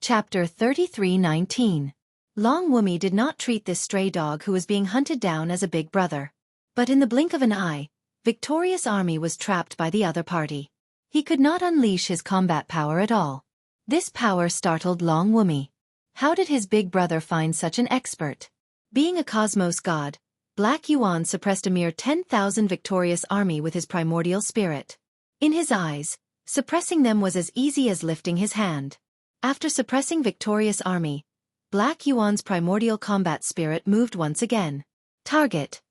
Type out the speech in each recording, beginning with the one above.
Chapter 33:19. Long Wumi did not treat this stray dog who was being hunted down as a big brother. But in the blink of an eye, Victorious Army was trapped by the other party. He could not unleash his combat power at all. This power startled Long Wumi. How did his big brother find such an expert? Being a cosmos god, Black Yuan suppressed a mere 10,000 Victorious Army with his primordial spirit. In his eyes, suppressing them was as easy as lifting his hand. After suppressing Victorious Army, Black Yuan's primordial combat spirit moved once again. Target.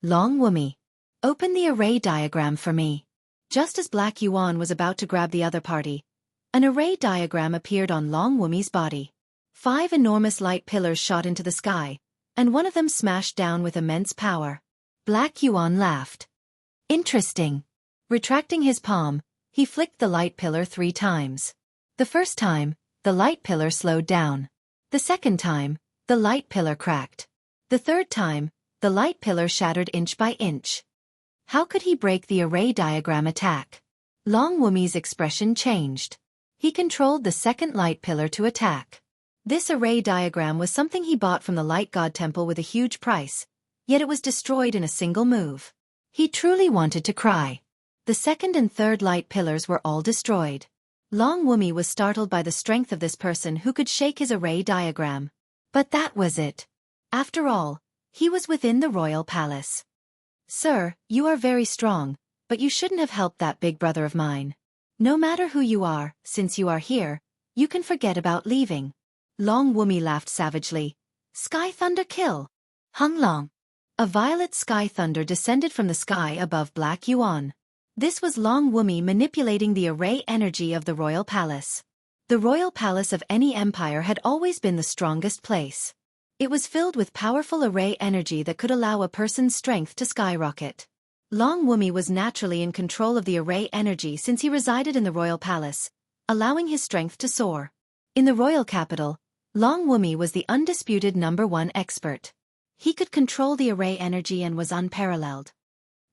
Long Wumi. Open the array diagram for me. Just as Black Yuan was about to grab the other party, an array diagram appeared on Long Wumi's body. 5 enormous light pillars shot into the sky, and one of them smashed down with immense power. Black Yuan laughed. Interesting. Retracting his palm, he flicked the light pillar 3 times. The first time, the light pillar slowed down. The second time, the light pillar cracked. The third time, the light pillar shattered inch by inch. How could he break the array diagram attack? Long Wumi's expression changed. He controlled the second light pillar to attack. This array diagram was something he bought from the Light God Temple with a huge price, yet it was destroyed in a single move. He truly wanted to cry. The second and third light pillars were all destroyed. Long Wumi was startled by the strength of this person who could shake his array diagram. But that was it. After all, he was within the royal palace. Sir, you are very strong, but you shouldn't have helped that big brother of mine. No matter who you are, since you are here, you can forget about leaving. Long Wumi laughed savagely. Sky Thunder kill. Hung Long. A violet sky thunder descended from the sky above Black Yuan. This was Long Wumi manipulating the array energy of the royal palace. The royal palace of any empire had always been the strongest place. It was filled with powerful array energy that could allow a person's strength to skyrocket. Long Wumi was naturally in control of the array energy since he resided in the royal palace, allowing his strength to soar. In the royal capital, Long Wumi was the undisputed #1 expert. He could control the array energy and was unparalleled.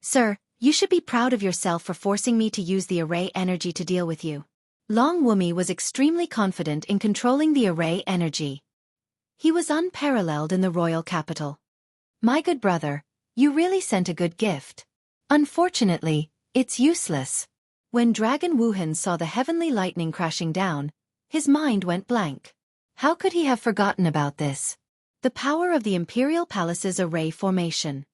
Sir, you should be proud of yourself for forcing me to use the array energy to deal with you. Long Wumi was extremely confident in controlling the array energy. He was unparalleled in the royal capital. My good brother, you really sent a good gift. Unfortunately, it's useless. When Dragon Wuhan saw the heavenly lightning crashing down, his mind went blank. How could he have forgotten about this? The power of the Imperial Palace's array formation.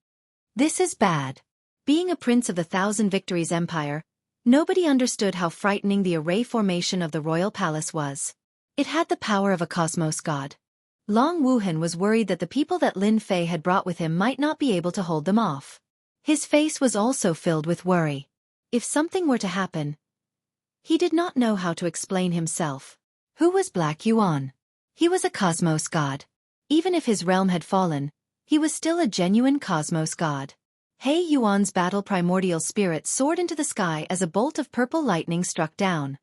This is bad. Being a prince of the Thousand Victories Empire, nobody understood how frightening the array formation of the royal palace was. It had the power of a cosmos god. Long Wuhan was worried that the people that Lin Fei had brought with him might not be able to hold them off. His face was also filled with worry. If something were to happen, he did not know how to explain himself. Who was Black Yuan? He was a cosmos god. Even if his realm had fallen, he was still a genuine cosmos god. He Yuan's battle primordial spirit soared into the sky as a bolt of purple lightning struck down.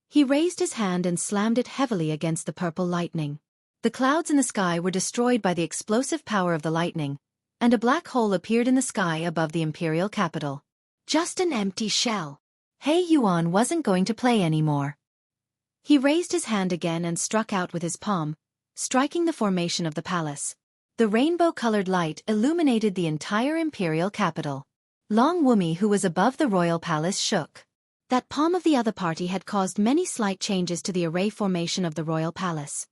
He raised his hand and slammed it heavily against the purple lightning. The clouds in the sky were destroyed by the explosive power of the lightning, and a black hole appeared in the sky above the imperial capital. Just an empty shell. He Yuan wasn't going to play anymore. He raised his hand again and struck out with his palm, striking the formation of the palace. The rainbow-colored light illuminated the entire imperial capital. Long Wumi, who was above the royal palace, shook. That palm of the other party had caused many slight changes to the array formation of the royal palace.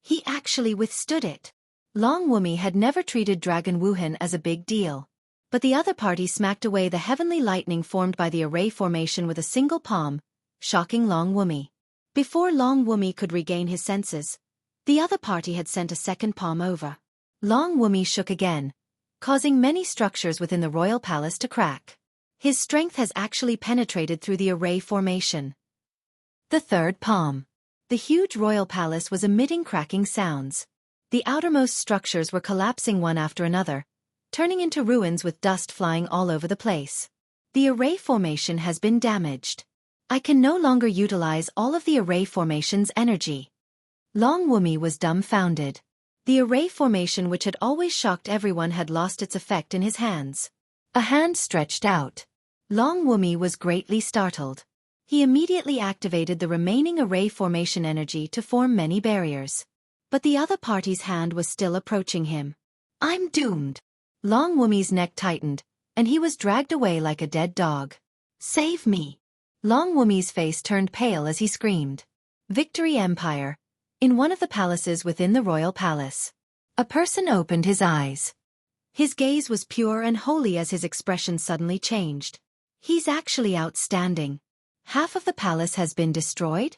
He actually withstood it. Long Wumi had never treated Dragon Wuhan as a big deal. But the other party smacked away the heavenly lightning formed by the array formation with a single palm, shocking Long Wumi. Before Long Wumi could regain his senses, the other party had sent a second palm over. Long Wumi shook again, causing many structures within the royal palace to crack. His strength has actually penetrated through the array formation. The third palm. The huge royal palace was emitting cracking sounds. The outermost structures were collapsing one after another, turning into ruins with dust flying all over the place. The array formation has been damaged. I can no longer utilize all of the array formation's energy. Long Wumi was dumbfounded. The array formation, which had always shocked everyone, had lost its effect in his hands. A hand stretched out. Long Wumi was greatly startled. He immediately activated the remaining array formation energy to form many barriers. But the other party's hand was still approaching him. I'm doomed. Long Wumi's neck tightened, and he was dragged away like a dead dog. Save me. Long Wumi's face turned pale as he screamed. Victory Empire. In one of the palaces within the royal palace. A person opened his eyes. His gaze was pure and holy as his expression suddenly changed. He's actually outstanding. Half of the palace has been destroyed?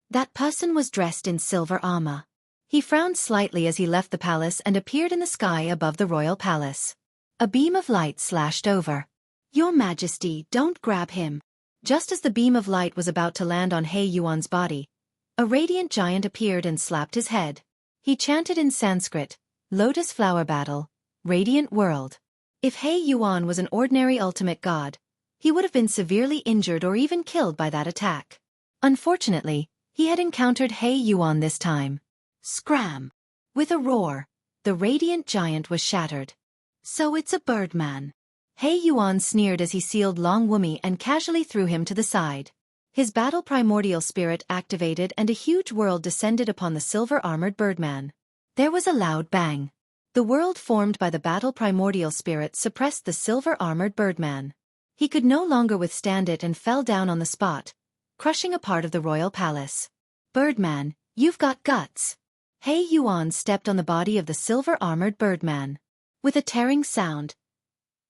That person was dressed in silver armor. He frowned slightly as he left the palace and appeared in the sky above the royal palace. A beam of light slashed over. Your Majesty, don't grab him. Just as the beam of light was about to land on He Yuan's body, a radiant giant appeared and slapped his head. He chanted in Sanskrit, Lotus Flower Battle, Radiant World. If He Yuan was an ordinary ultimate god, he would have been severely injured or even killed by that attack. Unfortunately, he had encountered He Yuan this time. Scram! With a roar, the radiant giant was shattered. So it's a birdman. He Yuan sneered as he sealed Long Wumi and casually threw him to the side. His battle primordial spirit activated and a huge world descended upon the silver-armored birdman. There was a loud bang. The world formed by the battle primordial spirit suppressed the silver-armored birdman. He could no longer withstand it and fell down on the spot, crushing a part of the royal palace. Birdman, you've got guts. He Yuan stepped on the body of the silver-armored birdman. With a tearing sound,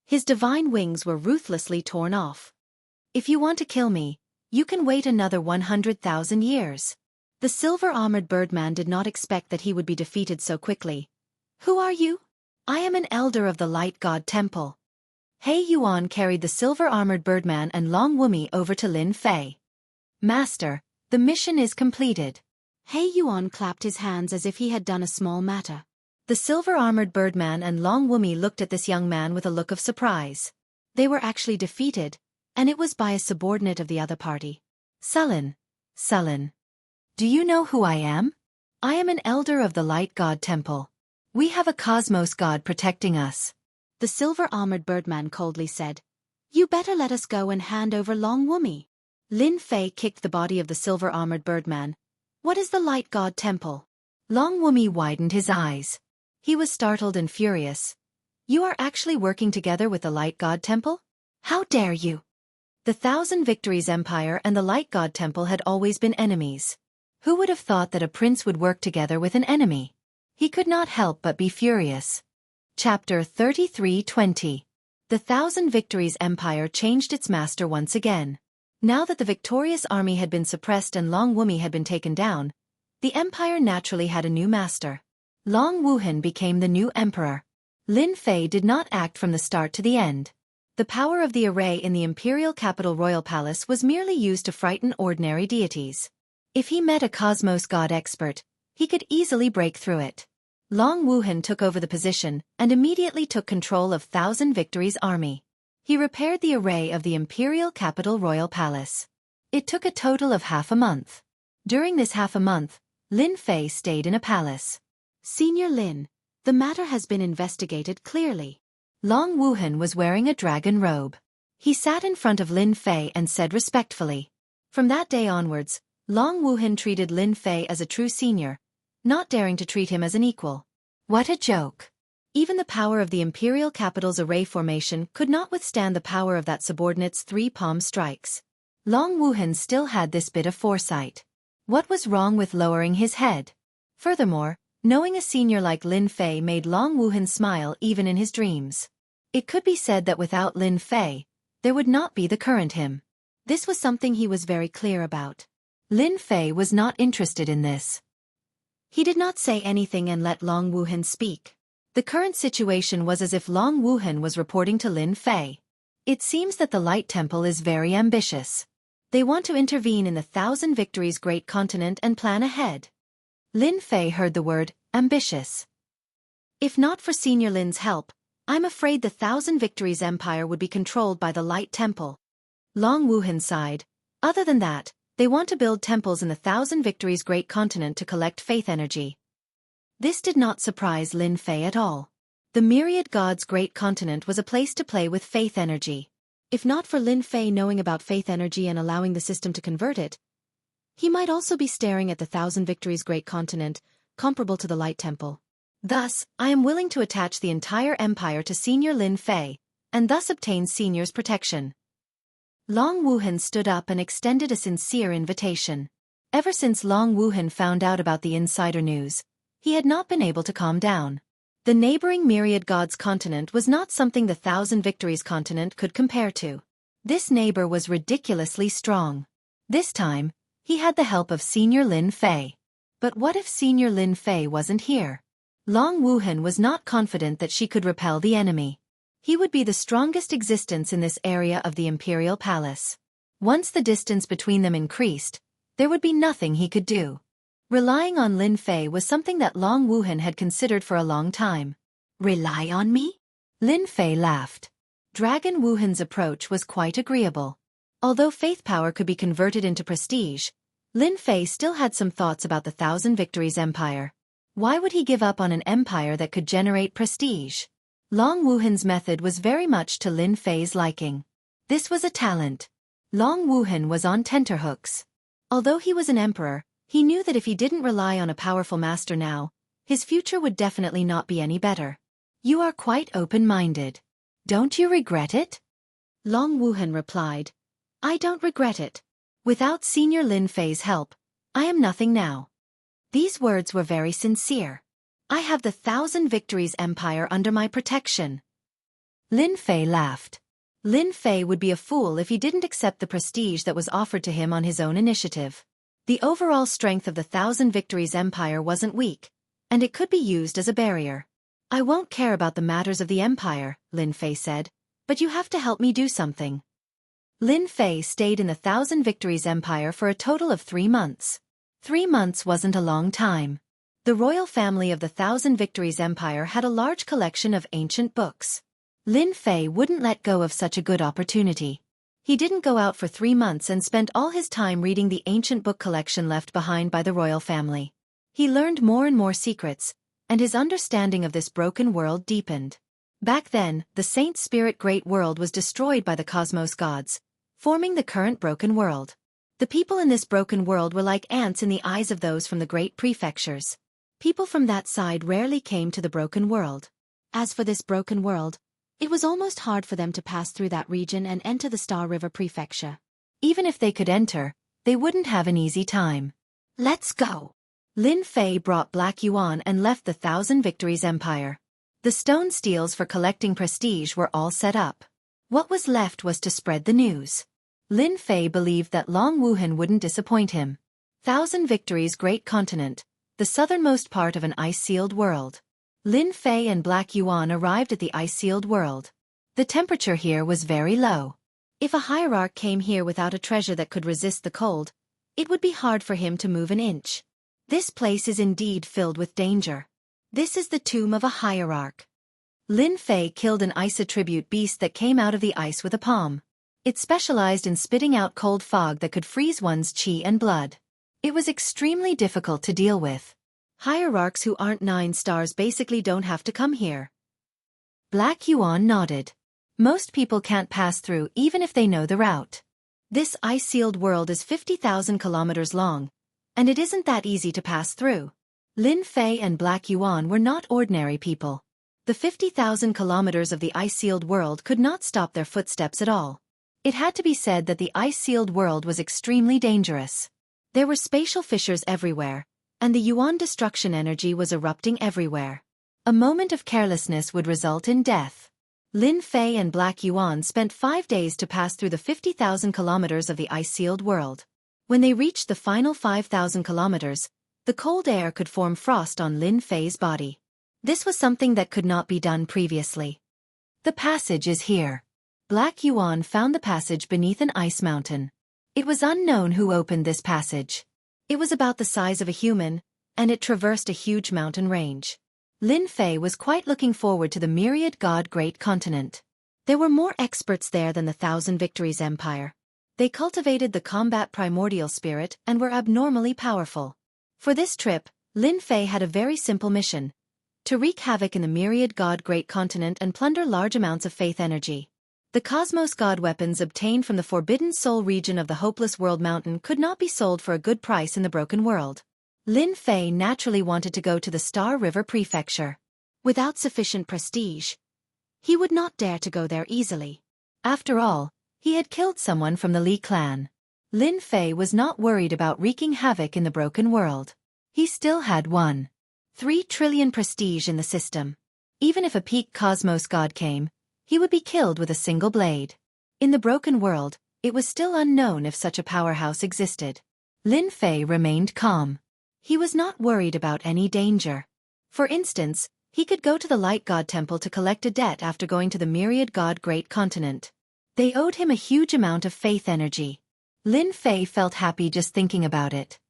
his divine wings were ruthlessly torn off. If you want to kill me, you can wait another 100,000 years. The silver-armored birdman did not expect that he would be defeated so quickly. Who are you? I am an elder of the Light God Temple. He Yuan carried the silver-armored birdman and Long Wumi over to Lin Fei. Master, the mission is completed. He Yuan clapped his hands as if he had done a small matter. The silver-armored birdman and Long Wumi looked at this young man with a look of surprise. They were actually defeated, and it was by a subordinate of the other party. Sullen. Do you know who I am? I am an elder of the Light God Temple. We have a cosmos god protecting us. The silver-armored birdman coldly said, You better let us go and hand over Long Wumi. Lin Fei kicked the body of the silver-armored birdman. What is the Light God Temple? Long Wumi widened his eyes. He was startled and furious. You are actually working together with the Light God Temple? How dare you? The Thousand Victories Empire and the Light God Temple had always been enemies. Who would have thought that a prince would work together with an enemy? He could not help but be furious. Chapter 33:20. The Thousand Victories Empire changed its master once again. Now that the victorious army had been suppressed and Long Wumi had been taken down, the empire naturally had a new master. Long Wuhan became the new emperor. Lin Fei did not act from the start to the end. The power of the array in the imperial capital royal palace was merely used to frighten ordinary deities. If he met a cosmos god expert, he could easily break through it. Long Wuhan took over the position and immediately took control of Thousand Victories' army. He repaired the array of the imperial capital royal palace. It took a total of half a month. During this half a month, Lin Fei stayed in a palace. Senior Lin, the matter has been investigated clearly. Long Wuhan was wearing a dragon robe. He sat in front of Lin Fei and said respectfully. From that day onwards, Long Wuhan treated Lin Fei as a true senior, not daring to treat him as an equal. What a joke! Even the power of the imperial capital's array formation could not withstand the power of that subordinate's three palm strikes. Long Wuhan still had this bit of foresight. What was wrong with lowering his head? Furthermore, knowing a senior like Lin Fei made Long Wuhan smile even in his dreams. It could be said that without Lin Fei, there would not be the current him. This was something he was very clear about. Lin Fei was not interested in this. He did not say anything and let Long Wuhan speak. The current situation was as if Long Wuhan was reporting to Lin Fei. It seems that the Light Temple is very ambitious. They want to intervene in the Thousand Victories Great Continent and plan ahead. Lin Fei heard the word, ambitious. If not for Senior Lin's help, I'm afraid the Thousand Victories Empire would be controlled by the Light Temple. Long Wuhan sighed. Other than that, they want to build temples in the Thousand Victories Great Continent to collect faith energy. This did not surprise Lin Fei at all. The Myriad Gods Great Continent was a place to play with faith energy. If not for Lin Fei knowing about faith energy and allowing the system to convert it, he might also be staring at the Thousand Victories Great Continent, comparable to the Light Temple. Thus, I am willing to attach the entire empire to Senior Lin Fei, and thus obtain Senior's protection. Long Wuhan stood up and extended a sincere invitation. Ever since Long Wuhan found out about the insider news, he had not been able to calm down. The neighboring Myriad Gods continent was not something the Thousand Victories continent could compare to. This neighbor was ridiculously strong. This time, he had the help of Senior Lin Fei. But what if Senior Lin Fei wasn't here? Long Wuhan was not confident that she could repel the enemy. He would be the strongest existence in this area of the Imperial Palace. Once the distance between them increased, there would be nothing he could do. Relying on Lin Fei was something that Long Wuhan had considered for a long time. Rely on me? Lin Fei laughed. Dragon Wuhan's approach was quite agreeable. Although faith power could be converted into prestige, Lin Fei still had some thoughts about the Thousand Victories Empire. Why would he give up on an empire that could generate prestige? Long Wuhan's method was very much to Lin Fei's liking. This was a talent. Long Wuhan was on tenterhooks. Although he was an emperor, he knew that if he didn't rely on a powerful master now, his future would definitely not be any better. You are quite open-minded. Don't you regret it? Long Wuhan replied. I don't regret it. Without Senior Lin Fei's help, I am nothing now. These words were very sincere. I have the Thousand Victories Empire under my protection. Lin Fei laughed. Lin Fei would be a fool if he didn't accept the prestige that was offered to him on his own initiative. The overall strength of the Thousand Victories Empire wasn't weak, and it could be used as a barrier. I won't care about the matters of the empire, Lin Fei said, but you have to help me do something. Lin Fei stayed in the Thousand Victories Empire for a total of 3 months. 3 months wasn't a long time. The royal family of the Thousand Victories Empire had a large collection of ancient books. Lin Fei wouldn't let go of such a good opportunity. He didn't go out for 3 months and spent all his time reading the ancient book collection left behind by the royal family. He learned more and more secrets, and his understanding of this broken world deepened. Back then, the Saint Spirit Great World was destroyed by the cosmos gods, forming the current broken world. The people in this broken world were like ants in the eyes of those from the great prefectures. People from that side rarely came to the broken world. As for this broken world, it was almost hard for them to pass through that region and enter the Star River Prefecture. Even if they could enter, they wouldn't have an easy time. Let's go. Lin Fei brought Black Yuan and left the Thousand Victories Empire. The stone steels for collecting prestige were all set up. What was left was to spread the news. Lin Fei believed that Long Wuhan wouldn't disappoint him. Thousand Victories Great Continent, the southernmost part of an ice-sealed world. Lin Fei and Black Yuan arrived at the ice-sealed world. The temperature here was very low. If a hierarch came here without a treasure that could resist the cold, it would be hard for him to move an inch. This place is indeed filled with danger. This is the tomb of a hierarch. Lin Fei killed an ice attribute beast that came out of the ice with a palm. It specialized in spitting out cold fog that could freeze one's chi and blood. It was extremely difficult to deal with. Hierarchs who aren't 9 stars basically don't have to come here. Black Yuan nodded. Most people can't pass through even if they know the route. This ice-sealed world is 50,000 kilometers long, and it isn't that easy to pass through. Lin Fei and Black Yuan were not ordinary people. The 50,000 kilometers of the ice-sealed world could not stop their footsteps at all. It had to be said that the ice-sealed world was extremely dangerous. There were spatial fissures everywhere, and the Yuan destruction energy was erupting everywhere. A moment of carelessness would result in death. Lin Fei and Black Yuan spent 5 days to pass through the 50,000 kilometers of the ice-sealed world. When they reached the final 5,000 kilometers, the cold air could form frost on Lin Fei's body. This was something that could not be done previously. The passage is here. Black Yuan found the passage beneath an ice mountain. It was unknown who opened this passage. It was about the size of a human, and it traversed a huge mountain range. Lin Fei was quite looking forward to the Myriad God Great Continent. There were more experts there than the Thousand Victories Empire. They cultivated the combat primordial spirit and were abnormally powerful. For this trip, Lin Fei had a very simple mission: to wreak havoc in the Myriad God Great Continent and plunder large amounts of faith energy. The Cosmos God weapons obtained from the Forbidden Soul region of the Hopeless World Mountain could not be sold for a good price in the Broken World. Lin Fei naturally wanted to go to the Star River Prefecture. Without sufficient prestige, he would not dare to go there easily. After all, he had killed someone from the Li clan. Lin Fei was not worried about wreaking havoc in the Broken World. He still had 1.3 trillion prestige in the system. Even if a peak Cosmos God came, he would be killed with a single blade. In the Broken World, it was still unknown if such a powerhouse existed. Lin Fei remained calm. He was not worried about any danger. For instance, he could go to the Light God Temple to collect a debt after going to the Myriad God Great Continent. They owed him a huge amount of faith energy. Lin Fei felt happy just thinking about it.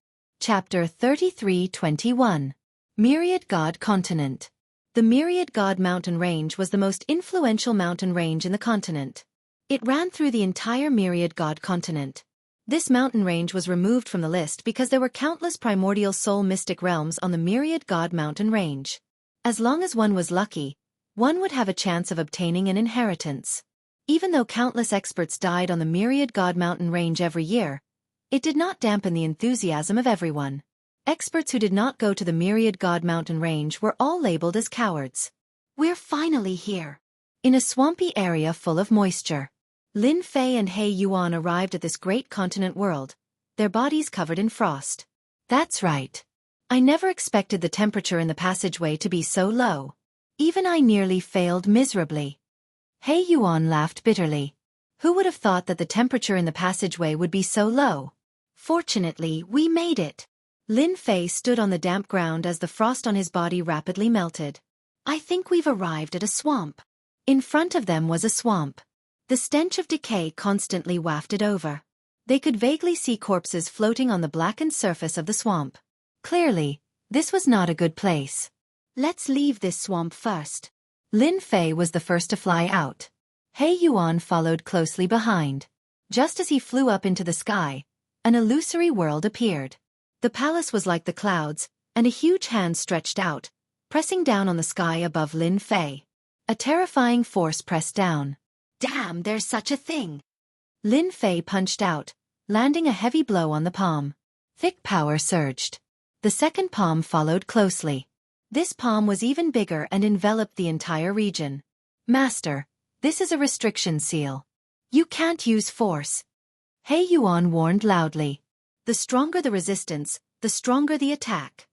Chapter 33:21. Myriad God Continent. The Myriad God Mountain Range was the most influential mountain range in the continent. It ran through the entire Myriad God Continent. This mountain range was removed from the list because there were countless primordial soul mystic realms on the Myriad God Mountain Range. As long as one was lucky, one would have a chance of obtaining an inheritance. Even though countless experts died on the Myriad God Mountain Range every year, it did not dampen the enthusiasm of everyone. Experts who did not go to the Myriad God Mountain Range were all labeled as cowards. We're finally here. In a swampy area full of moisture, Lin Fei and He Yuan arrived at this great continent world, their bodies covered in frost. That's right. I never expected the temperature in the passageway to be so low. Even I nearly failed miserably. He Yuan laughed bitterly. Who would have thought that the temperature in the passageway would be so low? Fortunately, we made it. Lin Fei stood on the damp ground as the frost on his body rapidly melted. I think we've arrived at a swamp. In front of them was a swamp. The stench of decay constantly wafted over. They could vaguely see corpses floating on the blackened surface of the swamp. Clearly, this was not a good place. Let's leave this swamp first. Lin Fei was the first to fly out. He Yuan followed closely behind. Just as he flew up into the sky, an illusory world appeared. The palace was like the clouds, and a huge hand stretched out, pressing down on the sky above Lin Fei. A terrifying force pressed down. Damn, there's such a thing! Lin Fei punched out, landing a heavy blow on the palm. Thick power surged. The second palm followed closely. This palm was even bigger and enveloped the entire region. Master, this is a restriction seal. You can't use force. He Yuan warned loudly. The stronger the resistance, the stronger the attack.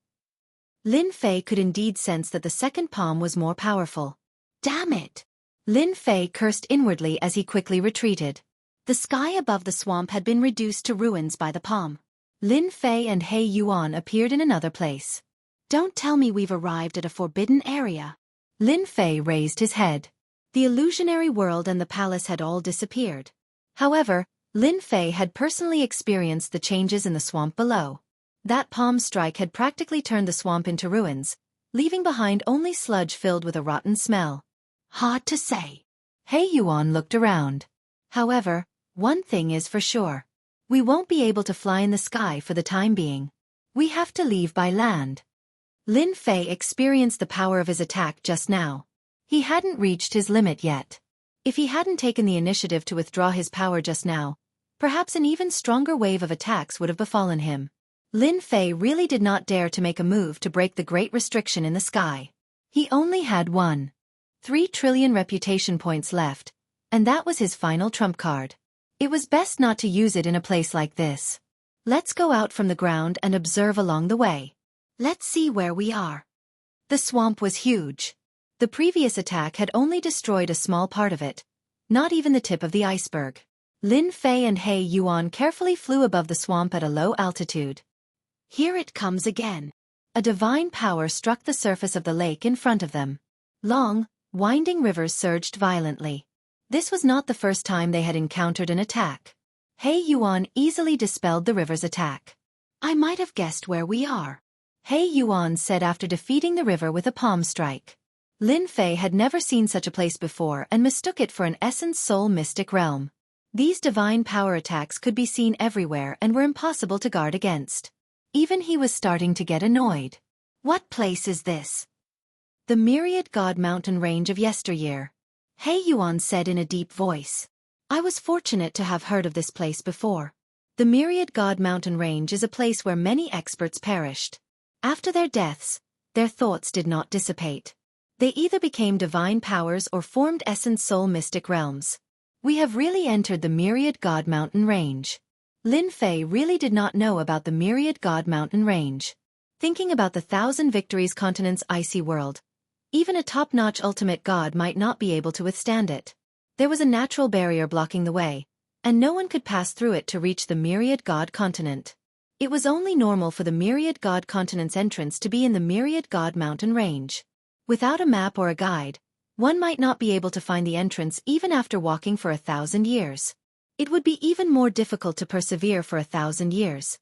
Lin Fei could indeed sense that the second palm was more powerful. Damn it! Lin Fei cursed inwardly as he quickly retreated. The sky above the swamp had been reduced to ruins by the palm. Lin Fei and He Yuan appeared in another place. Don't tell me we've arrived at a forbidden area. Lin Fei raised his head. The illusionary world and the palace had all disappeared. However, Lin Fei had personally experienced the changes in the swamp below. That palm strike had practically turned the swamp into ruins, leaving behind only sludge filled with a rotten smell. Hard to say. He Yuan looked around. However, one thing is for sure. We won't be able to fly in the sky for the time being. We have to leave by land. Lin Fei experienced the power of his attack just now. He hadn't reached his limit yet. If he hadn't taken the initiative to withdraw his power just now, perhaps an even stronger wave of attacks would have befallen him. Lin Fei really did not dare to make a move to break the great restriction in the sky. He only had 1.3 trillion reputation points left, and that was his final trump card. It was best not to use it in a place like this. Let's go out from the ground and observe along the way. Let's see where we are. The swamp was huge. The previous attack had only destroyed a small part of it, not even the tip of the iceberg. Lin Fei and He Yuan carefully flew above the swamp at a low altitude. Here it comes again. A divine power struck the surface of the lake in front of them. Long, winding rivers surged violently. This was not the first time they had encountered an attack. He Yuan easily dispelled the river's attack. I might have guessed where we are, He Yuan said after defeating the river with a palm strike. Lin Fei had never seen such a place before and mistook it for an essence soul mystic realm. These divine power attacks could be seen everywhere and were impossible to guard against. Even he was starting to get annoyed. What place is this? The Myriad God Mountain Range of yesteryear. He Yuan said in a deep voice. I was fortunate to have heard of this place before. The Myriad God Mountain Range is a place where many experts perished. After their deaths, their thoughts did not dissipate. They either became divine powers or formed essence soul mystic realms. We have really entered the Myriad God Mountain Range. Lin Fei really did not know about the Myriad God Mountain Range. Thinking about the Thousand Victories continent's icy world, even a top-notch ultimate god might not be able to withstand it. There was a natural barrier blocking the way, and no one could pass through it to reach the Myriad God continent. It was only normal for the Myriad God continent's entrance to be in the Myriad God Mountain Range. Without a map or a guide, one might not be able to find the entrance even after walking for 1,000 years. It would be even more difficult to persevere for 1,000 years.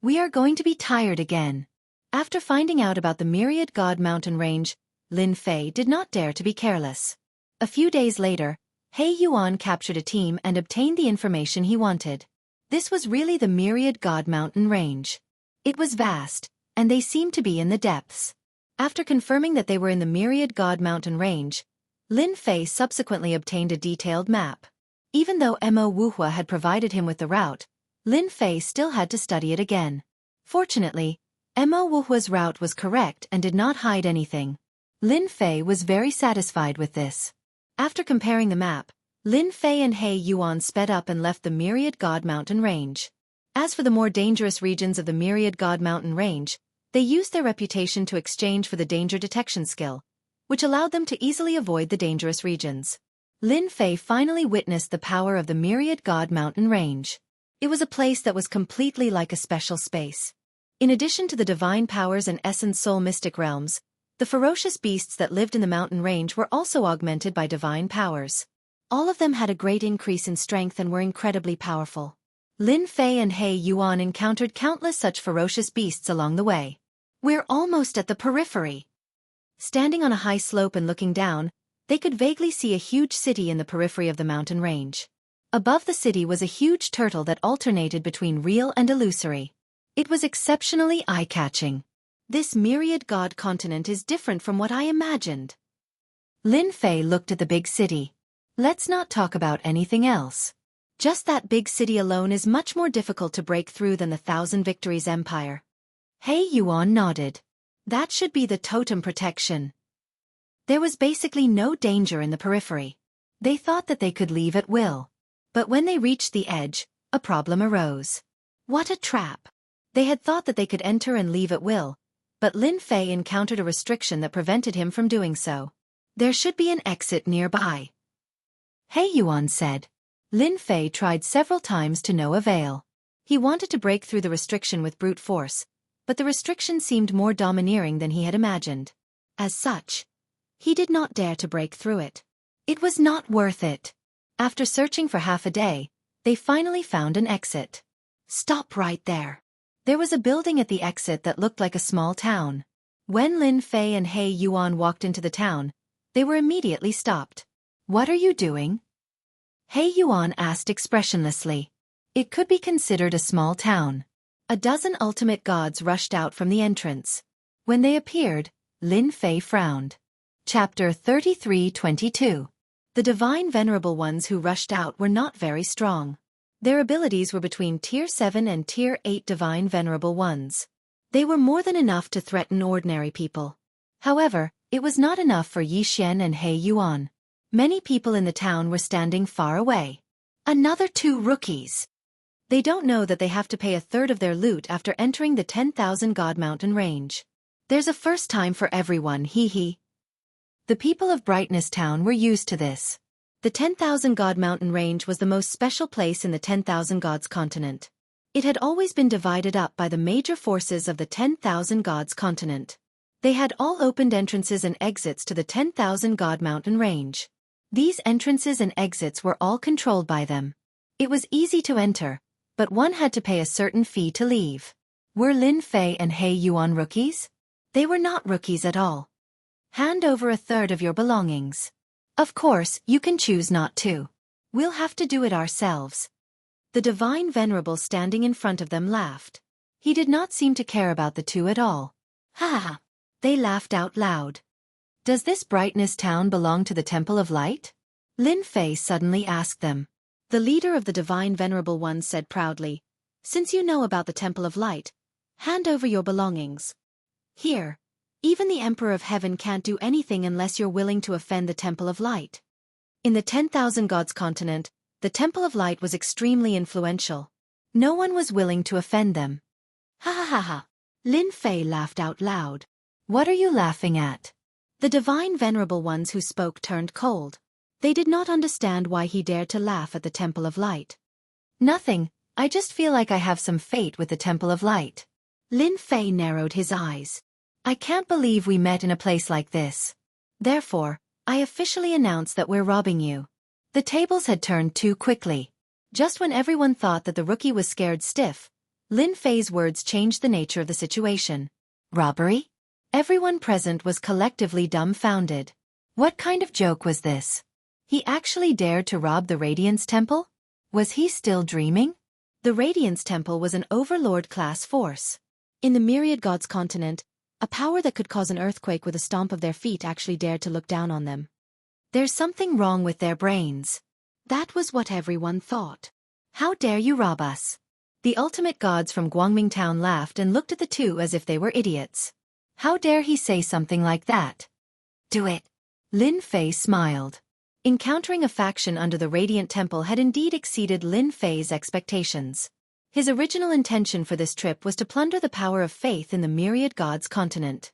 We are going to be tired again. After finding out about the Myriad God Mountain Range, Lin Fei did not dare to be careless. A few days later, He Yuan captured a team and obtained the information he wanted. This was really the Myriad God Mountain Range. It was vast, and they seemed to be in the depths. After confirming that they were in the Myriad God Mountain Range, Lin Fei subsequently obtained a detailed map. Even though Mo Wuhua had provided him with the route, Lin Fei still had to study it again. Fortunately, Mo Wuhua's route was correct and did not hide anything. Lin Fei was very satisfied with this. After comparing the map, Lin Fei and He Yuan sped up and left the Myriad God Mountain Range. As for the more dangerous regions of the Myriad God Mountain Range, they used their reputation to exchange for the danger detection skill, which allowed them to easily avoid the dangerous regions. Lin Fei finally witnessed the power of the Myriad God Mountain Range. It was a place that was completely like a special space. In addition to the divine powers and essence soul mystic realms, the ferocious beasts that lived in the mountain range were also augmented by divine powers. All of them had a great increase in strength and were incredibly powerful. Lin Fei and He Yuan encountered countless such ferocious beasts along the way. We're almost at the periphery. Standing on a high slope and looking down, they could vaguely see a huge city in the periphery of the mountain range. Above the city was a huge turtle that alternated between real and illusory. It was exceptionally eye-catching. This Myriad God continent is different from what I imagined. Lin Fei looked at the big city. Let's not talk about anything else. Just that big city alone is much more difficult to break through than the Thousand Victories Empire. He Yuan nodded. That should be the totem protection. There was basically no danger in the periphery. They thought that they could leave at will. But when they reached the edge, a problem arose. What a trap! They had thought that they could enter and leave at will, but Lin Fei encountered a restriction that prevented him from doing so. There should be an exit nearby. He Yuan said. Lin Fei tried several times to no avail. He wanted to break through the restriction with brute force, but the restriction seemed more domineering than he had imagined. As such, he did not dare to break through it. It was not worth it. After searching for half a day, they finally found an exit. Stop right there. There was a building at the exit that looked like a small town. When Lin Fei and He Yuan walked into the town, they were immediately stopped. What are you doing? He Yuan asked expressionlessly. It could be considered a small town. A dozen ultimate gods rushed out from the entrance. When they appeared, Lin Fei frowned. Chapter 33-22. The divine venerable ones who rushed out were not very strong. Their abilities were between Tier 7 and Tier 8 divine venerable ones. They were more than enough to threaten ordinary people. However, it was not enough for Yi Xian and He Yuan. Many people in the town were standing far away. Another 2 rookies. They don't know that they have to pay a third of their loot after entering the 10,000 God Mountain Range. There's a first time for everyone, hee hee. The people of Brightness Town were used to this. The 10,000 God Mountain Range was the most special place in the 10,000 Gods continent. It had always been divided up by the major forces of the 10,000 Gods continent. They had all opened entrances and exits to the 10,000 God Mountain Range. These entrances and exits were all controlled by them. It was easy to enter, but one had to pay a certain fee to leave. Were Lin Fei and He Yuan rookies? They were not rookies at all. Hand over a third of your belongings. Of course, you can choose not to. We'll have to do it ourselves. The divine venerable standing in front of them laughed. He did not seem to care about the two at all. Ha ha! They laughed out loud. Does this Brightness Town belong to the Temple of Light? Lin Fei suddenly asked them. The leader of the Divine Venerable Ones said proudly, "Since you know about the Temple of Light, hand over your belongings. Here, even the Emperor of Heaven can't do anything unless you're willing to offend the Temple of Light." In the 10,000 Gods continent, the Temple of Light was extremely influential. No one was willing to offend them. Ha ha ha ha. Lin Fei laughed out loud. What are you laughing at? The Divine Venerable Ones who spoke turned cold. They did not understand why he dared to laugh at the Temple of Light. Nothing, I just feel like I have some fate with the Temple of Light. Lin Fei narrowed his eyes. I can't believe we met in a place like this. Therefore, I officially announce that we're robbing you. The tables had turned too quickly. Just when everyone thought that the rookie was scared stiff, Lin Fei's words changed the nature of the situation. Robbery? Everyone present was collectively dumbfounded. What kind of joke was this? He actually dared to rob the Radiance Temple? Was he still dreaming? The Radiance Temple was an Overlord-class force. In the Myriad Gods continent, a power that could cause an earthquake with a stomp of their feet actually dared to look down on them. There's something wrong with their brains. That was what everyone thought. How dare you rob us? The ultimate gods from Guangming Town laughed and looked at the two as if they were idiots. How dare he say something like that? Do it. Lin Fei smiled. Encountering a faction under the Radiant Temple had indeed exceeded Lin Fei's expectations. His original intention for this trip was to plunder the power of faith in the Myriad Gods continent.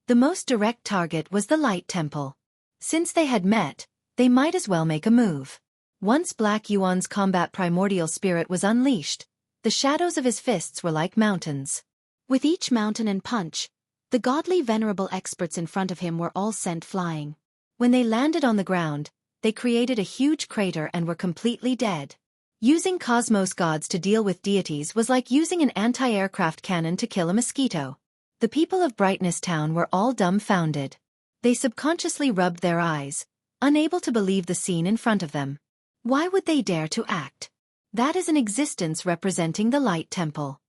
The most direct target was the Light Temple. Since they had met, they might as well make a move. Once Black Yuan's combat primordial spirit was unleashed, the shadows of his fists were like mountains. With each mountain and punch, the godly venerable experts in front of him were all sent flying. When they landed on the ground, they created a huge crater and were completely dead. Using cosmos gods to deal with deities was like using an anti-aircraft cannon to kill a mosquito. The people of Brightness Town were all dumbfounded. They subconsciously rubbed their eyes, unable to believe the scene in front of them. Why would they dare to act? That is an existence representing the Light Temple.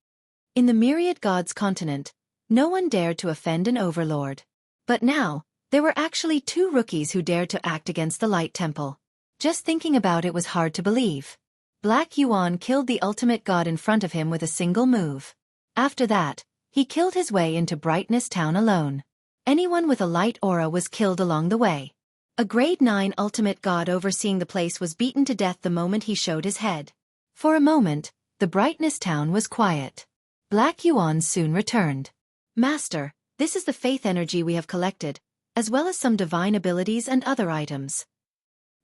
In the Myriad Gods continent, no one dared to offend an overlord. But now, there were actually two rookies who dared to act against the Light Temple. Just thinking about it was hard to believe. Black Yuan killed the ultimate god in front of him with a single move. After that, he killed his way into Brightness Town alone. Anyone with a light aura was killed along the way. A grade 9 ultimate god overseeing the place was beaten to death the moment he showed his head. For a moment, the Brightness Town was quiet. Black Yuan soon returned. Master, this is the faith energy we have collected, as well as some divine abilities and other items.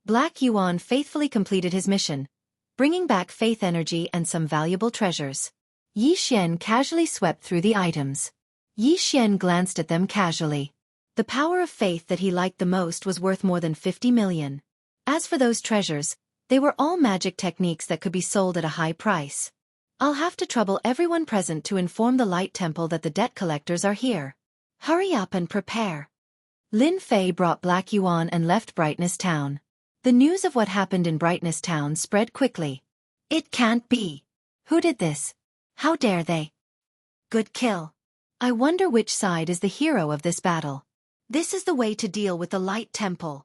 Black Yuan faithfully completed his mission, bringing back faith energy and some valuable treasures. Yi Xian casually swept through the items. Yi Xian glanced at them casually. The power of faith that he liked the most was worth more than 50 million. As for those treasures, they were all magic techniques that could be sold at a high price. I'll have to trouble everyone present to inform the Light Temple that the debt collectors are here. Hurry up and prepare. Lin Fei brought Black Yuan and left Brightness Town. The news of what happened in Brightness Town spread quickly. It can't be. Who did this? How dare they? Good kill. I wonder which side is the hero of this battle. This is the way to deal with the Light Temple.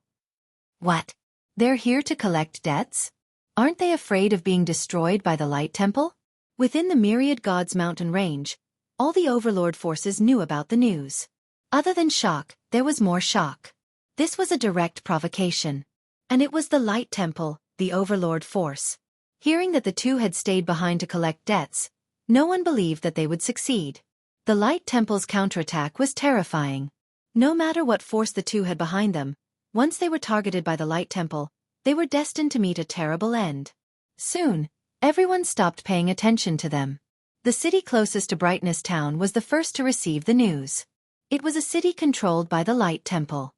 What? They're here to collect debts? Aren't they afraid of being destroyed by the Light Temple? Within the Myriad Gods mountain range, all the Overlord forces knew about the news. Other than shock, there was more shock. This was a direct provocation. And it was the Light Temple, the Overlord force. Hearing that the two had stayed behind to collect debts, no one believed that they would succeed. The Light Temple's counterattack was terrifying. No matter what force the two had behind them, once they were targeted by the Light Temple, they were destined to meet a terrible end. Soon, everyone stopped paying attention to them. The city closest to Brightness Town was the first to receive the news. It was a city controlled by the Light Temple.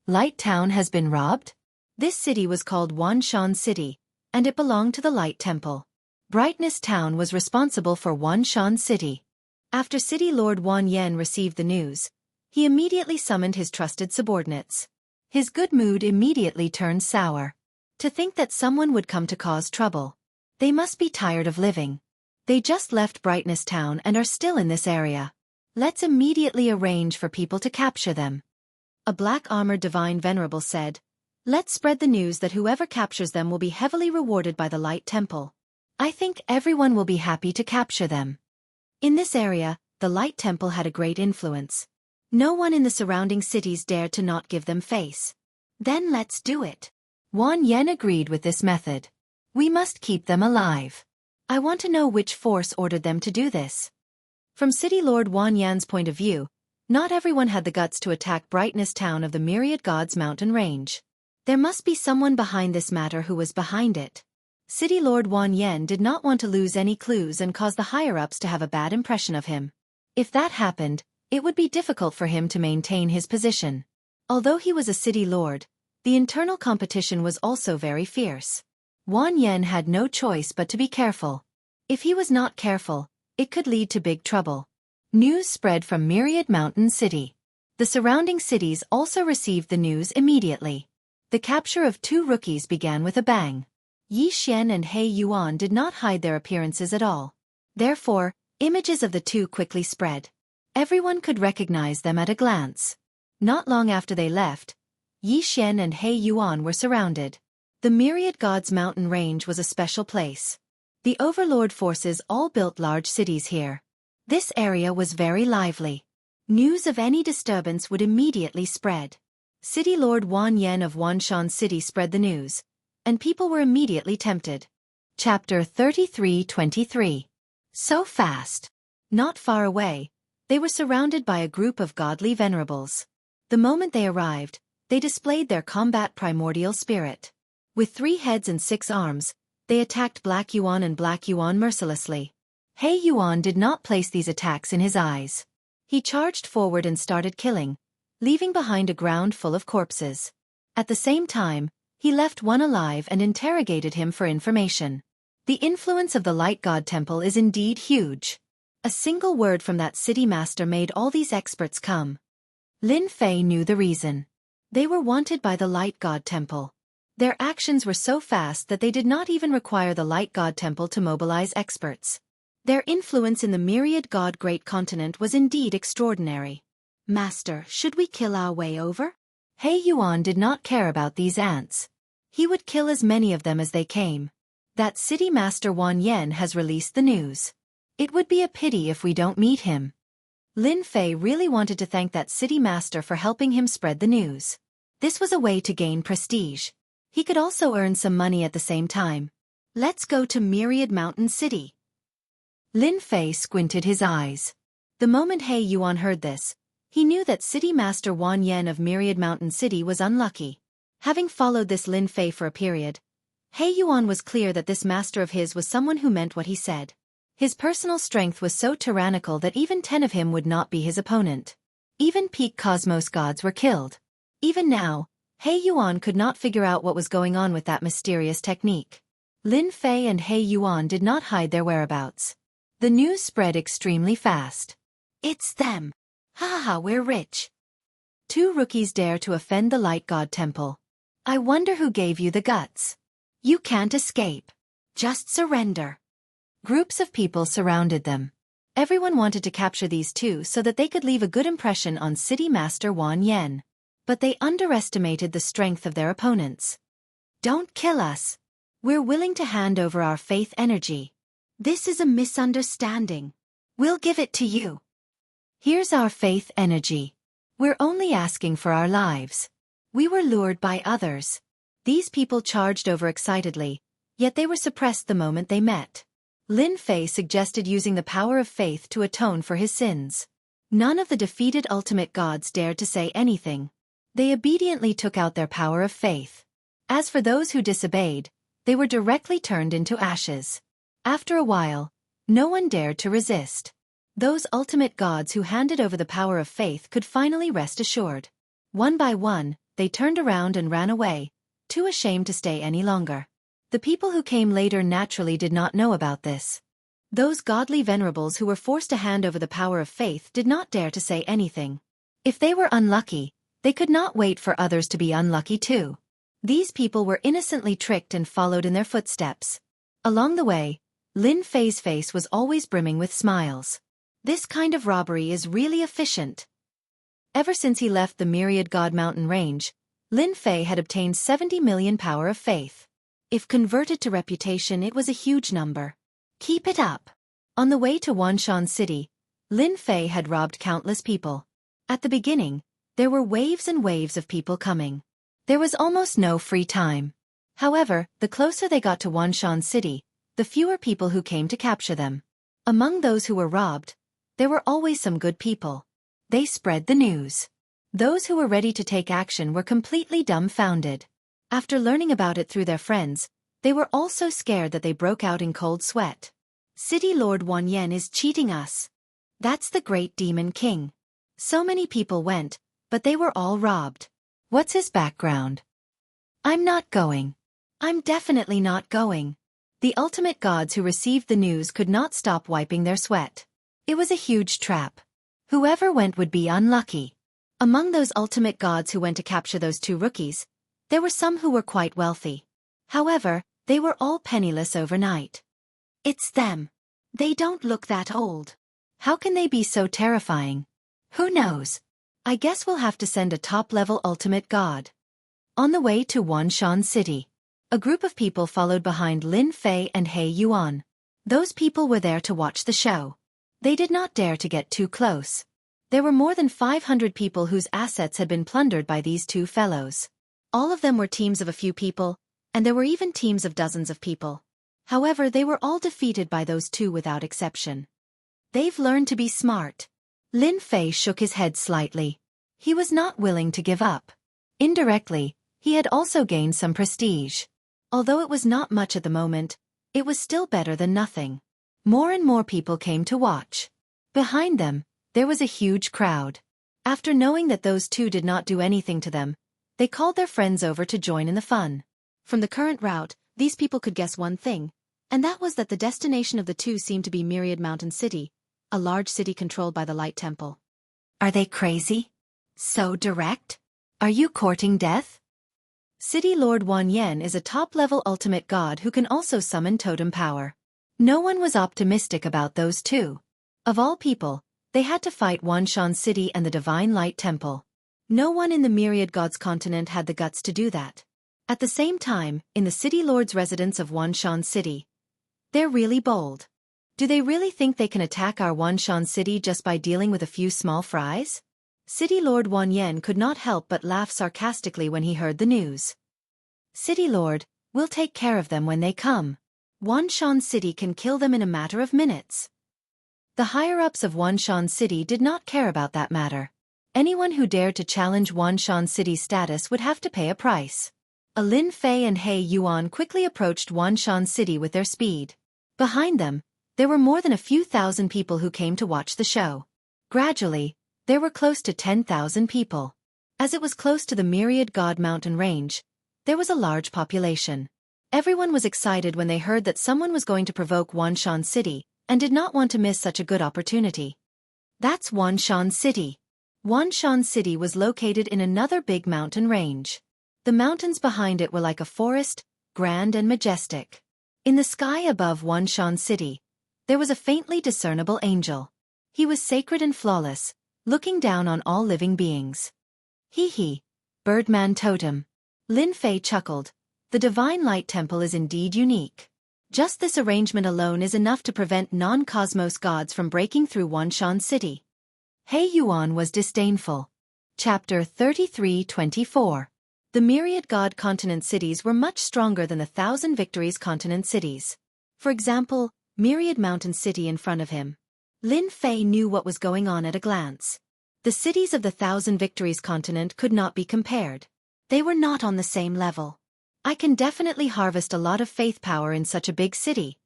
Light Town has been robbed? This city was called Wanshan City, and it belonged to the Light Temple. Brightness Town was responsible for Wanshan City. After City Lord Wan Yen received the news, he immediately summoned his trusted subordinates. His good mood immediately turned sour. To think that someone would come to cause trouble. They must be tired of living. They just left Brightness Town and are still in this area. Let's immediately arrange for people to capture them. A black-armored divine venerable said, Let's spread the news that whoever captures them will be heavily rewarded by the Light Temple. I think everyone will be happy to capture them. In this area, the Light Temple had a great influence. No one in the surrounding cities dared to not give them face. Then let's do it. Wan Yen agreed with this method. We must keep them alive. I want to know which force ordered them to do this. From City Lord Wan Yan's point of view, not everyone had the guts to attack Brightness Town of the Myriad Gods mountain range. There must be someone behind this matter who was behind it. City Lord Wan Yen did not want to lose any clues and cause the higher-ups to have a bad impression of him. If that happened, it would be difficult for him to maintain his position. Although he was a city lord, the internal competition was also very fierce. Wan Yen had no choice but to be careful. If he was not careful, it could lead to big trouble. News spread from Myriad Mountain City. The surrounding cities also received the news immediately. The capture of 2 rookies began with a bang. Yi Xian and He Yuan did not hide their appearances at all. Therefore, images of the 2 quickly spread. Everyone could recognize them at a glance. Not long after they left, Yi Xian and He Yuan were surrounded. The Myriad Gods mountain range was a special place. The overlord forces all built large cities here. This area was very lively. News of any disturbance would immediately spread. City Lord Wan Yen of Wanshan City spread the news, and people were immediately tempted. Chapter 33-23. So fast. Not far away, they were surrounded by a group of godly venerables. The moment they arrived, they displayed their combat primordial spirit. With 3 heads and 6 arms, they attacked Black Yuan and Black Yuan mercilessly. He Yuan did not place these attacks in his eyes. He charged forward and started killing, leaving behind a ground full of corpses. At the same time, he left one alive and interrogated him for information. The influence of the Light God Temple is indeed huge. A single word from that city master made all these experts come. Lin Fei knew the reason. They were wanted by the Light God Temple. Their actions were so fast that they did not even require the Light God Temple to mobilize experts. Their influence in the Myriad God Great Continent was indeed extraordinary. Master, should we kill our way over? He Yuan did not care about these ants. He would kill as many of them as they came. That city master Wan Yen has released the news. It would be a pity if we don't meet him. Lin Fei really wanted to thank that city master for helping him spread the news. This was a way to gain prestige. He could also earn some money at the same time. Let's go to Myriad Mountain City. Lin Fei squinted his eyes. The moment He Yuan heard this, he knew that City Master Wan Yen of Myriad Mountain City was unlucky. Having followed this Lin Fei for a period, He Yuan was clear that this master of his was someone who meant what he said. His personal strength was so tyrannical that even 10 of him would not be his opponent. Even peak cosmos gods were killed. Even now, He Yuan could not figure out what was going on with that mysterious technique. Lin Fei and He Yuan did not hide their whereabouts. The news spread extremely fast. It's them. Ha ha, we're rich. 2 rookies dare to offend the Light God Temple. I wonder who gave you the guts. You can't escape. Just surrender. Groups of people surrounded them. Everyone wanted to capture these 2 so that they could leave a good impression on City Master Wan Yen. But they underestimated the strength of their opponents. Don't kill us. We're willing to hand over our faith energy. This is a misunderstanding. We'll give it to you. Here's our faith energy. We're only asking for our lives. We were lured by others. These people charged over excitedly, yet they were suppressed the moment they met. Lin Fei suggested using the power of faith to atone for his sins. None of the defeated ultimate gods dared to say anything. They obediently took out their power of faith. As for those who disobeyed, they were directly turned into ashes. After a while, no one dared to resist. Those ultimate gods who handed over the power of faith could finally rest assured. One by one, they turned around and ran away, too ashamed to stay any longer. The people who came later naturally did not know about this. Those godly venerables who were forced to hand over the power of faith did not dare to say anything. If they were unlucky, they could not wait for others to be unlucky too. These people were innocently tricked and followed in their footsteps. Along the way, Lin Fei's face was always brimming with smiles. This kind of robbery is really efficient. Ever since he left the Myriad God Mountain Range, Lin Fei had obtained 70 million power of faith. If converted to reputation, it was a huge number. Keep it up. On the way to Wanshan City, Lin Fei had robbed countless people. At the beginning, there were waves and waves of people coming. There was almost no free time. However, the closer they got to Wanshan City, the fewer people who came to capture them. Among those who were robbed, there were always some good people. They spread the news. Those who were ready to take action were completely dumbfounded. After learning about it through their friends, they were all so scared that they broke out in cold sweat. City Lord Wan Yen is cheating us. That's the great demon king. So many people went, but they were all robbed. What's his background? I'm not going. I'm definitely not going. The ultimate gods who received the news could not stop wiping their sweat. It was a huge trap. Whoever went would be unlucky. Among those ultimate gods who went to capture those two rookies, there were some who were quite wealthy. However, they were all penniless overnight. It's them. They don't look that old. How can they be so terrifying? Who knows? I guess we'll have to send a top-level ultimate god. On the way to Wanshan City, a group of people followed behind Lin Fei and He Yuan. Those people were there to watch the show. They did not dare to get too close. There were more than 500 people whose assets had been plundered by these two fellows. All of them were teams of a few people, and there were even teams of dozens of people. However, they were all defeated by those two without exception. They've learned to be smart. Lin Fei shook his head slightly. He was not willing to give up. Indirectly, he had also gained some prestige. Although it was not much at the moment, it was still better than nothing. More and more people came to watch. Behind them, there was a huge crowd. After knowing that those two did not do anything to them, they called their friends over to join in the fun. From the current route, these people could guess one thing, and that was that the destination of the two seemed to be Myriad Mountain City, a large city controlled by the Light Temple. Are they crazy? So direct? Are you courting death? City Lord Wan Yen is a top-level ultimate god who can also summon totem power. No one was optimistic about those two. Of all people, they had to fight Wanshan City and the Divine Light Temple. No one in the Myriad Gods continent had the guts to do that. At the same time, in the City Lord's residence of Wanshan City, they're really bold. Do they really think they can attack our Wanshan City just by dealing with a few small fries? City Lord Wan Yen could not help but laugh sarcastically when he heard the news. City Lord, we'll take care of them when they come. Wanshan City can kill them in a matter of minutes. The higher-ups of Wanshan City did not care about that matter. Anyone who dared to challenge Wanshan City's status would have to pay a price. Lin Fei and He Yuan quickly approached Wanshan City with their speed. Behind them, there were more than a few thousand people who came to watch the show. Gradually, there were close to 10,000 people. As it was close to the Myriad God Mountain Range, there was a large population. Everyone was excited when they heard that someone was going to provoke Wanshan City, and did not want to miss such a good opportunity. That's Wanshan City. Wanshan City was located in another big mountain range. The mountains behind it were like a forest, grand and majestic. In the sky above Wanshan City, there was a faintly discernible angel. He was sacred and flawless, looking down on all living beings. Hee, Birdman Totem. Lin Fei chuckled. The Divine Light Temple is indeed unique. Just this arrangement alone is enough to prevent non-cosmos gods from breaking through Wanshan City. He Yuan was disdainful. Chapter 33-24. The Myriad God Continent cities were much stronger than the Thousand Victories Continent cities. For example, Myriad Mountain City in front of him. Lin Fei knew what was going on at a glance. The cities of the Thousand Victories Continent could not be compared. They were not on the same level. I can definitely harvest a lot of faith power in such a big city.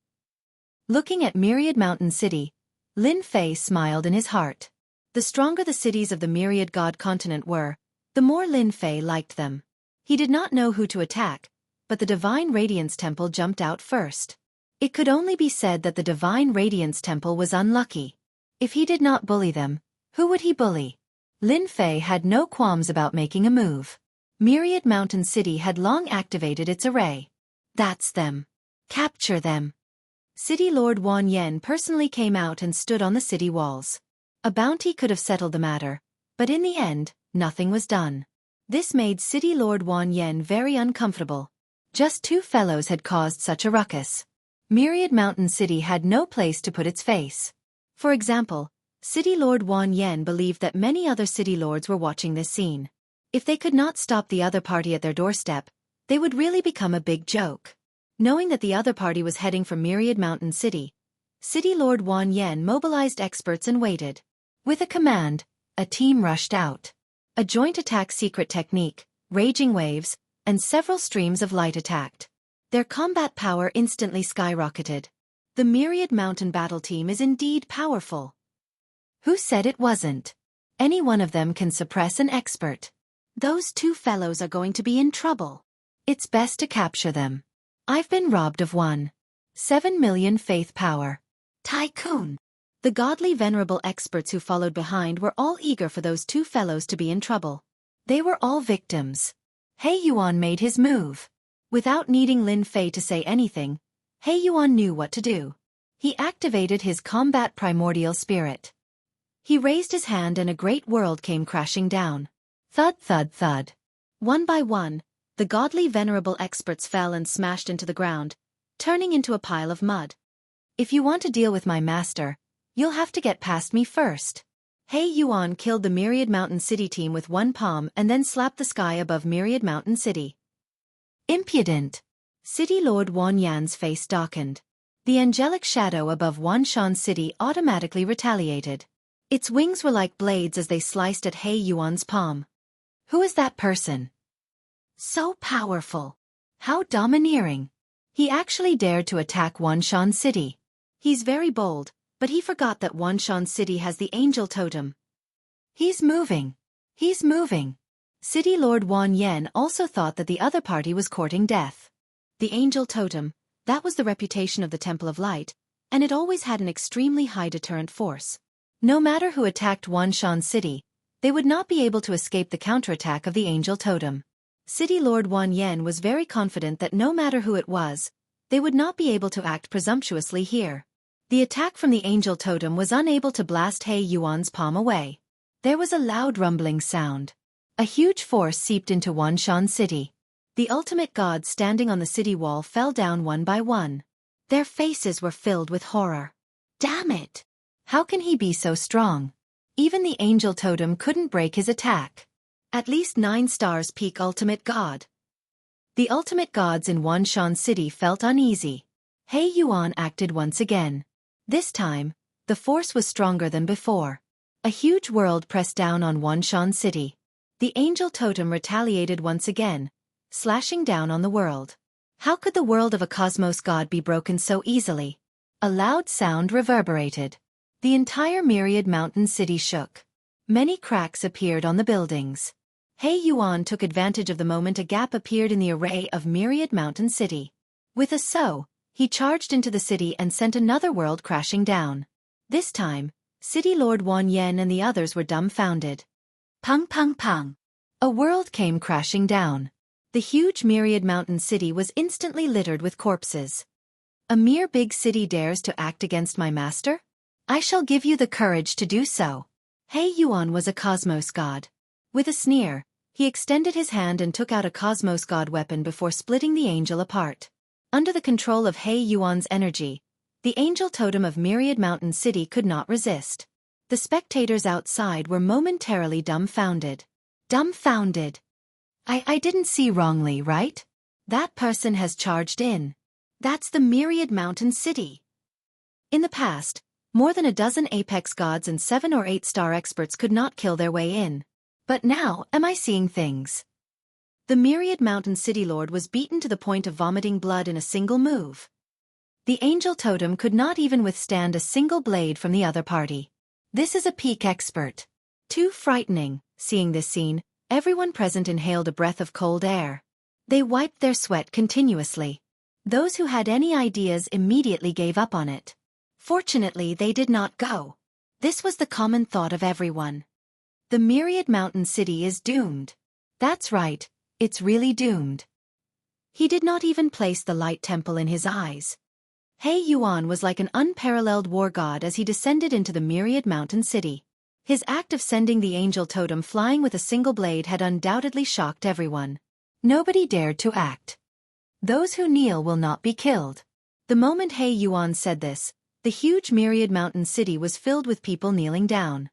Looking at Myriad Mountain City, Lin Fei smiled in his heart. The stronger the cities of the Myriad God Continent were, the more Lin Fei liked them. He did not know who to attack, but the Divine Radiance Temple jumped out first. It could only be said that the Divine Radiance Temple was unlucky. If he did not bully them, who would he bully? Lin Fei had no qualms about making a move. Myriad Mountain City had long activated its array. That's them. Capture them. City Lord Wan Yen personally came out and stood on the city walls. A bounty could have settled the matter, but in the end, nothing was done. This made City Lord Wan Yen very uncomfortable. Just two fellows had caused such a ruckus. Myriad Mountain City had no place to put its face. For example, City Lord Wan Yen believed that many other city lords were watching this scene. If they could not stop the other party at their doorstep, they would really become a big joke. Knowing that the other party was heading for Myriad Mountain City, City Lord Wan Yen mobilized experts and waited. With a command, a team rushed out. A joint attack secret technique, raging waves, and several streams of light attacked. Their combat power instantly skyrocketed. The Myriad Mountain battle team is indeed powerful. Who said it wasn't? Any one of them can suppress an expert. Those two fellows are going to be in trouble. It's best to capture them. I've been robbed of 7 million faith power. Tycoon. The godly venerable experts who followed behind were all eager for those two fellows to be in trouble. They were all victims. He Yuan made his move. Without needing Lin Fei to say anything, He Yuan knew what to do. He activated his combat primordial spirit. He raised his hand and a great world came crashing down. Thud thud thud. One by one, the godly venerable experts fell and smashed into the ground, turning into a pile of mud. If you want to deal with my master, you'll have to get past me first. He Yuan killed the Myriad Mountain City team with one palm and then slapped the sky above Myriad Mountain City. Impudent! City Lord Wan Yan's face darkened. The angelic shadow above Wan Shan City automatically retaliated. Its wings were like blades as they sliced at He Yuan's palm. Who is that person? So powerful. How domineering. He actually dared to attack Wan Shan City. He's very bold, but he forgot that Wan Shan City has the angel totem. He's moving. He's moving. City Lord Wan Yen also thought that the other party was courting death. The angel totem, that was the reputation of the Temple of Light, and it always had an extremely high deterrent force. No matter who attacked Wan Shan City, they would not be able to escape the counterattack of the angel totem. City Lord Wan Yen was very confident that no matter who it was, they would not be able to act presumptuously here. The attack from the angel totem was unable to blast He Yuan's palm away. There was a loud rumbling sound. A huge force seeped into Wan Shan City. The ultimate gods standing on the city wall fell down one by one. Their faces were filled with horror. Damn it! How can he be so strong? Even the angel totem couldn't break his attack. At least 9 stars peak ultimate god. The ultimate gods in Wan Shan City felt uneasy. He Yuan acted once again. This time, the force was stronger than before. A huge world pressed down on Wan Shan City. The angel totem retaliated once again, slashing down on the world. How could the world of a cosmos god be broken so easily? A loud sound reverberated. The entire Myriad Mountain City shook. Many cracks appeared on the buildings. He Yuan took advantage of the moment a gap appeared in the array of Myriad Mountain City. With a so, he charged into the city and sent another world crashing down. This time, City Lord Wan Yen and the others were dumbfounded. Pung pung pung. A world came crashing down. The huge Myriad Mountain City was instantly littered with corpses. A mere big city dares to act against my master? I shall give you the courage to do so. He Yuan was a cosmos god. With a sneer, he extended his hand and took out a cosmos god weapon before splitting the angel apart. Under the control of He Yuan's energy, the angel totem of Myriad Mountain City could not resist. The spectators outside were momentarily dumbfounded. Dumbfounded. I didn't see wrongly, right? That person has charged in. That's the Myriad Mountain City. In the past, more than a dozen apex gods and 7 or 8 star experts could not kill their way in. But now, am I seeing things? The Myriad Mountain City Lord was beaten to the point of vomiting blood in a single move. The angel totem could not even withstand a single blade from the other party. This is a peak expert. Too frightening. Seeing this scene, everyone present inhaled a breath of cold air. They wiped their sweat continuously. Those who had any ideas immediately gave up on it. Fortunately, they did not go. This was the common thought of everyone. The Myriad Mountain City is doomed. That's right, it's really doomed. He did not even place the light temple in his eyes. He Yuan was like an unparalleled war god as he descended into the Myriad Mountain City. His act of sending the angel totem flying with a single blade had undoubtedly shocked everyone. Nobody dared to act. Those who kneel will not be killed. The moment He Yuan said this, the huge myriad mountain city was filled with people kneeling down.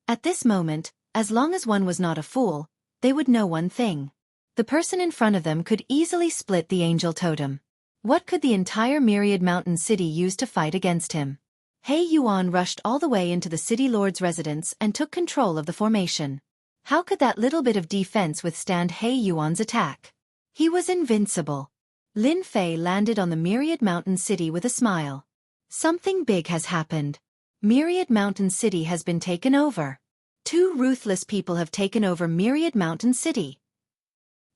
At this moment, as long as one was not a fool, they would know one thing. The person in front of them could easily split the angel totem. What could the entire myriad mountain city use to fight against him? He Yuan rushed all the way into the city lord's residence and took control of the formation. How could that little bit of defense withstand He Yuan's attack? He was invincible. Lin Fei landed on the myriad mountain city with a smile. Something big has happened. Myriad Mountain City has been taken over. 2 ruthless people have taken over Myriad Mountain City.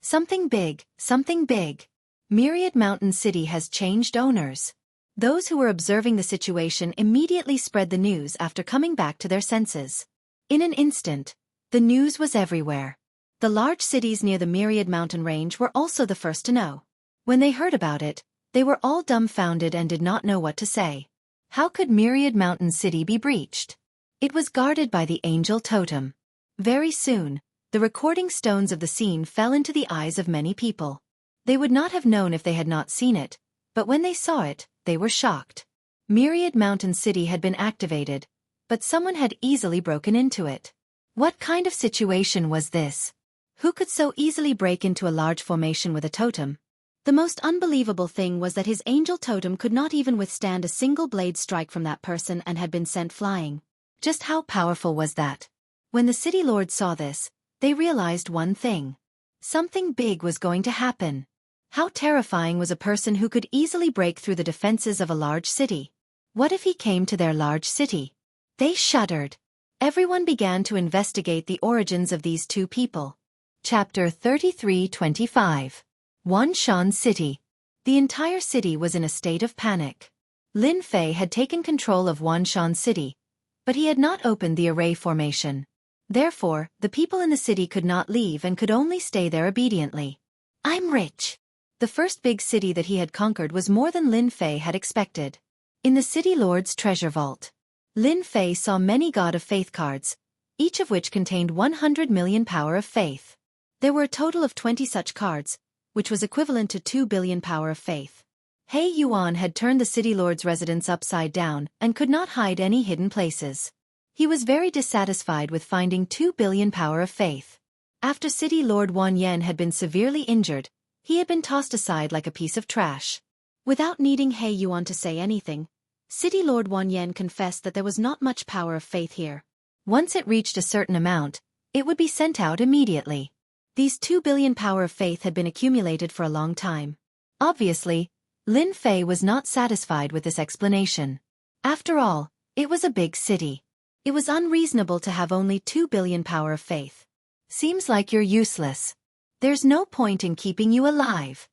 Something big, something big. Myriad Mountain City has changed owners. Those who were observing the situation immediately spread the news after coming back to their senses. In an instant, the news was everywhere. The large cities near the Myriad Mountain Range were also the first to know. When they heard about it, they were all dumbfounded and did not know what to say. How could Myriad Mountain City be breached? It was guarded by the angel totem. Very soon, the recording stones of the scene fell into the eyes of many people. They would not have known if they had not seen it, but when they saw it, they were shocked. Myriad Mountain City had been activated, but someone had easily broken into it. What kind of situation was this? Who could so easily break into a large formation with a totem? The most unbelievable thing was that his angel totem could not even withstand a single blade strike from that person and had been sent flying. Just how powerful was that? When the city lords saw this, they realized one thing. Something big was going to happen. How terrifying was a person who could easily break through the defenses of a large city? What if he came to their large city? They shuddered. Everyone began to investigate the origins of these 2 people. Chapter 33-25. Wanshan City. The entire city was in a state of panic. Lin Fei had taken control of Wanshan City, but he had not opened the array formation. Therefore, the people in the city could not leave and could only stay there obediently. I'm rich. The first big city that he had conquered was more than Lin Fei had expected. In the city lord's treasure vault, Lin Fei saw many God of Faith cards, each of which contained 100 million power of faith. There were a total of 20 such cards, which was equivalent to 2 billion power of faith. He Yuan had turned the city lord's residence upside down and could not hide any hidden places. He was very dissatisfied with finding 2 billion power of faith. After City Lord Wan Yen had been severely injured, he had been tossed aside like a piece of trash. Without needing He Yuan to say anything, City Lord Wan Yen confessed that there was not much power of faith here. Once it reached a certain amount, it would be sent out immediately. These 2 billion power of faith had been accumulated for a long time. Obviously, Lin Fei was not satisfied with this explanation. After all, it was a big city. It was unreasonable to have only 2 billion power of faith. Seems like you're useless. There's no point in keeping you alive.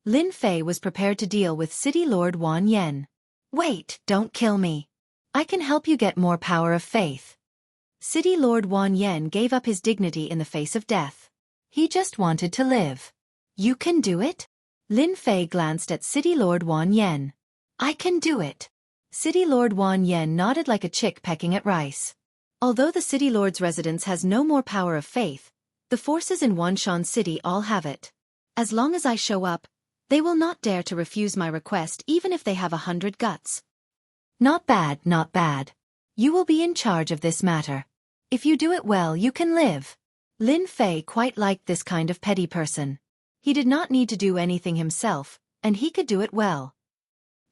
Lin Fei was prepared to deal with City Lord Wan Yen. Wait, don't kill me. I can help you get more power of faith. City Lord Wan Yen gave up his dignity in the face of death. He just wanted to live. You can do it? Lin Fei glanced at City Lord Wan Yen. I can do it. City Lord Wan Yen nodded like a chick pecking at rice. Although the City Lord's residence has no more power of faith, the forces in Wanshan City all have it. As long as I show up, they will not dare to refuse my request even if they have 100 guts. Not bad, not bad. You will be in charge of this matter. If you do it well, you can live. Lin Fei quite liked this kind of petty person. He did not need to do anything himself, and he could do it well.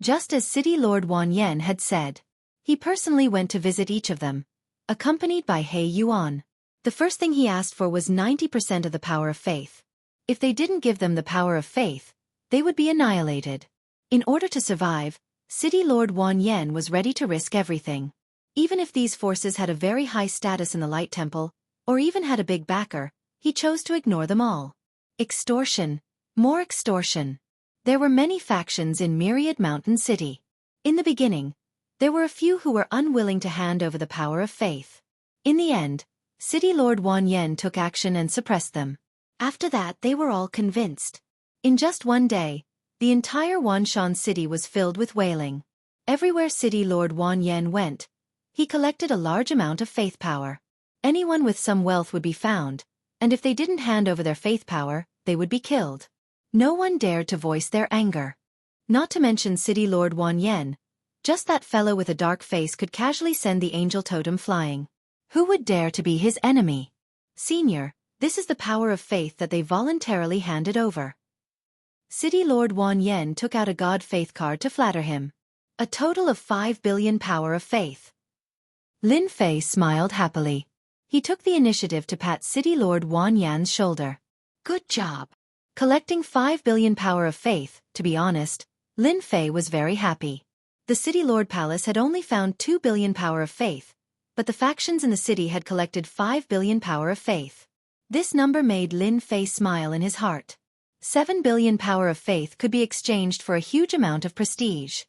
Just as City Lord Wan Yen had said, he personally went to visit each of them, accompanied by He Yuan. The first thing he asked for was 90% of the power of faith. If they didn't give them the power of faith, they would be annihilated. In order to survive, City Lord Wan Yen was ready to risk everything. Even if these forces had a very high status in the Light Temple, or even had a big backer, he chose to ignore them all. Extortion. More extortion. There were many factions in Myriad Mountain City. In the beginning, there were a few who were unwilling to hand over the power of faith. In the end, City Lord Wan Yen took action and suppressed them. After that, they were all convinced. In just one day, the entire Wanshan City was filled with wailing. Everywhere City Lord Wan Yen went, he collected a large amount of faith power. Anyone with some wealth would be found, and if they didn't hand over their faith power, they would be killed. No one dared to voice their anger. Not to mention City Lord Wan Yen. Just that fellow with a dark face could casually send the angel totem flying. Who would dare to be his enemy? Senior, this is the power of faith that they voluntarily handed over. City Lord Wan Yen took out a God faith card to flatter him. A total of 5 billion power of faith. Lin Fei smiled happily. He took the initiative to pat City Lord Wan Yan's shoulder. Good job. Collecting 5 billion power of faith, to be honest, Lin Fei was very happy. The City Lord Palace had only found 2 billion power of faith, but the factions in the city had collected 5 billion power of faith. This number made Lin Fei smile in his heart. 7 billion power of faith could be exchanged for a huge amount of prestige.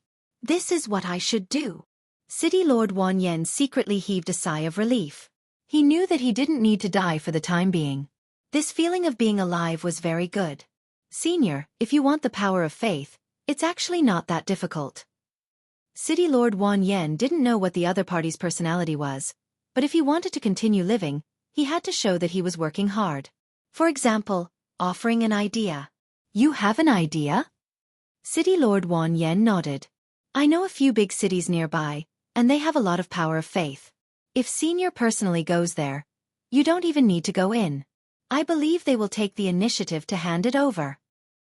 This is what I should do. City Lord Wan Yen secretly heaved a sigh of relief. He knew that he didn't need to die for the time being. This feeling of being alive was very good. Senior, if you want the power of faith, it's actually not that difficult. City Lord Wan Yen didn't know what the other party's personality was, but if he wanted to continue living, he had to show that he was working hard. For example, offering an idea. You have an idea? City Lord Wan Yen nodded. I know a few big cities nearby, and they have a lot of power of faith. If Senior personally goes there, you don't even need to go in. I believe they will take the initiative to hand it over.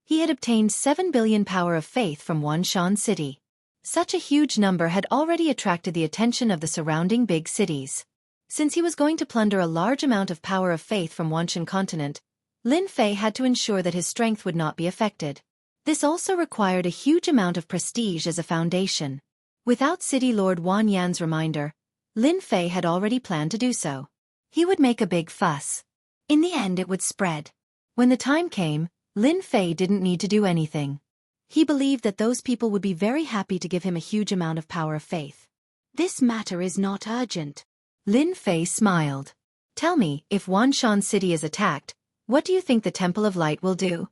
He had obtained 7 billion power of faith from Wanshan City. Such a huge number had already attracted the attention of the surrounding big cities. Since he was going to plunder a large amount of power of faith from Wanshan continent, Lin Fei had to ensure that his strength would not be affected. This also required a huge amount of prestige as a foundation. Without City Lord Wan Yan's reminder, Lin Fei had already planned to do so. He would make a big fuss. In the end it would spread. When the time came, Lin Fei didn't need to do anything. He believed that those people would be very happy to give him a huge amount of power of faith. This matter is not urgent. Lin Fei smiled. Tell me, if Wanshan City is attacked, what do you think the Temple of Light will do?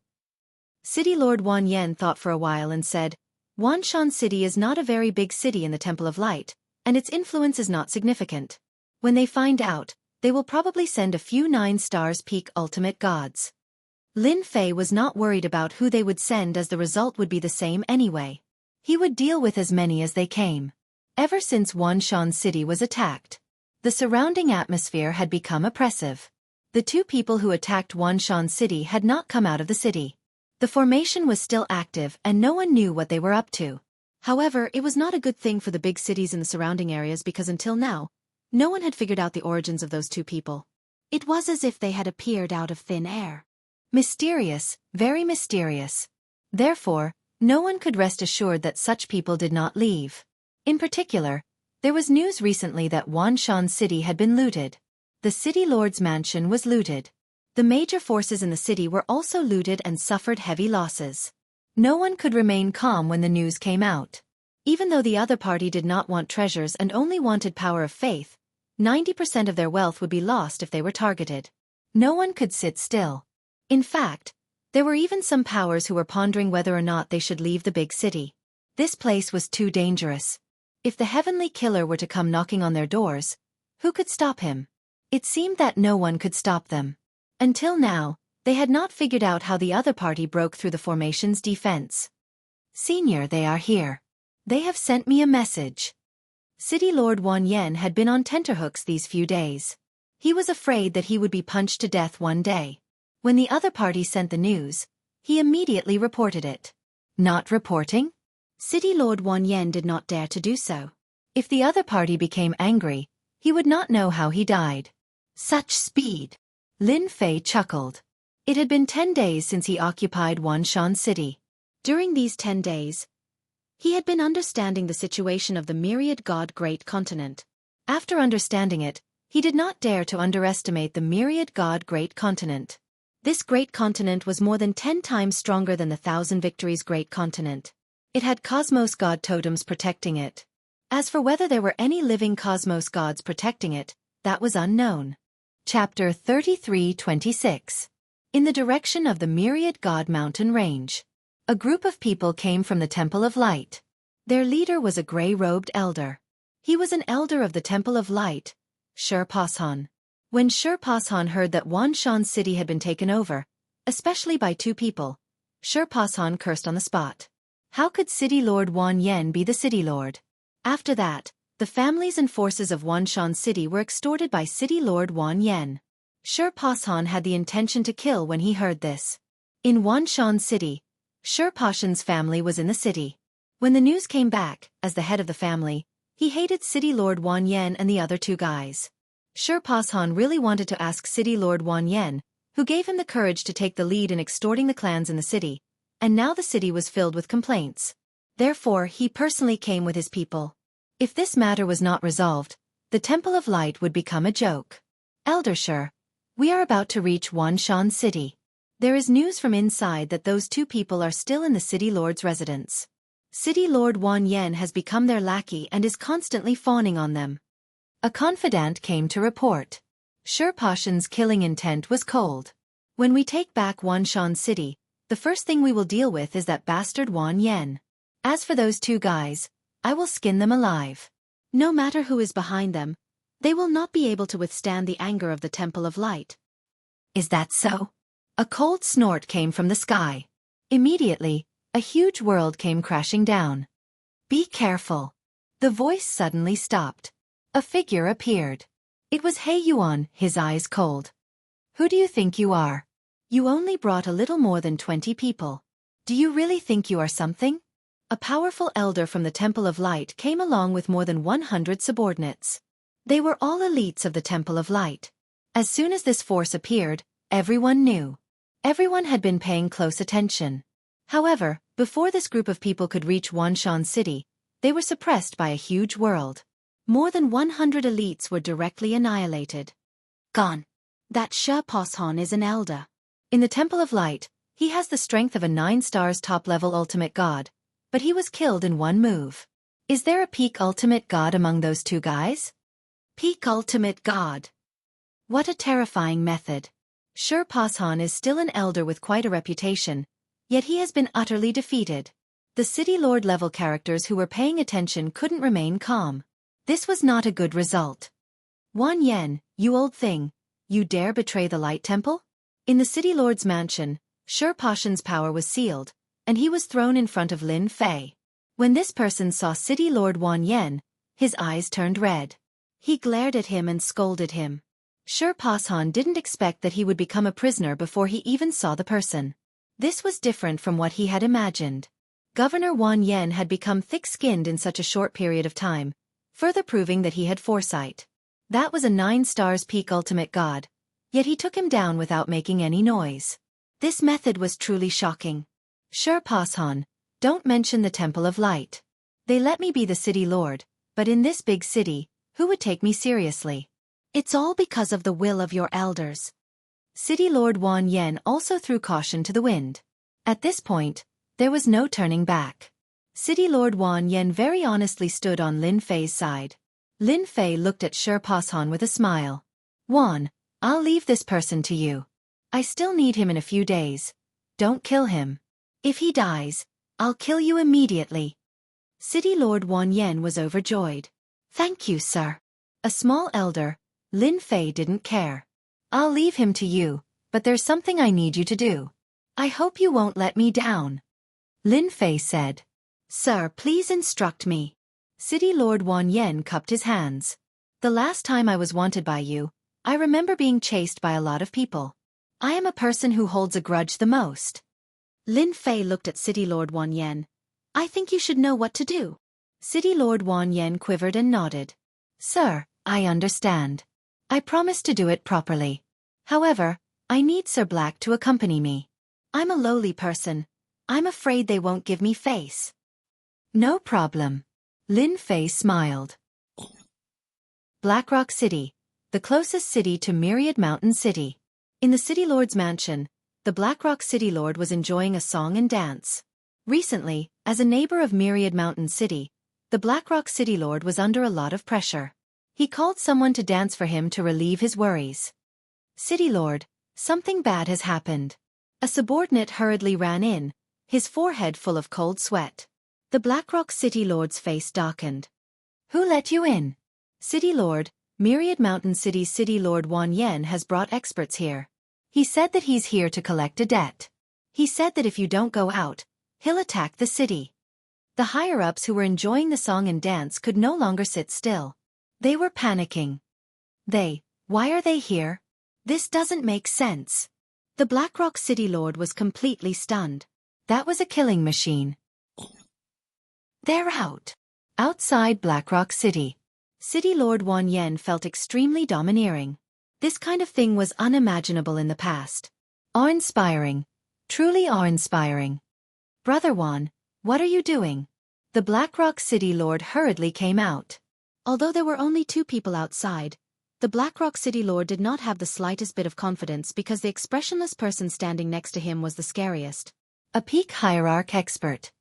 City Lord Wan Yen thought for a while and said, Wanshan City is not a very big city in the Temple of Light, and its influence is not significant. When they find out, they will probably send a few 9-stars peak ultimate gods. Lin Fei was not worried about who they would send as the result would be the same anyway. He would deal with as many as they came. Ever since Wanshan City was attacked, the surrounding atmosphere had become oppressive. The two people who attacked Wanshan City had not come out of the city. The formation was still active and no one knew what they were up to. However, it was not a good thing for the big cities in the surrounding areas because until now, no one had figured out the origins of those two people. It was as if they had appeared out of thin air. Mysterious, very mysterious. Therefore, no one could rest assured that such people did not leave. In particular, there was news recently that Wanshan City had been looted. The city lord's mansion was looted. The major forces in the city were also looted and suffered heavy losses. No one could remain calm when the news came out. Even though the other party did not want treasures and only wanted power of faith, 90% of their wealth would be lost if they were targeted. No one could sit still. In fact, there were even some powers who were pondering whether or not they should leave the big city. This place was too dangerous. If the heavenly killer were to come knocking on their doors, who could stop him? It seemed that no one could stop them. Until now, they had not figured out how the other party broke through the formation's defense. Senior, they are here. They have sent me a message. City Lord Wan Yen had been on tenterhooks these few days. He was afraid that he would be punched to death one day. When the other party sent the news, he immediately reported it. Not reporting? City Lord Wan Yen did not dare to do so. If the other party became angry, he would not know how he died. Such speed! Lin Fei chuckled. It had been 10 days since he occupied Wanshan City. During these 10 days, he had been understanding the situation of the myriad god great continent. After understanding it, he did not dare to underestimate the myriad god great continent. This great continent was more than 10 times stronger than the Thousand Victories great continent. It had cosmos god totems protecting it. As for whether there were any living cosmos gods protecting it, that was unknown. Chapter 33-26. In the direction of the myriad god mountain range, a group of people came from the Temple of Light. Their leader was a gray-robed elder. He was an elder of the Temple of Light, Sher Poshan. When Shurpashan heard that Wanshan's city had been taken over, especially by two people, Shurpashan cursed on the spot. How could City Lord Wan Yen be the city lord? After that, the families and forces of Wanshan City were extorted by City Lord Wan Yen. Shurpashan had the intention to kill when he heard this. In Wanshan City, Shurpashan's family was in the city. When the news came back, as the head of the family, he hated City Lord Wan Yen and the other two guys. Shurpashan really wanted to ask City Lord Wan Yen, who gave him the courage to take the lead in extorting the clans in the city, and now the city was filled with complaints. Therefore, he personally came with his people. If this matter was not resolved, the Temple of Light would become a joke. Elder Shur, we are about to reach Wanshan City. There is news from inside that those two people are still in the City Lord's residence. City Lord Wan Yen has become their lackey and is constantly fawning on them. A confidant came to report. Shurpashan's killing intent was cold. When we take back Wanshan City, the first thing we will deal with is that bastard Wan Yen. As for those two guys, I will skin them alive. No matter who is behind them, they will not be able to withstand the anger of the Temple of Light. Is that so? A cold snort came from the sky. Immediately, a huge world came crashing down. Be careful. The voice suddenly stopped. A figure appeared. It was He Yuan, his eyes cold. Who do you think you are? You only brought a little more than 20 people. Do you really think you are something? A powerful elder from the Temple of Light came along with more than 100 subordinates. They were all elites of the Temple of Light. As soon as this force appeared, everyone knew. Everyone had been paying close attention. However, before this group of people could reach Wanshan City, they were suppressed by a huge world. More than 100 elites were directly annihilated. Gone. That Shurpashan is an elder. In the Temple of Light, he has the strength of a 9-stars top-level ultimate god, but he was killed in one move. Is there a peak ultimate god among those two guys? Peak ultimate god. What a terrifying method. Shurpashan is still an elder with quite a reputation, yet he has been utterly defeated. The City Lord level characters who were paying attention couldn't remain calm. This was not a good result. Wan Yen, you old thing, you dare betray the Light Temple? In the City Lord's mansion, Shurpashan's power was sealed, and he was thrown in front of Lin Fei. When this person saw City Lord Wan Yen, his eyes turned red. He glared at him and scolded him. Shurpashan didn't expect that he would become a prisoner before he even saw the person. This was different from what he had imagined. Governor Wan Yen had become thick-skinned in such a short period of time, further proving that he had foresight. That was a 9-stars peak ultimate god, yet he took him down without making any noise. This method was truly shocking. Shurpashan, don't mention the Temple of Light. They let me be the city lord, but in this big city, who would take me seriously? It's all because of the will of your elders. City Lord Wan Yen also threw caution to the wind. At this point, there was no turning back. City Lord Wan Yen very honestly stood on Lin Fei's side. Lin Fei looked at Shurpashan with a smile. Wan, I'll leave this person to you. I still need him in a few days. Don't kill him. If he dies, I'll kill you immediately. City Lord Wan Yen was overjoyed. Thank you, sir. A small elder, Lin Fei didn't care. I'll leave him to you, but there's something I need you to do. I hope you won't let me down. Lin Fei said. Sir, please instruct me. City Lord Wan Yen cupped his hands. The last time I was wanted by you, I remember being chased by a lot of people. I am a person who holds a grudge the most. Lin Fei looked at City Lord Wan Yen. I think you should know what to do. City Lord Wan Yen quivered and nodded. Sir, I understand. I promise to do it properly. However, I need Sir Black to accompany me. I'm a lowly person. I'm afraid they won't give me face. No problem. Lin Fei smiled. Blackrock City, the closest city to Myriad Mountain City. In the City Lord's mansion, the Blackrock City Lord was enjoying a song and dance. Recently, as a neighbor of Myriad Mountain City, the Blackrock City Lord was under a lot of pressure. He called someone to dance for him to relieve his worries. City Lord, something bad has happened. A subordinate hurriedly ran in, his forehead full of cold sweat. The Blackrock City Lord's face darkened. Who let you in? City Lord, Myriad Mountain City's City Lord Wan Yen has brought experts here. He said that he's here to collect a debt. He said that if you don't go out, he'll attack the city. The higher-ups who were enjoying the song and dance could no longer sit still. They were panicking. Why are they here? This doesn't make sense. The Blackrock City Lord was completely stunned. That was a killing machine. They're out. Outside Blackrock City, City Lord Wan Yen felt extremely domineering. This kind of thing was unimaginable in the past. Awe-inspiring. Truly awe-inspiring. Brother Wan, what are you doing? The Blackrock City Lord hurriedly came out. Although there were only 2 people outside, the Blackrock City Lord did not have the slightest bit of confidence because the expressionless person standing next to him was the scariest. A peak hierarch expert.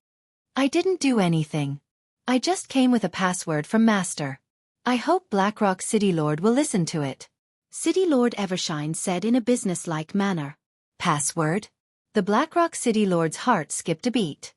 I didn't do anything. I just came with a password from Master. I hope Blackrock City Lord will listen to it. City Lord Evershine said in a businesslike manner. Password? The Blackrock City Lord's heart skipped a beat.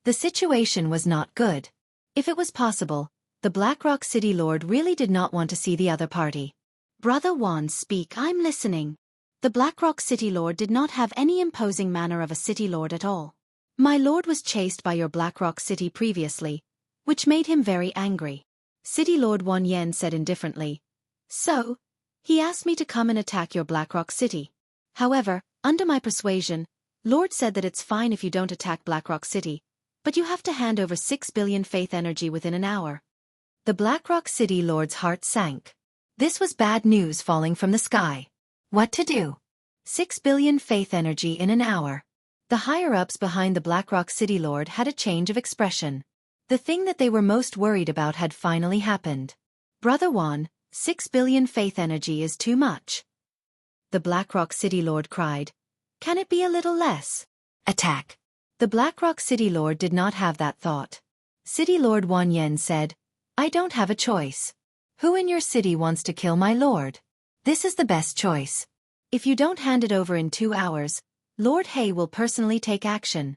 The situation was not good. If it was possible, the Blackrock City Lord really did not want to see the other party. Brother Wan, speak, I'm listening. The Blackrock City Lord did not have any imposing manner of a city lord at all. My lord was chased by your Blackrock City previously, which made him very angry. City Lord Wan Yen said indifferently. So, he asked me to come and attack your Blackrock City. However, under my persuasion, Lord said that it's fine if you don't attack Blackrock City, but you have to hand over 6 billion faith energy within an hour. The Blackrock City Lord's heart sank. This was bad news falling from the sky. What to do? 6 billion faith energy in an hour. The higher-ups behind the Blackrock City Lord had a change of expression. The thing that they were most worried about had finally happened. Brother Wan, 6 billion faith energy is too much. The Blackrock City Lord cried. Can it be a little less? Attack. The Blackrock City Lord did not have that thought. City Lord Wan Yen said, I don't have a choice. Who in your city wants to kill my lord? This is the best choice. If you don't hand it over in 2 hours, Lord He will personally take action.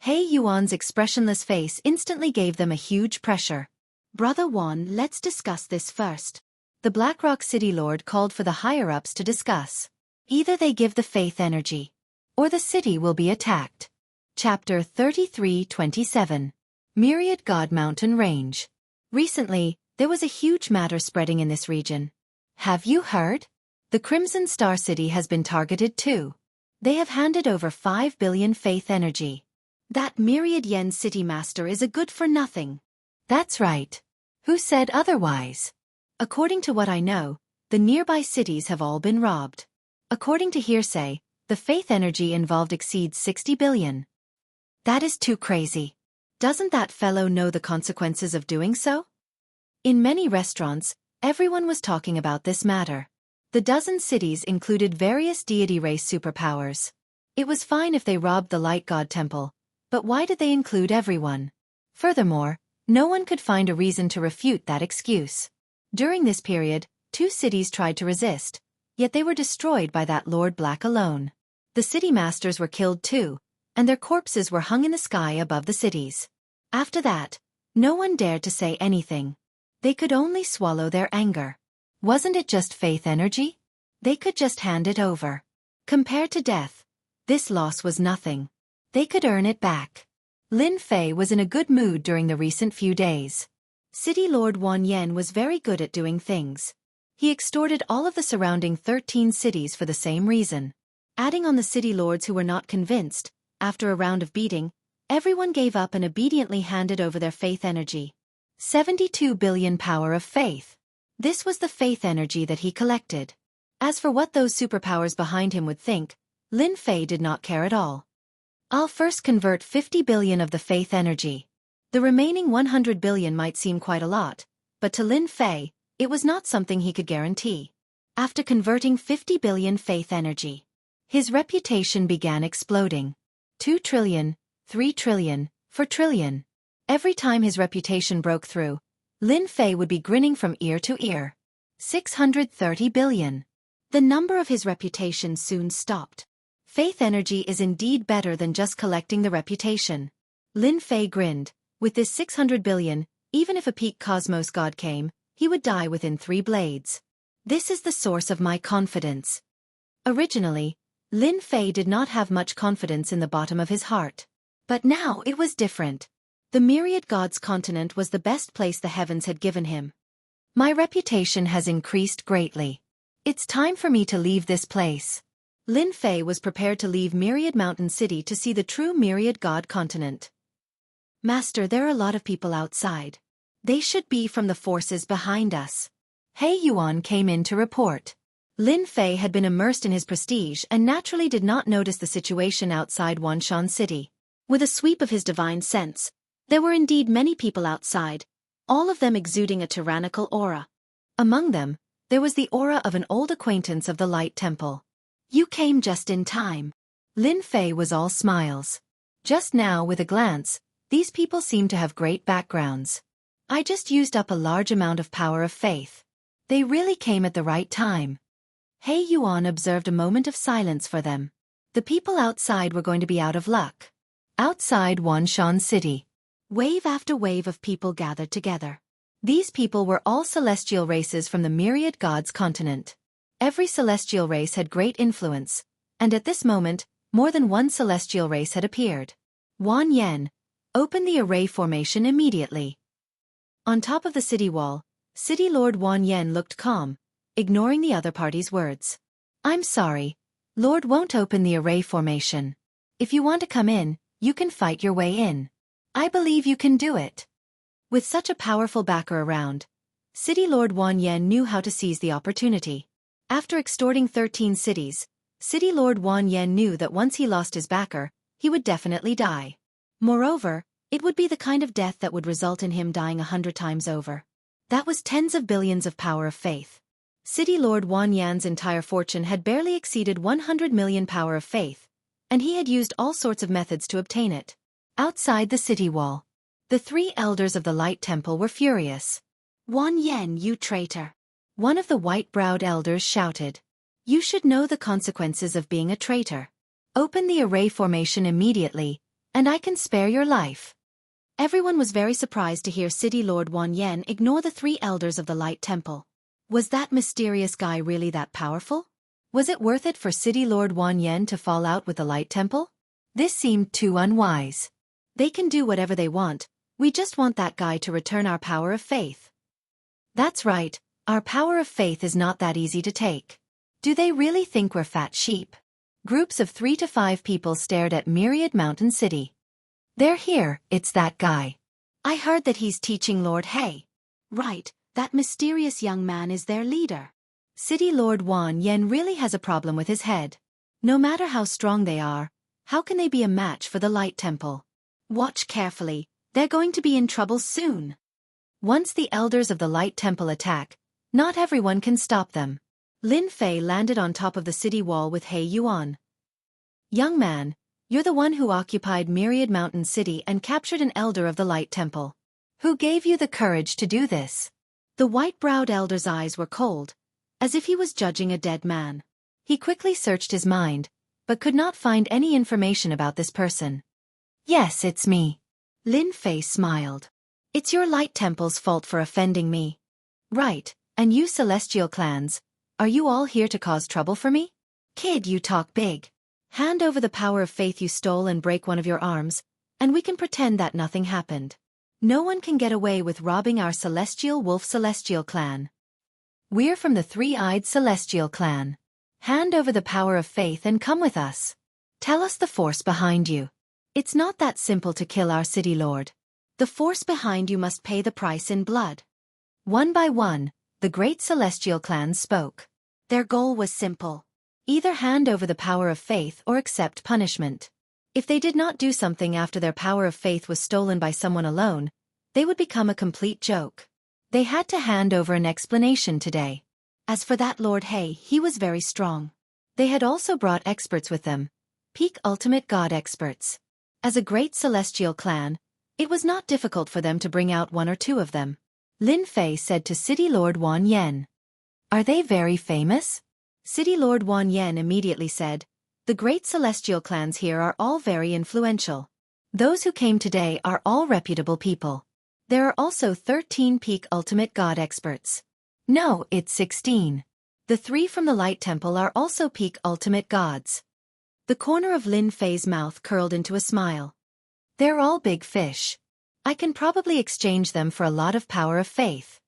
He Yuan's expressionless face instantly gave them a huge pressure. Brother Wan, let's discuss this first. The Blackrock City Lord called for the higher-ups to discuss. Either they give the faith energy, or the city will be attacked. Chapter 33-27. Myriad God Mountain Range. Recently, there was a huge matter spreading in this region. Have you heard? The Crimson Star City has been targeted too. They have handed over 5 billion faith energy. That Myriad Yen City Master is a good-for-nothing. That's right. Who said otherwise? According to what I know, the nearby cities have all been robbed. According to hearsay, the faith energy involved exceeds 60 billion. That is too crazy. Doesn't that fellow know the consequences of doing so? In many restaurants, everyone was talking about this matter. The dozen cities included various deity race superpowers. It was fine if they robbed the Light God Temple, but why did they include everyone? Furthermore, no one could find a reason to refute that excuse. During this period, 2 cities tried to resist, yet they were destroyed by that Lord Black alone. The city masters were killed too, and their corpses were hung in the sky above the cities. After that, no one dared to say anything. They could only swallow their anger. Wasn't it just faith energy? They could just hand it over. Compared to death, this loss was nothing. They could earn it back. Lin Fei was in a good mood during the recent few days. City Lord Wan Yen was very good at doing things. He extorted all of the surrounding 13 cities for the same reason. Adding on the city lords who were not convinced, after a round of beating, everyone gave up and obediently handed over their faith energy. 72 billion power of faith. This was the faith energy that he collected. As for what those superpowers behind him would think, Lin Fei did not care at all. I'll first convert 50 billion of the faith energy. The remaining 100 billion might seem quite a lot, but to Lin Fei, it was not something he could guarantee. After converting 50 billion faith energy, his reputation began exploding. 2 trillion, 3 trillion, 4 trillion. Every time his reputation broke through, Lin Fei would be grinning from ear to ear. 630 billion. The number of his reputation soon stopped. Faith energy is indeed better than just collecting the reputation. Lin Fei grinned. With this 600 billion, even if a peak cosmos god came, he would die within 3 blades. This is the source of my confidence. Originally, Lin Fei did not have much confidence in the bottom of his heart. But now it was different. The Myriad Gods continent was the best place the heavens had given him. My reputation has increased greatly. It's time for me to leave this place. Lin Fei was prepared to leave Myriad Mountain City to see the true Myriad God continent. Master, there are a lot of people outside. They should be from the forces behind us. He Yuan came in to report. Lin Fei had been immersed in his prestige and naturally did not notice the situation outside Wanshan City. With a sweep of his divine sense, there were indeed many people outside, all of them exuding a tyrannical aura. Among them, there was the aura of an old acquaintance of the Light Temple. You came just in time. Lin Fei was all smiles. Just now, with a glance, these people seemed to have great backgrounds. I just used up a large amount of power of faith. They really came at the right time. He Yuan observed a moment of silence for them. The people outside were going to be out of luck. Outside Wanshan City, wave after wave of people gathered together. These people were all celestial races from the Myriad Gods continent. Every celestial race had great influence, and at this moment, more than one celestial race had appeared. Wan Yen, open the array formation immediately. On top of the city wall, City Lord Wan Yen looked calm, ignoring the other party's words. I'm sorry, Lord won't open the array formation. If you want to come in, you can fight your way in. I believe you can do it. With such a powerful backer around, City Lord Wan Yen knew how to seize the opportunity. After extorting 13 cities, City Lord Wan Yen knew that once he lost his backer, he would definitely die. Moreover, it would be the kind of death that would result in him dying 100 times over. That was tens of billions of power of faith. City Lord Wan Yan's entire fortune had barely exceeded 100 million power of faith, and he had used all sorts of methods to obtain it. Outside the city wall, the 3 elders of the Light Temple were furious. Wan Yen, you traitor! One of the white-browed elders shouted. You should know the consequences of being a traitor. Open the array formation immediately, and I can spare your life. Everyone was very surprised to hear City Lord Wan Yen ignore the 3 elders of the Light Temple. Was that mysterious guy really that powerful? Was it worth it for City Lord Wan Yen to fall out with the Light Temple? This seemed too unwise. They can do whatever they want, we just want that guy to return our power of faith. That's right, our power of faith is not that easy to take. Do they really think we're fat sheep? Groups of 3 to 5 people stared at Myriad Mountain City. They're here, it's that guy. I heard that he's teaching Lord He. Right, that mysterious young man is their leader. City Lord Wan Yen really has a problem with his head. No matter how strong they are, how can they be a match for the Light Temple? Watch carefully, they're going to be in trouble soon. Once the elders of the Light Temple attack, not everyone can stop them. Lin Fei landed on top of the city wall with He Yuan. Young man, you're the one who occupied Myriad Mountain City and captured an elder of the Light Temple. Who gave you the courage to do this? The white-browed elder's eyes were cold, as if he was judging a dead man. He quickly searched his mind, but could not find any information about this person. Yes, it's me. Lin Fei smiled. It's your Light Temple's fault for offending me. Right, and you celestial clans, are you all here to cause trouble for me? Kid, you talk big. Hand over the power of faith you stole and break one of your arms, and we can pretend that nothing happened. No one can get away with robbing our Celestial Wolf Celestial clan. We're from the 3-eyed Celestial clan. Hand over the power of faith and come with us. Tell us the force behind you. It's not that simple to kill our city lord. The force behind you must pay the price in blood. One by one, the great Celestial clans spoke. Their goal was simple. Either hand over the power of faith or accept punishment. If they did not do something after their power of faith was stolen by someone alone, they would become a complete joke. They had to hand over an explanation today. As for that Lord he was very strong. They had also brought experts with them, peak ultimate god experts. As a great celestial clan, it was not difficult for them to bring out 1 or 2 of them. Lin Fei said to City Lord Wan Yen. Are they very famous? City Lord Wan Yen immediately said, the great celestial clans here are all very influential. Those who came today are all reputable people. There are also 13 peak ultimate god experts. No, it's 16. The three from the Light Temple are also peak ultimate gods. The corner of Lin Fei's mouth curled into a smile. They're all big fish. I can probably exchange them for a lot of power of faith.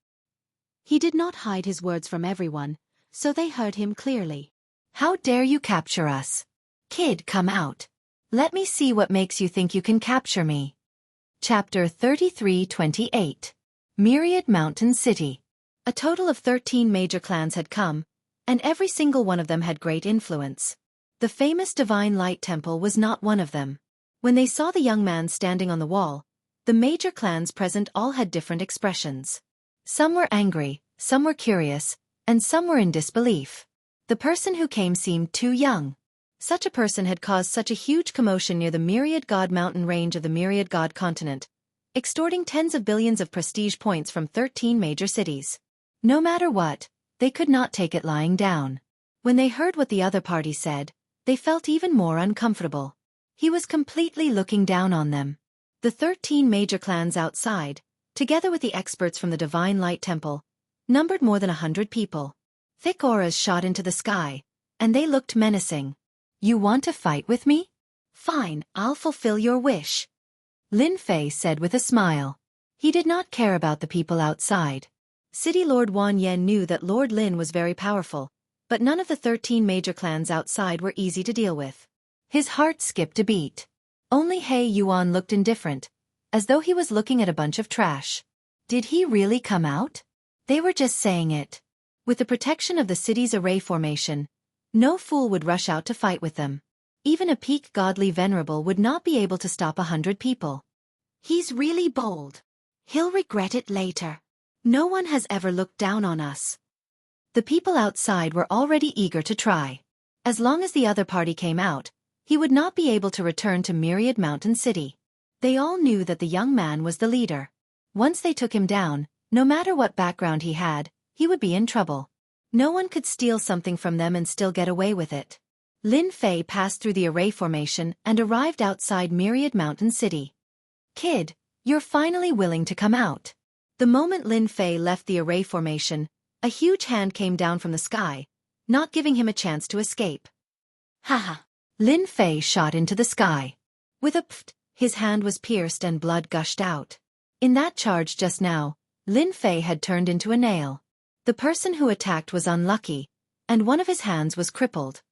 He did not hide his words from everyone, so they heard him clearly. How dare you capture us? Kid, come out. Let me see what makes you think you can capture me. Chapter 33-28. Myriad Mountain City. A total of 13 major clans had come, and every single one of them had great influence. The famous Divine Light Temple was not one of them. When they saw the young man standing on the wall, the major clans present all had different expressions. Some were angry, some were curious, and some were in disbelief. The person who came seemed too young. Such a person had caused such a huge commotion near the Myriad God Mountain range of the Myriad God continent, extorting tens of billions of prestige points from 13 major cities. No matter what, they could not take it lying down. When they heard what the other party said, they felt even more uncomfortable. He was completely looking down on them. The 13 major clans outside, together with the experts from the Divine Light Temple, numbered more than 100 people. Thick auras shot into the sky, and they looked menacing. You want to fight with me? Fine, I'll fulfill your wish. Lin Fei said with a smile. He did not care about the people outside. City Lord Wan Yen knew that Lord Lin was very powerful, but none of the 13 major clans outside were easy to deal with. His heart skipped a beat. Only He Yuan looked indifferent, as though he was looking at a bunch of trash. Did he really come out? They were just saying it. With the protection of the city's array formation, no fool would rush out to fight with them. Even a peak godly venerable would not be able to stop 100 people. He's really bold. He'll regret it later. No one has ever looked down on us. The people outside were already eager to try. As long as the other party came out, he would not be able to return to Myriad Mountain City. They all knew that the young man was the leader. Once they took him down, no matter what background he had, he would be in trouble. No one could steal something from them and still get away with it. Lin Fei passed through the array formation and arrived outside Myriad Mountain City. Kid, you're finally willing to come out. The moment Lin Fei left the array formation, a huge hand came down from the sky, not giving him a chance to escape. Haha. Lin Fei shot into the sky. With a pft, his hand was pierced and blood gushed out. In that charge just now, Lin Fei had turned into a nail. The person who attacked was unlucky, and one of his hands was crippled.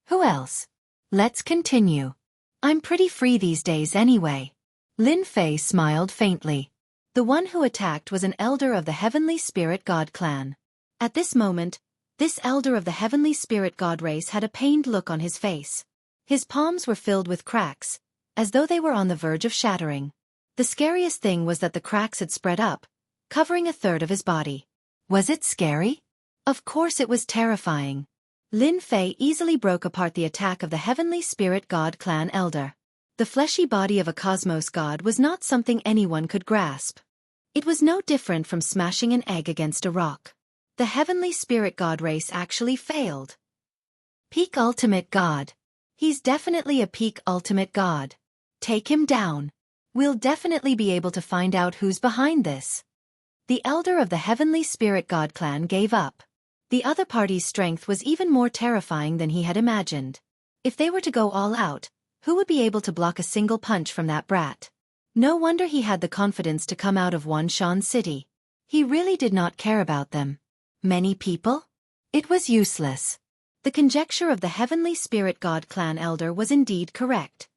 Who else? Let's continue. I'm pretty free these days anyway. Lin Fei smiled faintly. The one who attacked was an elder of the Heavenly Spirit God clan. At this moment, this elder of the Heavenly Spirit God race had a pained look on his face. His palms were filled with cracks, as though they were on the verge of shattering. The scariest thing was that the cracks had spread up, covering a third of his body. Was it scary? Of course it was terrifying. Lin Fei easily broke apart the attack of the Heavenly Spirit God clan elder. The fleshy body of a cosmos god was not something anyone could grasp. It was no different from smashing an egg against a rock. The Heavenly Spirit God race actually failed. Peak Ultimate God. He's definitely a peak ultimate god. Take him down. We'll definitely be able to find out who's behind this. The elder of the Heavenly Spirit God clan gave up. The other party's strength was even more terrifying than he had imagined. If they were to go all out, who would be able to block a single punch from that brat? No wonder he had the confidence to come out of Wanshan City. He really did not care about them. Many people? It was useless. The conjecture of the Heavenly Spirit God clan elder was indeed correct.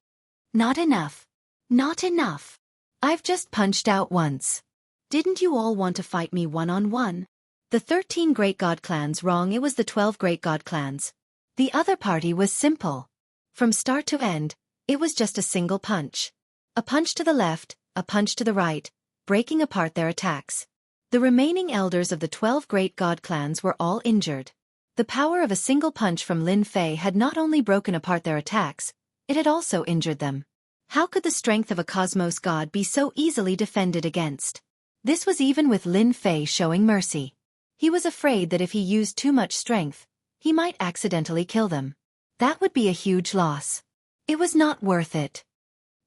Not enough. Not enough. I've just punched out once. Didn't you all want to fight me one-on-one? The 13 great god clans wrong, it was the 12 great god clans. The other party was simple. From start to end, it was just a single punch. A punch to the left, a punch to the right, breaking apart their attacks. The remaining elders of the 12 great god clans were all injured. The power of a single punch from Lin Fei had not only broken apart their attacks, it had also injured them. How could the strength of a cosmos god be so easily defended against? This was even with Lin Fei showing mercy. He was afraid that if he used too much strength, he might accidentally kill them. That would be a huge loss. It was not worth it.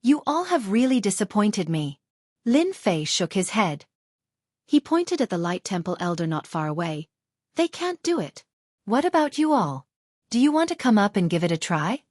You all have really disappointed me. Lin Fei shook his head. He pointed at the Light Temple elder not far away. They can't do it. What about you all? Do you want to come up and give it a try?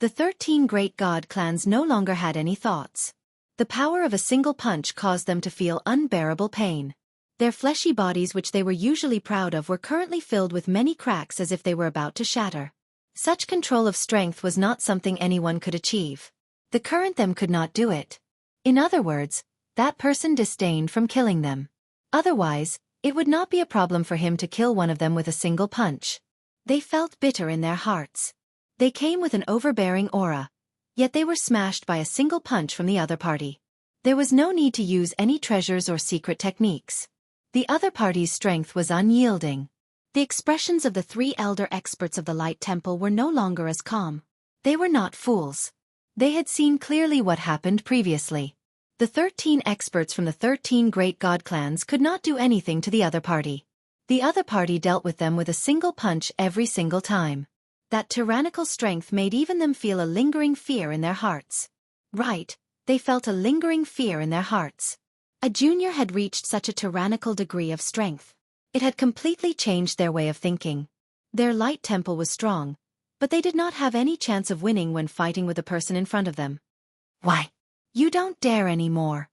The 13 great god clans no longer had any thoughts. The power of a single punch caused them to feel unbearable pain. Their fleshy bodies, which they were usually proud of, were currently filled with many cracks as if they were about to shatter. Such control of strength was not something anyone could achieve. The current them could not do it. In other words, that person disdained from killing them. Otherwise, it would not be a problem for him to kill one of them with a single punch. They felt bitter in their hearts. They came with an overbearing aura, yet they were smashed by a single punch from the other party. There was no need to use any treasures or secret techniques. The other party's strength was unyielding. The expressions of the 3 elder experts of the Light Temple were no longer as calm. They were not fools. They had seen clearly what happened previously. The 13 experts from the 13 great god clans could not do anything to the other party. The other party dealt with them with a single punch every single time. That tyrannical strength made even them feel a lingering fear in their hearts. Right, they felt a lingering fear in their hearts. A junior had reached such a tyrannical degree of strength. It had completely changed their way of thinking. Their Light Temple was strong, but they did not have any chance of winning when fighting with the person in front of them. Why? You don't dare anymore.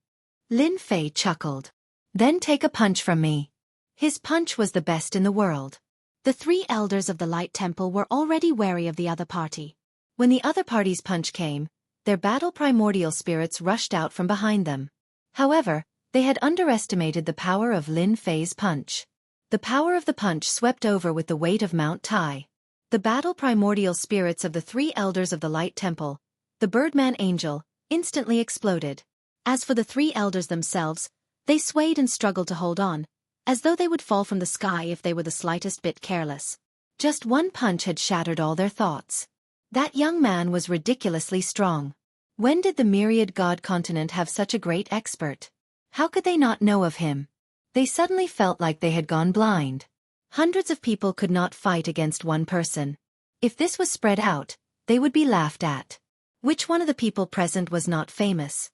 Lin Fei chuckled. Then take a punch from me. His punch was the best in the world. The 3 elders of the Light Temple were already wary of the other party. When the other party's punch came, their battle primordial spirits rushed out from behind them. However, they had underestimated the power of Lin Fei's punch. The power of the punch swept over with the weight of Mount Tai. The battle primordial spirits of the 3 elders of the Light Temple, the Birdman Angel, instantly exploded. As for the 3 elders themselves, they swayed and struggled to hold on, as though they would fall from the sky if they were the slightest bit careless. Just one punch had shattered all their thoughts. That young man was ridiculously strong. When did the myriad god continent have such a great expert? How could they not know of him? They suddenly felt like they had gone blind. Hundreds of people could not fight against one person. If this was spread out, they would be laughed at. Which one of the people present was not famous?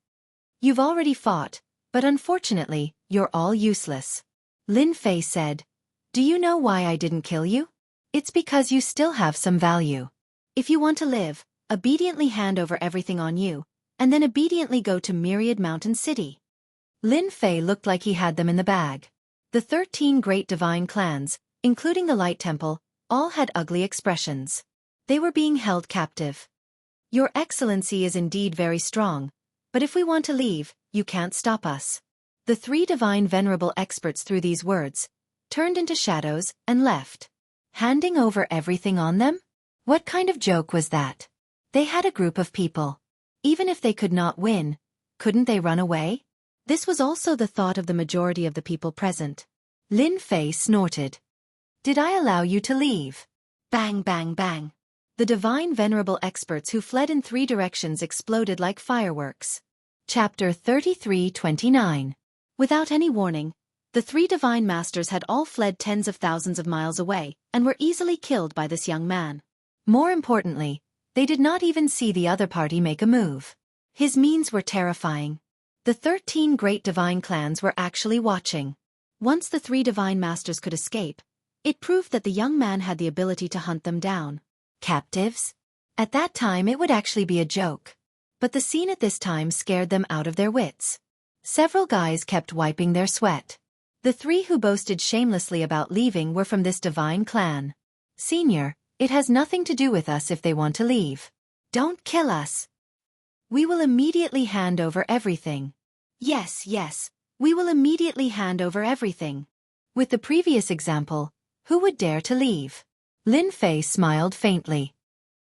You've already fought, but unfortunately, you're all useless. Lin Fei said. Do you know why I didn't kill you? It's because you still have some value. If you want to live, obediently hand over everything on you, and then obediently go to Myriad Mountain City. Lin Fei looked like he had them in the bag. The 13 great divine clans, including the Light Temple, all had ugly expressions. They were being held captive. Your Excellency is indeed very strong, but if we want to leave, you can't stop us. The 3 divine venerable experts through these words, turned into shadows and left. Handing over everything on them? What kind of joke was that? They had a group of people. Even if they could not win, couldn't they run away? This was also the thought of the majority of the people present. Lin Fei snorted. Did I allow you to leave? Bang, bang, bang. The divine venerable experts who fled in 3 directions exploded like fireworks. Chapter 33-29. Without any warning, the 3 divine masters had all fled tens of thousands of miles away and were easily killed by this young man. More importantly, they did not even see the other party make a move. His means were terrifying. The 13 great divine clans were actually watching. Once the 3 divine masters could escape, it proved that the young man had the ability to hunt them down. Captives? At that time it would actually be a joke. But the scene at this time scared them out of their wits. Several guys kept wiping their sweat. The 3 who boasted shamelessly about leaving were from this divine clan. Senior, it has nothing to do with us if they want to leave. Don't kill us. We will immediately hand over everything. Yes, yes, we will immediately hand over everything. With the previous example, who would dare to leave? Lin Fei smiled faintly.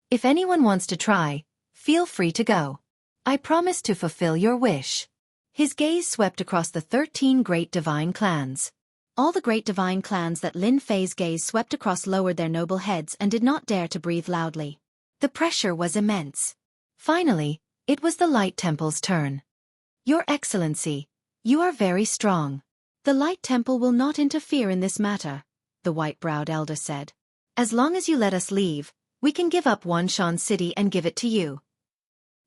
If anyone wants to try, feel free to go. I promise to fulfill your wish. His gaze swept across the 13 great divine clans. All the great divine clans that Lin Fei's gaze swept across lowered their noble heads and did not dare to breathe loudly. The pressure was immense. Finally, it was the Light Temple's turn. Your Excellency, you are very strong. The Light Temple will not interfere in this matter, the white-browed elder said. As long as you let us leave, we can give up Wanshan City and give it to you.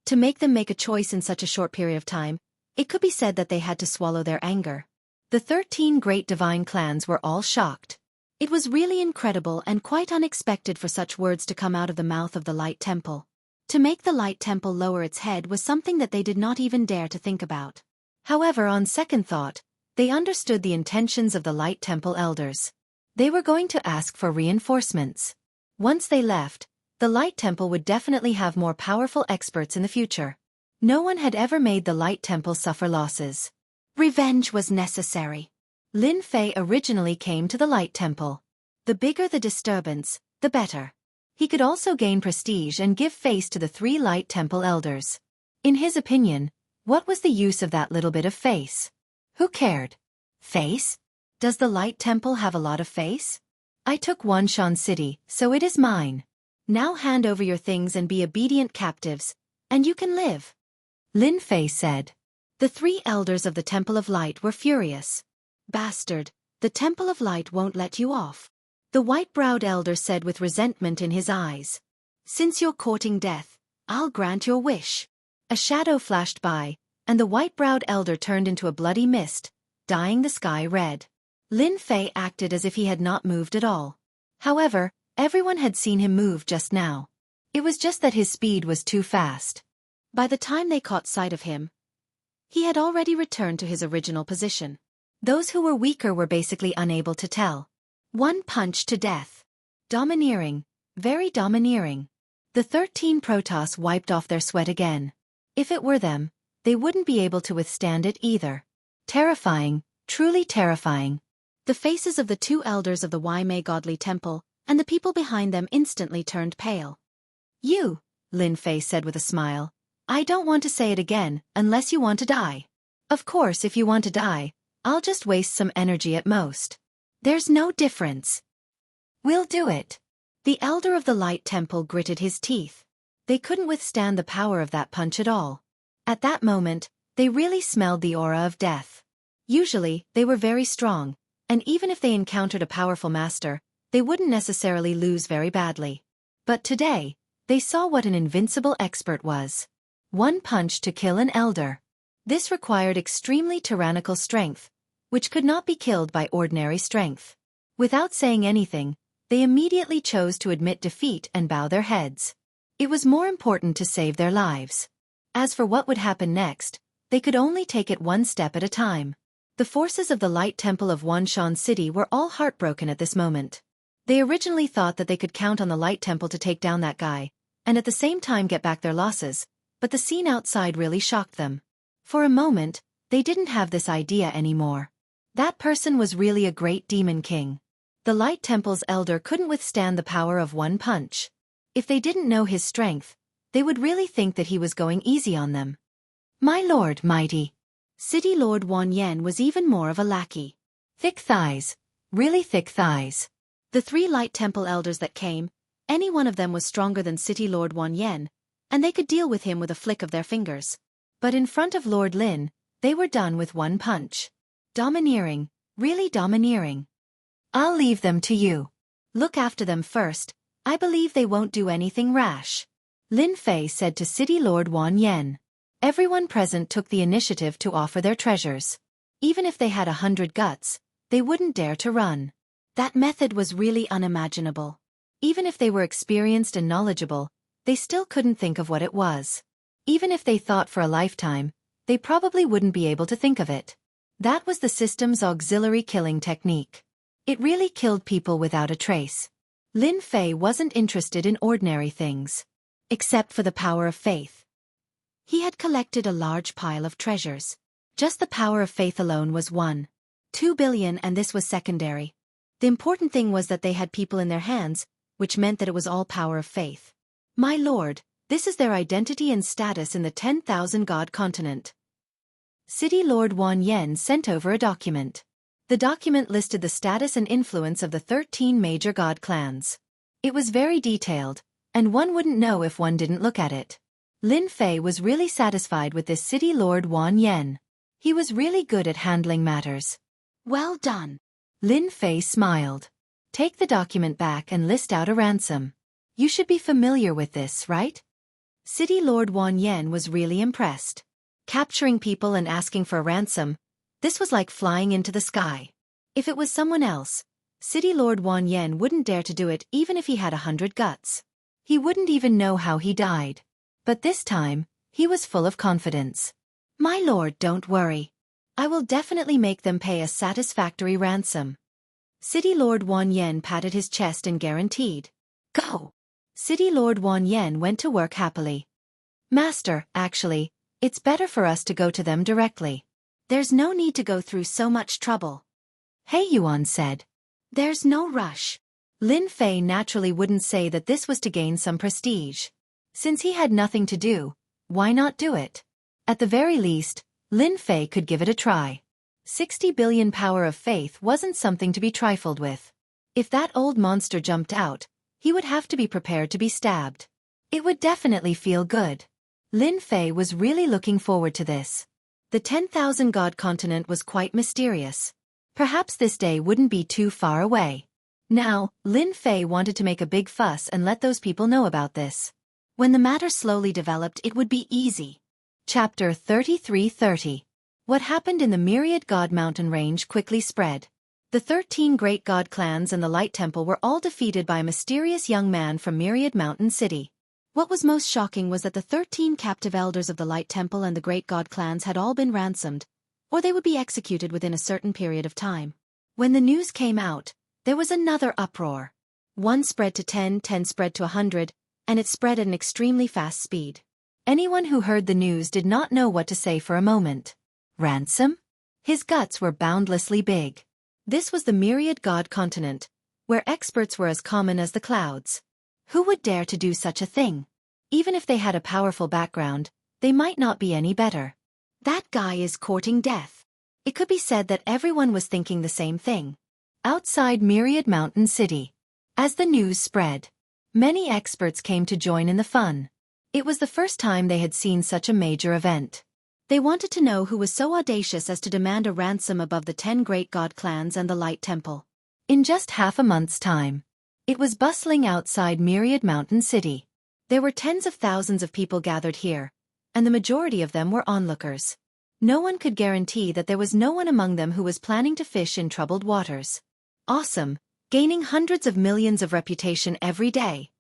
To make them make a choice in such a short period of time, it could be said that they had to swallow their anger. The 13 great divine clans were all shocked. It was really incredible and quite unexpected for such words to come out of the mouth of the Light Temple. To make the Light Temple lower its head was something that they did not even dare to think about. However, on second thought, they understood the intentions of the Light Temple elders. They were going to ask for reinforcements. Once they left, the Light Temple would definitely have more powerful experts in the future. No one had ever made the Light Temple suffer losses. Revenge was necessary. Lin Fei originally came to the Light Temple. The bigger the disturbance, the better. He could also gain prestige and give face to the 3 Light Temple elders. In his opinion, what was the use of that little bit of face? Who cared? Face? Does the Light Temple have a lot of face? I took Wanshan City, so it is mine. Now hand over your things and be obedient captives, and you can live. Lin Fei said. The 3 elders of the Temple of Light were furious. Bastard, the Temple of Light won't let you off. The white-browed elder said with resentment in his eyes. Since you're courting death, I'll grant your wish. A shadow flashed by, and the white-browed elder turned into a bloody mist, dyeing the sky red. Lin Fei acted as if he had not moved at all. However, everyone had seen him move just now. It was just that his speed was too fast. By the time they caught sight of him, he had already returned to his original position. Those who were weaker were basically unable to tell. One punch to death. Domineering, very domineering. The 13 Protoss wiped off their sweat again. If it were them, they wouldn't be able to withstand it either. Terrifying, truly terrifying. The faces of the 2 elders of the Waimei Godly Temple and the people behind them instantly turned pale. You, Lin Fei said with a smile. I don't want to say it again, unless you want to die. Of course, if you want to die, I'll just waste some energy at most. There's no difference. We'll do it. The elder of the Light Temple gritted his teeth. They couldn't withstand the power of that punch at all. At that moment, they really smelled the aura of death. Usually, they were very strong, and even if they encountered a powerful master, they wouldn't necessarily lose very badly. But today, they saw what an invincible expert was. 1 punch to kill an elder. This required extremely tyrannical strength, which could not be killed by ordinary strength. Without saying anything, they immediately chose to admit defeat and bow their heads. It was more important to save their lives. As for what would happen next, they could only take it one step at a time. The forces of the Light Temple of Wanshan City were all heartbroken at this moment. They originally thought that they could count on the Light Temple to take down that guy, and at the same time get back their losses, but the scene outside really shocked them. For a moment, they didn't have this idea anymore. That person was really a great demon king. The Light Temple's elder couldn't withstand the power of 1 punch. If they didn't know his strength, they would really think that he was going easy on them. My lord mighty. City Lord Wan Yen was even more of a lackey. Thick thighs. Really thick thighs. The 3 Light Temple elders that came, any one of them was stronger than City Lord Wan Yen, and they could deal with him with a flick of their fingers. But in front of Lord Lin, they were done with 1 punch. Domineering, really domineering. I'll leave them to you. Look after them first, I believe they won't do anything rash. Lin Fei said to City Lord Wan Yen. Everyone present took the initiative to offer their treasures. Even if they had 100 guts, they wouldn't dare to run. That method was really unimaginable. Even if they were experienced and knowledgeable, they still couldn't think of what it was. Even if they thought for a lifetime, they probably wouldn't be able to think of it. That was the system's auxiliary killing technique. It really killed people without a trace. Lin Fei wasn't interested in ordinary things. Except for the power of faith. He had collected a large pile of treasures. Just the power of faith alone was 1.2 billion, and this was secondary. The important thing was that they had people in their hands, which meant that it was all power of faith. My lord, this is their identity and status in the 10,000 god continent. City Lord Wan Yen sent over a document. The document listed the status and influence of the 13 major god clans. It was very detailed, and one wouldn't know if one didn't look at it. Lin Fei was really satisfied with this City Lord Wan Yen. He was really good at handling matters. Well done. Lin Fei smiled. Take the document back and list out a ransom. You should be familiar with this, right? City Lord Wan Yen was really impressed. Capturing people and asking for a ransom, this was like flying into the sky. If it was someone else, City Lord Wan Yen wouldn't dare to do it even if he had 100 guts. He wouldn't even know how he died. But this time, he was full of confidence. My lord, don't worry. I will definitely make them pay a satisfactory ransom. City Lord Wan Yen patted his chest and guaranteed. Go! City Lord Wan Yen went to work happily. Master, actually, it's better for us to go to them directly. There's no need to go through so much trouble. Hey Yuan said. There's no rush. Lin Fei naturally wouldn't say that this was to gain some prestige. Since he had nothing to do, why not do it? At the very least, Lin Fei could give it a try. 60 billion power of faith wasn't something to be trifled with. If that old monster jumped out, he would have to be prepared to be stabbed. It would definitely feel good. Lin Fei was really looking forward to this. The 10,000 God continent was quite mysterious. Perhaps this day wouldn't be too far away. Now, Lin Fei wanted to make a big fuss and let those people know about this. When the matter slowly developed, it would be easy. Chapter 33:30. What happened in the Myriad God Mountain Range quickly spread. The 13 great god clans and the Light Temple were all defeated by a mysterious young man from Myriad Mountain City. What was most shocking was that the 13 captive elders of the Light Temple and the great god clans had all been ransomed, or they would be executed within a certain period of time. When the news came out, there was another uproar. 1 spread to 10, 10 spread to 100, and it spread at an extremely fast speed. Anyone who heard the news did not know what to say for a moment. Ransom? His guts were boundlessly big. This was the Myriad God continent, where experts were as common as the clouds. Who would dare to do such a thing? Even if they had a powerful background, they might not be any better. That guy is courting death. It could be said that everyone was thinking the same thing. Outside Myriad Mountain City. As the news spread, many experts came to join in the fun. It was the first time they had seen such a major event. They wanted to know who was so audacious as to demand a ransom above the 10 great god clans and the Light Temple. In just half a month's time, it was bustling outside Myriad Mountain City. There were tens of thousands of people gathered here, and the majority of them were onlookers. No one could guarantee that there was no one among them who was planning to fish in troubled waters. Awesome, gaining hundreds of millions of reputation every day.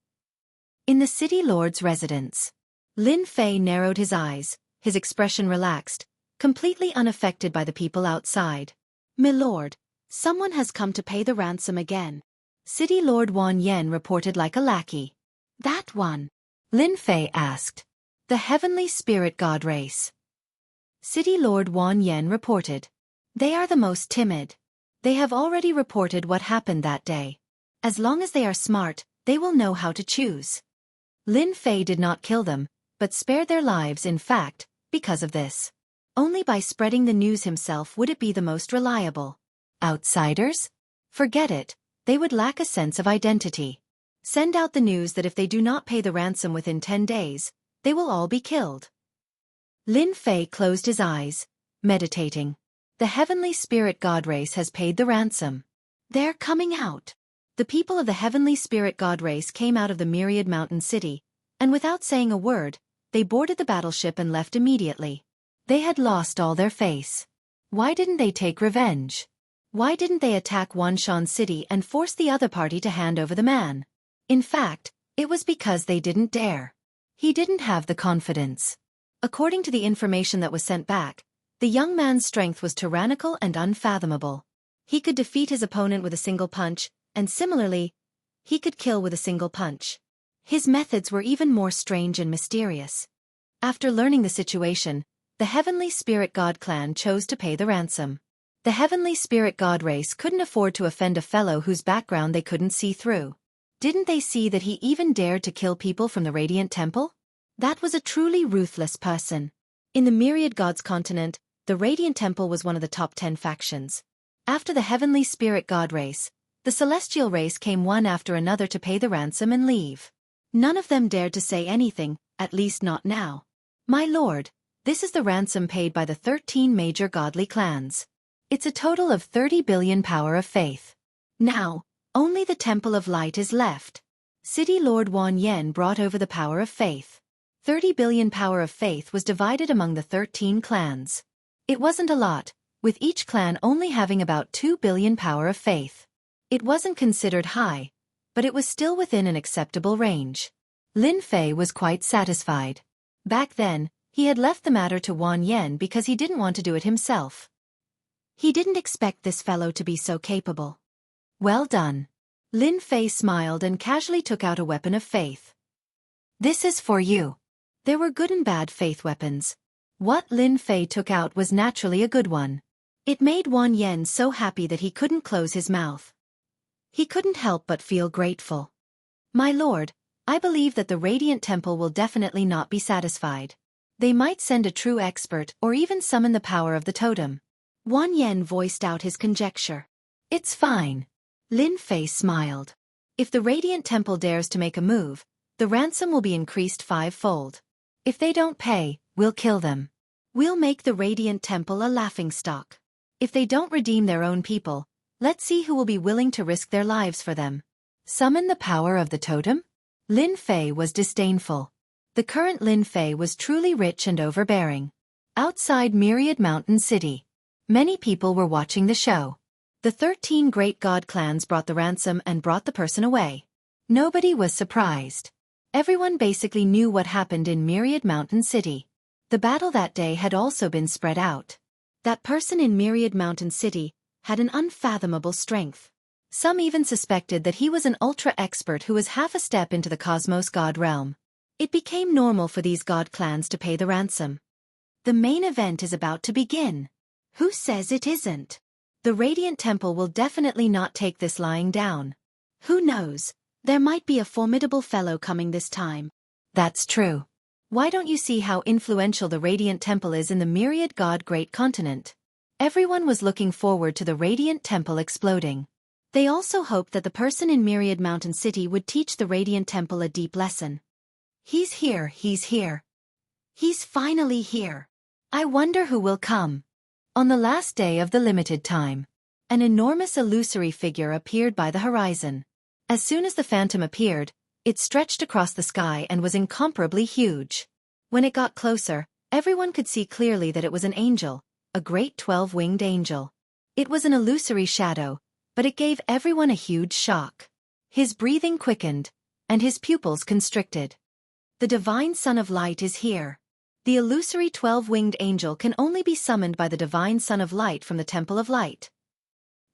In the city lord's residence, Lin Fei narrowed his eyes, his expression relaxed, completely unaffected by the people outside. My lord, someone has come to pay the ransom again. City Lord Wan Yen reported like a lackey. That one? Lin Fei asked. The heavenly spirit god race. City Lord Wan Yen reported. They are the most timid. They have already reported what happened that day. As long as they are smart, they will know how to choose. Lin Fei did not kill them, but spared their lives in fact, because of this. Only by spreading the news himself would it be the most reliable. Outsiders? Forget it, they would lack a sense of identity. Send out the news that if they do not pay the ransom within 10 days, they will all be killed. Lin Fei closed his eyes, meditating. The heavenly spirit god race has paid the ransom. They're coming out. The people of the heavenly spirit god race came out of the Myriad Mountain City, and without saying a word, they boarded the battleship and left immediately. They had lost all their face. Why didn't they take revenge? Why didn't they attack Wanshan City and force the other party to hand over the man? In fact, it was because they didn't dare. He didn't have the confidence. According to the information that was sent back, the young man's strength was tyrannical and unfathomable. He could defeat his opponent with a single punch, and similarly, he could kill with a single punch. His methods were even more strange and mysterious. After learning the situation, the Heavenly Spirit God clan chose to pay the ransom. The Heavenly Spirit God race couldn't afford to offend a fellow whose background they couldn't see through. Didn't they see that he even dared to kill people from the Radiant Temple? That was a truly ruthless person. In the Myriad Gods continent, the Radiant Temple was one of the top 10 factions. After the Heavenly Spirit God race, the Celestial race came one after another to pay the ransom and leave. None of them dared to say anything, at least not now. My lord, this is the ransom paid by the 13 major godly clans. It's a total of 30 billion power of faith. Now, only the Temple of Light is left. City Lord Wan Yen brought over the power of faith. 30 billion power of faith was divided among the 13 clans. It wasn't a lot, with each clan only having about 2 billion power of faith. It wasn't considered high, but it was still within an acceptable range. Lin Fei was quite satisfied. Back then, he had left the matter to Wang Yan because he didn't want to do it himself. He didn't expect this fellow to be so capable. Well done. Lin Fei smiled and casually took out a weapon of faith. This is for you. There were good and bad faith weapons. What Lin Fei took out was naturally a good one. It made Wang Yan so happy that he couldn't close his mouth. He couldn't help but feel grateful. My lord, I believe that the Radiant Temple will definitely not be satisfied. They might send a true expert or even summon the power of the totem. Wang Yan voiced out his conjecture. It's fine. Lin Fei smiled. If the Radiant Temple dares to make a move, the ransom will be increased 5-fold. If they don't pay, we'll kill them. We'll make the Radiant Temple a laughingstock. If they don't redeem their own people, let's see who will be willing to risk their lives for them. Summon the power of the totem? Lin Fei was disdainful. The current Lin Fei was truly rich and overbearing. Outside Myriad Mountain City, many people were watching the show. The 13 great god clans brought the ransom and brought the person away. Nobody was surprised. Everyone basically knew what happened in Myriad Mountain City. The battle that day had also been spread out. That person in Myriad Mountain City had an unfathomable strength. Some even suspected that he was an ultra-expert who was half a step into the Cosmos God realm. It became normal for these god clans to pay the ransom. The main event is about to begin. Who says it isn't? The Radiant Temple will definitely not take this lying down. Who knows? There might be a formidable fellow coming this time. That's true. Why don't you see how influential the Radiant Temple is in the Myriad God Great Continent? Everyone was looking forward to the Radiant Temple exploding. They also hoped that the person in Myriad Mountain City would teach the Radiant Temple a deep lesson. He's here, he's here. He's finally here. I wonder who will come. On the last day of the limited time, an enormous illusory figure appeared by the horizon. As soon as the phantom appeared, it stretched across the sky and was incomparably huge. When it got closer, everyone could see clearly that it was an angel, a great 12-winged angel. It was an illusory shadow, but it gave everyone a huge shock. His breathing quickened, and his pupils constricted. The divine Son of Light is here. The illusory 12-winged angel can only be summoned by the divine Son of Light from the Temple of Light.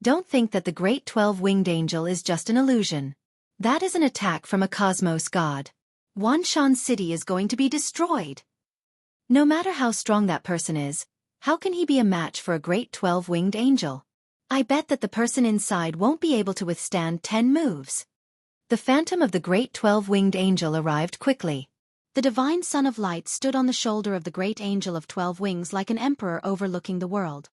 Don't think that the great 12-winged angel is just an illusion. That is an attack from a cosmos god. Wanshan City is going to be destroyed. No matter how strong that person is, how can he be a match for a great 12-winged angel? I bet that the person inside won't be able to withstand 10 moves. The phantom of the great 12-winged angel arrived quickly. The divine Son of Light stood on the shoulder of the great angel of 12 wings like an emperor overlooking the world.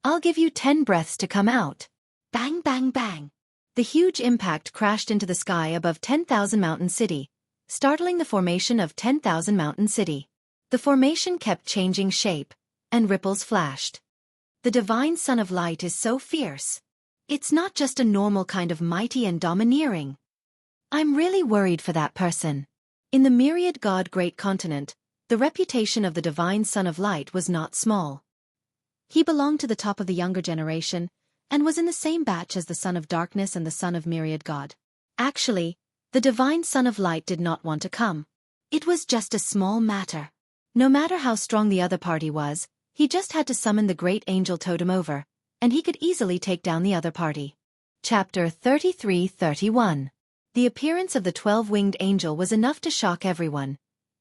I'll give you 10 breaths to come out. Bang, bang, bang. The huge impact crashed into the sky above 10,000 Mountain City, startling the formation of 10,000 Mountain City. The formation kept changing shape, and ripples flashed. The divine Son of Light is so fierce. It's not just a normal kind of mighty and domineering. I'm really worried for that person. In the Myriad God Great Continent, the reputation of the divine Son of Light was not small. He belonged to the top of the younger generation, and was in the same batch as the Son of Darkness and the Son of Myriad God. Actually, the divine Son of Light did not want to come. It was just a small matter. No matter how strong the other party was, he just had to summon the great angel totem over, and he could easily take down the other party. Chapter 33-31. The appearance of the 12-winged angel was enough to shock everyone,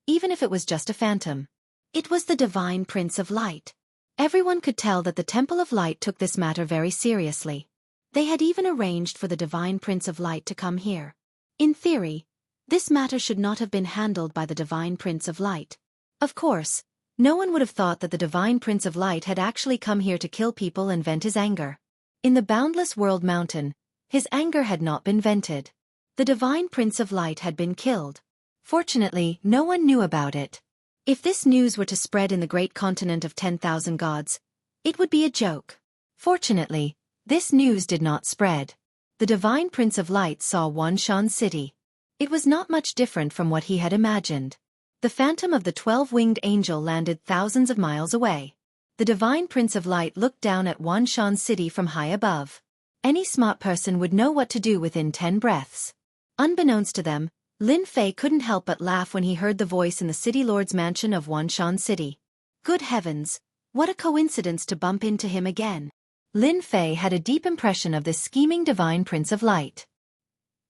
even if it was just a phantom. It was the divine Prince of Light. Everyone could tell that the Temple of Light took this matter very seriously. They had even arranged for the divine Prince of Light to come here. In theory, this matter should not have been handled by the divine Prince of Light. Of course, no one would have thought that the divine Prince of Light had actually come here to kill people and vent his anger. In the boundless world mountain, his anger had not been vented. The divine Prince of Light had been killed. Fortunately, no one knew about it. If this news were to spread in the great continent of 10,000 gods, it would be a joke. Fortunately, this news did not spread. The divine Prince of Light saw Wanshan City. It was not much different from what he had imagined. The phantom of the 12-winged angel landed thousands of miles away. The divine Prince of Light looked down at Wanshan City from high above. Any smart person would know what to do within 10 breaths. Unbeknownst to them, Lin Fei couldn't help but laugh when he heard the voice in the City Lord's mansion of Wanshan City. Good heavens, what a coincidence to bump into him again. Lin Fei had a deep impression of this scheming Divine Prince of Light.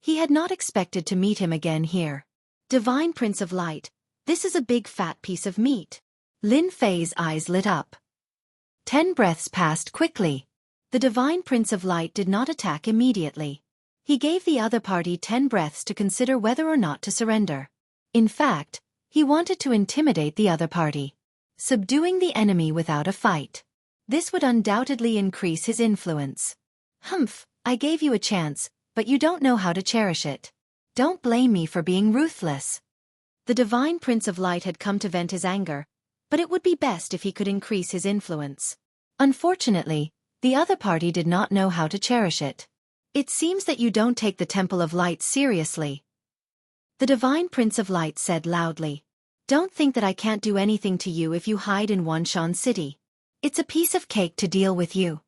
He had not expected to meet him again here. Divine Prince of Light, this is a big fat piece of meat. Lin Fei's eyes lit up. 10 breaths passed quickly. The Divine Prince of Light did not attack immediately. He gave the other party 10 breaths to consider whether or not to surrender. In fact, he wanted to intimidate the other party, subduing the enemy without a fight. This would undoubtedly increase his influence. Humph, I gave you a chance, but you don't know how to cherish it. Don't blame me for being ruthless. The Divine Prince of Light had come to vent his anger, but it would be best if he could increase his influence. Unfortunately, the other party did not know how to cherish it. It seems that you don't take the Temple of Light seriously. The Divine Prince of Light said loudly. Don't think that I can't do anything to you if you hide in Wanshan City. It's a piece of cake to deal with you.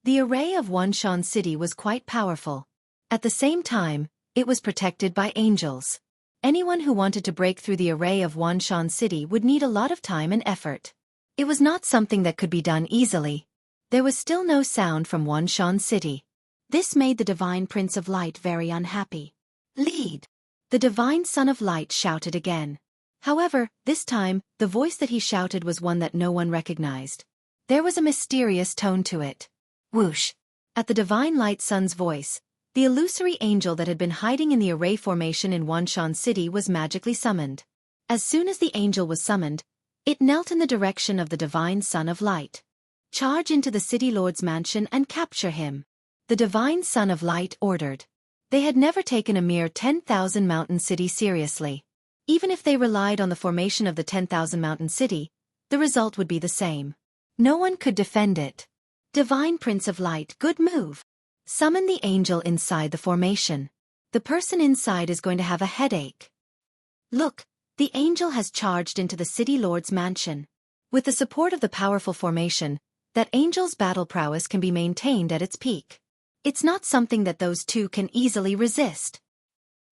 The array of Wanshan City was quite powerful. At the same time, it was protected by angels. Anyone who wanted to break through the array of Wanshan City would need a lot of time and effort. It was not something that could be done easily. There was still no sound from Wanshan City. This made the Divine Prince of Light very unhappy. Lead! The Divine Son of Light shouted again. However, this time, the voice that he shouted was one that no one recognized. There was a mysterious tone to it. Whoosh! At the Divine Light Son's voice, the illusory angel that had been hiding in the array formation in Wanshan City was magically summoned. As soon as the angel was summoned, it knelt in the direction of the Divine Son of Light. Charge into the City Lord's mansion and capture him. The Divine Son of Light ordered. They had never taken a mere 10,000 mountain city seriously. Even if they relied on the formation of the 10,000 mountain city, the result would be the same. No one could defend it. Divine Prince of Light, good move. Summon the angel inside the formation. The person inside is going to have a headache. Look, the angel has charged into the City Lord's mansion. With the support of the powerful formation, that angel's battle prowess can be maintained at its peak. It's not something that those two can easily resist.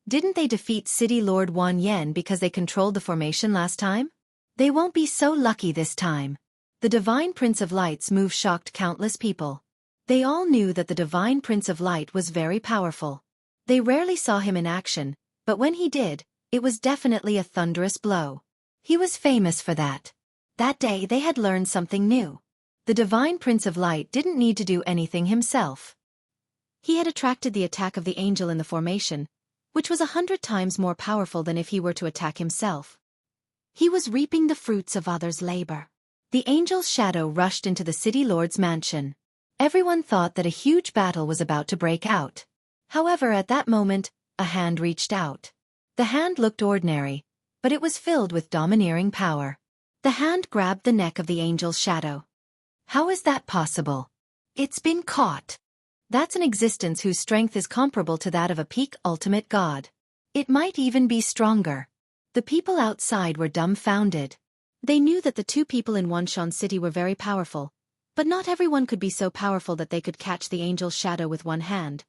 Didn't they defeat City Lord Wan Yen because they controlled the formation last time? They won't be so lucky this time. The Divine Prince of Light's move shocked countless people. They all knew that the Divine Prince of Light was very powerful. They rarely saw him in action, but when he did, it was definitely a thunderous blow. He was famous for that. That day they had learned something new. The Divine Prince of Light didn't need to do anything himself. He had attracted the attack of the angel in the formation, which was 100 times more powerful than if he were to attack himself. He was reaping the fruits of others' labor. The angel's shadow rushed into the City Lord's mansion. Everyone thought that a huge battle was about to break out. However, at that moment, a hand reached out. The hand looked ordinary, but it was filled with domineering power. The hand grabbed the neck of the angel's shadow. How is that possible? It's been caught. That's an existence whose strength is comparable to that of a peak ultimate god. It might even be stronger. The people outside were dumbfounded. They knew that the two people in Wanshan City were very powerful, but not everyone could be so powerful that they could catch the angel's shadow with one hand.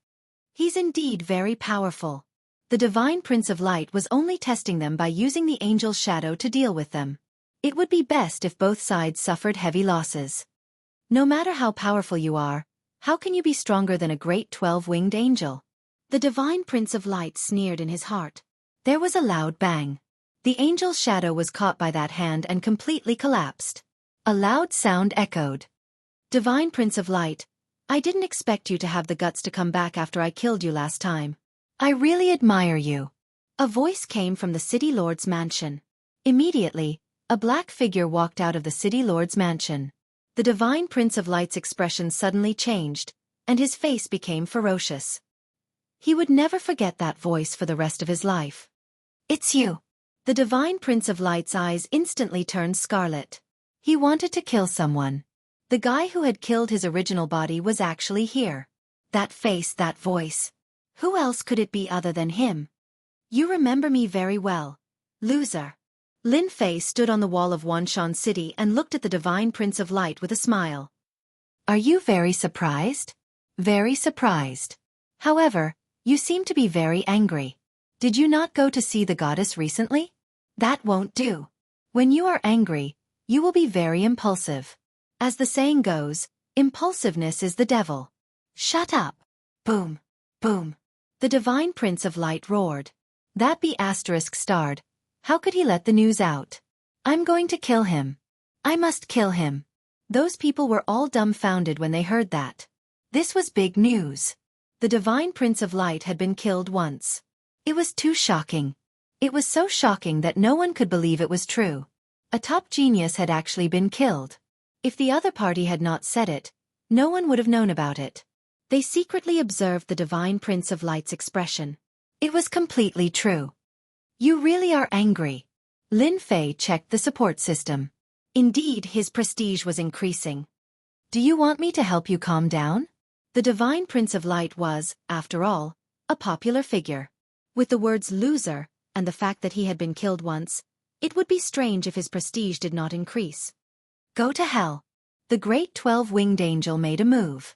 He's indeed very powerful. The Divine Prince of Light was only testing them by using the angel's shadow to deal with them. It would be best if both sides suffered heavy losses. No matter how powerful you are, how can you be stronger than a great 12-winged angel? The Divine Prince of Light sneered in his heart. There was a loud bang. The angel's shadow was caught by that hand and completely collapsed. A loud sound echoed. Divine Prince of Light, I didn't expect you to have the guts to come back after I killed you last time. I really admire you. A voice came from the City Lord's mansion. Immediately, a black figure walked out of the City Lord's mansion. The Divine Prince of Light's expression suddenly changed, and his face became ferocious. He would never forget that voice for the rest of his life. It's you. The Divine Prince of Light's eyes instantly turned scarlet. He wanted to kill someone. The guy who had killed his original body was actually here. That face, that voice. Who else could it be other than him? You remember me very well, loser. Lin Fei stood on the wall of Wanshan City and looked at the Divine Prince of Light with a smile. Are you very surprised? very surprised. However, you seem to be very angry. Did you not go to see the goddess recently? That won't do. When you are angry, you will be very impulsive. As the saying goes, impulsiveness is the devil. Shut up. Boom. Boom. The divine prince of light roared. That be asterisk starred. How could he let the news out? I'm going to kill him. I must kill him. Those people were all dumbfounded when they heard that. This was big news. The divine prince of light had been killed once. It was too shocking. It was so shocking that no one could believe it was true. A top genius had actually been killed. If the other party had not said it, no one would have known about it. They secretly observed the divine prince of light's expression. It was completely true. You really are angry. Lin Fei checked the support system. Indeed, his prestige was increasing. Do you want me to help you calm down? The divine prince of light was, after all, a popular figure. With the words loser, and the fact that he had been killed once, it would be strange if his prestige did not increase. Go to hell. The great 12-winged angel made a move.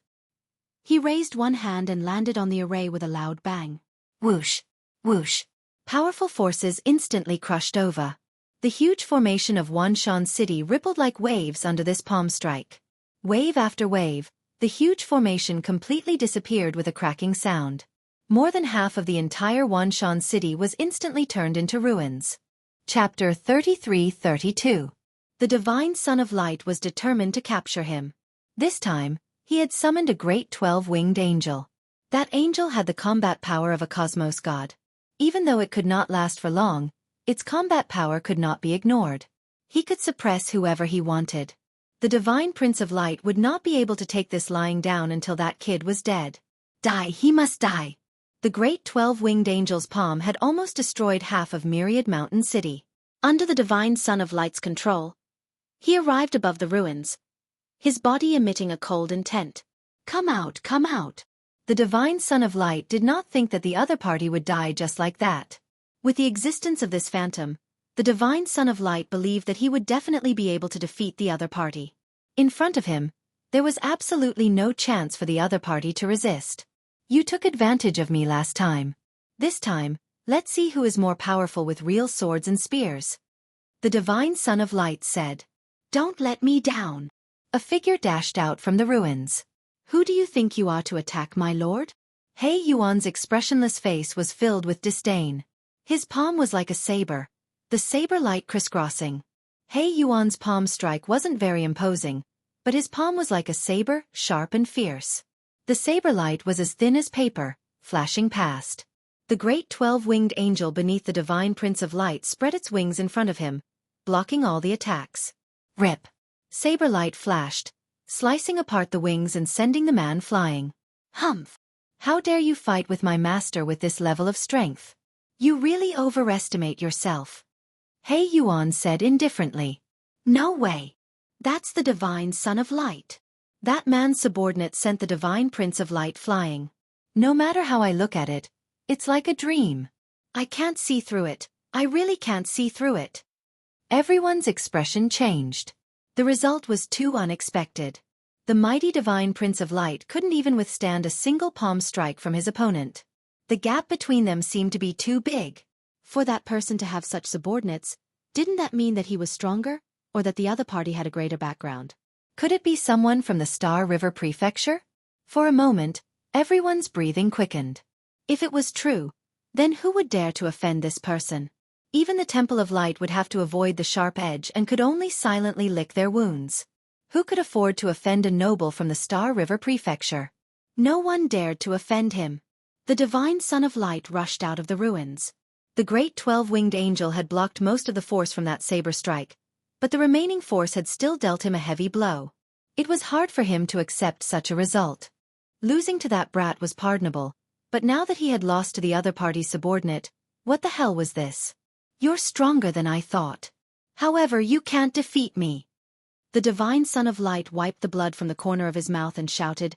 He raised one hand and landed on the array with a loud bang. Whoosh, whoosh. Powerful forces instantly crushed over. The huge formation of Wanshan City rippled like waves under this palm strike. Wave after wave, the huge formation completely disappeared with a cracking sound. More than half of the entire Wanshan City was instantly turned into ruins. Chapter 33-32. The divine son of light was determined to capture him. This time, he had summoned a great 12-winged angel. That angel had the combat power of a cosmos god. Even though it could not last for long, its combat power could not be ignored. He could suppress whoever he wanted. The divine prince of light would not be able to take this lying down until that kid was dead. Die, he must die. The great 12-winged angel's palm had almost destroyed half of Myriad Mountain City. Under the divine son of light's control, he arrived above the ruins, his body emitting a cold intent. Come out, come out. The divine son of light did not think that the other party would die just like that. With the existence of this phantom, the divine son of light believed that he would definitely be able to defeat the other party. In front of him, there was absolutely no chance for the other party to resist. You took advantage of me last time. This time, let's see who is more powerful with real swords and spears. The divine son of light said. Don't let me down. A figure dashed out from the ruins. Who do you think you are to attack, my lord? He Yuan's expressionless face was filled with disdain. His palm was like a saber, the saber light crisscrossing. He Yuan's palm strike wasn't very imposing, but his palm was like a saber, sharp and fierce. The saber light was as thin as paper, flashing past. The great 12-winged angel beneath the divine prince of light spread its wings in front of him, blocking all the attacks. Rip! Saber light flashed, slicing apart the wings and sending the man flying. Humph! How dare you fight with my master with this level of strength? You really overestimate yourself. He Yuan said indifferently. No way. That's the divine son of light. That man's subordinate sent the divine prince of light flying. No matter how I look at it, it's like a dream. I can't see through it. I really can't see through it. Everyone's expression changed. The result was too unexpected. The mighty divine prince of light couldn't even withstand a single palm strike from his opponent. The gap between them seemed to be too big. For that person to have such subordinates, didn't that mean that he was stronger, or that the other party had a greater background? Could it be someone from the Star River Prefecture? For a moment, everyone's breathing quickened. If it was true, then who would dare to offend this person? Even the Temple of Light would have to avoid the sharp edge and could only silently lick their wounds. Who could afford to offend a noble from the Star River Prefecture? No one dared to offend him. The divine son of light rushed out of the ruins. The great 12-winged angel had blocked most of the force from that saber strike, but the remaining force had still dealt him a heavy blow. It was hard for him to accept such a result. Losing to that brat was pardonable, but now that he had lost to the other party's subordinate, what the hell was this? You're stronger than I thought. However, you can't defeat me. The divine son of light wiped the blood from the corner of his mouth and shouted,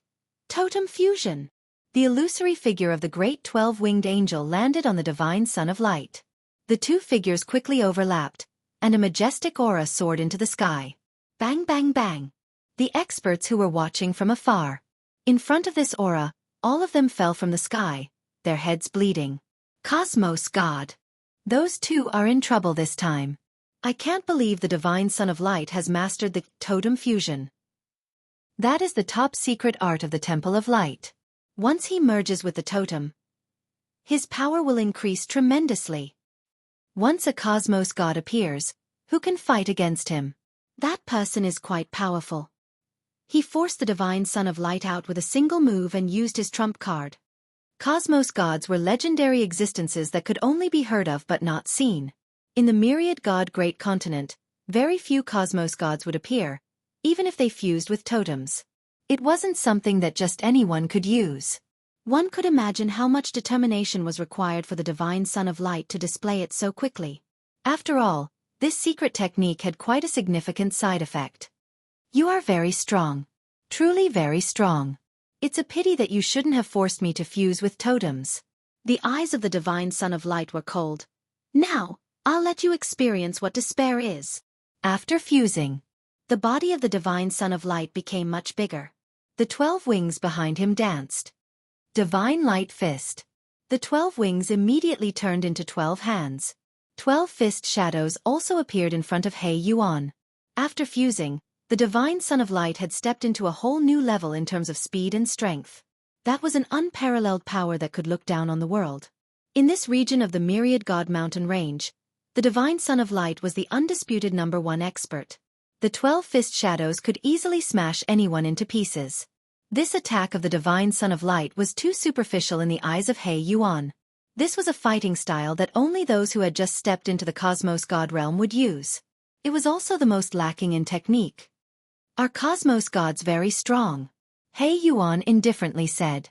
Totem fusion! The illusory figure of the great 12-winged angel landed on the divine son of light. The two figures quickly overlapped, and a majestic aura soared into the sky. Bang, bang, bang. The experts who were watching from afar. In front of this aura, all of them fell from the sky, their heads bleeding. Cosmos God. Those two are in trouble this time. I can't believe the Divine Son of Light has mastered the totem fusion. That is the top secret art of the Temple of Light. Once he merges with the totem, his power will increase tremendously. Once a Cosmos God appears, who can fight against him? That person is quite powerful. He forced the Divine Son of Light out with a single move and used his trump card. Cosmos gods were legendary existences that could only be heard of but not seen. In the myriad god great continent, very few Cosmos gods would appear, even if they fused with totems. It wasn't something that just anyone could use. One could imagine how much determination was required for the Divine Son of Light to display it so quickly. After all, this secret technique had quite a significant side effect. You are very strong. Truly very strong. It's a pity that you shouldn't have forced me to fuse with totems. The eyes of the Divine Son of Light were cold. Now, I'll let you experience what despair is. After fusing, the body of the Divine Son of Light became much bigger. The 12 wings behind him danced. Divine Light Fist. The 12 wings immediately turned into 12 hands. 12 fist shadows also appeared in front of He Yuan. After fusing, the Divine Son of Light had stepped into a whole new level in terms of speed and strength. That was an unparalleled power that could look down on the world. In this region of the Myriad God Mountain Range, the Divine Son of Light was the undisputed #1 expert. The 12 fist shadows could easily smash anyone into pieces. This attack of the Divine Son of Light was too superficial in the eyes of He Yuan. This was a fighting style that only those who had just stepped into the Cosmos God realm would use. It was also the most lacking in technique. Are Cosmos gods very strong? He Yuan indifferently said.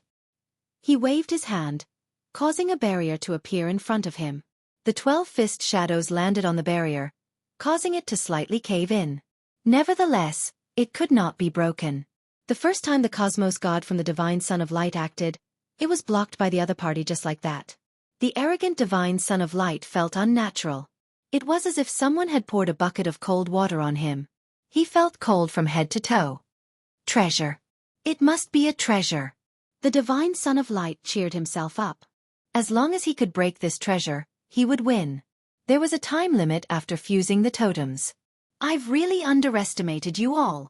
He waved his hand, causing a barrier to appear in front of him. The 12 fist shadows landed on the barrier, causing it to slightly cave in. Nevertheless, it could not be broken. The first time the Cosmos God from the Divine Son of Light acted, it was blocked by the other party just like that. The arrogant Divine Son of Light felt unnatural. It was as if someone had poured a bucket of cold water on him. He felt cold from head to toe. Treasure. It must be a treasure. The Divine Son of Light cheered himself up. As long as he could break this treasure, he would win. There was a time limit after fusing the totems. I've really underestimated you all.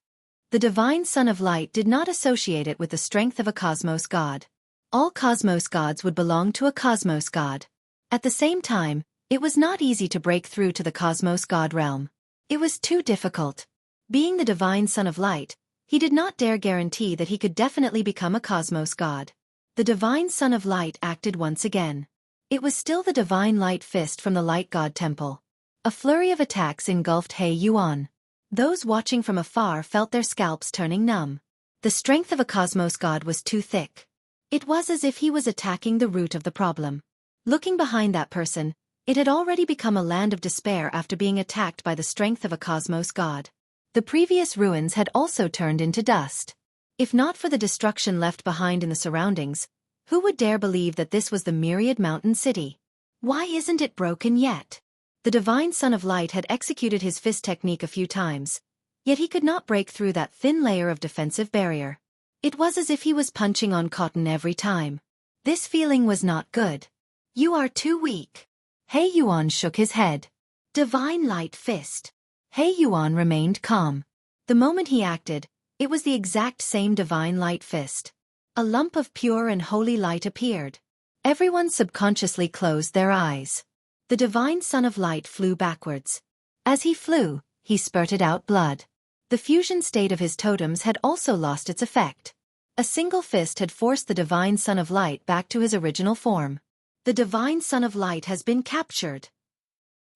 The Divine Son of Light did not associate it with the strength of a Cosmos God. All Cosmos gods would belong to a Cosmos God. At the same time, it was not easy to break through to the Cosmos God realm. It was too difficult. Being the Divine Son of Light, he did not dare guarantee that he could definitely become a Cosmos God. The Divine Son of Light acted once again. It was still the Divine Light Fist from the Light God Temple. A flurry of attacks engulfed He Yuan. Those watching from afar felt their scalps turning numb. The strength of a Cosmos God was too thick. It was as if he was attacking the root of the problem. Looking behind that person, it had already become a land of despair after being attacked by the strength of a Cosmos God. The previous ruins had also turned into dust. If not for the destruction left behind in the surroundings, who would dare believe that this was the Myriad Mountain City? Why isn't it broken yet? The Divine Son of Light had executed his fist technique a few times, yet he could not break through that thin layer of defensive barrier. It was as if he was punching on cotton every time. This feeling was not good. You are too weak. He Yuan shook his head. Divine Light Fist. He Yuan remained calm. The moment he acted, it was the exact same Divine Light Fist. A lump of pure and holy light appeared. Everyone subconsciously closed their eyes. The Divine Son of Light flew backwards. As he flew, he spurted out blood. The fusion state of his totems had also lost its effect. A single fist had forced the Divine Son of Light back to his original form. The Divine Son of Light has been captured.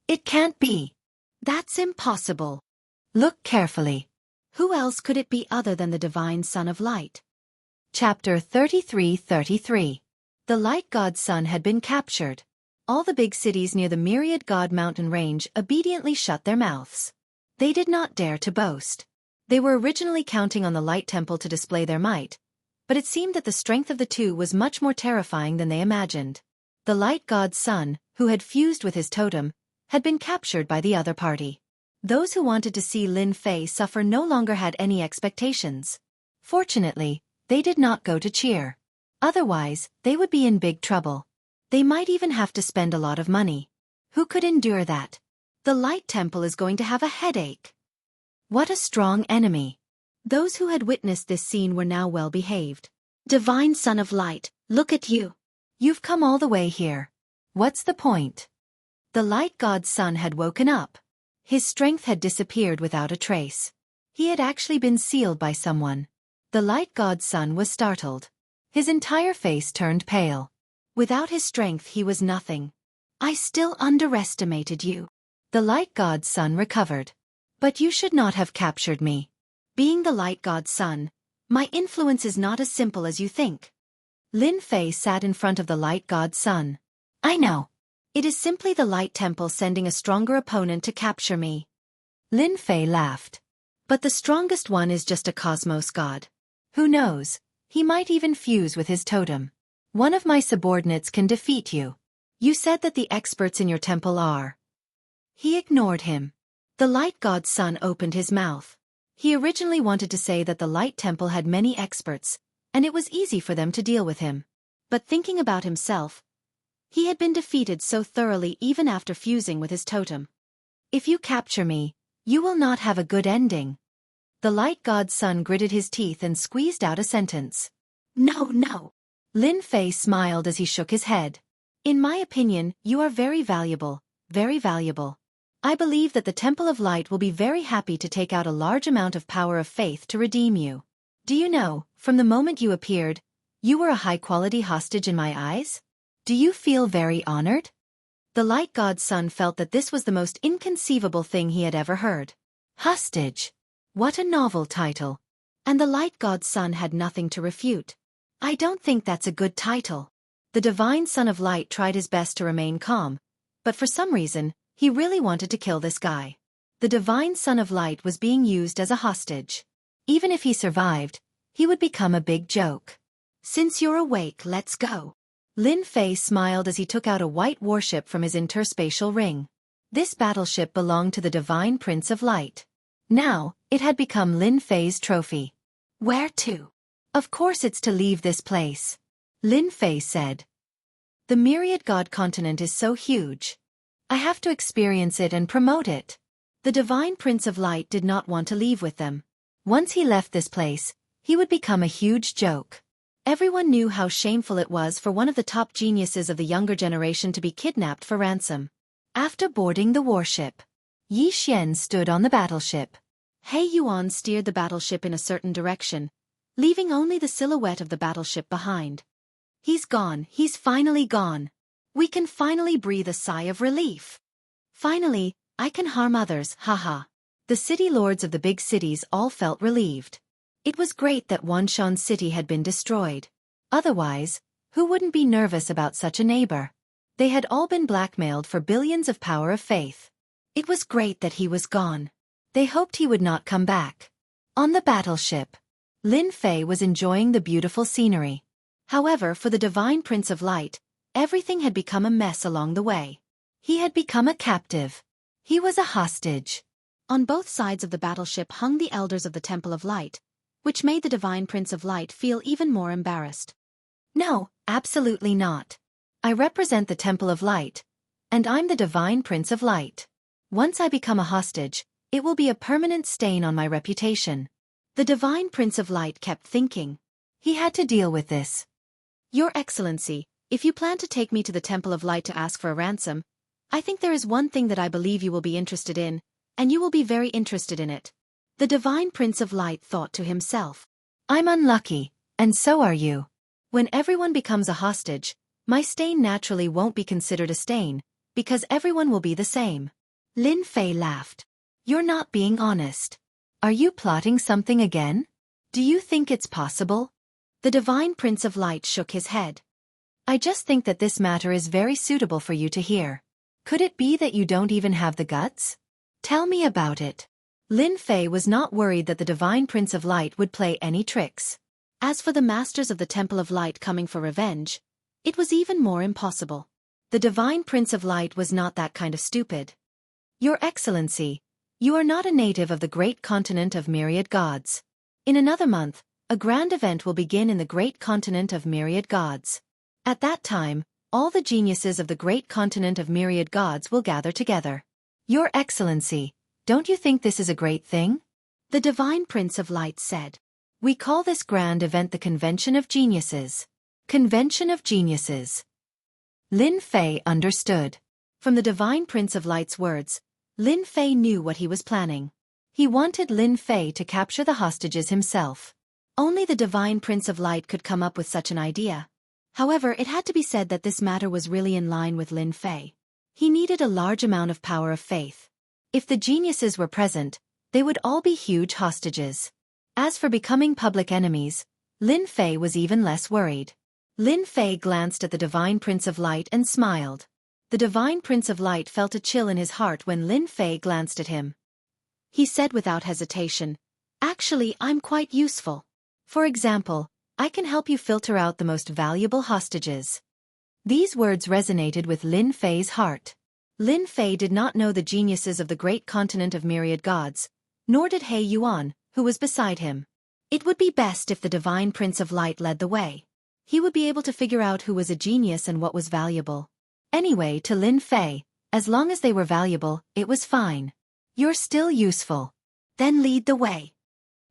It can't be. That's impossible. Look carefully. Who else could it be other than the Divine Son of Light? Chapter 33:33. The Light God's Son had been captured. All the big cities near the Myriad God Mountain Range obediently shut their mouths. They did not dare to boast. They were originally counting on the Light Temple to display their might, but it seemed that the strength of the two was much more terrifying than they imagined. The Light God's Son, who had fused with his totem, had been captured by the other party. Those who wanted to see Lin Fei suffer no longer had any expectations. Fortunately, They did not go to cheer. Otherwise, they would be in big trouble. They might even have to spend a lot of money. Who could endure that? The Light Temple is going to have a headache. What a strong enemy. Those who had witnessed this scene were now well behaved. Divine Son of Light, look at you. You've come all the way here. What's the point? The Light God's son had woken up. His strength had disappeared without a trace. He had actually been sealed by someone. The Light God's son was startled. His entire face turned pale. Without his strength he was nothing. I still underestimated you. The Light God's son recovered. But you should not have captured me. Being the Light God's son, my influence is not as simple as you think. Lin Fei sat in front of the Light God's son. I know. It is simply the Light Temple sending a stronger opponent to capture me. Lin Fei laughed. But the strongest one is just a cosmos god. Who knows? He might even fuse with his totem. One of my subordinates can defeat you. You said that the experts in your temple are. He ignored him. The Light God's son opened his mouth. He originally wanted to say that the Light Temple had many experts, and it was easy for them to deal with him. But thinking about himself, he had been defeated so thoroughly even after fusing with his totem. If you capture me, you will not have a good ending. The Light God's son gritted his teeth and squeezed out a sentence. No, no. Lin Fei smiled as he shook his head. In my opinion, you are very valuable, very valuable. I believe that the Temple of Light will be very happy to take out a large amount of power of faith to redeem you. Do you know, from the moment you appeared, you were a high-quality hostage in my eyes? Do you feel very honored? The Light God's son felt that this was the most inconceivable thing he had ever heard. Hostage. What a novel title. And the Light God's son had nothing to refute. I don't think that's a good title. The Divine Son of Light tried his best to remain calm, but for some reason, he really wanted to kill this guy. The Divine Son of Light was being used as a hostage. Even if he survived, he would become a big joke. Since you're awake, let's go. Lin Fei smiled as he took out a white warship from his interspatial ring. This battleship belonged to the Divine Prince of Light. Now, it had become Lin Fei's trophy. Where to? Of course it's to leave this place. Lin Fei said. The Myriad God continent is so huge. I have to experience it and promote it. The Divine Prince of Light did not want to leave with them. Once he left this place, he would become a huge joke. Everyone knew how shameful it was for one of the top geniuses of the younger generation to be kidnapped for ransom. After boarding the warship, Yi Xian stood on the battleship. He Yuan steered the battleship in a certain direction, leaving only the silhouette of the battleship behind. He's gone, he's finally gone. We can finally breathe a sigh of relief. Finally, I can harm others, haha. The city lords of the big cities all felt relieved. It was great that Wanshan City had been destroyed. Otherwise, who wouldn't be nervous about such a neighbor? They had all been blackmailed for billions of power of faith. It was great that he was gone. They hoped he would not come back. On the battleship, Lin Fei was enjoying the beautiful scenery. However, for the Divine Prince of Light, everything had become a mess along the way. He had become a captive. He was a hostage. On both sides of the battleship hung the elders of the Temple of Light, which made the Divine Prince of Light feel even more embarrassed. No, absolutely not. I represent the Temple of Light, and I'm the Divine Prince of Light. Once I become a hostage, it will be a permanent stain on my reputation. The Divine Prince of Light kept thinking. He had to deal with this. Your Excellency, if you plan to take me to the Temple of Light to ask for a ransom, I think there is one thing that I believe you will be interested in, and you will be very interested in it. The Divine Prince of Light thought to himself. I'm unlucky, and so are you. When everyone becomes a hostage, my stain naturally won't be considered a stain, because everyone will be the same. Lin Fei laughed. You're not being honest. Are you plotting something again? Do you think it's possible? The Divine Prince of Light shook his head. I just think that this matter is very suitable for you to hear. Could it be that you don't even have the guts? Tell me about it. Lin Fei was not worried that the Divine Prince of Light would play any tricks. As for the Masters of the Temple of Light coming for revenge, it was even more impossible. The Divine Prince of Light was not that kind of stupid. Your Excellency, you are not a native of the great continent of myriad gods. In another month, A grand event will begin in the great continent of myriad gods. At that time, all the geniuses of the great continent of myriad gods will gather together. Your Excellency, don't you think this is a great thing? The Divine Prince of Light said. We call this grand event the Convention of Geniuses. Convention of Geniuses. Lin Fei understood. From the Divine Prince of Light's words, Lin Fei knew what he was planning. He wanted Lin Fei to capture the hostages himself. Only the Divine Prince of Light could come up with such an idea. However, it had to be said that this matter was really in line with Lin Fei. He needed a large amount of power of faith. If the geniuses were present, they would all be huge hostages. As for becoming public enemies, Lin Fei was even less worried. Lin Fei glanced at the Divine Prince of Light and smiled. The Divine Prince of Light felt a chill in his heart when Lin Fei glanced at him. He said without hesitation, "Actually, I'm quite useful. For example, I can help you filter out the most valuable hostages." These words resonated with Lin Fei's heart. Lin Fei did not know the geniuses of the great continent of myriad gods, nor did He Yuan, who was beside him. It would be best if the Divine Prince of Light led the way. He would be able to figure out who was a genius and what was valuable. Anyway, to Lin Fei, as long as they were valuable, it was fine. You're still useful. Then lead the way.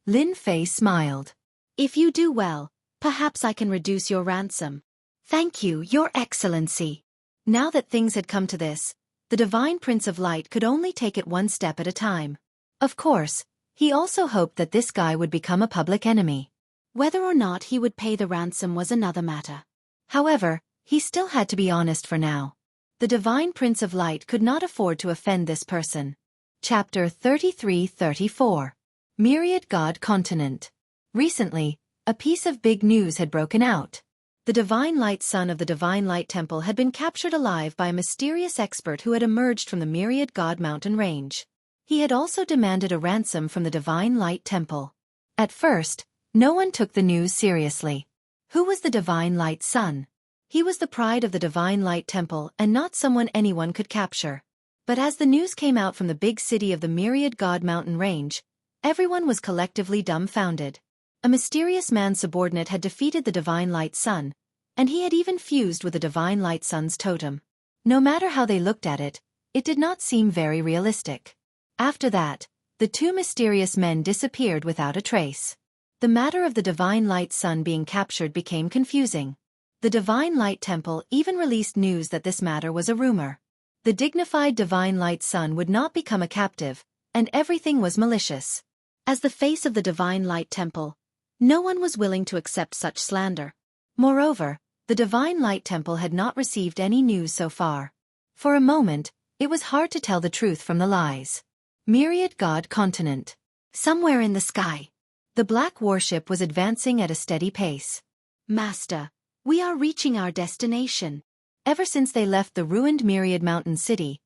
Lin Fei smiled. If you do well, perhaps I can reduce your ransom. Thank you, Your Excellency. Now that things had come to this, the Divine Prince of Light could only take it one step at a time. Of course, he also hoped that this guy would become a public enemy. Whether or not he would pay the ransom was another matter. However, he still had to be honest for now. The Divine Prince of Light could not afford to offend this person. Chapter 33-34. Myriad God Continent. Recently, a piece of big news had broken out. The Divine Light Son of the Divine Light Temple had been captured alive by a mysterious expert who had emerged from the Myriad God Mountain Range. He had also demanded a ransom from the Divine Light Temple. At first, no one took the news seriously. Who was the Divine Light Son? He was the pride of the Divine Light Temple and not someone anyone could capture. But as the news came out from the big city of the Myriad God Mountain Range, everyone was collectively dumbfounded. A mysterious man subordinate had defeated the Divine Light Son, and he had even fused with the Divine Light Son's totem. No matter how they looked at it, it did not seem very realistic. After that, the two mysterious men disappeared without a trace. The matter of the Divine Light Son being captured became confusing. The Divine Light Temple even released news that this matter was a rumor. The dignified Divine Light Son would not become a captive, and everything was malicious. As the face of the Divine Light Temple, no one was willing to accept such slander. Moreover, the Divine Light Temple had not received any news so far. For a moment, it was hard to tell the truth from the lies. Myriad God Continent. Somewhere in the sky, the black warship was advancing at a steady pace. Master, we are reaching our destination. Ever since they left the ruined Myriad Mountain City,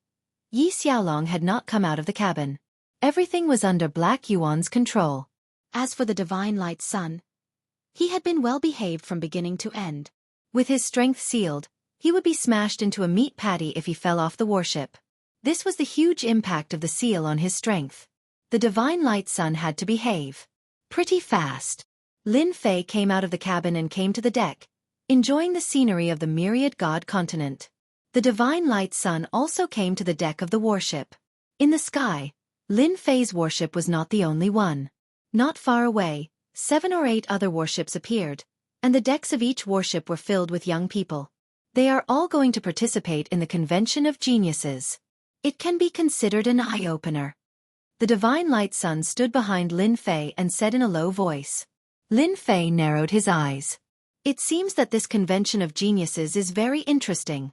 Yi Xiaolong had not come out of the cabin. Everything was under Black Yuan's control. As for the Divine Light Son, he had been well behaved from beginning to end. With his strength sealed, he would be smashed into a meat patty if he fell off the warship. This was the huge impact of the seal on his strength. The Divine Light Son had to behave pretty fast. Lin Fei came out of the cabin and came to the deck, enjoying the scenery of the Myriad God Continent. The Divine Light Son also came to the deck of the warship. In the sky, Lin Fei's warship was not the only one. Not far away, 7 or 8 other warships appeared, and the decks of each warship were filled with young people. They are all going to participate in the Convention of Geniuses. It can be considered an eye-opener. The Divine Light Son stood behind Lin Fei and said in a low voice. Lin Fei narrowed his eyes. It seems that this Convention of Geniuses is very interesting.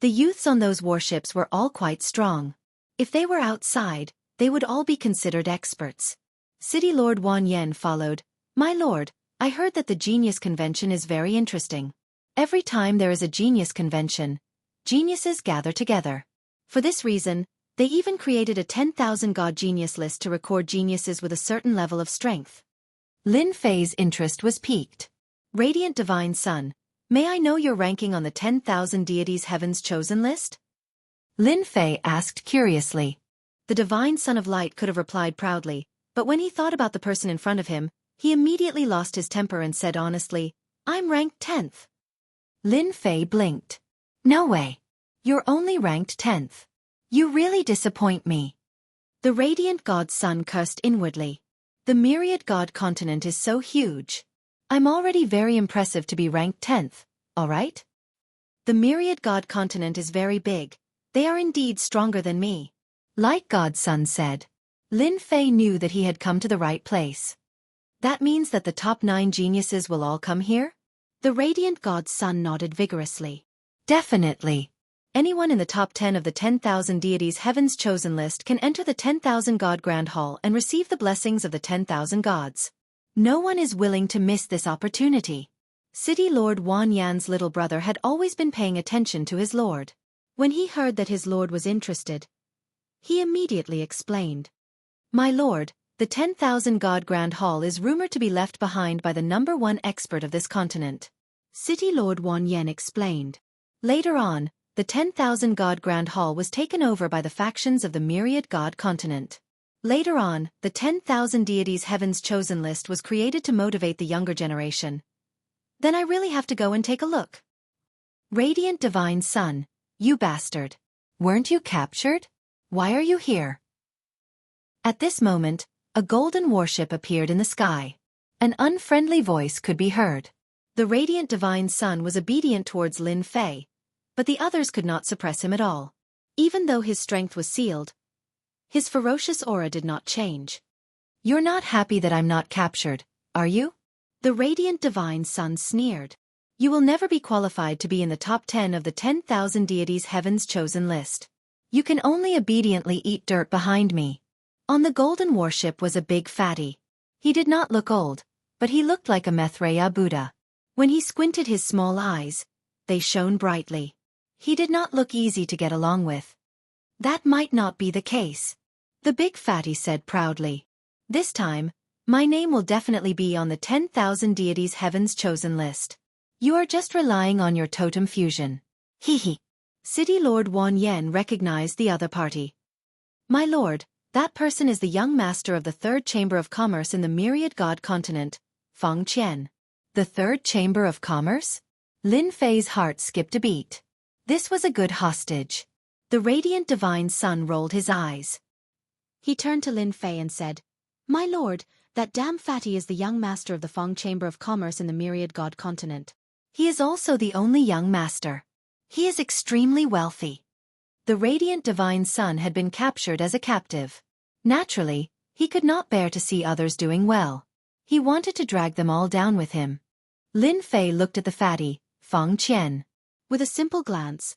The youths on those warships were all quite strong. If they were outside, they would all be considered experts. City Lord Wan Yen followed. My lord, I heard that the Genius Convention is very interesting. Every time there is a Genius Convention, geniuses gather together. For this reason, they even created a 10,000 God Genius list to record geniuses with a certain level of strength. Lin Fei's interest was piqued. Radiant Divine Son, may I know your ranking on the 10,000 deities Heaven's chosen list? Lin Fei asked curiously. The Divine Son of Light could have replied proudly, but when he thought about the person in front of him, He immediately lost his temper and said honestly, "I'm ranked 10th. Lin Fei blinked. "No way. You're only ranked 10th. You really disappoint me." The radiant god's son cursed inwardly. The myriad god continent is so huge. I'm already very impressive to be ranked 10th, alright? The myriad god continent is very big. They are indeed stronger than me. Like God's son said. Lin Fei knew that he had come to the right place. That means that the top 9 geniuses will all come here? The radiant god's son nodded vigorously. Definitely. Anyone in the top 10 of the 10,000 deities heaven's chosen list can enter the 10,000 god grand hall and receive the blessings of the 10,000 gods. No one is willing to miss this opportunity. City Lord Wan Yan's little brother had always been paying attention to his lord. When he heard that his lord was interested, he immediately explained. "My lord, the 10,000 god grand hall is rumored to be left behind by the #1 expert of this continent." City Lord Wan Yan explained. Later on, the 10,000 god grand hall was taken over by the factions of the myriad god continent. Later on, the 10,000 deities heaven's chosen list was created to motivate the younger generation. Then I really have to go and take a look. Radiant divine son, you bastard. Weren't you captured? Why are you here? At this moment, a golden warship appeared in the sky. An unfriendly voice could be heard. The radiant divine son was obedient towards Lin Fei, but the others could not suppress him at all. Even though his strength was sealed, his ferocious aura did not change. "You're not happy that I'm not captured, are you?" The radiant divine son sneered. "You will never be qualified to be in the top 10 of the 10,000 deities heaven's chosen list. You can only obediently eat dirt behind me." On the golden warship was a big fatty. He did not look old, but he looked like a Maitreya Buddha. When he squinted his small eyes, they shone brightly. He did not look easy to get along with. That might not be the case. The big fatty said proudly. "This time, my name will definitely be on the 10,000 deities heaven's chosen list. You are just relying on your totem fusion." Hee. City Lord Wan Yan recognized the other party. "My lord, that person is the young master of the third chamber of commerce in the myriad god continent, Feng Qian." The third chamber of commerce? Lin Fei's heart skipped a beat. This was a good hostage. The radiant divine son rolled his eyes. He turned to Lin Fei and said, "My lord, that damn fatty is the young master of the Feng Chamber of Commerce in the myriad god continent. He is also the only young master. He is extremely wealthy." The radiant divine son had been captured as a captive. Naturally, he could not bear to see others doing well. He wanted to drag them all down with him. Lin Fei looked at the fatty, Feng Qian. With a simple glance,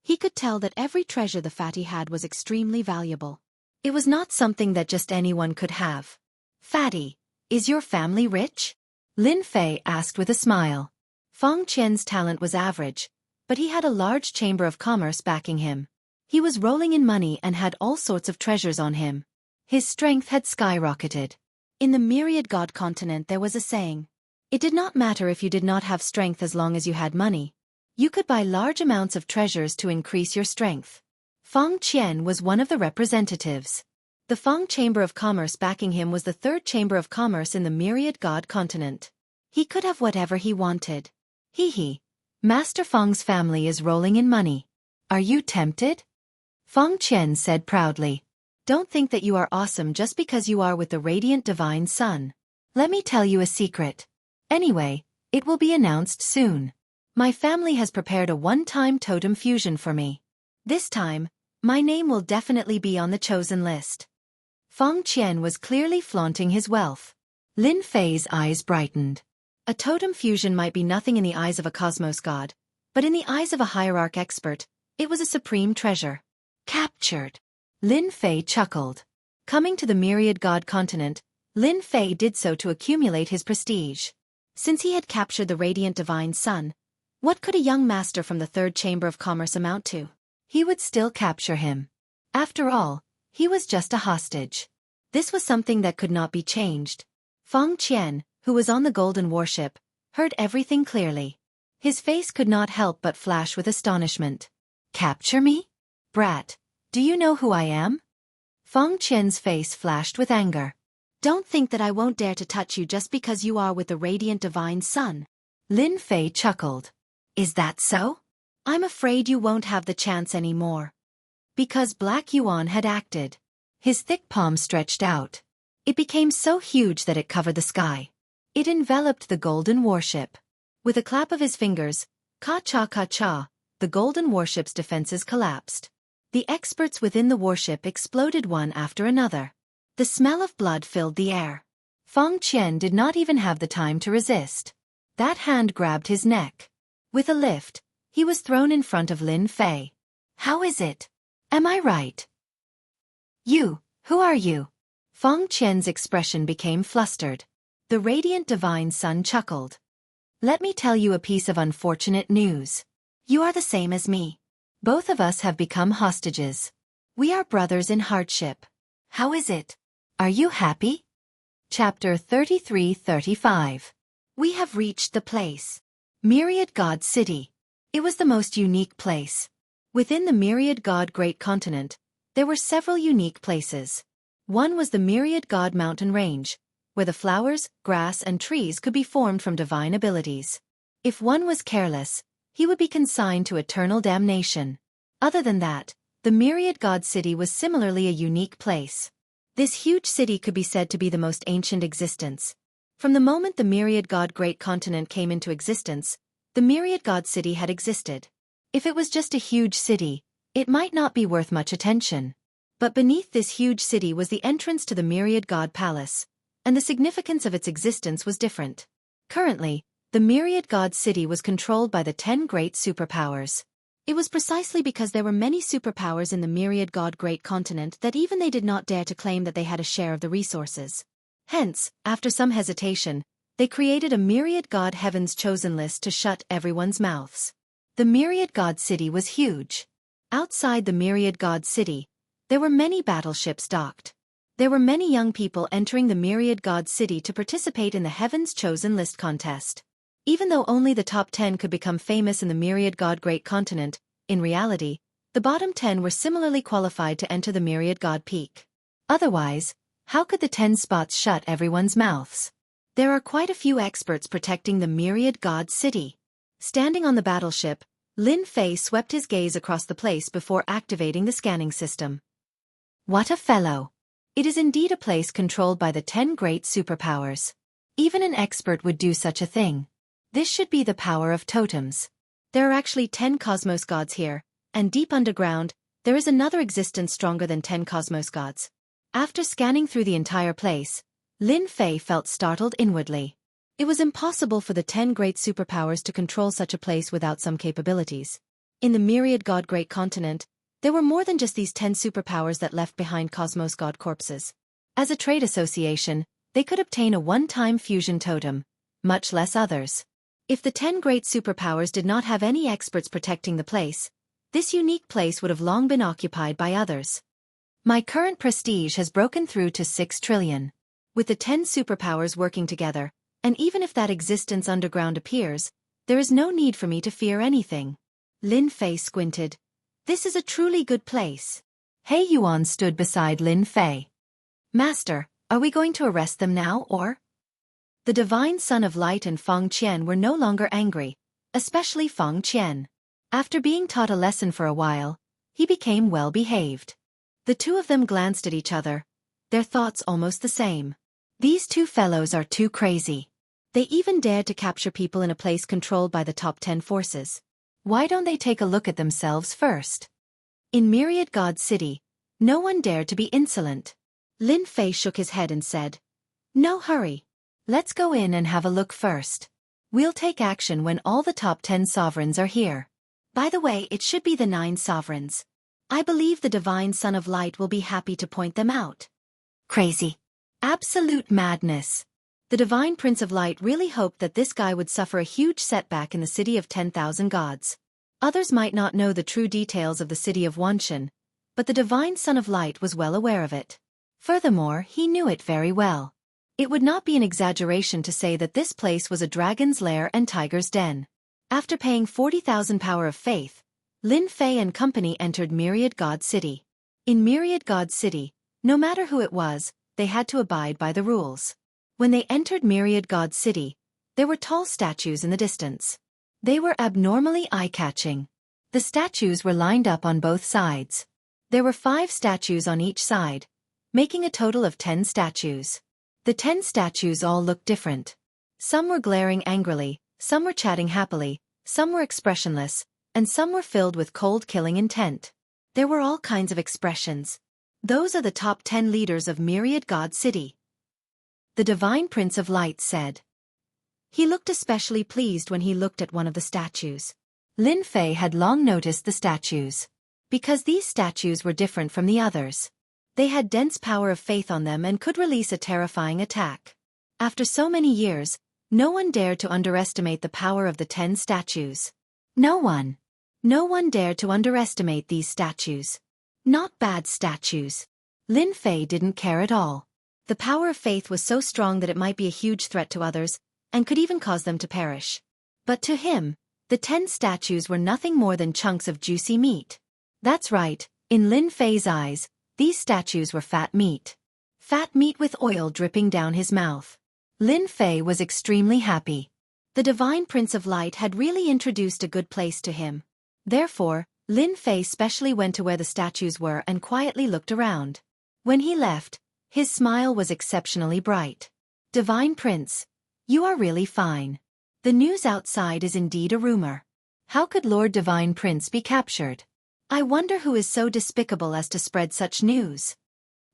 he could tell that every treasure the fatty had was extremely valuable. It was not something that just anyone could have. "Fatty, is your family rich?" Lin Fei asked with a smile. Feng Qian's talent was average, but he had a large chamber of commerce backing him. He was rolling in money and had all sorts of treasures on him. His strength had skyrocketed. In the myriad god continent there was a saying. It did not matter if you did not have strength as long as you had money. You could buy large amounts of treasures to increase your strength. Feng Qian was one of the representatives. The Feng Chamber of Commerce backing him was the third chamber of commerce in the myriad god continent. He could have whatever he wanted. Hee. Master Feng's family is rolling in money. Are you tempted? Feng Qian said proudly. Don't think that you are awesome just because you are with the radiant divine son. Let me tell you a secret. Anyway, it will be announced soon. My family has prepared a one-time totem fusion for me. This time, my name will definitely be on the chosen list. Feng Qian was clearly flaunting his wealth. Lin Fei's eyes brightened. A totem fusion might be nothing in the eyes of a cosmos god, but in the eyes of a hierarch expert, it was a supreme treasure. Captured. Lin Fei chuckled. Coming to the myriad god continent, Lin Fei did so to accumulate his prestige. Since he had captured the radiant divine son, what could a young master from the third chamber of commerce amount to? He would still capture him. After all, he was just a hostage. This was something that could not be changed. Feng Qian, who was on the golden warship, heard everything clearly. His face could not help but flash with astonishment. Capture me? Brat, do you know who I am? Feng Qian's face flashed with anger. Don't think that I won't dare to touch you just because you are with the radiant divine sun. Lin Fei chuckled. Is that so? I'm afraid you won't have the chance anymore. Because Black Yuan had acted. His thick palm stretched out. It became so huge that it covered the sky. It enveloped the golden warship. With a clap of his fingers, ka-cha, the golden warship's defenses collapsed. The experts within the warship exploded one after another. The smell of blood filled the air. Feng Qian did not even have the time to resist. That hand grabbed his neck. With a lift, he was thrown in front of Lin Fei. How is it? Am I right? You, who are you? Feng Qian's expression became flustered. The radiant divine sun chuckled. Let me tell you a piece of unfortunate news. You are the same as me. Both of us have become hostages. We are brothers in hardship. How is it? Are you happy? Chapter 33-35. We have reached the place. Myriad God City. It was the most unique place. Within the Myriad God Great Continent, there were several unique places. One was the Myriad God Mountain Range, where the flowers, grass, and trees could be formed from divine abilities. If one was careless, he would be consigned to eternal damnation. Other than that, the Myriad God City was similarly a unique place. This huge city could be said to be the most ancient existence. From the moment the Myriad God Great Continent came into existence, the Myriad God City had existed. If it was just a huge city, it might not be worth much attention. But beneath this huge city was the entrance to the Myriad God Palace, and the significance of its existence was different. Currently, the Myriad God City was controlled by the 10 great superpowers. It was precisely because there were many superpowers in the Myriad God Great Continent that even they did not dare to claim that they had a share of the resources. Hence, after some hesitation, they created a Myriad God Heaven's Chosen list to shut everyone's mouths. The Myriad God City was huge. Outside the Myriad God City, there were many battleships docked. There were many young people entering the Myriad God City to participate in the Heaven's Chosen List contest. Even though only the top 10 could become famous in the Myriad God Great Continent, in reality, the bottom 10 were similarly qualified to enter the Myriad God Peak. Otherwise, how could the 10 spots shut everyone's mouths? There are quite a few experts protecting the Myriad God City. Standing on the battleship, Lin Fei swept his gaze across the place before activating the scanning system. What a fellow! It is indeed a place controlled by the 10 great superpowers. Even an expert would do such a thing. This should be the power of totems. There are actually 10 cosmos gods here, and deep underground, there is another existence stronger than 10 cosmos gods. After scanning through the entire place, Lin Fei felt startled inwardly. It was impossible for the 10 great superpowers to control such a place without some capabilities. In the Myriad God Great Continent, there were more than just these 10 superpowers that left behind cosmos god corpses. As a trade association, they could obtain a one-time fusion totem, much less others. If the 10 great superpowers did not have any experts protecting the place, this unique place would have long been occupied by others. My current prestige has broken through to 6 trillion. With the 10 superpowers working together, and even if that existence underground appears, there is no need for me to fear anything. Lin Fei squinted. This is a truly good place. He Yuan stood beside Lin Fei. Master, are we going to arrest them now or? The divine son of light and Feng Qian were no longer angry, especially Feng Qian. After being taught a lesson for a while, he became well behaved. The two of them glanced at each other, their thoughts almost the same. These two fellows are too crazy. They even dared to capture people in a place controlled by the top 10 forces. Why don't they take a look at themselves first? In Myriad God City, no one dared to be insolent. Lin Fei shook his head and said, "No hurry. Let's go in and have a look first. We'll take action when all the top 10 sovereigns are here. By the way, it should be the 9 sovereigns. I believe the divine son of light will be happy to point them out." Crazy. Absolute madness. The divine prince of light really hoped that this guy would suffer a huge setback in the city of 10,000 gods. Others might not know the true details of the city of Wanshan, but the divine son of light was well aware of it. Furthermore, he knew it very well. It would not be an exaggeration to say that this place was a dragon's lair and tiger's den. After paying 40,000 power of faith, Lin Fei and company entered Myriad God City. In Myriad God City, no matter who it was, they had to abide by the rules. When they entered Myriad God City, there were tall statues in the distance. They were abnormally eye-catching. The statues were lined up on both sides. There were 5 statues on each side, making a total of 10 statues. The 10 statues all looked different. Some were glaring angrily, some were chatting happily, some were expressionless, and some were filled with cold killing intent. There were all kinds of expressions. Those are the top 10 leaders of Myriad God City. The Divine Prince of Light said. He looked especially pleased when he looked at one of the statues. Lin Fei had long noticed the statues. Because these statues were different from the others. They had dense power of faith on them and could release a terrifying attack. After so many years, no one dared to underestimate the power of the 10 statues. No one dared to underestimate these statues. Not bad statues. Lin Fei didn't care at all. The power of faith was so strong that it might be a huge threat to others, and could even cause them to perish. But to him, the 10 statues were nothing more than chunks of juicy meat. That's right, in Lin Fei's eyes, these statues were fat meat. Fat meat with oil dripping down his mouth. Lin Fei was extremely happy. The Divine Prince of Light had really introduced a good place to him. Therefore, Lin Fei specially went to where the statues were and quietly looked around. When he left, his smile was exceptionally bright. Divine Prince, you are really fine. The news outside is indeed a rumor. How could Lord Divine Prince be captured? I wonder who is so despicable as to spread such news.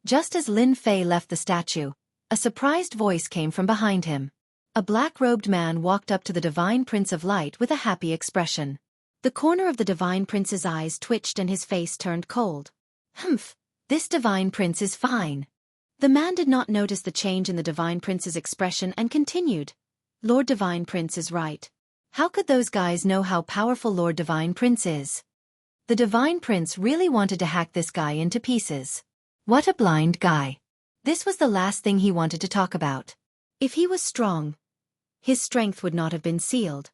Just as Lin Fei left the statue, a surprised voice came from behind him. A black-robed man walked up to the Divine Prince of Light with a happy expression. The corner of the Divine Prince's eyes twitched and his face turned cold. Humph, this Divine Prince is fine. The man did not notice the change in the Divine Prince's expression and continued. Lord Divine Prince is right. How could those guys know how powerful Lord Divine Prince is? The Divine Prince really wanted to hack this guy into pieces. What a blind guy. This was the last thing he wanted to talk about. If he was strong, his strength would not have been sealed.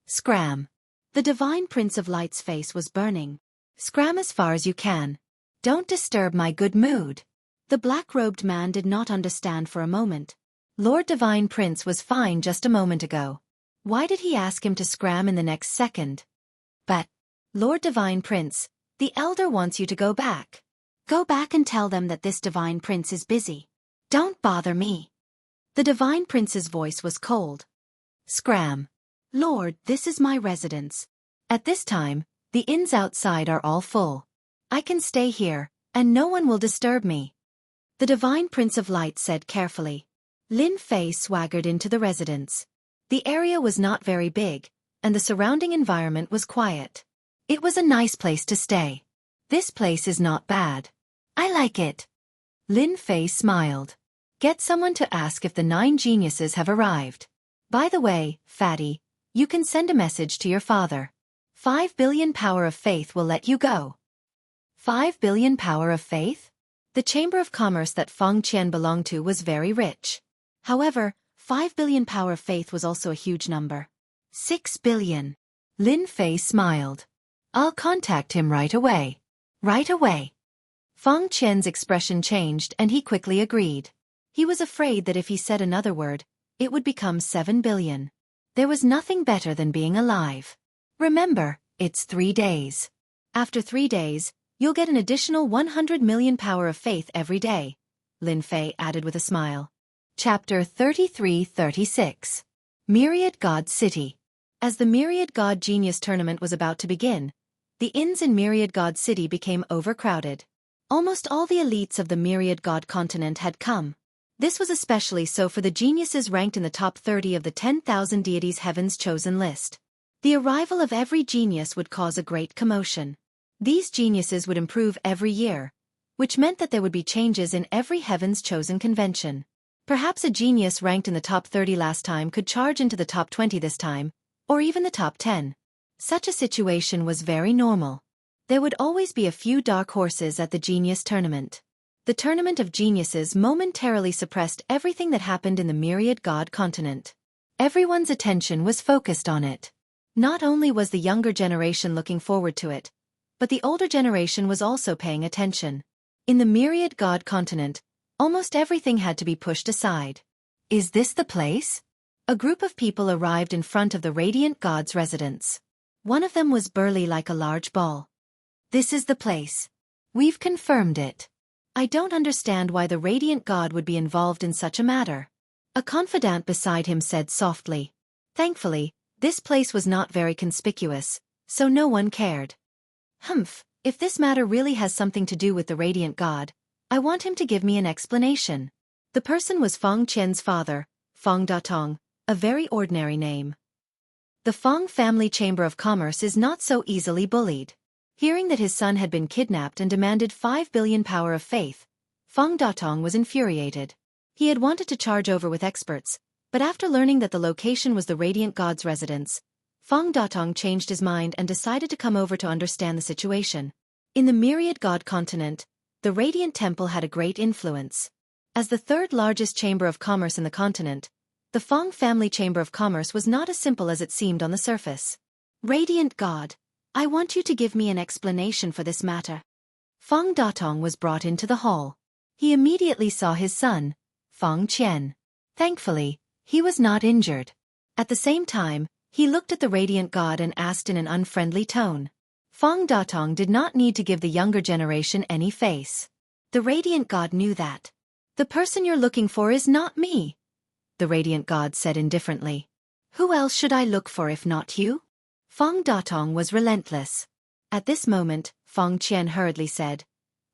Scram. The Divine Prince of Light's face was burning. Scram as far as you can. Don't disturb my good mood. The black-robed man did not understand for a moment. Lord Divine Prince was fine just a moment ago. Why did he ask him to scram in the next second? But, Lord Divine Prince, the Elder wants you to go back. Go back and tell them that this Divine Prince is busy. Don't bother me. The Divine Prince's voice was cold. Scram. Lord, this is my residence. At this time, the inns outside are all full. I can stay here, and no one will disturb me. The Divine Prince of Light said carefully. Lin Fei swaggered into the residence. The area was not very big, and the surrounding environment was quiet. It was a nice place to stay. This place is not bad. I like it. Lin Fei smiled. Get someone to ask if the 9 geniuses have arrived. By the way, Fatty, you can send a message to your father. 5 billion power of faith will let you go. 5 billion power of faith? The Chamber of Commerce that Feng Qian belonged to was very rich. However, 5 billion power of faith was also a huge number. 6 billion. Lin Fei smiled. I'll contact him right away. Right away. Feng Qian's expression changed and he quickly agreed. He was afraid that if he said another word, it would become 7 billion. There was nothing better than being alive. Remember, it's 3 days. After 3 days, you'll get an additional 100 million power of faith every day, Lin Fei added with a smile. Chapter 33-36. Myriad God City. As the Myriad God Genius Tournament was about to begin, the inns in Myriad God City became overcrowded. Almost all the elites of the Myriad God continent had come. This was especially so for the geniuses ranked in the top 30 of the 10,000 deities Heaven's chosen list. The arrival of every genius would cause a great commotion. These geniuses would improve every year, which meant that there would be changes in every Heaven's chosen convention. Perhaps a genius ranked in the top 30 last time could charge into the top 20 this time, or even the top 10. Such a situation was very normal. There would always be a few dark horses at the Genius Tournament. The Tournament of Geniuses momentarily suppressed everything that happened in the Myriad God continent. Everyone's attention was focused on it. Not only was the younger generation looking forward to it, but the older generation was also paying attention. In the Myriad God continent, Almost everything had to be pushed aside. Is this the place? A group of people arrived in front of the Radiant God's residence. One of them was burly like a large ball. This is the place. We've confirmed it. I don't understand why the Radiant God would be involved in such a matter. A confidant beside him said softly. Thankfully, this place was not very conspicuous, so no one cared. Humph, if this matter really has something to do with the Radiant God, I want him to give me an explanation. The person was Fong Qian's father, Fong Datong, a very ordinary name. The Fong family Chamber of Commerce is not so easily bullied. Hearing that his son had been kidnapped and demanded 5 billion power of faith, Fong Datong was infuriated. He had wanted to charge over with experts, but after learning that the location was the Radiant God's residence, Fong Datong changed his mind and decided to come over to understand the situation. In the Myriad God continent, the Radiant Temple had a great influence. As the third largest chamber of commerce in the continent, the Fong family Chamber of Commerce was not as simple as it seemed on the surface. Radiant God, I want you to give me an explanation for this matter. Fong Datong was brought into the hall. He immediately saw his son, Fong Qian. Thankfully, he was not injured. At the same time, he looked at the Radiant God and asked in an unfriendly tone. Fong Datong did not need to give the younger generation any face. The Radiant God knew that. The person you're looking for is not me, the Radiant God said indifferently. Who else should I look for if not you? Fong Datong was relentless. At this moment, Fong Qian hurriedly said,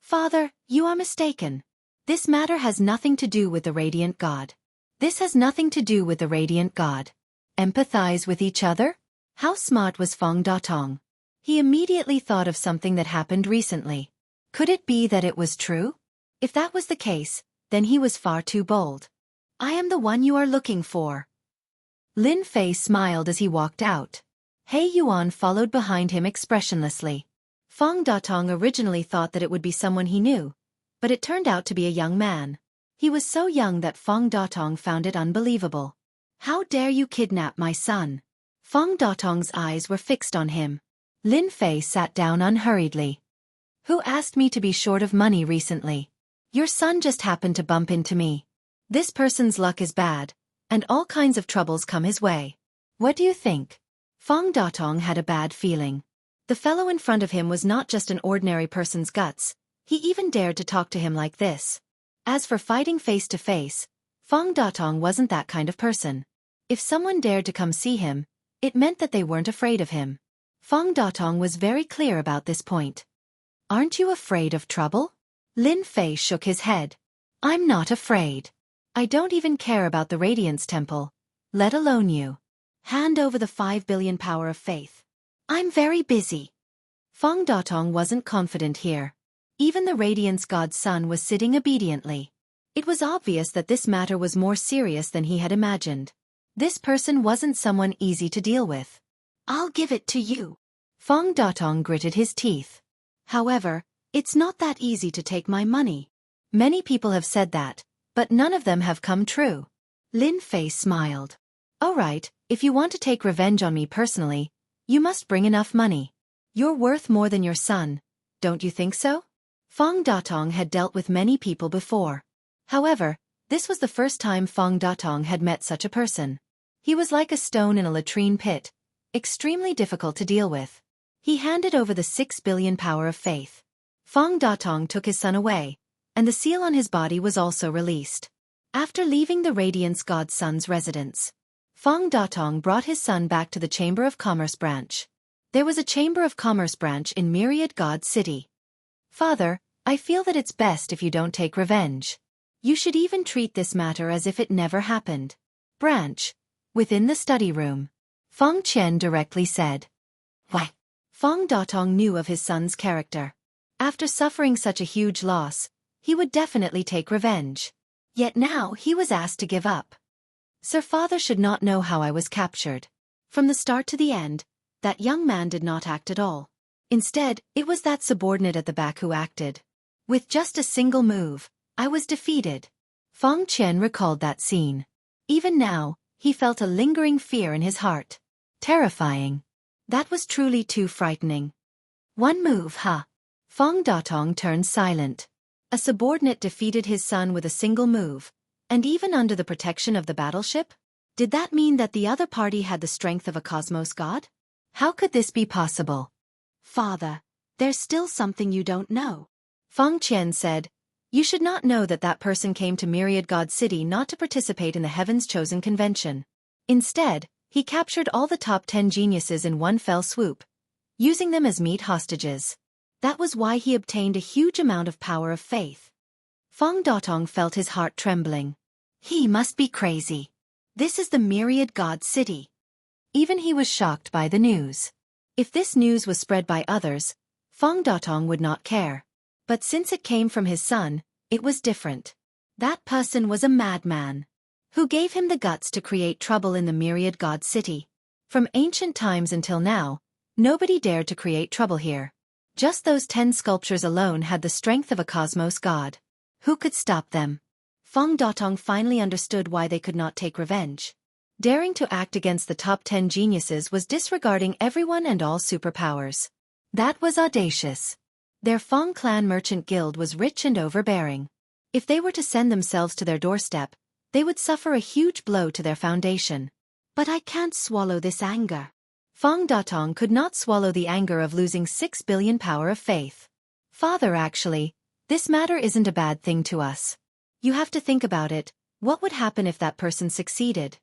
Father, you are mistaken. This matter has nothing to do with the Radiant God. This has nothing to do with the Radiant God. Empathize with each other? How smart was Fong Datong? He immediately thought of something that happened recently. Could it be that it was true? If that was the case, then he was far too bold. I am the one you are looking for. Lin Fei smiled as he walked out. He Yuan followed behind him expressionlessly. Fong Datong originally thought that it would be someone he knew, but it turned out to be a young man. He was so young that Fong Datong found it unbelievable. How dare you kidnap my son? Fong Datong's eyes were fixed on him. Lin Fei sat down unhurriedly. Who asked me to be short of money recently? Your son just happened to bump into me. This person's luck is bad, and all kinds of troubles come his way. What do you think? Fong Datong had a bad feeling. The fellow in front of him was not just an ordinary person's guts, he even dared to talk to him like this. As for fighting face to face, Fong Datong wasn't that kind of person. If someone dared to come see him, it meant that they weren't afraid of him. Fong Datong was very clear about this point. Aren't you afraid of trouble? Lin Fei shook his head. I'm not afraid. I don't even care about the Radiance Temple, let alone you. Hand over the 5 billion power of faith. I'm very busy. Fong Datong wasn't confident here. Even the Radiance God's son was sitting obediently. It was obvious that this matter was more serious than he had imagined. This person wasn't someone easy to deal with. I'll give it to you. Fong Datong gritted his teeth. However, it's not that easy to take my money. Many people have said that, but none of them have come true. Lin Fei smiled. All right, if you want to take revenge on me personally, you must bring enough money. You're worth more than your son, don't you think so? Fong Datong had dealt with many people before. However, this was the first time Fong Datong had met such a person. He was like a stone in a latrine pit, extremely difficult to deal with. He handed over the 6 billion power of faith. Fong Datong took his son away, and the seal on his body was also released. After leaving the Radiance God's son's residence, Fong Datong brought his son back to the Chamber of Commerce branch. There was a Chamber of Commerce branch in Myriad God City. Father, I feel that it's best if you don't take revenge. You should even treat this matter as if it never happened. Branch. Within the study room. Fong Qian directly said. Why? Fong Datong knew of his son's character. After suffering such a huge loss, he would definitely take revenge. Yet now he was asked to give up. Sir, father should not know how I was captured. From the start to the end, that young man did not act at all. Instead, it was that subordinate at the back who acted. With just a single move, I was defeated. Fong Qian recalled that scene. Even now, he felt a lingering fear in his heart. Terrifying. That was truly too frightening. One move, huh? Fong Datong turned silent. A subordinate defeated his son with a single move, and even under the protection of the battleship? Did that mean that the other party had the strength of a cosmos god? How could this be possible? Father, there's still something you don't know. Feng Qian said, you should not know that that person came to Myriad God City not to participate in the Heaven's Chosen Convention. Instead, he captured all the top 10 geniuses in one fell swoop, using them as meat hostages. That was why he obtained a huge amount of power of faith. Feng Datong felt his heart trembling. He must be crazy. This is the Myriad God City. Even he was shocked by the news. If this news was spread by others, Feng Datong would not care. But since it came from his son, it was different. That person was a madman. Who gave him the guts to create trouble in the Myriad God City? From ancient times until now, nobody dared to create trouble here. Just those 10 sculptures alone had the strength of a cosmos god. Who could stop them? Feng Datong finally understood why they could not take revenge. Daring to act against the top 10 geniuses was disregarding everyone and all superpowers. That was audacious. Their Feng Clan Merchant Guild was rich and overbearing. If they were to send themselves to their doorstep, they would suffer a huge blow to their foundation. But I can't swallow this anger. Feng Datong could not swallow the anger of losing 6 billion power of faith. Father, actually, this matter isn't a bad thing to us. You have to think about it. What would happen if that person succeeded?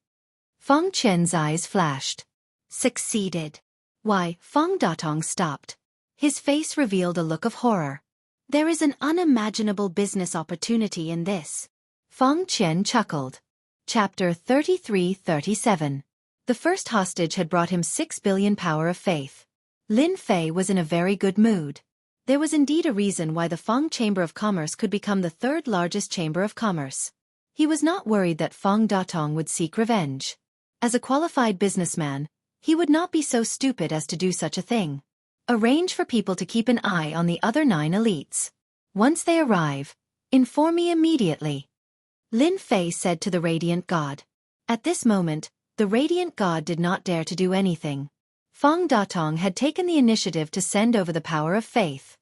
Feng Qian's eyes flashed. Succeeded. Why? Feng Datong stopped. His face revealed a look of horror. There is an unimaginable business opportunity in this. Feng Qian chuckled. Chapter 33-37. The first hostage had brought him 6 billion power of faith. Lin Fei was in a very good mood. There was indeed a reason why the Feng Chamber of Commerce could become the third largest chamber of commerce. He was not worried that Feng Datong would seek revenge. As a qualified businessman, he would not be so stupid as to do such a thing. Arrange for people to keep an eye on the other 9 elites. Once they arrive, inform me immediately. Lin Fei said to the Radiant God. At this moment, the Radiant God did not dare to do anything. Feng Datong had taken the initiative to send over the power of faith.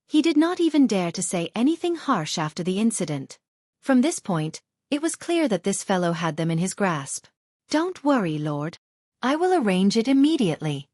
He did not even dare to say anything harsh after the incident. From this point, it was clear that this fellow had them in his grasp. Don't worry, Lord. I will arrange it immediately.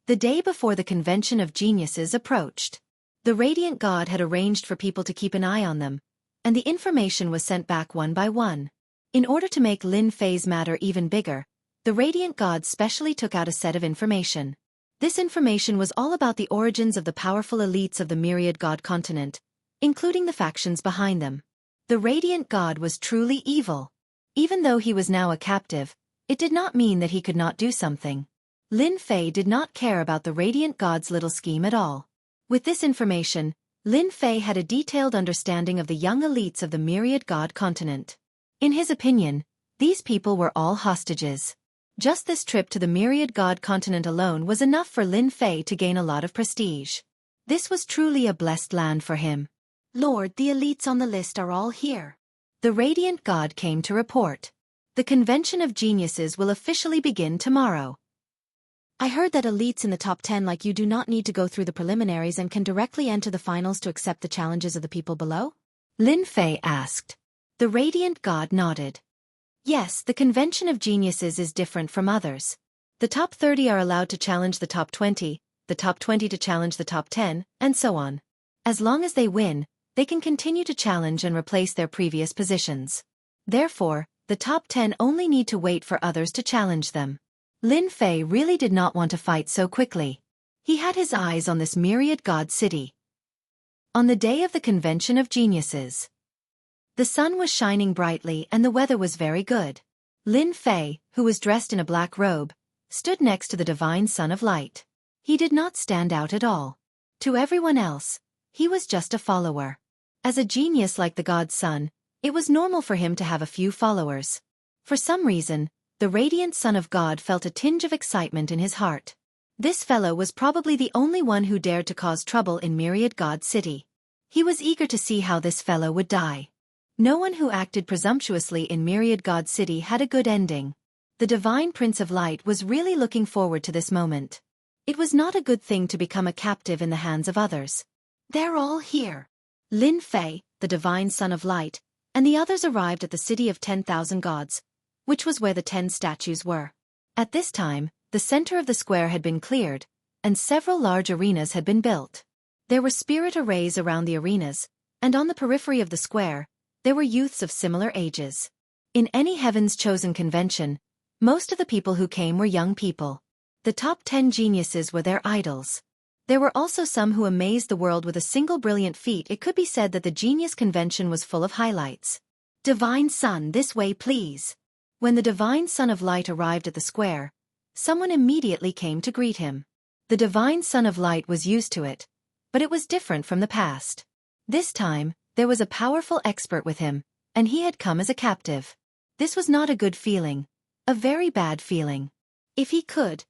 The day before the Convention of Geniuses approached. The Radiant God had arranged for people to keep an eye on them, and the information was sent back one by one. In order to make Lin Fei's matter even bigger, the Radiant God specially took out a set of information. This information was all about the origins of the powerful elites of the Myriad God continent, including the factions behind them. The Radiant God was truly evil. Even though he was now a captive, it did not mean that he could not do something. Lin Fei did not care about the Radiant God's little scheme at all. With this information, Lin Fei had a detailed understanding of the young elites of the Myriad God continent. In his opinion, these people were all hostages. Just this trip to the Myriad God continent alone was enough for Lin Fei to gain a lot of prestige. This was truly a blessed land for him. Lord, the elites on the list are all here. The Radiant God came to report. The Convention of Geniuses will officially begin tomorrow. I heard that elites in the top 10 like you do not need to go through the preliminaries and can directly enter the finals to accept the challenges of the people below? Lin Fei asked. The Radiant God nodded. Yes, the Convention of Geniuses is different from others. The top 30 are allowed to challenge the top 20, the top 20 to challenge the top 10, and so on. As long as they win, they can continue to challenge and replace their previous positions. Therefore, the top 10 only need to wait for others to challenge them. Lin Fei really did not want to fight so quickly. He had his eyes on this Myriad God City. On the day of the Convention of Geniuses, the sun was shining brightly and the weather was very good. Lin Fei, who was dressed in a black robe, stood next to the divine Son of Light. He did not stand out at all. To everyone else, he was just a follower. As a genius like the God's Son, it was normal for him to have a few followers. For some reason, the radiant Son of God felt a tinge of excitement in his heart. This fellow was probably the only one who dared to cause trouble in Myriad God City. He was eager to see how this fellow would die. No one who acted presumptuously in Myriad God City had a good ending. The Divine Prince of Light was really looking forward to this moment. It was not a good thing to become a captive in the hands of others. They're all here. Lin Fei, the divine son of light, and the others arrived at the city of 10,000 gods, which was where the 10 statues were. At this time, the center of the square had been cleared, and several large arenas had been built. There were spirit arrays around the arenas, and on the periphery of the square, there were youths of similar ages. In any Heaven's Chosen convention, most of the people who came were young people. The top 10 geniuses were their idols. There were also some who amazed the world with a single brilliant feat. It could be said that the genius convention was full of highlights. Divine Son, this way please. When the divine Son of Light arrived at the square, someone immediately came to greet him. The divine Son of Light was used to it, but it was different from the past. This time, there was a powerful expert with him, and he had come as a captive. This was not a good feeling, a very bad feeling. If he could,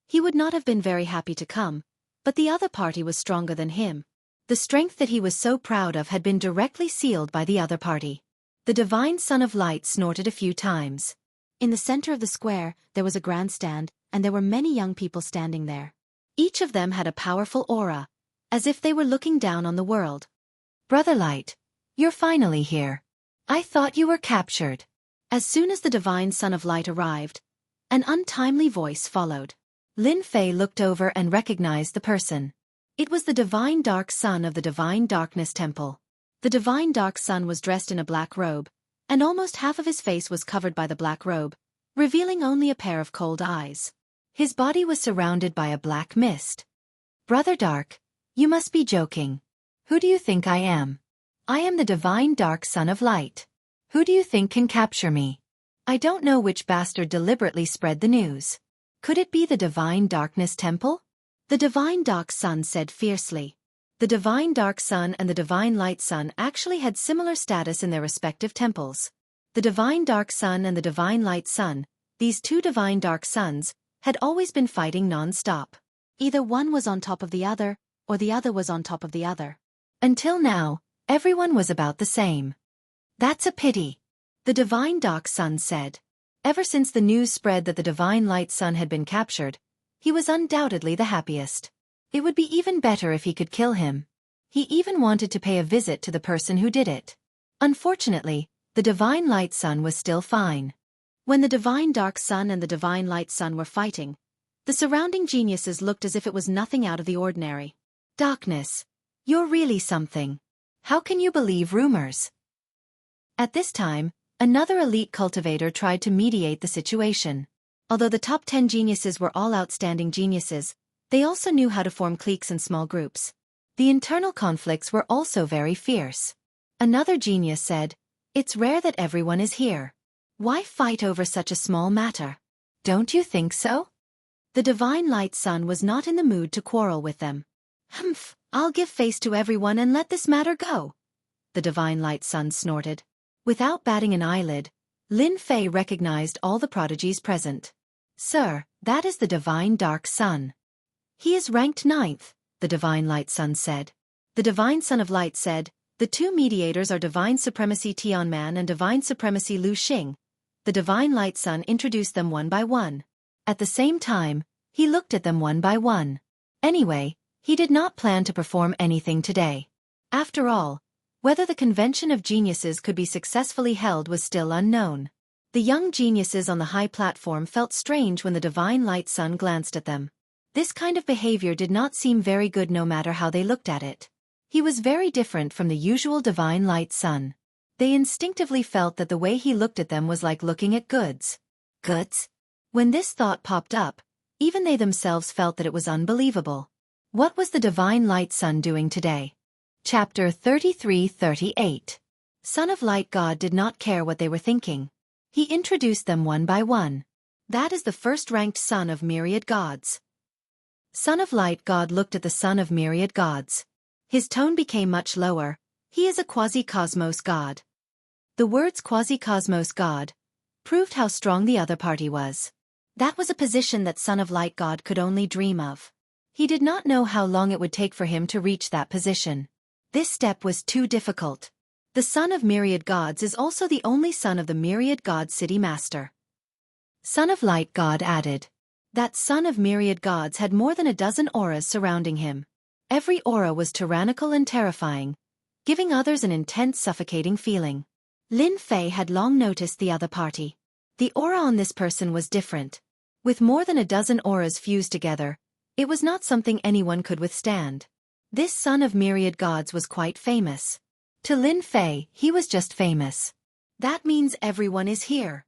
he would not have been very happy to come, but the other party was stronger than him. The strength that he was so proud of had been directly sealed by the other party. The divine Son of Light snorted a few times. In the center of the square, there was a grandstand, and there were many young people standing there. Each of them had a powerful aura, as if they were looking down on the world. Brother Light, you're finally here. I thought you were captured. As soon as the divine Son of Light arrived, an untimely voice followed. Lin Fei looked over and recognized the person. It was the divine Dark Son of the Divine Darkness Temple. The divine Dark Son was dressed in a black robe, and almost half of his face was covered by the black robe, revealing only a pair of cold eyes. His body was surrounded by a black mist. Brother Dark, you must be joking. Who do you think I am? I am the divine Dark Son of Light. Who do you think can capture me? I don't know which bastard deliberately spread the news. Could it be the Divine Darkness Temple? The Divine Dark Son said fiercely. The Divine Dark Son and the Divine Light Son actually had similar status in their respective temples. The Divine Dark Son and the Divine Light Son, these two Divine Dark Sons, had always been fighting non-stop. Either one was on top of the other, or the other was on top of the other. Until now, everyone was about the same. That's a pity. The Divine Dark Son said. Ever since the news spread that the Divine Light Son had been captured, he was undoubtedly the happiest. It would be even better if he could kill him. He even wanted to pay a visit to the person who did it. Unfortunately, the Divine Light Son was still fine. When the Divine Dark Son and the Divine Light Son were fighting, the surrounding geniuses looked as if it was nothing out of the ordinary. Darkness, you're really something. How can you believe rumors? At this time, another elite cultivator tried to mediate the situation. Although the top 10 geniuses were all outstanding geniuses, they also knew how to form cliques and small groups. The internal conflicts were also very fierce. Another genius said, "It's rare that everyone is here. Why fight over such a small matter? Don't you think so?" The Divine Light Son was not in the mood to quarrel with them. "Humph, I'll give face to everyone and let this matter go," the Divine Light Son snorted. Without batting an eyelid, Lin Fei recognized all the prodigies present. "Sir, that is the Divine Dark Son. He is ranked 9th, the Divine Light Son said. The Divine Son of Light said, "The two mediators are Divine Supremacy Tianman and Divine Supremacy Lu Xing." The Divine Light Son introduced them one by one. At the same time, he looked at them one by one. Anyway, he did not plan to perform anything today. After all, whether the convention of geniuses could be successfully held was still unknown. The young geniuses on the high platform felt strange when the Divine Light Son glanced at them. This kind of behavior did not seem very good no matter how they looked at it. He was very different from the usual Divine Light Son. They instinctively felt that the way he looked at them was like looking at goods. Goods? When this thought popped up, even they themselves felt that it was unbelievable. What was the Divine Light Son doing today? Chapter 33-38. Son of Light God did not care what they were thinking. He introduced them one by one. That is the first-ranked son of myriad gods. Son of Light God looked at the son of myriad gods. His tone became much lower. He is a quasi-cosmos god. The words quasi-cosmos god proved how strong the other party was. That was a position that Son of Light God could only dream of. He did not know how long it would take for him to reach that position. This step was too difficult. The son of myriad gods is also the only son of the myriad god city master. Son of Light God added. That son of myriad gods had more than a dozen auras surrounding him. Every aura was tyrannical and terrifying, giving others an intense suffocating feeling. Lin Fei had long noticed the other party. The aura on this person was different. With more than a dozen auras fused together, it was not something anyone could withstand. This son of myriad gods was quite famous. To Lin Fei, he was just famous. That means everyone is here.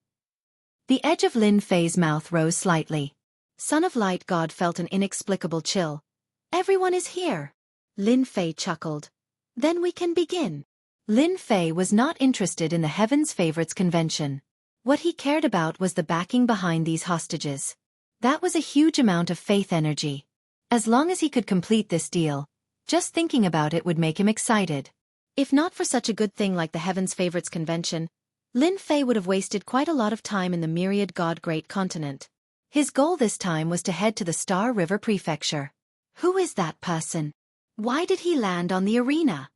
The edge of Lin Fei's mouth rose slightly. Son of Light God felt an inexplicable chill. Everyone is here. Lin Fei chuckled. Then we can begin. Lin Fei was not interested in the Heaven's Favorites convention. What he cared about was the backing behind these hostages. That was a huge amount of faith energy. As long as he could complete this deal, just thinking about it would make him excited. If not for such a good thing like the Heaven's Favorites convention, Lin Fei would have wasted quite a lot of time in the myriad god great continent. His goal this time was to head to the Star River Prefecture. Who is that person? Why did he land on the arena?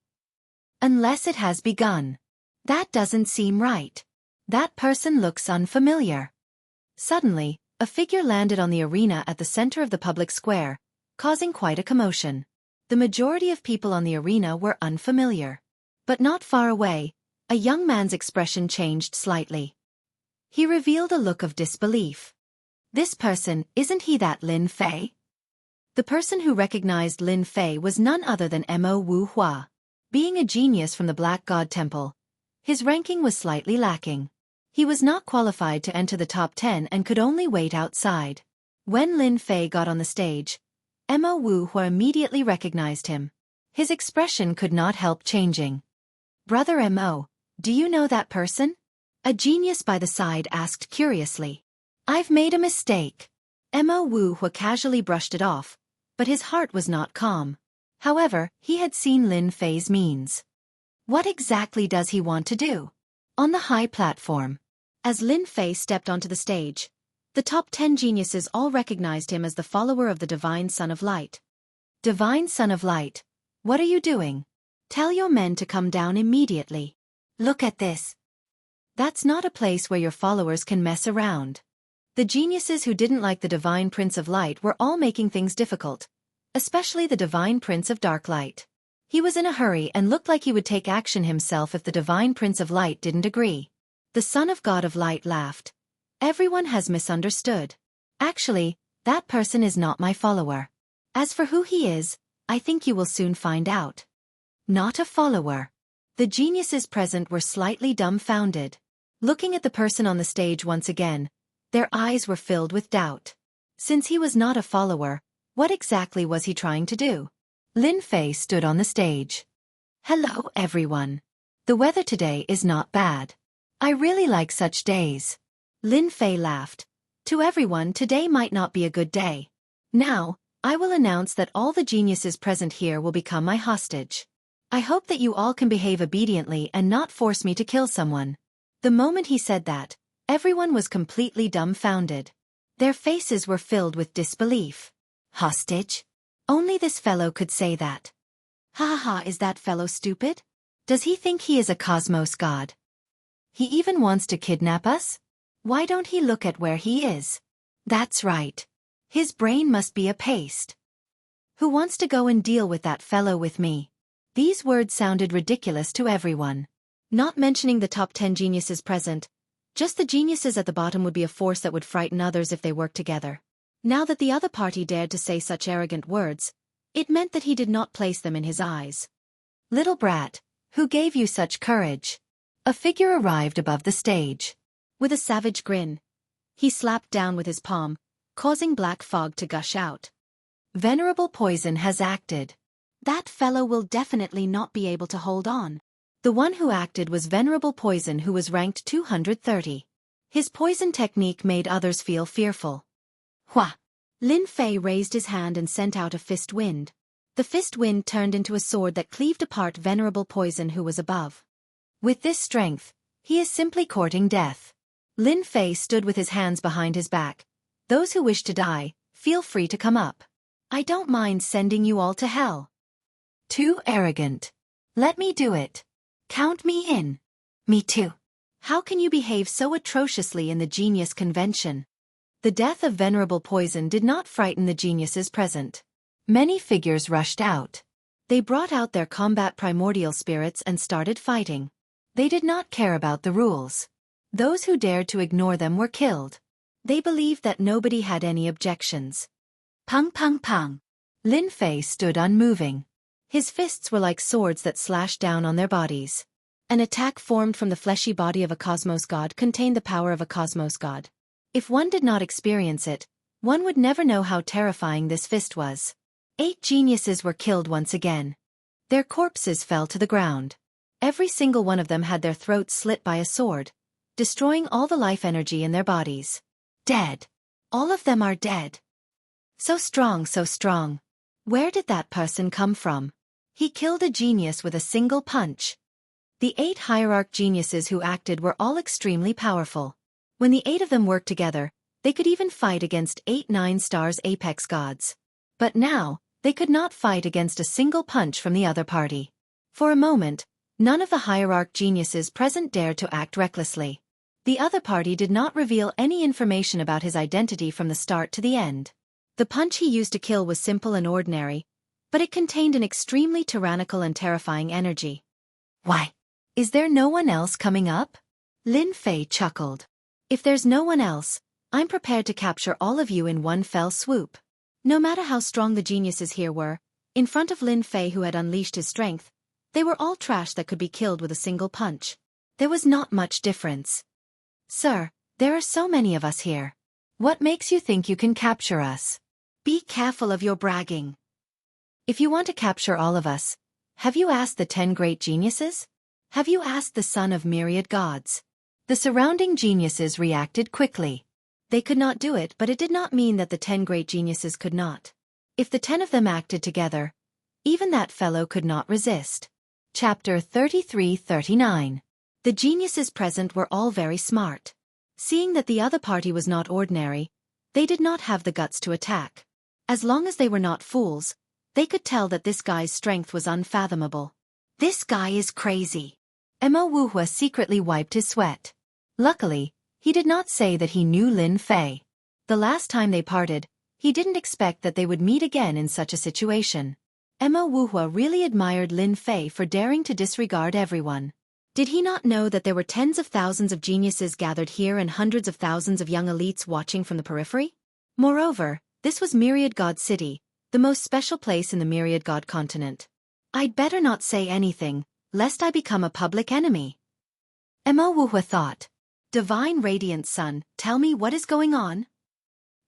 Unless it has begun. That doesn't seem right. That person looks unfamiliar. Suddenly, a figure landed on the arena at the center of the public square, causing quite a commotion. The majority of people on the arena were unfamiliar. But not far away, a young man's expression changed slightly. He revealed a look of disbelief. This person, isn't he that Lin Fei? The person who recognized Lin Fei was none other than Mo Wu Hua. Being a genius from the Black God Temple, his ranking was slightly lacking. He was not qualified to enter the top 10 and could only wait outside. When Lin Fei got on the stage, Mo Wu Hua immediately recognized him. His expression could not help changing. Brother Mo, do you know that person? A genius by the side asked curiously. I've made a mistake. Mo Wu Hua casually brushed it off, but his heart was not calm. However, he had seen Lin Fei's means. What exactly does he want to do? On the high platform, as Lin Fei stepped onto the stage, the top 10 geniuses all recognized him as the follower of the Divine Son of Light. Divine Son of Light, what are you doing? Tell your men to come down immediately. Look at this. That's not a place where your followers can mess around. The geniuses who didn't like the Divine Prince of Light were all making things difficult, especially the Divine Prince of Dark Light. He was in a hurry and looked like he would take action himself if the Divine Prince of Light didn't agree. The Son of God of Light laughed. Everyone has misunderstood. Actually, that person is not my follower. As for who he is, I think you will soon find out. Not a follower. The geniuses present were slightly dumbfounded. Looking at the person on the stage once again, their eyes were filled with doubt. Since he was not a follower, what exactly was he trying to do? Lin Fei stood on the stage. Hello, everyone. The weather today is not bad. I really like such days. Lin Fei laughed. To everyone, today might not be a good day. Now, I will announce that all the geniuses present here will become my hostage. I hope that you all can behave obediently and not force me to kill someone. The moment he said that, everyone was completely dumbfounded. Their faces were filled with disbelief. Hostage? Only this fellow could say that. Ha ha ha, is that fellow stupid? Does he think he is a cosmos god? He even wants to kidnap us? Why don't he look at where he is? That's right. His brain must be a paste. Who wants to go and deal with that fellow with me? These words sounded ridiculous to everyone. Not mentioning the top 10 geniuses present, just the geniuses at the bottom would be a force that would frighten others if they worked together. Now that the other party dared to say such arrogant words, it meant that he did not place them in his eyes. Little brat, who gave you such courage? A figure arrived above the stage. With a savage grin, he slapped down with his palm, causing black fog to gush out. Venerable Poison has acted. That fellow will definitely not be able to hold on. The one who acted was Venerable Poison, who was ranked 230. His poison technique made others feel fearful. Hua! Lin Fei raised his hand and sent out a fist wind. The fist wind turned into a sword that cleaved apart Venerable Poison, who was above. With this strength, he is simply courting death. Lin Fei stood with his hands behind his back. Those who wish to die, feel free to come up. I don't mind sending you all to hell. Too arrogant. Let me do it. Count me in. Me too. How can you behave so atrociously in the genius convention? The death of Venerable Poison did not frighten the geniuses present. Many figures rushed out. They brought out their combat primordial spirits and started fighting. They did not care about the rules. Those who dared to ignore them were killed. They believed that nobody had any objections. Pang pang pang. Lin Fei stood unmoving. His fists were like swords that slashed down on their bodies. An attack formed from the fleshy body of a cosmos god contained the power of a cosmos god. If one did not experience it, one would never know how terrifying this fist was. 8 geniuses were killed once again. Their corpses fell to the ground. Every single one of them had their throats slit by a sword, destroying all the life energy in their bodies. Dead. All of them are dead. So strong, so strong. Where did that person come from? He killed a genius with a single punch. The 8 hierarch geniuses who acted were all extremely powerful. When the 8 of them worked together, they could even fight against 8 9-stars apex gods. But now, they could not fight against a single punch from the other party. For a moment, none of the hierarch geniuses present dared to act recklessly. The other party did not reveal any information about his identity from the start to the end. The punch he used to kill was simple and ordinary, but it contained an extremely tyrannical and terrifying energy. Why? Is there no one else coming up? Lin Fei chuckled. If there's no one else, I'm prepared to capture all of you in one fell swoop. No matter how strong the geniuses here were, in front of Lin Fei who had unleashed his strength, they were all trash that could be killed with a single punch. There was not much difference. Sir, there are so many of us here. What makes you think you can capture us? Be careful of your bragging. If you want to capture all of us, have you asked the 10 great geniuses? Have you asked the son of myriad gods? The surrounding geniuses reacted quickly. They could not do it, but it did not mean that the 10 great geniuses could not. If the 10 of them acted together, even that fellow could not resist. Chapter 33-39. The geniuses present were all very smart. Seeing that the other party was not ordinary, they did not have the guts to attack. As long as they were not fools, they could tell that this guy's strength was unfathomable. This guy is crazy. Mo Wuhua secretly wiped his sweat. Luckily, he did not say that he knew Lin Fei. The last time they parted, he didn't expect that they would meet again in such a situation. Mo Wuhua really admired Lin Fei for daring to disregard everyone. Did he not know that there were tens of thousands of geniuses gathered here and hundreds of thousands of young elites watching from the periphery? Moreover, this was Myriad God City, the most special place in the Myriad God continent. I'd better not say anything, lest I become a public enemy. Mo Wuhua thought. Divine Radiant Sun, tell me what is going on?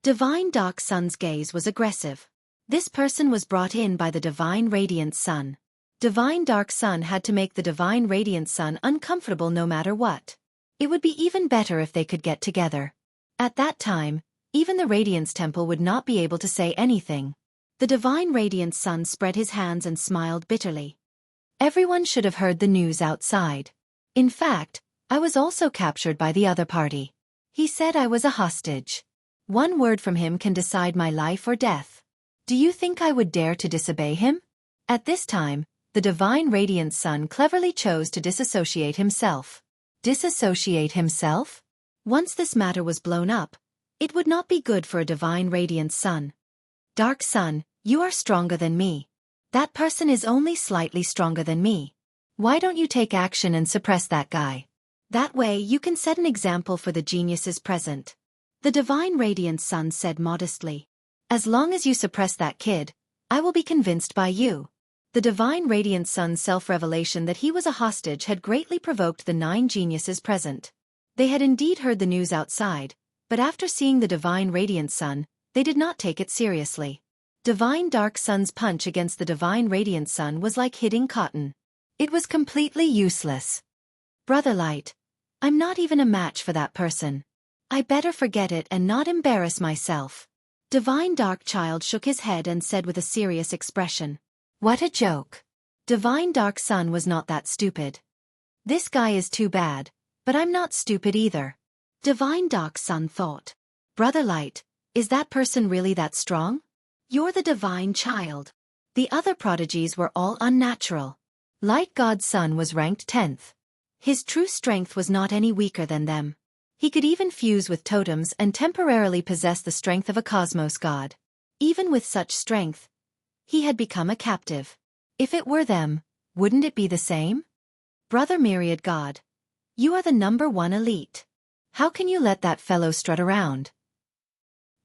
Divine Dark Sun's gaze was aggressive. This person was brought in by the Divine Radiant Sun. Divine Dark Sun had to make the Divine Radiant Sun uncomfortable no matter what. It would be even better if they could get together. At that time, even the Radiance Temple would not be able to say anything. The Divine Radiant Sun spread his hands and smiled bitterly. Everyone should have heard the news outside. In fact, I was also captured by the other party. He said I was a hostage. One word from him can decide my life or death. Do you think I would dare to disobey him? At this time, the Divine Radiant Sun cleverly chose to disassociate himself. Disassociate himself? Once this matter was blown up, it would not be good for a Divine Radiant Sun. Dark Sun, you are stronger than me. That person is only slightly stronger than me. Why don't you take action and suppress that guy? That way you can set an example for the geniuses present. The Divine Radiant Sun said modestly. As long as you suppress that kid, I will be convinced by you. The Divine Radiant Sun's self-revelation that he was a hostage had greatly provoked the 9 geniuses present. They had indeed heard the news outside, but after seeing the Divine Radiant Sun, they did not take it seriously. Divine Dark Sun's punch against the Divine Radiant Sun was like hitting cotton. It was completely useless. Brother Light, I'm not even a match for that person. I better forget it and not embarrass myself. Divine Dark Child shook his head and said with a serious expression. What a joke. Divine Dark Sun was not that stupid. This guy is too bad, but I'm not stupid either. Divine Dark Sun thought. Brother Light, is that person really that strong? You're the Divine Child. The other prodigies were all unnatural. Light God Sun was ranked 10th. His true strength was not any weaker than them. He could even fuse with totems and temporarily possess the strength of a cosmos god. Even with such strength, he had become a captive. If it were them, wouldn't it be the same? Brother Myriad God, you are the #1 elite. How can you let that fellow strut around?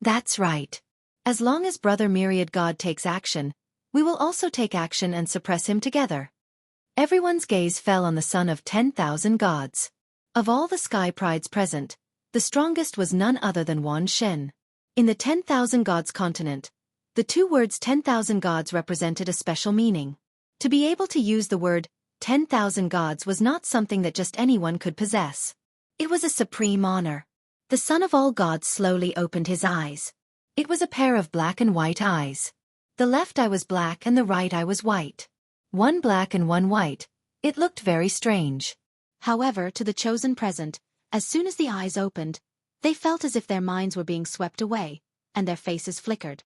That's right. As long as Brother Myriad God takes action, we will also take action and suppress him together. Everyone's gaze fell on the son of 10,000 gods. Of all the sky prides present, the strongest was none other than Wan Shen. In the 10,000 gods continent, the two words 10,000 gods represented a special meaning. To be able to use the word 10,000 gods was not something that just anyone could possess. It was a supreme honor. The son of all gods slowly opened his eyes. It was a pair of black and white eyes. The left eye was black and the right eye was white. One black and one white. It looked very strange. However, to the chosen present, as soon as the eyes opened, they felt as if their minds were being swept away, and their faces flickered.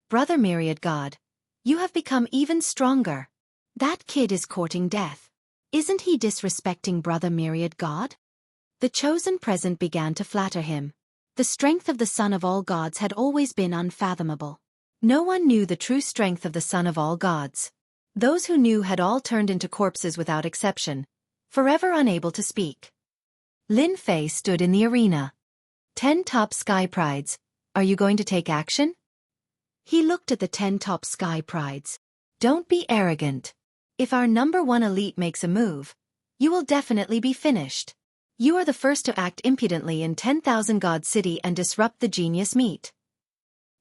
Brother Myriad God, you have become even stronger. That kid is courting death. Isn't he disrespecting Brother Myriad God? The chosen present began to flatter him. The strength of the son of all gods had always been unfathomable. No one knew the true strength of the son of all gods. Those who knew had all turned into corpses without exception, forever unable to speak. Lin Fei stood in the arena. 10 top sky prides, are you going to take action? He looked at the 10 top sky prides. Don't be arrogant. If our #1 elite makes a move, you will definitely be finished. You are the first to act impudently in 10,000 God City and disrupt the genius meet.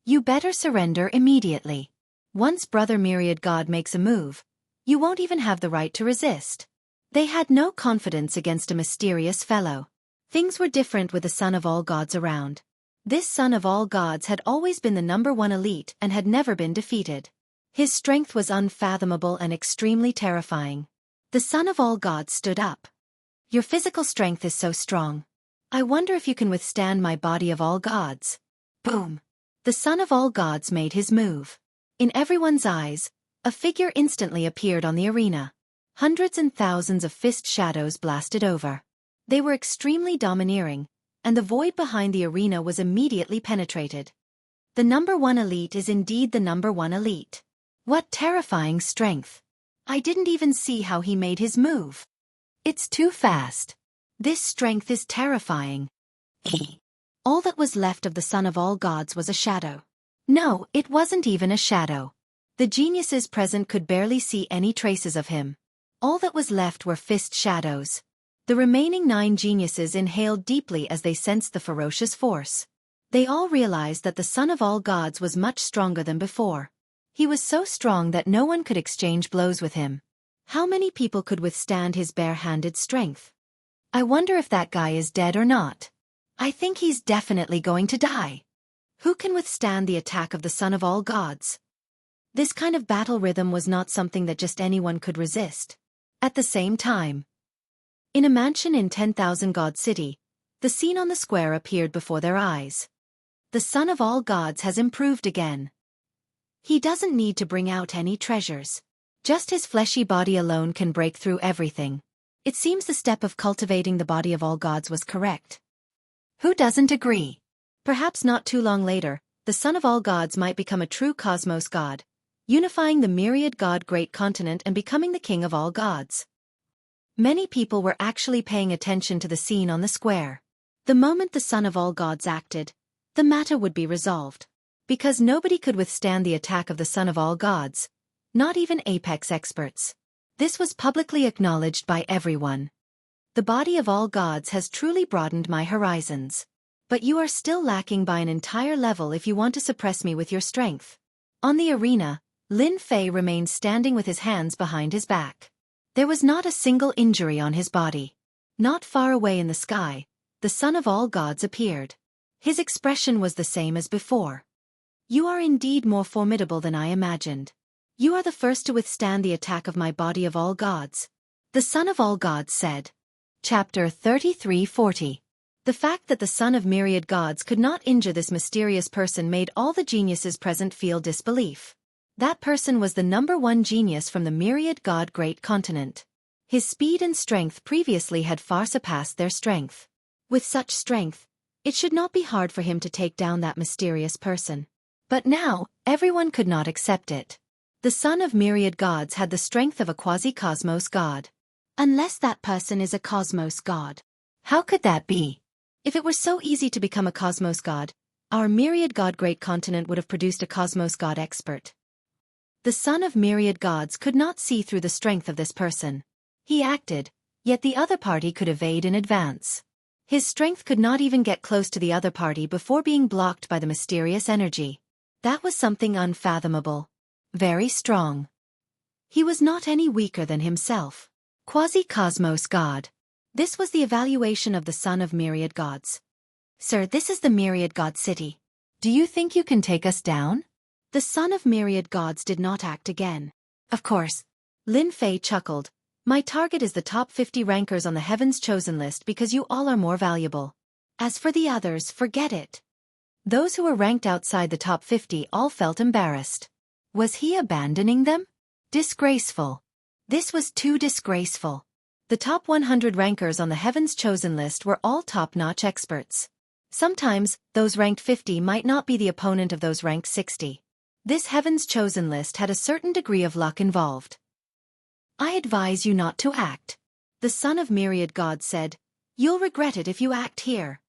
You better surrender immediately. Once Brother Myriad God makes a move, you won't even have the right to resist. They had no confidence against a mysterious fellow. Things were different with the son of all gods around. This son of all gods had always been the #1 elite and had never been defeated. His strength was unfathomable and extremely terrifying. The son of all gods stood up. Your physical strength is so strong. I wonder if you can withstand my body of all gods. Boom! The son of all gods made his move. In everyone's eyes, a figure instantly appeared on the arena. Hundreds and thousands of fist shadows blasted over. They were extremely domineering, and the void behind the arena was immediately penetrated. The #1 elite is indeed the #1 elite. What terrifying strength! I didn't even see how he made his move. It's too fast. This strength is terrifying. All that was left of the son of all gods was a shadow. No, it wasn't even a shadow. The geniuses present could barely see any traces of him. All that was left were fist shadows. The remaining 9 geniuses inhaled deeply as they sensed the ferocious force. They all realized that the son of all gods was much stronger than before. He was so strong that no one could exchange blows with him. How many people could withstand his bare-handed strength? I wonder if that guy is dead or not. I think he's definitely going to die. Who can withstand the attack of the son of all gods? This kind of battle rhythm was not something that just anyone could resist. At the same time, in a mansion in 10,000 God City, the scene on the square appeared before their eyes. The son of all gods has improved again. He doesn't need to bring out any treasures. Just his fleshy body alone can break through everything. It seems the step of cultivating the body of all gods was correct. Who doesn't agree? Perhaps not too long later, the son of all gods might become a true cosmos god, unifying the myriad god great continent and becoming the king of all gods. Many people were actually paying attention to the scene on the square. The moment the son of all gods acted, the matter would be resolved. Because nobody could withstand the attack of the son of all gods. Not even apex experts. This was publicly acknowledged by everyone. The body of all gods has truly broadened my horizons. But you are still lacking by an entire level if you want to suppress me with your strength. On the arena, Lin Fei remained standing with his hands behind his back. There was not a single injury on his body. Not far away in the sky, the son of all gods appeared. His expression was the same as before. You are indeed more formidable than I imagined. You are the first to withstand the attack of my body of all gods. The son of all gods said. Chapter 3340. The fact that the son of myriad gods could not injure this mysterious person made all the geniuses present feel disbelief. That person was the #1 genius from the myriad god great continent. His speed and strength previously had far surpassed their strength. With such strength, it should not be hard for him to take down that mysterious person. But now, everyone could not accept it. The son of myriad gods had the strength of a quasi-cosmos god. Unless that person is a cosmos god. How could that be? If it were so easy to become a cosmos god, our myriad god great continent would have produced a cosmos god expert. The son of myriad gods could not see through the strength of this person. He acted, yet the other party could evade in advance. His strength could not even get close to the other party before being blocked by the mysterious energy. That was something unfathomable. Very strong. He was not any weaker than himself. Quasi-cosmos god. This was the evaluation of the son of myriad gods. Sir, this is the myriad god city. Do you think you can take us down? The son of myriad gods did not act again. Of course. Lin Fei chuckled. My target is the top 50 rankers on the Heaven's Chosen list because you all are more valuable. As for the others, forget it. Those who were ranked outside the top 50 all felt embarrassed. Was he abandoning them? Disgraceful. This was too disgraceful. The top 100 rankers on the Heaven's Chosen list were all top-notch experts. Sometimes, those ranked 50 might not be the opponent of those ranked 60. This Heaven's Chosen list had a certain degree of luck involved. I advise you not to act. The son of myriad gods said, you'll regret it if you act here.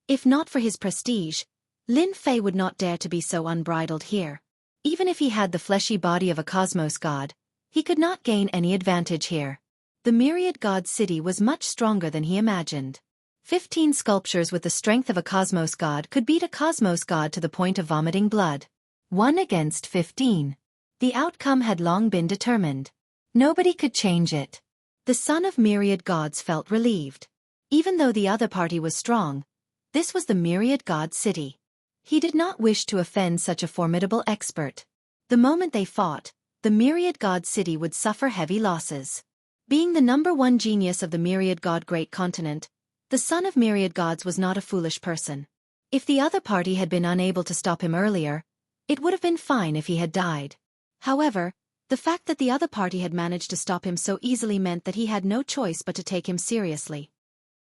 If not for his prestige, Lin Fei would not dare to be so unbridled here. Even if he had the fleshy body of a cosmos god, he could not gain any advantage here. The myriad god city was much stronger than he imagined. 15 sculptures with the strength of a cosmos god could beat a cosmos god to the point of vomiting blood. 1 against 15. The outcome had long been determined. Nobody could change it. The son of myriad gods felt relieved. Even though the other party was strong, this was the myriad god city. He did not wish to offend such a formidable expert. The moment they fought, the myriad god city would suffer heavy losses. Being the #1 genius of the myriad god great continent, the son of myriad gods was not a foolish person. If the other party had been unable to stop him earlier, it would have been fine if he had died. However, the fact that the other party had managed to stop him so easily meant that he had no choice but to take him seriously.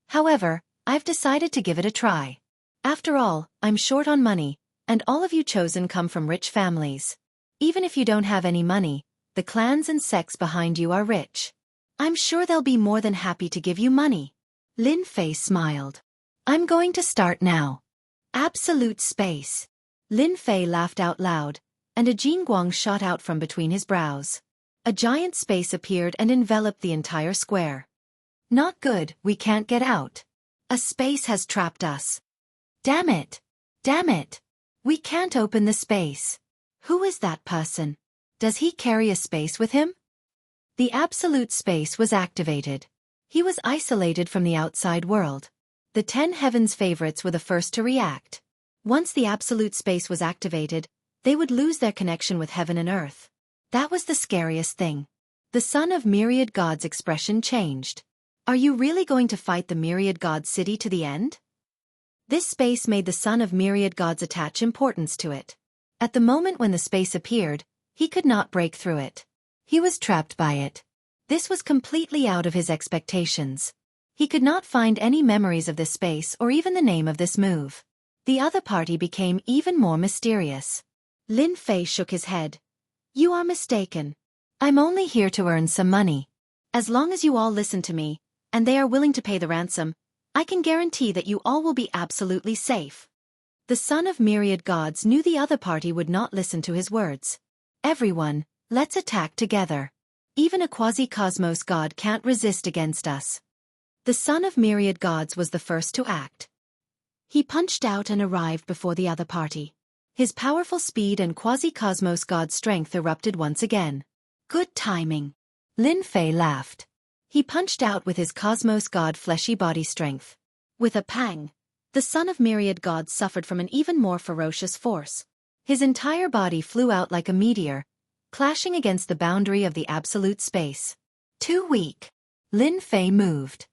However, I've decided to give it a try. After all, I'm short on money, and all of you chosen come from rich families. Even if you don't have any money, the clans and sects behind you are rich. I'm sure they'll be more than happy to give you money. Lin Fei smiled. I'm going to start now. Absolute space. Lin Fei laughed out loud, and a Jingguang shot out from between his brows. A giant space appeared and enveloped the entire square. Not good, we can't get out. A space has trapped us. Damn it! Damn it! We can't open the space. Who is that person? Does he carry a space with him? The absolute space was activated. He was isolated from the outside world. The 10 heavens favorites were the first to react. Once the absolute space was activated, they would lose their connection with heaven and earth. That was the scariest thing. The son of myriad gods' expression changed. Are you really going to fight the myriad god city to the end? This space made the son of myriad gods attach importance to it. At the moment when the space appeared, he could not break through it. He was trapped by it. This was completely out of his expectations. He could not find any memories of this space or even the name of this move. The other party became even more mysterious. Lin Fei shook his head. You are mistaken. I'm only here to earn some money. As long as you all listen to me, and they are willing to pay the ransom, I can guarantee that you all will be absolutely safe. The son of myriad gods knew the other party would not listen to his words. Everyone, let's attack together. Even a quasi-cosmos god can't resist against us. The son of myriad gods was the first to act. He punched out and arrived before the other party. His powerful speed and quasi-cosmos god strength erupted once again. Good timing. Lin Fei laughed. He punched out with his cosmos god fleshy body strength. With a pang, the son of myriad gods suffered from an even more ferocious force. His entire body flew out like a meteor, clashing against the boundary of the absolute space. Too weak. Lin Fei moved.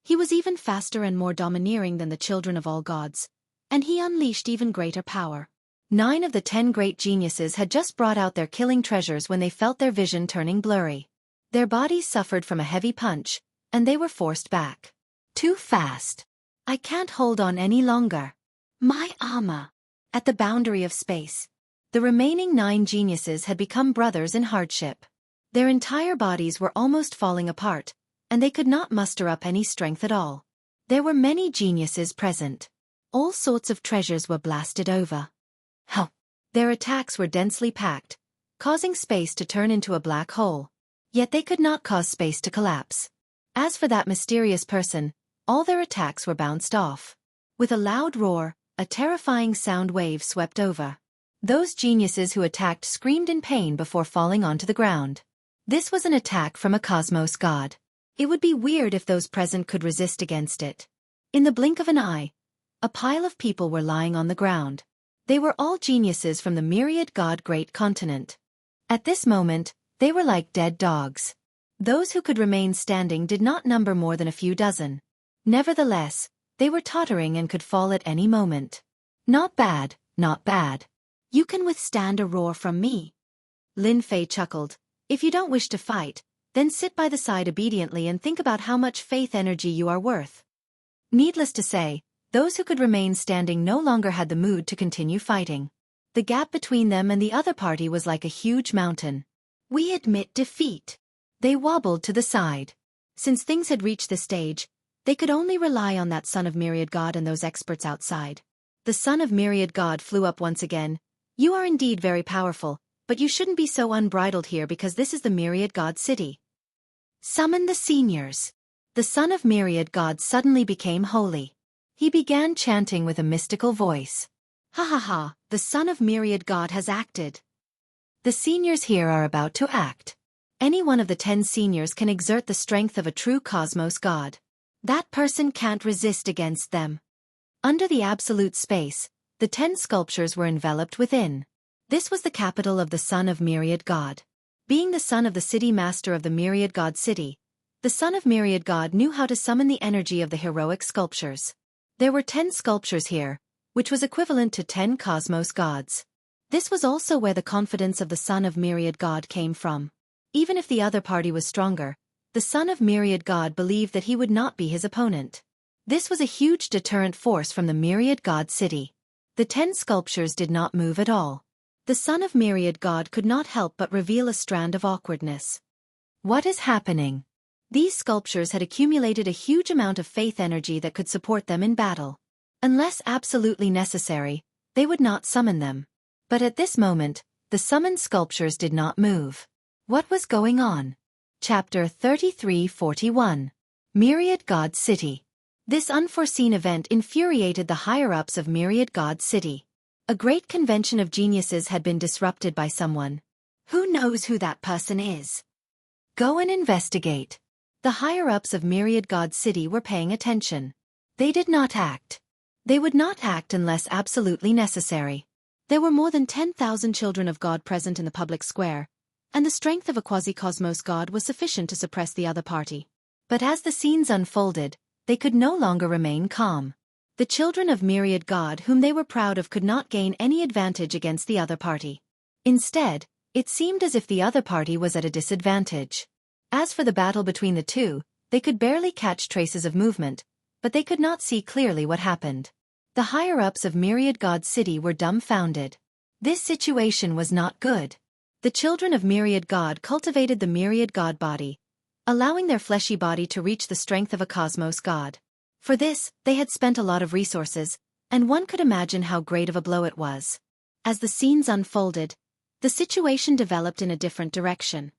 He was even faster and more domineering than the children of all gods, and he unleashed even greater power. 9 of the 10 great geniuses had just brought out their killing treasures when they felt their vision turning blurry. Their bodies suffered from a heavy punch, and they were forced back. Too fast. I can't hold on any longer. My armor. At the boundary of space, The remaining 9 geniuses had become brothers in hardship. Their entire bodies were almost falling apart, and they could not muster up any strength at all. There were many geniuses present. All sorts of treasures were blasted over. Their attacks were densely packed, causing space to turn into a black hole. Yet they could not cause space to collapse. As for that mysterious person, all their attacks were bounced off. With a loud roar, a terrifying sound wave swept over. Those geniuses who attacked screamed in pain before falling onto the ground. This was an attack from a cosmos god. It would be weird if those present could resist against it. In the blink of an eye, a pile of people were lying on the ground. They were all geniuses from the myriad god great continent. At this moment, they were like dead dogs. Those who could remain standing did not number more than a few dozen. Nevertheless, they were tottering and could fall at any moment. Not bad, not bad. You can withstand a roar from me. Lin Fei chuckled. If you don't wish to fight, then sit by the side obediently and think about how much faith energy you are worth. Needless to say, those who could remain standing no longer had the mood to continue fighting. The gap between them and the other party was like a huge mountain. We admit defeat. They wobbled to the side. Since things had reached this stage, they could only rely on that son of Myriad God and those experts outside. The son of Myriad God flew up once again. You are indeed very powerful, but you shouldn't be so unbridled here because this is the Myriad God city. Summon the seniors. The son of Myriad God suddenly became holy. He began chanting with a mystical voice. Ha ha ha, the son of Myriad God has acted. The seniors here are about to act. Any one of the 10 seniors can exert the strength of a true cosmos god. That person can't resist against them. Under the absolute space, the 10 sculptures were enveloped within. This was the capital of the son of Myriad God. Being the son of the city master of the Myriad God city, the son of Myriad God knew how to summon the energy of the heroic sculptures. There were 10 sculptures here, which was equivalent to 10 cosmos gods. This was also where the confidence of the son of Myriad God came from. Even if the other party was stronger, the son of Myriad God believed that he would not be his opponent. This was a huge deterrent force from the Myriad God city. The 10 sculptures did not move at all. The son of Myriad God could not help but reveal a strand of awkwardness. What is happening? These sculptures had accumulated a huge amount of faith energy that could support them in battle. Unless absolutely necessary, they would not summon them. But at this moment, the summoned sculptures did not move. What was going on? Chapter 3341. Myriad God City. This unforeseen event infuriated the higher-ups of Myriad God City. A great convention of geniuses had been disrupted by someone. Who knows who that person is? Go and investigate. The higher-ups of Myriad God City were paying attention. They did not act. They would not act unless absolutely necessary. There were more than 10,000 children of God present in the public square, and the strength of a quasi-cosmos god was sufficient to suppress the other party. But as the scenes unfolded, they could no longer remain calm. The children of Myriad God whom they were proud of could not gain any advantage against the other party. Instead, it seemed as if the other party was at a disadvantage. As for the battle between the two, they could barely catch traces of movement, but they could not see clearly what happened. The higher-ups of Myriad God City were dumbfounded. This situation was not good. The children of Myriad God cultivated the Myriad God body, allowing their fleshy body to reach the strength of a cosmos god. For this, they had spent a lot of resources, and one could imagine how great of a blow it was. As the scenes unfolded, the situation developed in a different direction.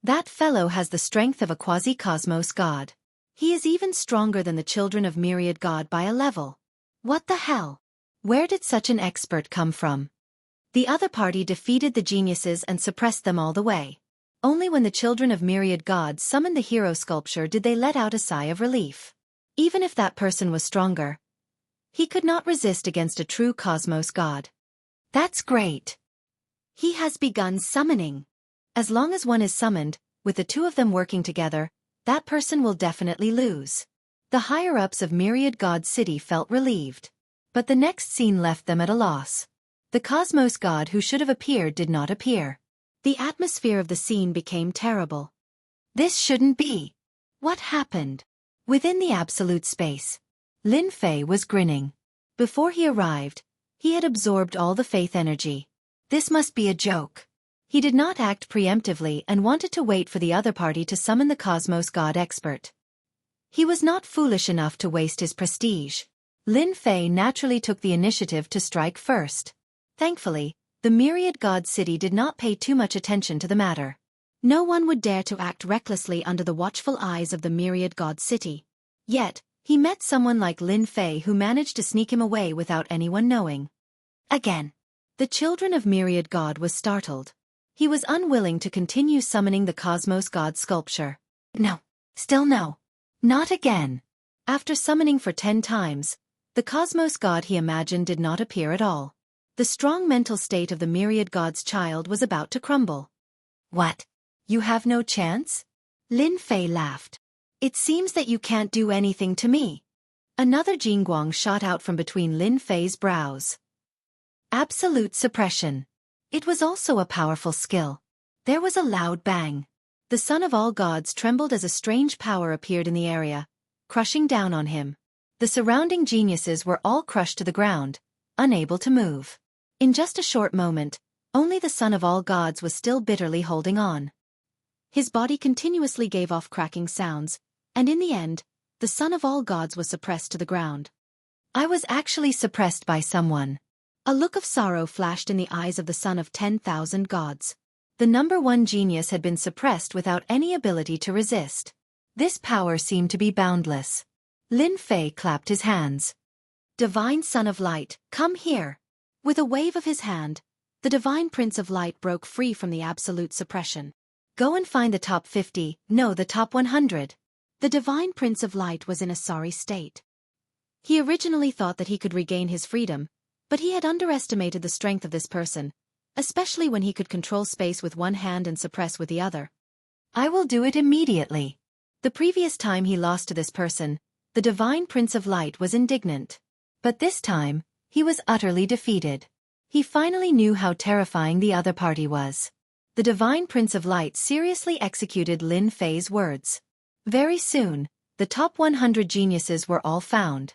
That fellow has the strength of a quasi-cosmos god. He is even stronger than the children of Myriad God by a level. What the hell? Where did such an expert come from? The other party defeated the geniuses and suppressed them all the way. Only when the children of Myriad God summoned the hero sculpture did they let out a sigh of relief. Even if that person was stronger, he could not resist against a true cosmos god. That's great. He has begun summoning. As long as one is summoned, with the two of them working together, that person will definitely lose. The higher-ups of Myriad God City felt relieved. But the next scene left them at a loss. The cosmos god who should have appeared did not appear. The atmosphere of the scene became terrible. This shouldn't be. What happened? Within the absolute space, Lin Fei was grinning. Before he arrived, he had absorbed all the faith energy. This must be a joke. He did not act preemptively and wanted to wait for the other party to summon the Cosmos God expert. He was not foolish enough to waste his prestige. Lin Fei naturally took the initiative to strike first. Thankfully, the Myriad God City did not pay too much attention to the matter. No one would dare to act recklessly under the watchful eyes of the Myriad God City. Yet, he met someone like Lin Fei who managed to sneak him away without anyone knowing. Again. The children of Myriad God was startled. He was unwilling to continue summoning the Cosmos God sculpture. No. Still no. Not again. After summoning for 10 times, the Cosmos God he imagined did not appear at all. The strong mental state of the Myriad God's child was about to crumble. What? You have no chance? Lin Fei laughed. It seems that you can't do anything to me. Another Jingguang shot out from between Lin Fei's brows. Absolute suppression. It was also a powerful skill. There was a loud bang. The son of all gods trembled as a strange power appeared in the area, crushing down on him. The surrounding geniuses were all crushed to the ground, unable to move. In just a short moment, only the son of all gods was still bitterly holding on. His body continuously gave off cracking sounds, and in the end, the son of all gods was suppressed to the ground. I was actually suppressed by someone. A look of sorrow flashed in the eyes of the son of 10,000 gods. The number one genius had been suppressed without any ability to resist. This power seemed to be boundless. Lin Fei clapped his hands. Divine Son of Light, come here. With a wave of his hand, the Divine Prince of Light broke free from the absolute suppression. Go and find the top 50, no, the top 100. The Divine Prince of Light was in a sorry state. He originally thought that he could regain his freedom, but he had underestimated the strength of this person, especially when he could control space with one hand and suppress with the other. I will do it immediately. The previous time he lost to this person, the Divine Prince of Light was indignant. But this time, he was utterly defeated. He finally knew how terrifying the other party was. The Divine Prince of Light seriously executed Lin Fei's words. Very soon, the top 100 geniuses were all found.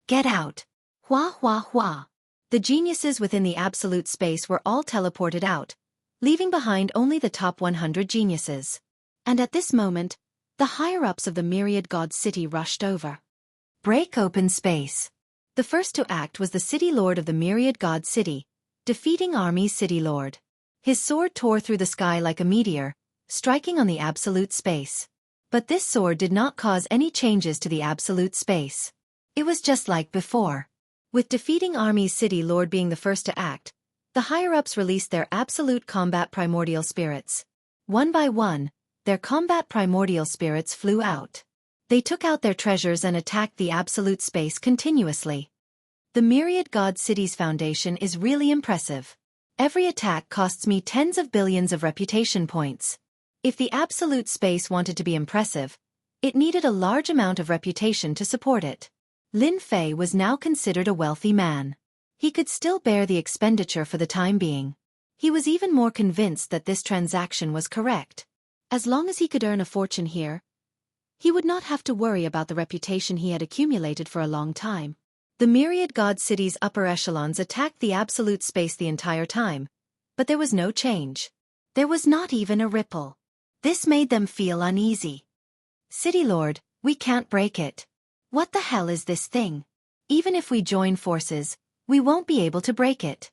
Get out. Hua hua hua. The geniuses within the absolute space were all teleported out, leaving behind only the top 100 geniuses. And at this moment, the higher-ups of the Myriad God City rushed over. Break open space. The first to act was the City Lord of the Myriad God City, defeating Army's City Lord. His sword tore through the sky like a meteor, striking on the absolute space. But this sword did not cause any changes to the absolute space. It was just like before. With defeating Army's City Lord being the first to act, the higher-ups released their absolute combat primordial spirits. One by one, their combat primordial spirits flew out. They took out their treasures and attacked the absolute space continuously. The Myriad God City's foundation is really impressive. Every attack costs me tens of billions of reputation points. If the absolute space wanted to be impressive, it needed a large amount of reputation to support it. Lin Fei was now considered a wealthy man. He could still bear the expenditure for the time being. He was even more convinced that this transaction was correct. As long as he could earn a fortune here, he would not have to worry about the reputation he had accumulated for a long time. The Myriad God City's upper echelons attacked the absolute space the entire time, but there was no change. There was not even a ripple. This made them feel uneasy. City Lord, we can't break it. What the hell is this thing? Even if we join forces, we won't be able to break it.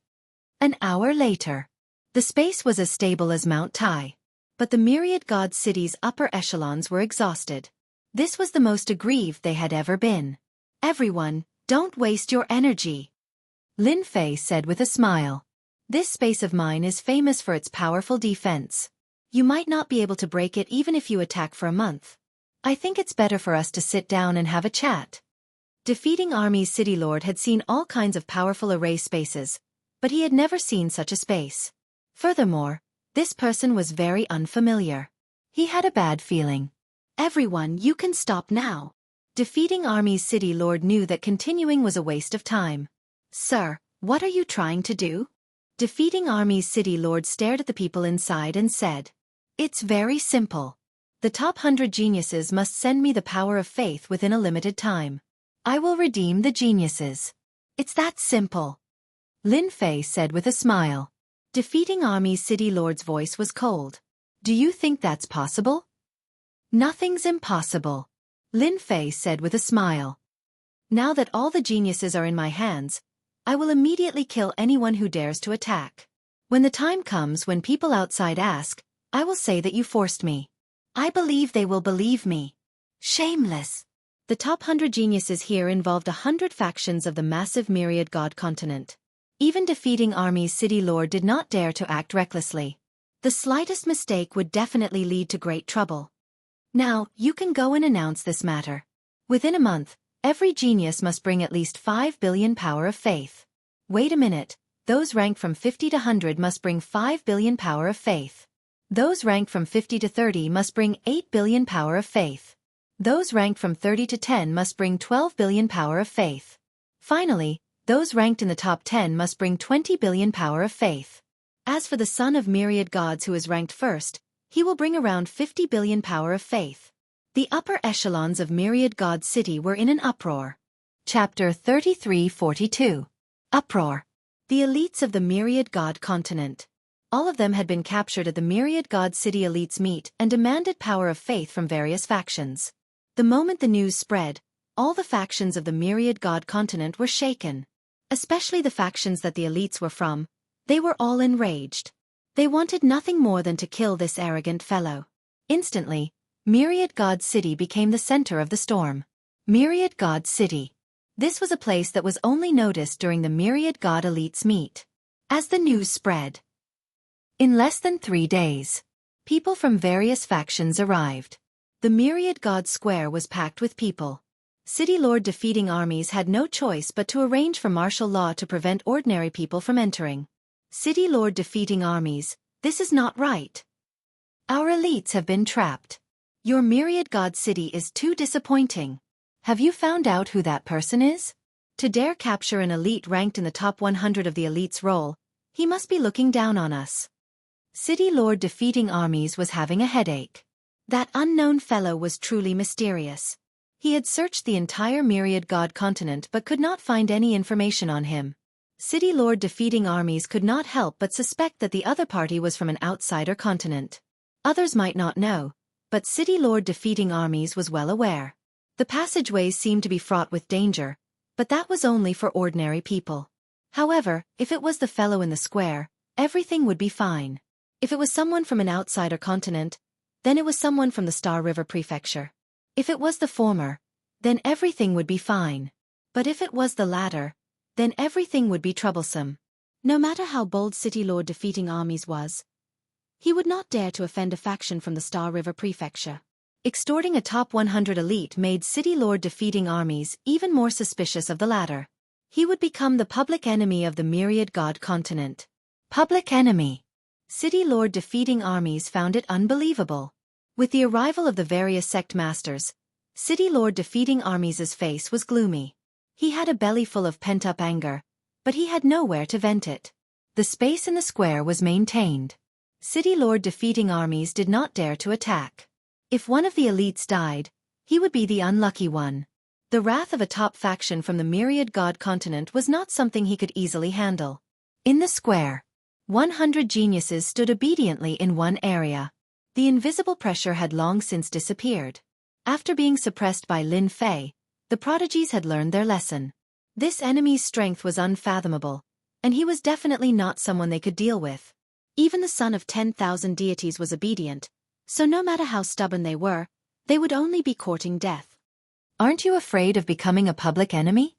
An hour later. The space was as stable as Mount Tai. But the Myriad God City's upper echelons were exhausted. This was the most aggrieved they had ever been. Everyone, don't waste your energy. Lin Fei said with a smile. This space of mine is famous for its powerful defense. You might not be able to break it even if you attack for a month. I think it's better for us to sit down and have a chat. Defeating Army's City Lord had seen all kinds of powerful array spaces, but he had never seen such a space. Furthermore, this person was very unfamiliar. He had a bad feeling. Everyone, you can stop now. Defeating Army's City Lord knew that continuing was a waste of time. Sir, what are you trying to do? Defeating Army's City Lord stared at the people inside and said, It's very simple. The top 100 geniuses must send me the power of faith within a limited time. I will redeem the geniuses. It's that simple. Lin Fei said with a smile. Defeating Army's City Lord's voice was cold. Do you think that's possible? Nothing's impossible, Lin Fei said with a smile. Now that all the geniuses are in my hands, I will immediately kill anyone who dares to attack. When the time comes when people outside ask, I will say that you forced me. I believe they will believe me. Shameless. The top 100 geniuses here involved 100 factions of the massive myriad god continent. Even defeating Army's City Lord did not dare to act recklessly. The slightest mistake would definitely lead to great trouble. Now, you can go and announce this matter. Within a month, every genius must bring at least 5 billion power of faith. Wait a minute, those ranked from 50 to 100 must bring 5 billion power of faith. Those ranked from 50 to 30 must bring 8 billion power of faith. Those ranked from 30 to 10 must bring 12 billion power of faith. Finally, those ranked in the top 10 must bring 20 billion power of faith. As for the son of myriad gods who is ranked first, he will bring around 50 billion power of faith. The upper echelons of myriad god city were in an uproar. Chapter 33-42. Uproar. The elites of the myriad god continent. All of them had been captured at the myriad god city elites meet and demanded power of faith from various factions. The moment the news spread, all the factions of the myriad god continent were shaken. Especially the factions that the elites were from, they were all enraged. They wanted nothing more than to kill this arrogant fellow. Instantly, Myriad God City became the center of the storm. Myriad God City. This was a place that was only noticed during the Myriad God elites meet. As the news spread. In less than 3 days, people from various factions arrived. The Myriad God Square was packed with people. City Lord defeating armies had no choice but to arrange for martial law to prevent ordinary people from entering. City Lord defeating armies, this is not right. Our elites have been trapped. Your myriad god city is too disappointing. Have you found out who that person is? To dare capture an elite ranked in the top 100 of the elite's role, he must be looking down on us. City Lord defeating armies was having a headache. That unknown fellow was truly mysterious. He had searched the entire myriad god continent but could not find any information on him. City Lord defeating armies could not help but suspect that the other party was from an outsider continent. Others might not know, but City Lord defeating armies was well aware. The passageways seemed to be fraught with danger, but that was only for ordinary people. However, if it was the fellow in the square, everything would be fine. If it was someone from an outsider continent, then it was someone from the Star River Prefecture. If it was the former, then everything would be fine. But if it was the latter, then everything would be troublesome. No matter how bold City Lord defeating armies was, he would not dare to offend a faction from the Star River Prefecture. Extorting a top 100 elite made City Lord defeating armies even more suspicious of the latter. He would become the public enemy of the myriad god continent. Public enemy. City Lord defeating armies found it unbelievable. With the arrival of the various sect masters, City Lord defeating armies' face was gloomy. He had a belly full of pent-up anger, but he had nowhere to vent it. The space in the square was maintained. City Lord defeating armies did not dare to attack. If one of the elites died, he would be the unlucky one. The wrath of a top faction from the myriad god continent was not something he could easily handle. In the square, 100 geniuses stood obediently in one area. The invisible pressure had long since disappeared. After being suppressed by Lin Fei, the prodigies had learned their lesson. This enemy's strength was unfathomable, and he was definitely not someone they could deal with. Even the son of 10,000 deities was obedient, so no matter how stubborn they would only be courting death. Aren't you afraid of becoming a public enemy?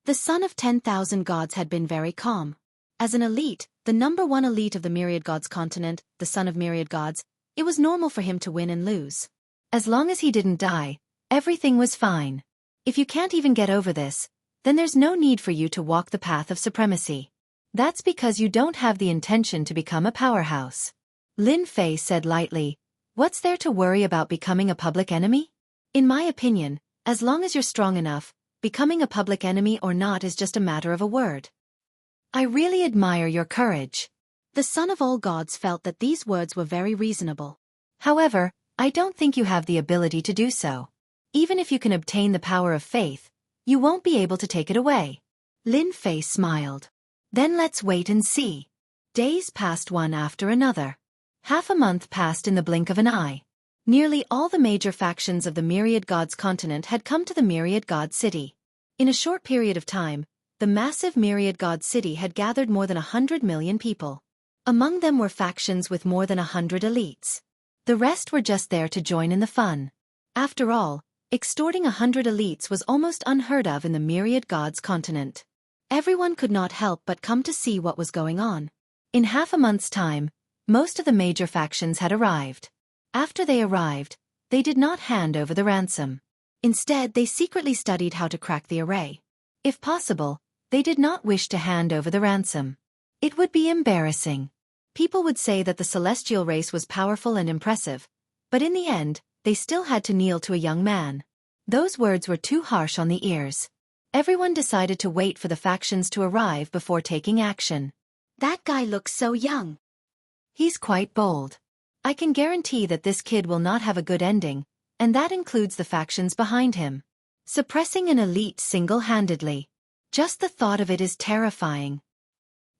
The son of 10,000 gods had been very calm. As an elite, the number one elite of the myriad gods continent, the son of myriad gods, it was normal for him to win and lose. As long as he didn't die, everything was fine. If you can't even get over this, then there's no need for you to walk the path of supremacy. That's because you don't have the intention to become a powerhouse. Lin Fei said lightly, what's there to worry about becoming a public enemy? In my opinion, as long as you're strong enough, becoming a public enemy or not is just a matter of a word. I really admire your courage. The son of all gods felt that these words were very reasonable. However, I don't think you have the ability to do so. Even if you can obtain the power of faith, you won't be able to take it away. Lin Fei smiled. Then let's wait and see. Days passed one after another. Half a month passed in the blink of an eye. Nearly all the major factions of the Myriad Gods continent had come to the Myriad God City. In a short period of time, the massive Myriad God City had gathered more than 100 million people. Among them were factions with more than 100 elites. The rest were just there to join in the fun. After all, extorting 100 elites was almost unheard of in the Myriad Gods continent. Everyone could not help but come to see what was going on. In half a month's time, most of the major factions had arrived. After they arrived, they did not hand over the ransom. Instead, they secretly studied how to crack the array. If possible, they did not wish to hand over the ransom. It would be embarrassing. People would say that the celestial race was powerful and impressive, but in the end, they still had to kneel to a young man. Those words were too harsh on the ears. Everyone decided to wait for the factions to arrive before taking action. That guy looks so young. He's quite bold. I can guarantee that this kid will not have a good ending, and that includes the factions behind him. Suppressing an elite single-handedly. Just the thought of it is terrifying.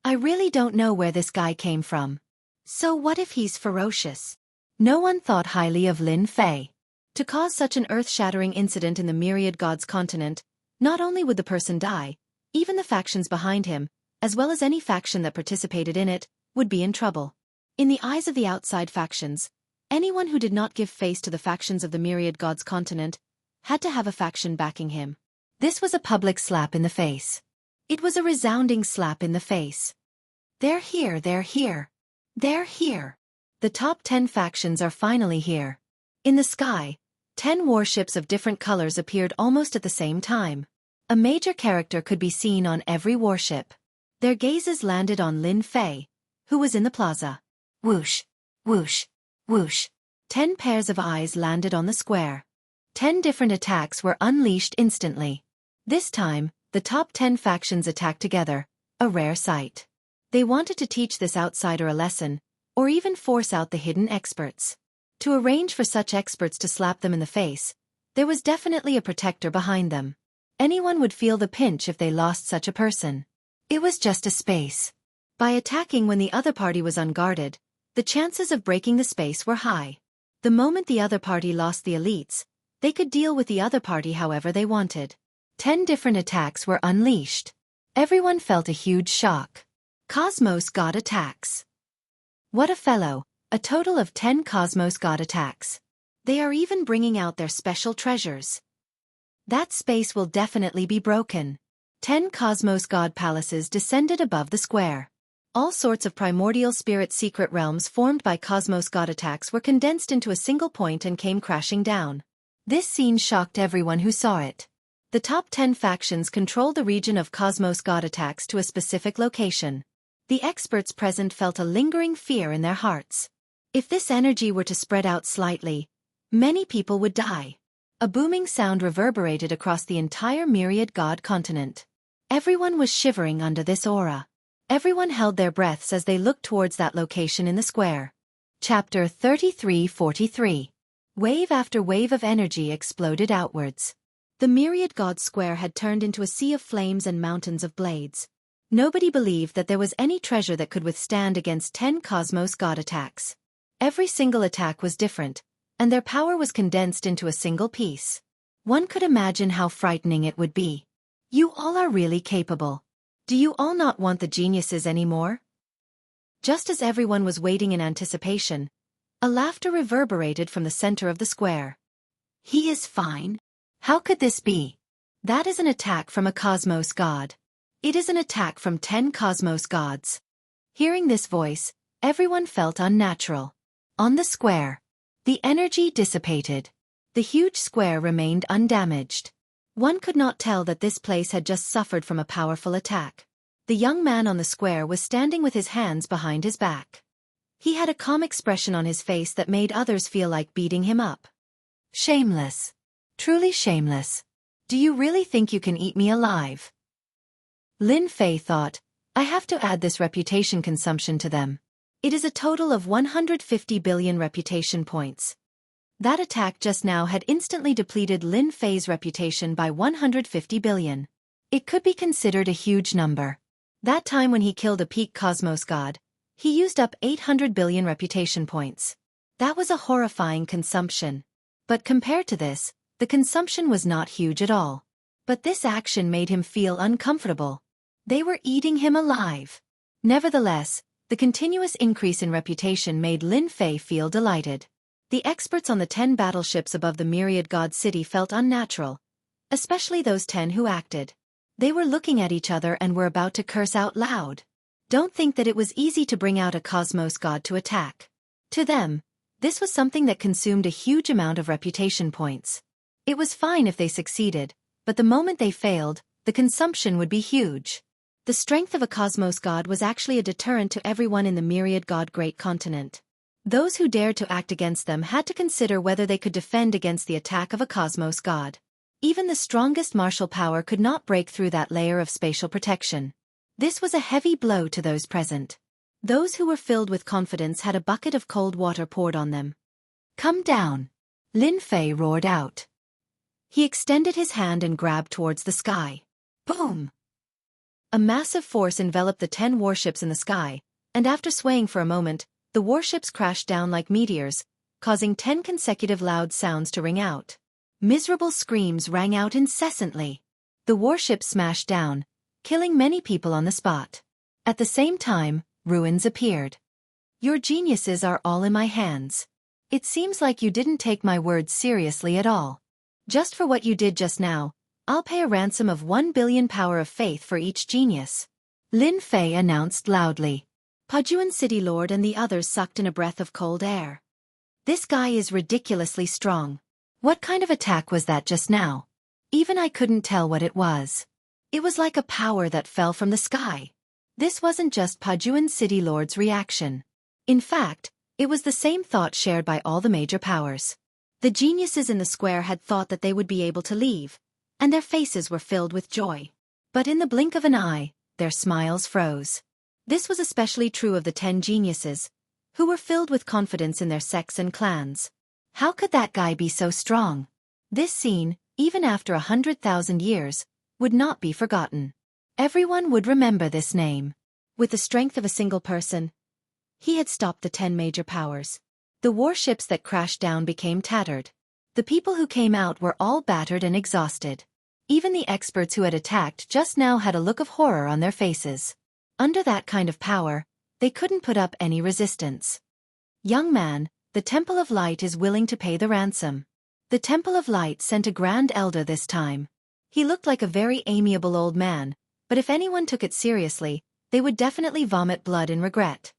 I really don't know where this guy came from. So what if he's ferocious? No one thought highly of Lin Fei. To cause such an earth-shattering incident in the Myriad Gods continent, not only would the person die, even the factions behind him, as well as any faction that participated in it, would be in trouble. In the eyes of the outside factions, anyone who did not give face to the factions of the Myriad Gods continent had to have a faction backing him. This was a public slap in the face. It was a resounding slap in the face. They're here, they're here. They're here. The top 10 factions are finally here. In the sky, 10 warships of different colors appeared almost at the same time. A major character could be seen on every warship. Their gazes landed on Lin Fei, who was in the plaza. Whoosh, whoosh, whoosh. 10 pairs of eyes landed on the square. 10 different attacks were unleashed instantly. This time, the top 10 factions attacked together, a rare sight. They wanted to teach this outsider a lesson, or even force out the hidden experts. To arrange for such experts to slap them in the face, there was definitely a protector behind them. Anyone would feel the pinch if they lost such a person. It was just a space. By attacking when the other party was unguarded, the chances of breaking the space were high. The moment the other party lost the elites, they could deal with the other party however they wanted. 10 different attacks were unleashed. Everyone felt a huge shock. Cosmos God attacks. What a fellow, a total of 10 Cosmos God attacks. They are even bringing out their special treasures. That space will definitely be broken. 10 Cosmos God palaces descended above the square. All sorts of primordial spirit secret realms formed by Cosmos God attacks were condensed into a single point and came crashing down. This scene shocked everyone who saw it. The top 10 factions controlled the region of Cosmos God attacks to a specific location. The experts present felt a lingering fear in their hearts. If this energy were to spread out slightly, many people would die. A booming sound reverberated across the entire Myriad God continent. Everyone was shivering under this aura. Everyone held their breaths as they looked towards that location in the square. Chapter 3343. Wave after wave of energy exploded outwards. The Myriad God Square had turned into a sea of flames and mountains of blades. Nobody believed that there was any treasure that could withstand against 10 Cosmos God attacks. Every single attack was different, and their power was condensed into a single piece. One could imagine how frightening it would be. You all are really capable. Do you all not want the geniuses anymore? Just as everyone was waiting in anticipation, a laughter reverberated from the center of the square. He is fine. How could this be? That is an attack from a Cosmos God. It is an attack from 10 Cosmos Gods. Hearing this voice, everyone felt unnatural. On the square, the energy dissipated. The huge square remained undamaged. One could not tell that this place had just suffered from a powerful attack. The young man on the square was standing with his hands behind his back. He had a calm expression on his face that made others feel like beating him up. Shameless. Truly shameless. Do you really think you can eat me alive? Lin Fei thought, I have to add this reputation consumption to them. It is a total of 150 billion reputation points. That attack just now had instantly depleted Lin Fei's reputation by 150 billion. It could be considered a huge number. That time when he killed a peak Cosmos God, He used up 800 billion reputation points. That was a horrifying consumption. But compared to this, the consumption was not huge at all. But this action made him feel uncomfortable. They were eating him alive. Nevertheless, the continuous increase in reputation made Lin Fei feel delighted. The experts on the 10 battleships above the myriad god city felt unnatural, especially those 10 who acted. They were looking at each other and were about to curse out loud. Don't think that it was easy to bring out a cosmos god to attack. To them, this was something that consumed a huge amount of reputation points. It was fine if they succeeded, but the moment they failed, the consumption would be huge. The strength of a cosmos god was actually a deterrent to everyone in the myriad god great continent. Those who dared to act against them had to consider whether they could defend against the attack of a cosmos god. Even the strongest martial power could not break through that layer of spatial protection. This was a heavy blow to those present. Those who were filled with confidence had a bucket of cold water poured on them. "Come down!" Lin Fei roared out. He extended his hand and grabbed towards the sky. Boom! A massive force enveloped the 10 warships in the sky, and after swaying for a moment, the warships crashed down like meteors, causing 10 consecutive loud sounds to ring out. Miserable screams rang out incessantly. The warships smashed down, killing many people on the spot. At the same time, ruins appeared. "Your geniuses are all in my hands. It seems like you didn't take my words seriously at all. Just for what you did just now, I'll pay a ransom of 1 billion power of faith for each genius," Lin Fei announced loudly. Pajuan City Lord and the others sucked in a breath of cold air. This guy is ridiculously strong. What kind of attack was that just now? Even I couldn't tell what it was. It was like a power that fell from the sky. This wasn't just Pajuan City Lord's reaction. In fact, it was the same thought shared by all the major powers. The geniuses in the square had thought that they would be able to leave, and their faces were filled with joy. But in the blink of an eye, their smiles froze. This was especially true of the 10 geniuses, who were filled with confidence in their sects and clans. How could that guy be so strong? This scene, even after 100,000 years, would not be forgotten. Everyone would remember this name. With the strength of a single person, he had stopped the 10 major powers. The warships that crashed down became tattered. The people who came out were all battered and exhausted. Even the experts who had attacked just now had a look of horror on their faces. Under that kind of power, they couldn't put up any resistance. "Young man, the Temple of Light is willing to pay the ransom." The Temple of Light sent a grand elder this time. He looked like a very amiable old man, but if anyone took it seriously, they would definitely vomit blood in regret.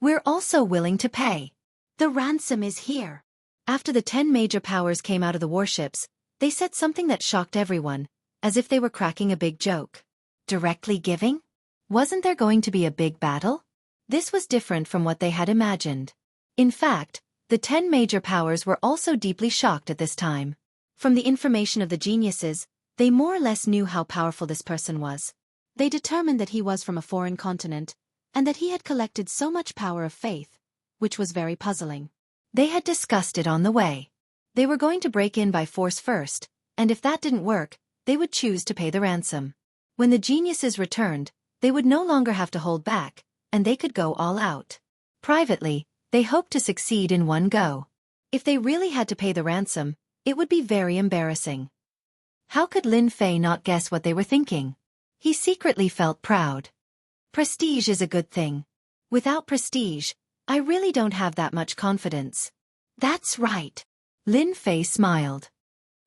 "We're also willing to pay. The ransom is here." After the 10 major powers came out of the warships, they said something that shocked everyone, as if they were cracking a big joke. Directly giving? Wasn't there going to be a big battle? This was different from what they had imagined. In fact, the 10 major powers were also deeply shocked at this time. From the information of the geniuses, they more or less knew how powerful this person was. They determined that he was from a foreign continent, and that he had collected so much power of faith, which was very puzzling. They had discussed it on the way. They were going to break in by force first, and if that didn't work, they would choose to pay the ransom. When the geniuses returned, they would no longer have to hold back, and they could go all out. Privately, they hoped to succeed in one go. If they really had to pay the ransom, it would be very embarrassing. How could Lin Fei not guess what they were thinking? He secretly felt proud. Prestige is a good thing. Without prestige, I really don't have that much confidence. That's right. Lin Fei smiled.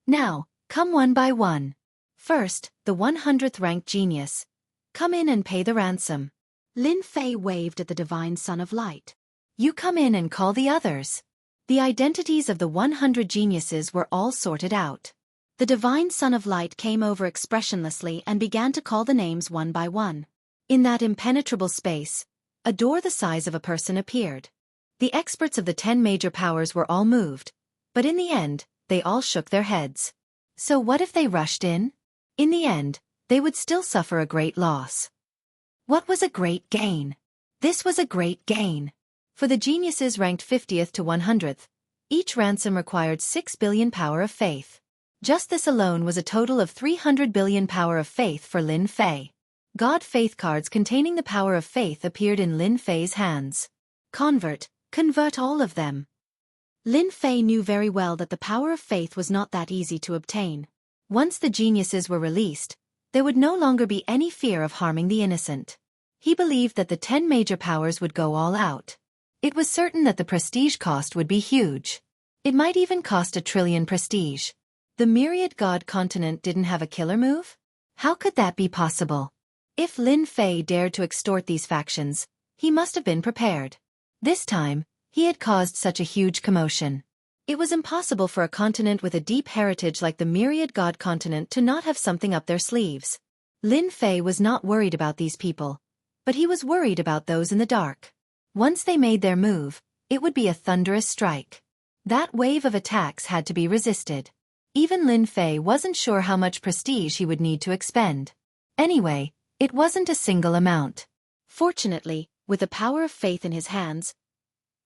Now, come one by one. First, the 100th ranked genius. Come in and pay the ransom. Lin Fei waved at the divine Son of Light. You come in and call the others. The identities of the 100 geniuses were all sorted out. The divine Son of Light came over expressionlessly and began to call the names one by one. In that impenetrable space, a door the size of a person appeared. The experts of the 10 major powers were all moved, but in the end, they all shook their heads. So what if they rushed in? In the end, they would still suffer a great loss. What was a great gain? This was a great gain. For the geniuses ranked 50th to 100th, each ransom required 6 billion power of faith. Just this alone was a total of 300 billion power of faith for Lin Fei. God Faith cards containing the power of faith appeared in Lin Fei's hands. Convert all of them. Lin Fei knew very well that the power of faith was not that easy to obtain. Once the geniuses were released, there would no longer be any fear of harming the innocent. He believed that the 10 major powers would go all out. It was certain that the prestige cost would be huge. It might even cost 1 trillion prestige. The myriad god continent didn't have a killer move? How could that be possible? If Lin Fei dared to extort these factions, he must have been prepared. This time, he had caused such a huge commotion. It was impossible for a continent with a deep heritage like the myriad god continent to not have something up their sleeves. Lin Fei was not worried about these people, but he was worried about those in the dark. Once they made their move, it would be a thunderous strike. That wave of attacks had to be resisted. Even Lin Fei wasn't sure how much prestige he would need to expend. Anyway, it wasn't a single amount. Fortunately, with the power of faith in his hands,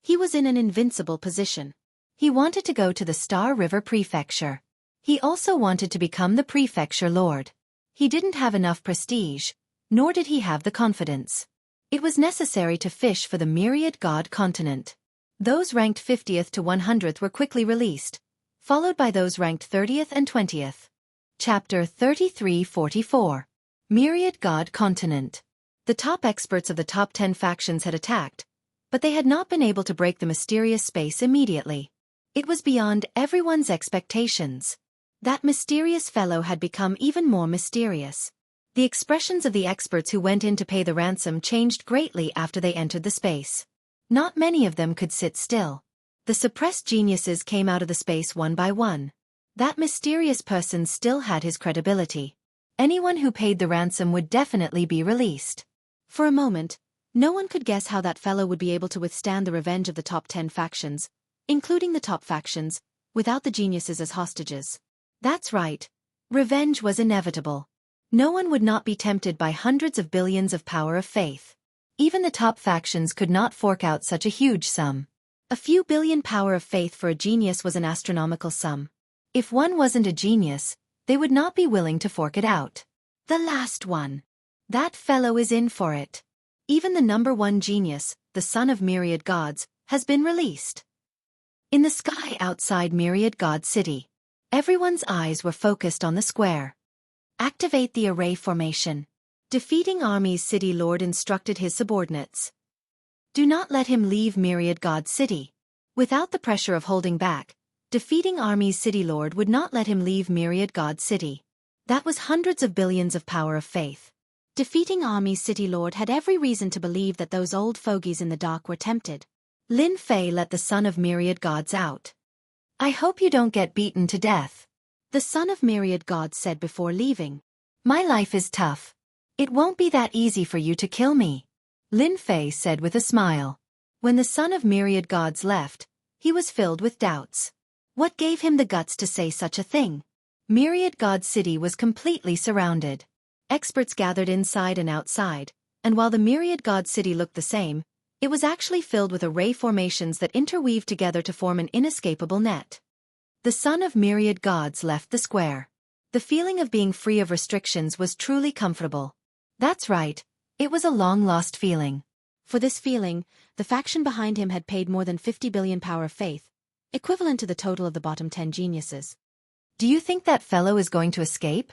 he was in an invincible position. He wanted to go to the Star River Prefecture. He also wanted to become the Prefecture Lord. He didn't have enough prestige, nor did he have the confidence. It was necessary to fish for the myriad god continent. Those ranked 50th to 100th were quickly released, followed by those ranked 30th and 20th. Chapter 33-44. Myriad God Continent. The top experts of the top 10 factions had attacked, but they had not been able to break the mysterious space immediately. It was beyond everyone's expectations. That mysterious fellow had become even more mysterious. The expressions of the experts who went in to pay the ransom changed greatly after they entered the space. Not many of them could sit still. The suppressed geniuses came out of the space one by one. That mysterious person still had his credibility. Anyone who paid the ransom would definitely be released. For a moment, no one could guess how that fellow would be able to withstand the revenge of the top 10 factions, including the top factions, without the geniuses as hostages. That's right. Revenge was inevitable. No one would not be tempted by hundreds of billions of power of faith. Even the top factions could not fork out such a huge sum. A few billion power of faith for a genius was an astronomical sum. If one wasn't a genius, they would not be willing to fork it out. The last one. That fellow is in for it. Even the number 1 genius, the son of myriad gods, has been released. In the sky outside Myriad God City, everyone's eyes were focused on the square. Activate the array formation. Defeating Army's City Lord instructed his subordinates. Do not let him leave Myriad God City. Without the pressure of holding back, defeating Army's City Lord would not let him leave Myriad God City. That was hundreds of billions of power of faith. Defeating Army's City Lord had every reason to believe that those old fogies in the dock were tempted. Lin Fei let the son of myriad gods out. I hope you don't get beaten to death. The son of myriad gods said before leaving. My life is tough. It won't be that easy for you to kill me. Lin Fei said with a smile. When the son of myriad gods left, he was filled with doubts. What gave him the guts to say such a thing? Myriad God City was completely surrounded. Experts gathered inside and outside, and while the Myriad God City looked the same, it was actually filled with array formations that interweaved together to form an inescapable net. The son of myriad gods left the square. The feeling of being free of restrictions was truly comfortable. That's right, it was a long-lost feeling. For this feeling, the faction behind him had paid more than 50 billion power of faith, equivalent to the total of the bottom 10 geniuses. Do you think that fellow is going to escape?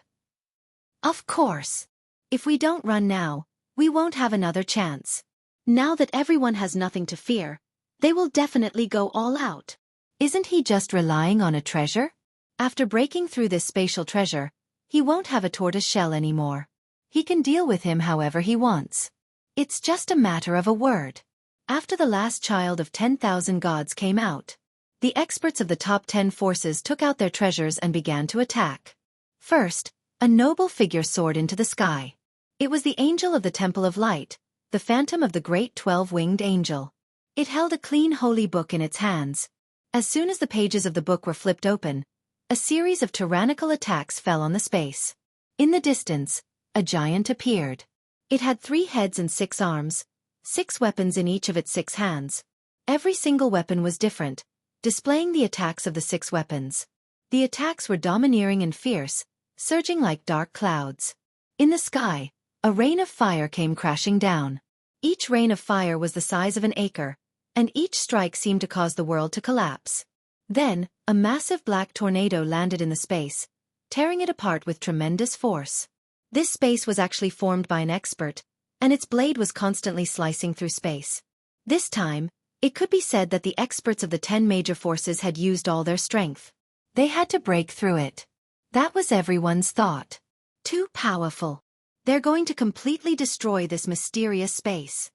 Of course. If we don't run now, we won't have another chance. Now that everyone has nothing to fear, they will definitely go all out. Isn't he just relying on a treasure? After breaking through this spatial treasure, he won't have a tortoise shell anymore. He can deal with him however he wants. It's just a matter of a word. After the last child of 10,000 gods came out, the experts of the top 10 forces took out their treasures and began to attack. First, a noble figure soared into the sky. It was the angel of the Temple of Light, the phantom of the great 12-winged angel. It held a clean holy book in its hands. As soon as the pages of the book were flipped open, a series of tyrannical attacks fell on the space. In the distance, a giant appeared. It had 3 heads and 6 arms, 6 weapons in each of its 6 hands. Every single weapon was different, displaying the attacks of the 6 weapons. The attacks were domineering and fierce, surging like dark clouds. In the sky, A rain of fire came crashing down. Each rain of fire was the size of an acre, and each strike seemed to cause the world to collapse. Then, a massive black tornado landed in the space, tearing it apart with tremendous force. This space was actually formed by an expert, and its blade was constantly slicing through space. This time, it could be said that the experts of the 10 major forces had used all their strength. They had to break through it. That was everyone's thought. Too powerful. They're going to completely destroy this mysterious space.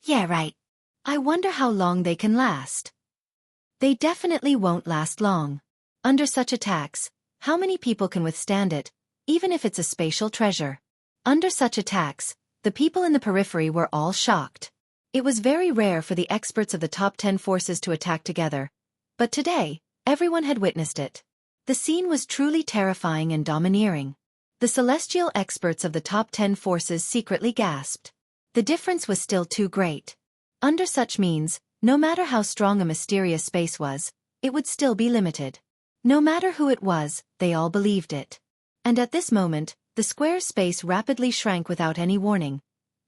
Yeah, right. I wonder how long they can last. They definitely won't last long. Under such attacks, how many people can withstand it, even if it's a spatial treasure? Under such attacks, the people in the periphery were all shocked. It was very rare for the experts of the top 10 forces to attack together, but today, everyone had witnessed it. The scene was truly terrifying and domineering. The celestial experts of the top 10 forces secretly gasped. The difference was still too great. Under such means, no matter how strong a mysterious space was, it would still be limited. No matter who it was, they all believed it. And at this moment, the square space rapidly shrank without any warning,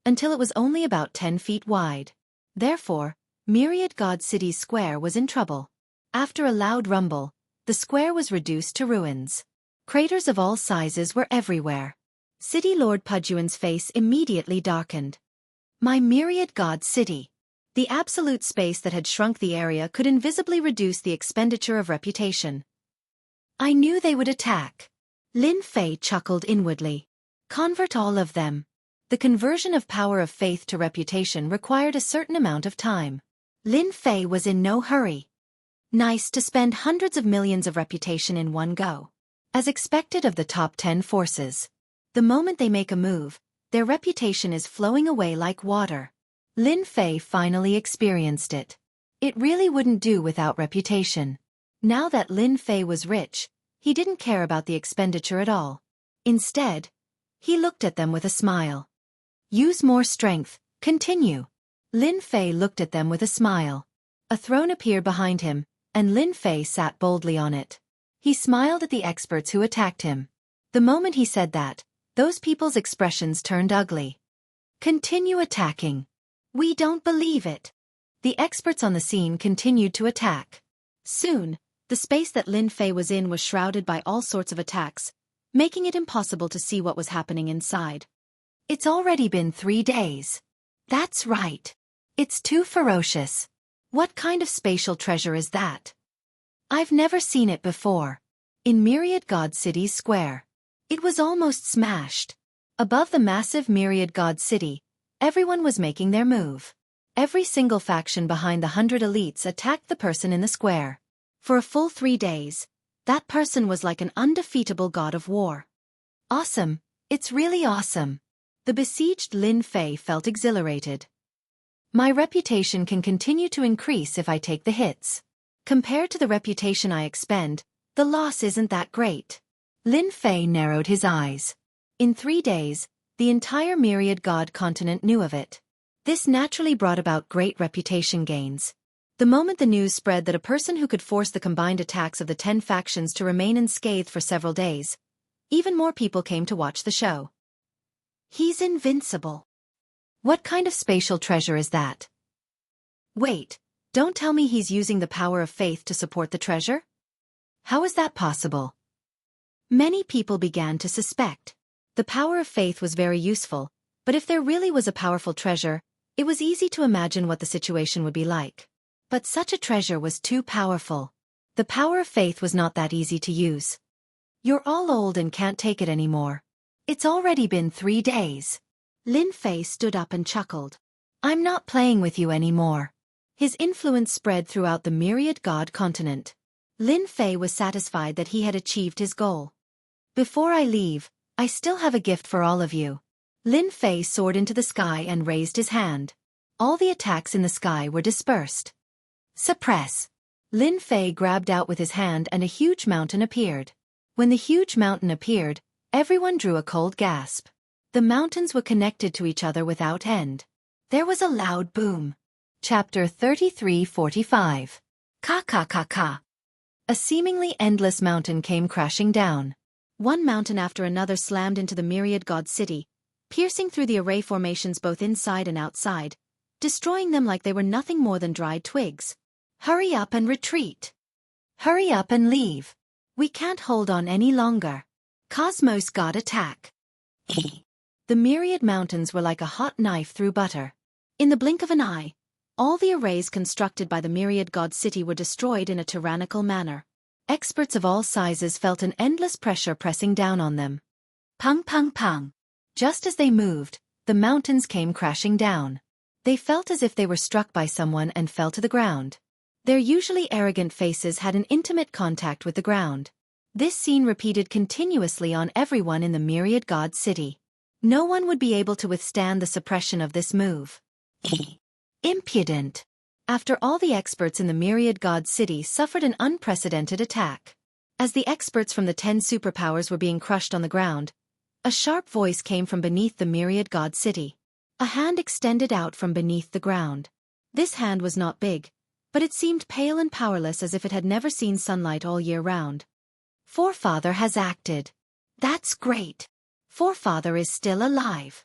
until it was only about 10 feet wide. Therefore, Myriad God City's square was in trouble. After a loud rumble, the square was reduced to ruins. Craters of all sizes were everywhere. City Lord Pudjuan's face immediately darkened. My Myriad God City. The absolute space that had shrunk the area could invisibly reduce the expenditure of reputation. I knew they would attack. Lin Fei chuckled inwardly. Convert all of them. The conversion of power of faith to reputation required a certain amount of time. Lin Fei was in no hurry. Nice to spend hundreds of millions of reputation in one go. As expected of the top 10 forces. The moment they make a move, their reputation is flowing away like water. Lin Fei finally experienced it. It really wouldn't do without reputation. Now that Lin Fei was rich, he didn't care about the expenditure at all. Instead, he looked at them with a smile. Use more strength, continue. Lin Fei looked at them with a smile. A throne appeared behind him, and Lin Fei sat boldly on it. He smiled at the experts who attacked him. The moment he said that, those people's expressions turned ugly. Continue attacking. We don't believe it. The experts on the scene continued to attack. Soon, the space that Lin Fei was in was shrouded by all sorts of attacks, making it impossible to see what was happening inside. It's already been 3 days. That's right. It's too ferocious. What kind of spatial treasure is that? I've never seen it before. In Myriad God City's square. It was almost smashed. Above the massive Myriad God City, everyone was making their move. Every single faction behind the 100 elites attacked the person in the square. For a full 3 days, that person was like an undefeatable god of war. Awesome. It's really awesome. The besieged Lin Fei felt exhilarated. My reputation can continue to increase if I take the hits. Compared to the reputation I expend, the loss isn't that great. Lin Fei narrowed his eyes. In 3 days, the entire Myriad God continent knew of it. This naturally brought about great reputation gains. The moment the news spread that a person who could force the combined attacks of the 10 factions to remain unscathed for several days, even more people came to watch the show. He's invincible. What kind of spatial treasure is that? Wait, don't tell me he's using the power of faith to support the treasure? How is that possible? Many people began to suspect. The power of faith was very useful, but if there really was a powerful treasure, it was easy to imagine what the situation would be like. But such a treasure was too powerful. The power of faith was not that easy to use. You're all old and can't take it anymore. It's already been 3 days. Lin Fei stood up and chuckled. I'm not playing with you anymore. His influence spread throughout the Myriad God continent. Lin Fei was satisfied that he had achieved his goal. Before I leave, I still have a gift for all of you. Lin Fei soared into the sky and raised his hand. All the attacks in the sky were dispersed. Suppress. Lin Fei grabbed out with his hand and a huge mountain appeared. When the huge mountain appeared, everyone drew a cold gasp. The mountains were connected to each other without end. There was a loud boom. Chapter 33:45. Ka ka ka ka. A seemingly endless mountain came crashing down. One mountain after another slammed into the Myriad God City, piercing through the array formations both inside and outside, destroying them like they were nothing more than dried twigs. Hurry up and retreat. Hurry up and leave. We can't hold on any longer. Cosmos God attack. The myriad mountains were like a hot knife through butter. In the blink of an eye, all the arrays constructed by the myriad god city were destroyed in a tyrannical manner. Experts of all sizes felt an endless pressure pressing down on them. Pung pung pung. Just as they moved, the mountains came crashing down. They felt as if they were struck by someone and fell to the ground. Their usually arrogant faces had an intimate contact with the ground. This scene repeated continuously on everyone in the myriad god city. No one would be able to withstand the suppression of this move. Impudent. After all, the experts in the myriad god city suffered an unprecedented attack. As the experts from the 10 superpowers were being crushed on the ground, a sharp voice came from beneath the myriad god city. A hand extended out from beneath the ground. This hand was not big, but it seemed pale and powerless, as if it had never seen sunlight all year round. Forefather has acted. That's great. Forefather is still alive.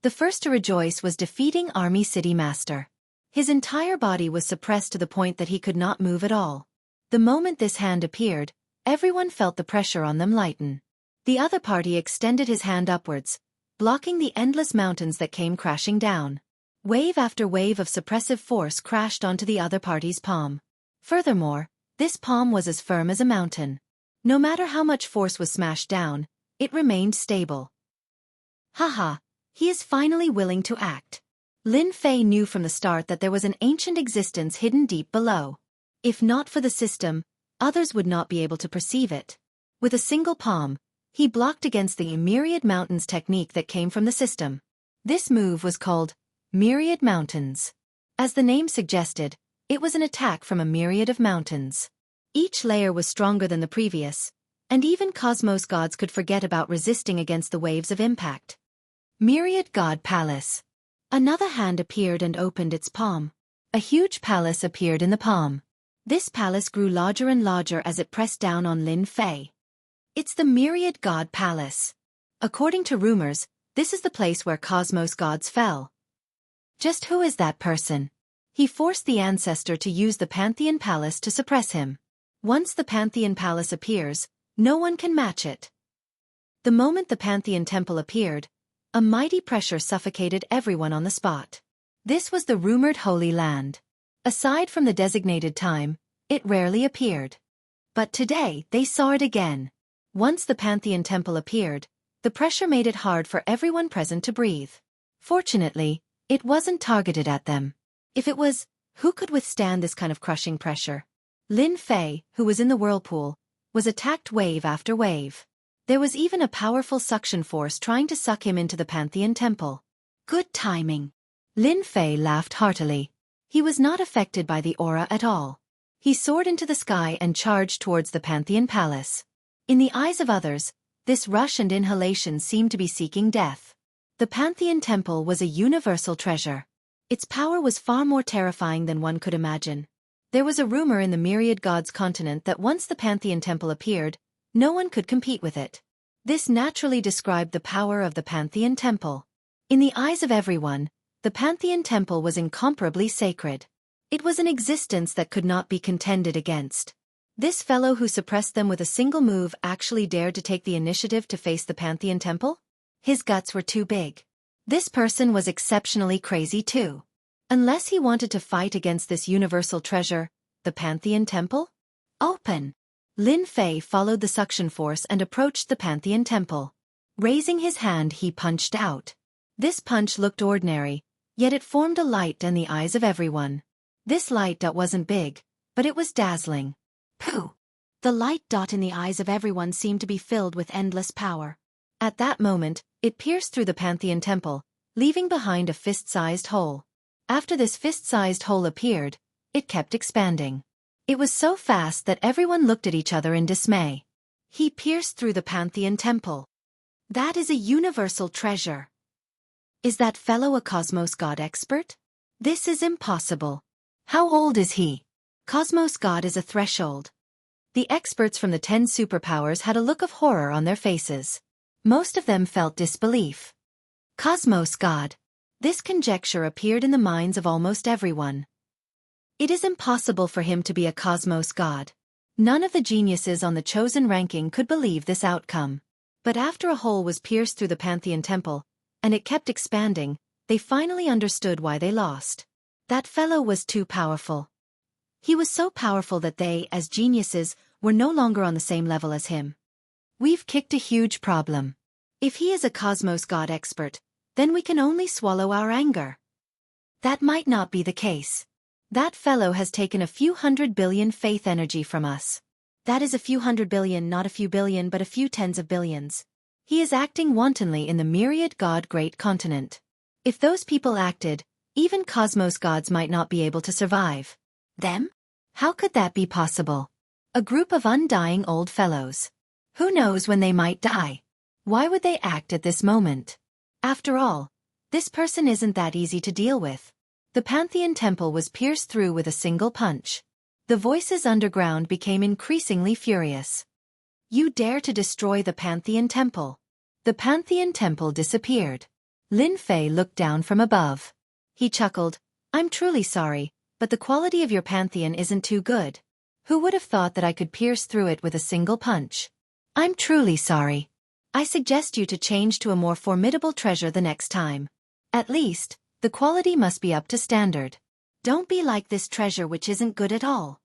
The first to rejoice was defeating Army City Master. His entire body was suppressed to the point that he could not move at all. The moment this hand appeared, everyone felt the pressure on them lighten. The other party extended his hand upwards, blocking the endless mountains that came crashing down. Wave after wave of suppressive force crashed onto the other party's palm. Furthermore, this palm was as firm as a mountain. No matter how much force was smashed down, it remained stable. Haha, he is finally willing to act. Lin Fei knew from the start that there was an ancient existence hidden deep below. If not for the system, others would not be able to perceive it. With a single palm, he blocked against the myriad mountains technique that came from the system. This move was called Myriad Mountains. As the name suggested, it was an attack from a myriad of mountains. Each layer was stronger than the previous, and even Cosmos gods could forget about resisting against the waves of impact. Myriad God Palace. Another hand appeared and opened its palm. A huge palace appeared in the palm. This palace grew larger and larger as it pressed down on Lin Fei. It's the Myriad God Palace. According to rumors, this is the place where Cosmos gods fell. Just who is that person? He forced the ancestor to use the Pantheon Palace to suppress him. Once the Pantheon Palace appears, no one can match it. The moment the Pantheon Temple appeared, a mighty pressure suffocated everyone on the spot. This was the rumored Holy Land. Aside from the designated time, it rarely appeared. But today, they saw it again. Once the Pantheon Temple appeared, the pressure made it hard for everyone present to breathe. Fortunately, it wasn't targeted at them. If it was, who could withstand this kind of crushing pressure? Lin Fei, who was in the whirlpool, was attacked wave after wave. There was even a powerful suction force trying to suck him into the Pantheon Temple. Good timing. Lin Fei laughed heartily. He was not affected by the aura at all. He soared into the sky and charged towards the Pantheon Palace. In the eyes of others, this rush and inhalation seemed to be seeking death. The Pantheon Temple was a universal treasure. Its power was far more terrifying than one could imagine. There was a rumor in the myriad gods continent that once the Pantheon Temple appeared, no one could compete with it. This naturally described the power of the Pantheon Temple. In the eyes of everyone, the Pantheon Temple was incomparably sacred. It was an existence that could not be contended against. This fellow who suppressed them with a single move actually dared to take the initiative to face the Pantheon Temple? His guts were too big. This person was exceptionally crazy too. Unless he wanted to fight against this universal treasure, the Pantheon Temple? Open! Lin Fei followed the suction force and approached the Pantheon Temple. Raising his hand, he punched out. This punch looked ordinary, yet it formed a light in the eyes of everyone. This light dot wasn't big, but it was dazzling. Pooh! The light dot in the eyes of everyone seemed to be filled with endless power. At that moment, it pierced through the Pantheon Temple, leaving behind a fist-sized hole. After this fist-sized hole appeared, it kept expanding. It was so fast that everyone looked at each other in dismay. He pierced through the Pantheon Temple. That is a universal treasure. Is that fellow a Cosmos God expert? This is impossible. How old is he? Cosmos God is a threshold. The experts from the 10 superpowers had a look of horror on their faces. Most of them felt disbelief. Cosmos God. This conjecture appeared in the minds of almost everyone. It is impossible for him to be a cosmos god. None of the geniuses on the chosen ranking could believe this outcome. But after a hole was pierced through the Pantheon temple, and it kept expanding, they finally understood why they lost. That fellow was too powerful. He was so powerful that they, as geniuses, were no longer on the same level as him. We've kicked a huge problem. If he is a cosmos god expert, then we can only swallow our anger. That might not be the case. That fellow has taken a few 100 billion faith energy from us. That is a few 100 billion, not a few billion but a few tens of billions. He is acting wantonly in the myriad god great continent. If those people acted, even cosmos gods might not be able to survive. Them? How could that be possible? A group of undying old fellows. Who knows when they might die? Why would they act at this moment? After all, this person isn't that easy to deal with. The Pantheon temple was pierced through with a single punch. The voices underground became increasingly furious. You dare to destroy the Pantheon temple? The Pantheon temple disappeared. Lin Fei looked down from above. He chuckled, I'm truly sorry, but the quality of your Pantheon isn't too good. Who would have thought that I could pierce through it with a single punch? I'm truly sorry. I suggest you to change to a more formidable treasure the next time. At least, the quality must be up to standard. Don't be like this treasure which isn't good at all.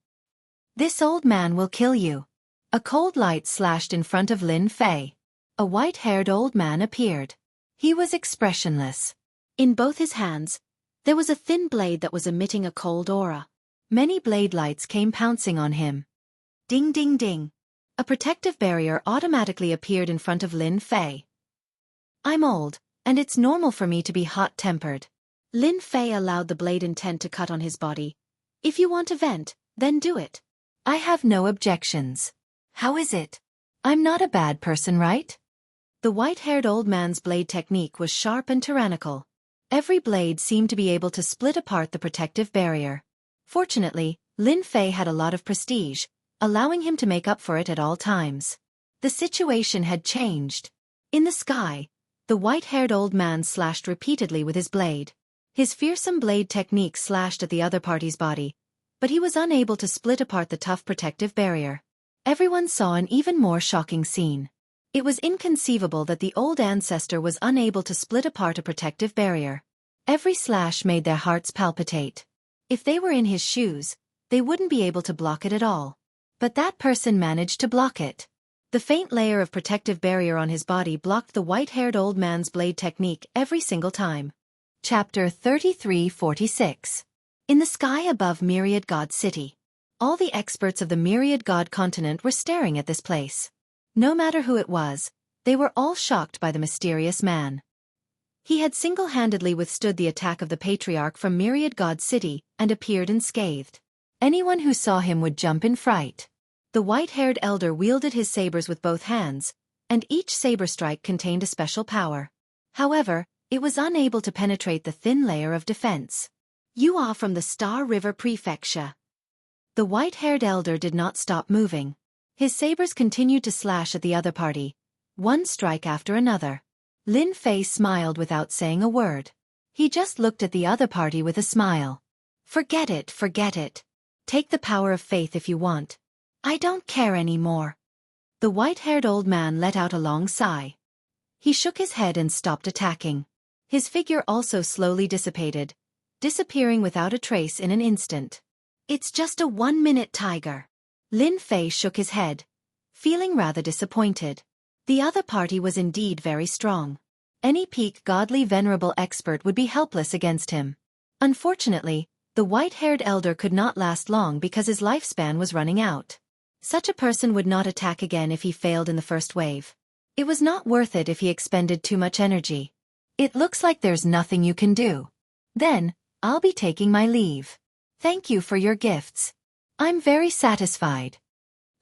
This old man will kill you. A cold light slashed in front of Lin Fei. A white-haired old man appeared. He was expressionless. In both his hands, there was a thin blade that was emitting a cold aura. Many blade lights came pouncing on him. Ding ding ding. A protective barrier automatically appeared in front of Lin Fei. I'm old, and it's normal for me to be hot-tempered. Lin Fei allowed the blade intent to cut on his body. If you want to vent, then do it. I have no objections. How is it? I'm not a bad person, right? The white-haired old man's blade technique was sharp and tyrannical. Every blade seemed to be able to split apart the protective barrier. Fortunately, Lin Fei had a lot of prestige, allowing him to make up for it at all times. The situation had changed. In the sky, the white-haired old man slashed repeatedly with his blade. His fearsome blade technique slashed at the other party's body, but he was unable to split apart the tough protective barrier. Everyone saw an even more shocking scene. It was inconceivable that the old ancestor was unable to split apart a protective barrier. Every slash made their hearts palpitate. If they were in his shoes, they wouldn't be able to block it at all. But that person managed to block it. The faint layer of protective barrier on his body blocked the white-haired old man's blade technique every single time. Chapter 3346. In the sky above Myriad God City. All the experts of the Myriad God continent were staring at this place. No matter who it was, they were all shocked by the mysterious man. He had single-handedly withstood the attack of the Patriarch from Myriad God City and appeared unscathed. Anyone who saw him would jump in fright. The white-haired elder wielded his sabers with both hands, and each saber strike contained a special power. However, it was unable to penetrate the thin layer of defense. You are from the Star River Prefecture. The white-haired elder did not stop moving. His sabers continued to slash at the other party, one strike after another. Lin Fei smiled without saying a word. He just looked at the other party with a smile. Forget it, forget it. Take the power of faith if you want. I don't care anymore. The white-haired old man let out a long sigh. He shook his head and stopped attacking. His figure also slowly dissipated, disappearing without a trace in an instant. It's just a 1-minute tiger. Lin Fei shook his head, feeling rather disappointed. The other party was indeed very strong. Any peak godly venerable expert would be helpless against him. Unfortunately, the white-haired elder could not last long because his lifespan was running out. Such a person would not attack again if he failed in the first wave. It was not worth it if he expended too much energy. It looks like there's nothing you can do. Then, I'll be taking my leave. Thank you for your gifts. I'm very satisfied.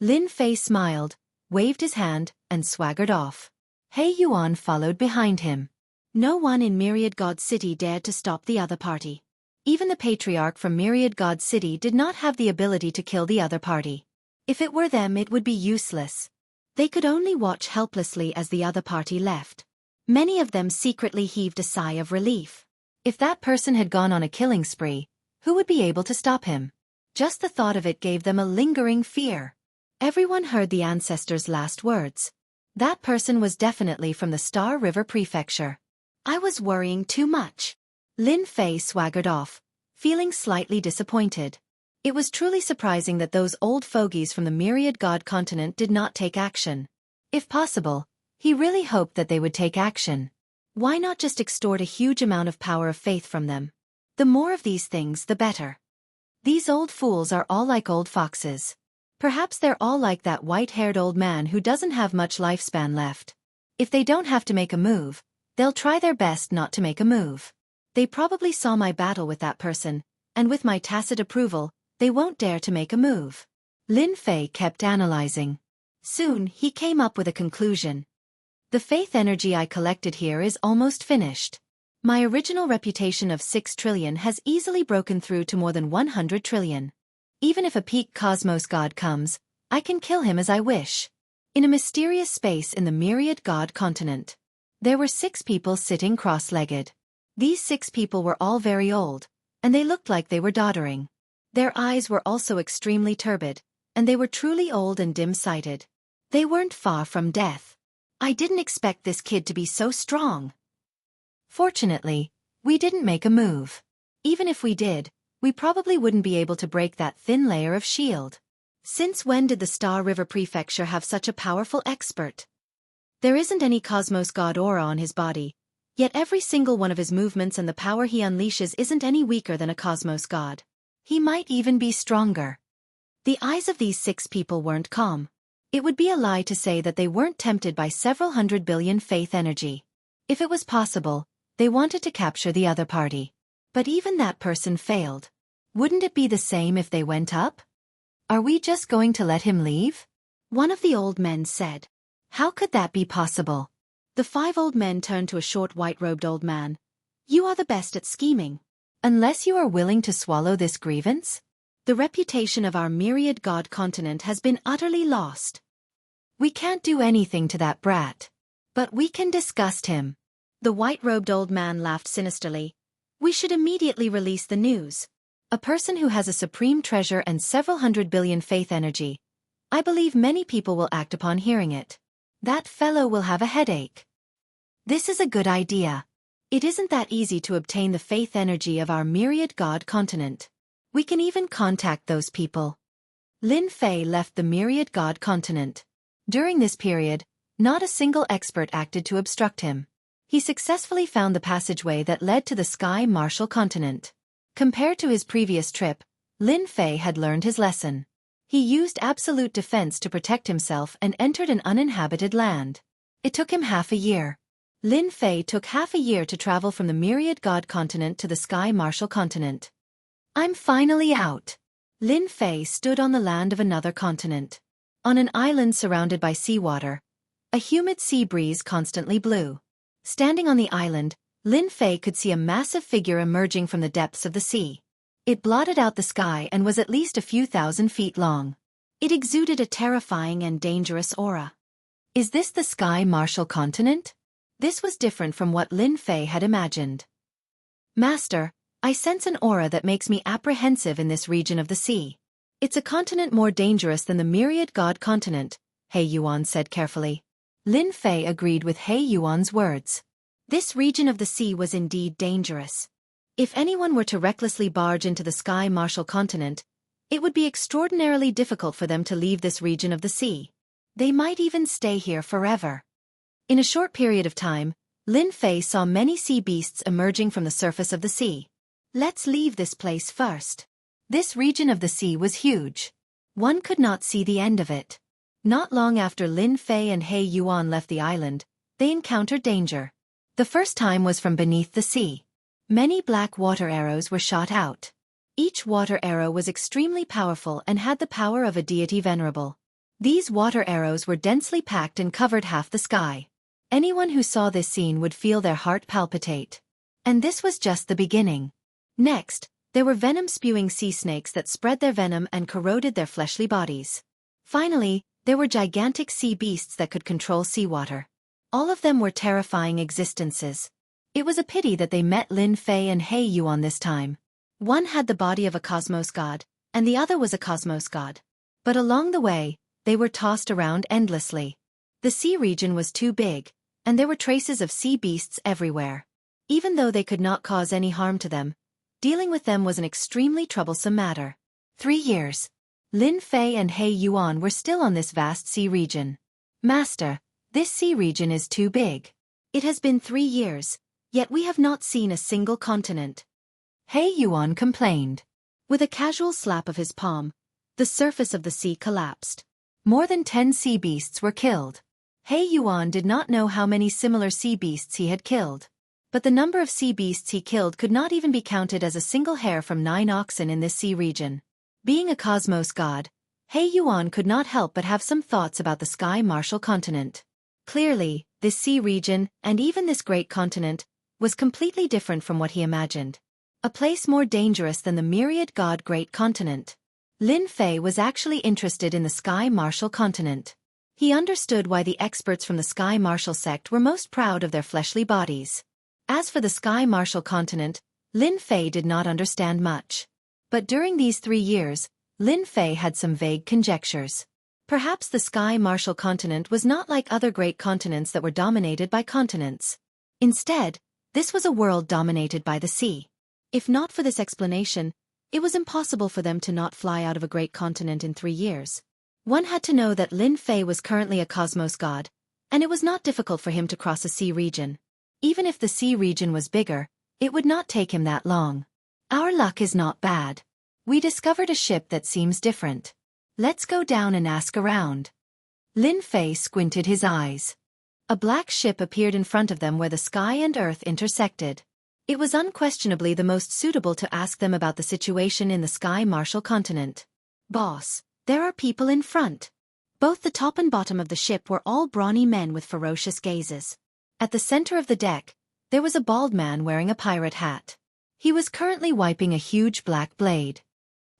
Lin Fei smiled, waved his hand, and swaggered off. He Yuan followed behind him. No one in Myriad God City dared to stop the other party. Even the Patriarch from Myriad God City did not have the ability to kill the other party. If it were them, it would be useless. They could only watch helplessly as the other party left. Many of them secretly heaved a sigh of relief. If that person had gone on a killing spree, who would be able to stop him? Just the thought of it gave them a lingering fear. Everyone heard the ancestors' last words. That person was definitely from the Star River Prefecture. I was worrying too much. Lin Fei swaggered off, feeling slightly disappointed. It was truly surprising that those old fogies from the Myriad God continent did not take action. If possible, he really hoped that they would take action. Why not just extort a huge amount of power of faith from them? The more of these things, the better. These old fools are all like old foxes. Perhaps they're all like that white-haired old man who doesn't have much lifespan left. If they don't have to make a move, they'll try their best not to make a move. They probably saw my battle with that person, and with my tacit approval, they won't dare to make a move. Lin Fei kept analyzing. Soon, he came up with a conclusion. The faith energy I collected here is almost finished. My original reputation of 6 trillion has easily broken through to more than 100 trillion. Even if a peak cosmos god comes, I can kill him as I wish. In a mysterious space in the Myriad God continent, there were 6 people sitting cross-legged. These 6 people were all very old, and they looked like they were doddering. Their eyes were also extremely turbid, and they were truly old and dim-sighted. They weren't far from death. I didn't expect this kid to be so strong. Fortunately, we didn't make a move. Even if we did, we probably wouldn't be able to break that thin layer of shield. Since when did the Star River Prefecture have such a powerful expert? There isn't any cosmos god aura on his body, yet every single one of his movements and the power he unleashes isn't any weaker than a cosmos god. He might even be stronger. The eyes of these 6 people weren't calm. It would be a lie to say that they weren't tempted by several hundred billion faith energy. If it was possible, they wanted to capture the other party. But even that person failed. Wouldn't it be the same if they went up? Are we just going to let him leave? One of the old men said. How could that be possible? The 5 old men turned to a short white-robed old man. You are the best at scheming. Unless you are willing to swallow this grievance? The reputation of our Myriad God continent has been utterly lost. We can't do anything to that brat. But we can disgust him. The white-robed old man laughed sinisterly. We should immediately release the news. A person who has a supreme treasure and several hundred billion faith energy. I believe many people will act upon hearing it. That fellow will have a headache. This is a good idea. It isn't that easy to obtain the faith energy of our Myriad God continent. We can even contact those people. Lin Fei left the Myriad God continent. During this period, not a single expert acted to obstruct him. He successfully found the passageway that led to the Sky Martial continent. Compared to his previous trip, Lin Fei had learned his lesson. He used absolute defense to protect himself and entered an uninhabited land. It took him half a year. Lin Fei took half a year to travel from the Myriad God continent to the Sky Martial continent. I'm finally out. Lin Fei stood on the land of another continent. On an island surrounded by seawater, a humid sea breeze constantly blew. Standing on the island, Lin Fei could see a massive figure emerging from the depths of the sea. It blotted out the sky and was at least a few thousand feet long. It exuded a terrifying and dangerous aura. Is this the Sky Martial continent? This was different from what Lin Fei had imagined. Master, I sense an aura that makes me apprehensive in this region of the sea. It's a continent more dangerous than the Myriad God continent, He Yuan said carefully. Lin Fei agreed with He Yuan's words. This region of the sea was indeed dangerous. If anyone were to recklessly barge into the Sky Martial continent, it would be extraordinarily difficult for them to leave this region of the sea. They might even stay here forever. In a short period of time, Lin Fei saw many sea beasts emerging from the surface of the sea. Let's leave this place first. This region of the sea was huge. One could not see the end of it. Not long after Lin Fei and He Yuan left the island, they encountered danger. The first time was from beneath the sea. Many black water arrows were shot out. Each water arrow was extremely powerful and had the power of a deity venerable. These water arrows were densely packed and covered half the sky. Anyone who saw this scene would feel their heart palpitate. And this was just the beginning. Next, there were venom-spewing sea snakes that spread their venom and corroded their fleshly bodies. Finally, there were gigantic sea beasts that could control seawater. All of them were terrifying existences. It was a pity that they met Lin Fei and He Yuan this time. One had the body of a cosmos god, and the other was a cosmos god. But along the way, they were tossed around endlessly. The sea region was too big, and there were traces of sea beasts everywhere. Even though they could not cause any harm to them, dealing with them was an extremely troublesome matter. 3 years. Lin Fei and He Yuan were still on this vast sea region. Master, this sea region is too big. It has been 3 years, yet we have not seen a single continent. He Yuan complained. With a casual slap of his palm, the surface of the sea collapsed. More than 10 sea beasts were killed. He Yuan did not know how many similar sea beasts he had killed. But the number of sea beasts he killed could not even be counted as a single hair from 9 oxen in this sea region. Being a cosmos god, He Yuan could not help but have some thoughts about the Sky Martial continent. Clearly, this sea region, and even this great continent, was completely different from what he imagined. A place more dangerous than the myriad god great continent. Lin Fei was actually interested in the Sky Martial continent. He understood why the experts from the Sky Martial sect were most proud of their fleshly bodies. As for the Sky Martial continent, Lin Fei did not understand much. But during these 3 years, Lin Fei had some vague conjectures. Perhaps the Sky Martial continent was not like other great continents that were dominated by continents. Instead, this was a world dominated by the sea. If not for this explanation, it was impossible for them to not fly out of a great continent in 3 years. One had to know that Lin Fei was currently a cosmos god, and it was not difficult for him to cross a sea region. Even if the sea region was bigger, it would not take him that long. Our luck is not bad. We discovered a ship that seems different. Let's go down and ask around. Lin Fei squinted his eyes. A black ship appeared in front of them where the sky and earth intersected. It was unquestionably the most suitable to ask them about the situation in the Sky Martial continent. Boss, there are people in front. Both the top and bottom of the ship were all brawny men with ferocious gazes. At the center of the deck, there was a bald man wearing a pirate hat. He was currently wiping a huge black blade.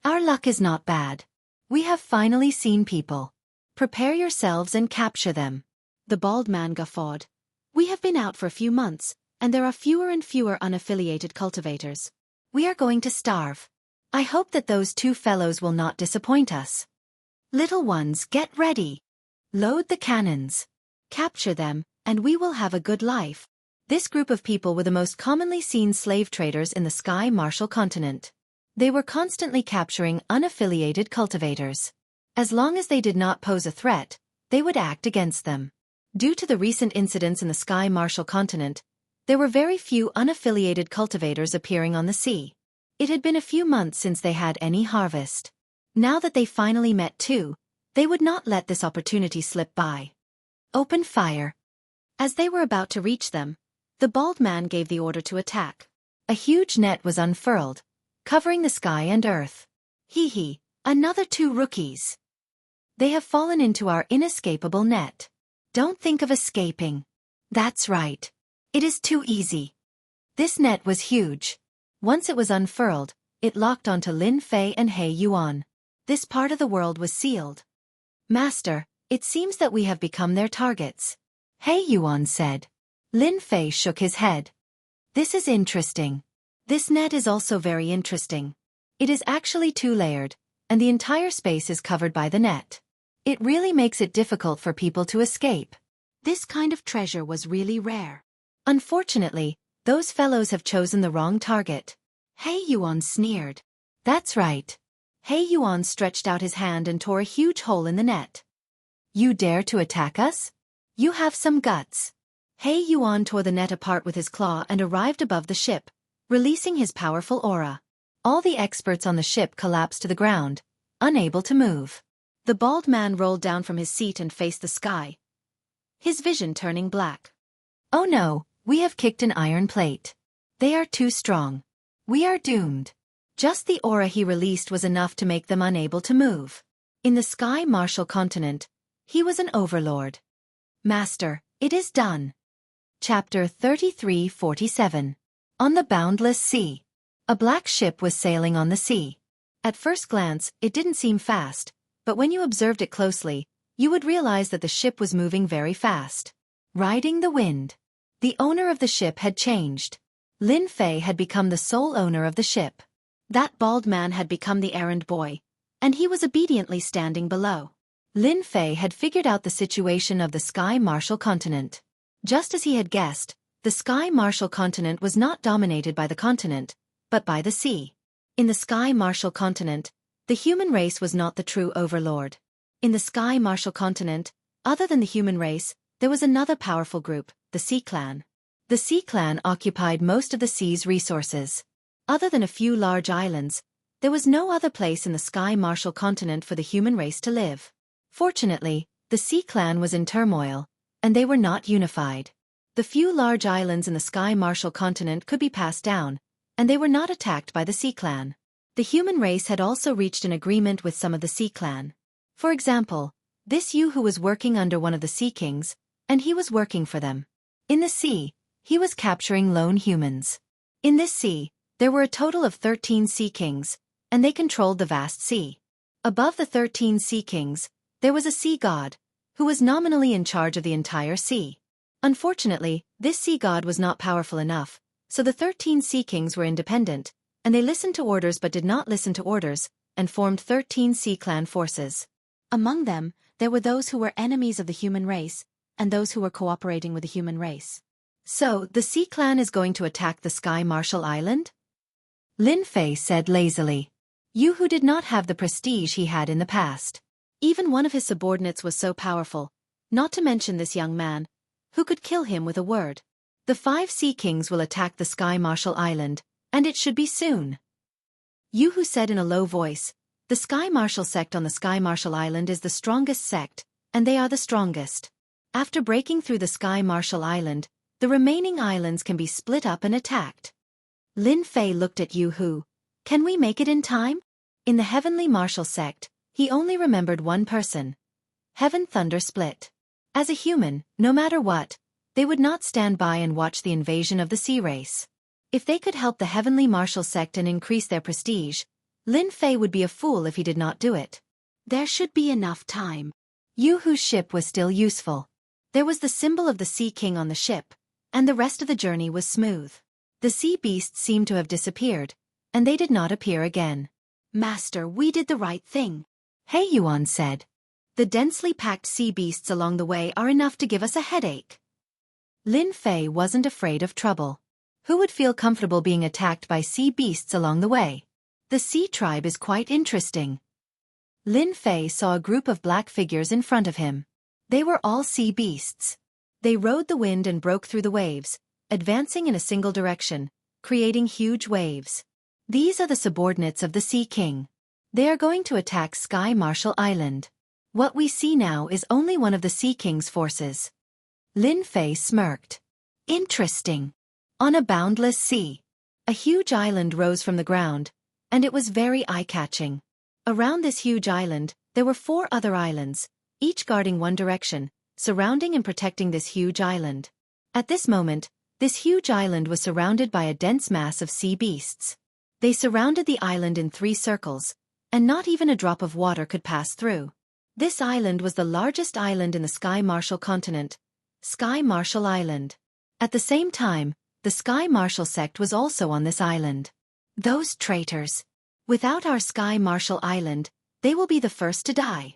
Our luck is not bad. We have finally seen people. Prepare yourselves and capture them. The bald man guffawed. We have been out for a few months, and there are fewer and fewer unaffiliated cultivators. We are going to starve. I hope that those 2 fellows will not disappoint us. Little ones, get ready. Load the cannons. Capture them, and we will have a good life. This group of people were the most commonly seen slave traders in the Sky Martial continent. They were constantly capturing unaffiliated cultivators. As long as they did not pose a threat, they would act against them. Due to the recent incidents in the Sky Martial continent, there were very few unaffiliated cultivators appearing on the sea. It had been a few months since they had any harvest. Now that they finally met 2, they would not let this opportunity slip by. Open fire. As they were about to reach them, the bald man gave the order to attack. A huge net was unfurled, covering the sky and earth. Hee, another 2 rookies. They have fallen into our inescapable net. Don't think of escaping. That's right. It is too easy. This net was huge. Once it was unfurled, it locked onto Lin Fei and He Yuan. This part of the world was sealed. Master, it seems that we have become their targets. He Yuan said. Lin Fei shook his head. This is interesting. This net is also very interesting. It is actually 2-layered, and the entire space is covered by the net. It really makes it difficult for people to escape. This kind of treasure was really rare. Unfortunately, those fellows have chosen the wrong target. He Yuan sneered. That's right. He Yuan stretched out his hand and tore a huge hole in the net. You dare to attack us? You have some guts. He Yuan tore the net apart with his claw and arrived above the ship, releasing his powerful aura. All the experts on the ship collapsed to the ground, unable to move. The bald man rolled down from his seat and faced the sky, his vision turning black. Oh no, we have kicked an iron plate. They are too strong. We are doomed. Just the aura he released was enough to make them unable to move. In the Sky Martial continent, he was an overlord. Master, it is done. Chapter 3347. On the Boundless Sea. A black ship was sailing on the sea. At first glance, it didn't seem fast, but when you observed it closely, you would realize that the ship was moving very fast. Riding the wind. The owner of the ship had changed. Lin Fei had become the sole owner of the ship. That bald man had become the errand boy, and he was obediently standing below. Lin Fei had figured out the situation of the Sky Martial continent. Just as he had guessed, the Sky Martial continent was not dominated by the continent, but by the sea. In the Sky Martial continent, the human race was not the true overlord. In the Sky Martial continent, other than the human race, there was another powerful group, the Sea Clan. The Sea Clan occupied most of the sea's resources. Other than a few large islands, there was no other place in the Sky Martial continent for the human race to live. Fortunately, the Sea Clan was in turmoil, and they were not unified. The few large islands in the Sky Martial continent could be passed down, and they were not attacked by the Sea Clan. The human race had also reached an agreement with some of the Sea Clan. For example, this Yu who was working under one of the Sea Kings, and he was working for them. In the sea, he was capturing lone humans. In this sea, there were a total of 13 Sea Kings, and they controlled the vast sea. Above the 13 Sea Kings, there was a sea god, who was nominally in charge of the entire sea. Unfortunately, this sea god was not powerful enough, so the 13 Sea Kings were independent, and they listened to orders but did not listen to orders, and formed 13 Sea Clan forces. Among them, there were those who were enemies of the human race, and those who were cooperating with the human race. So, the Sea Clan is going to attack the Sky Martial Island? Lin Fei said lazily. Yu who did not have the prestige he had in the past. Even one of his subordinates was so powerful, not to mention this young man, who could kill him with a word. The 5 Sea Kings will attack the Sky Martial Island, and it should be soon. Yu who said in a low voice, the Sky Martial sect on the Sky Martial Island is the strongest sect, and they are the strongest. After breaking through the Sky Martial Island, the remaining islands can be split up and attacked. Lin Fei looked at Yu who. Can we make it in time? In the Heavenly Martial sect, he only remembered one person. Heaven Thunder Split. As a human, no matter what, they would not stand by and watch the invasion of the sea race. If they could help the Heavenly Martial sect and increase their prestige, Lin Fei would be a fool if he did not do it. There should be enough time. Yu whose ship was still useful. There was the symbol of the Sea King on the ship, and the rest of the journey was smooth. The sea beasts seemed to have disappeared, and they did not appear again. Master, we did the right thing. He Yuan said. The densely packed sea beasts along the way are enough to give us a headache. Lin Fei wasn't afraid of trouble. Who would feel comfortable being attacked by sea beasts along the way? The sea tribe is quite interesting. Lin Fei saw a group of black figures in front of him. They were all sea beasts. They rode the wind and broke through the waves, advancing in a single direction, creating huge waves. These are the subordinates of the Sea King. They are going to attack Sky Martial Island. What we see now is only one of the Sea King's forces. Lin Fei smirked. Interesting. On a boundless sea, a huge island rose from the ground, and it was very eye-catching. Around this huge island, there were 4 other islands, each guarding one direction, surrounding and protecting this huge island. At this moment, this huge island was surrounded by a dense mass of sea beasts. They surrounded the island in 3 circles, and not even a drop of water could pass through. This island was the largest island in the Sky Martial continent, Sky Martial Island. At the same time, the Sky Martial sect was also on this island. Those traitors. Without our Sky Martial Island, they will be the first to die.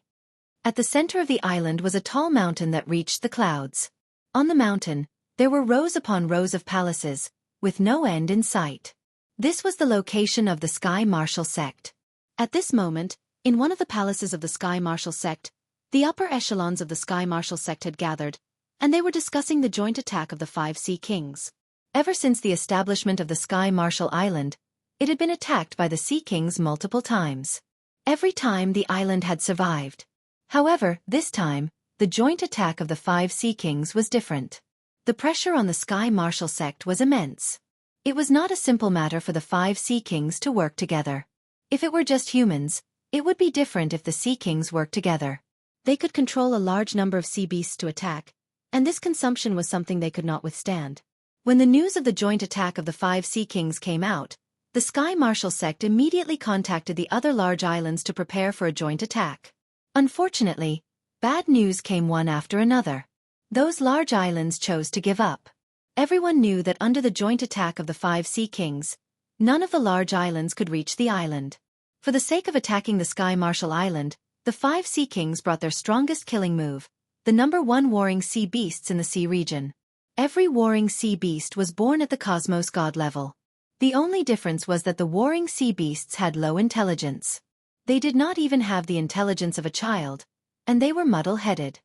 At the center of the island was a tall mountain that reached the clouds. On the mountain, there were rows upon rows of palaces, with no end in sight. This was the location of the Sky Martial sect. At this moment, in one of the palaces of the Sky Martial sect, the upper echelons of the Sky Martial sect had gathered, and they were discussing the joint attack of the 5 Sea Kings. Ever since the establishment of the Sky Martial Island, it had been attacked by the Sea Kings multiple times. Every time the island had survived. However, this time, the joint attack of the 5 Sea Kings was different. The pressure on the Sky Martial sect was immense. It was not a simple matter for the 5 Sea Kings to work together. If it were just humans, it would be different if the Sea Kings worked together. They could control a large number of sea beasts to attack, and this consumption was something they could not withstand. When the news of the joint attack of the 5 Sea Kings came out, the Sky Martial sect immediately contacted the other large islands to prepare for a joint attack. Unfortunately, bad news came one after another. Those large islands chose to give up. Everyone knew that under the joint attack of the 5 Sea Kings, none of the large islands could reach the island. For the sake of attacking the Sky Marshal Island, the 5 Sea Kings brought their strongest killing move, the #1 warring sea beasts in the sea region. Every warring sea beast was born at the cosmos god level. The only difference was that the warring sea beasts had low intelligence. They did not even have the intelligence of a child, and they were muddle-headed.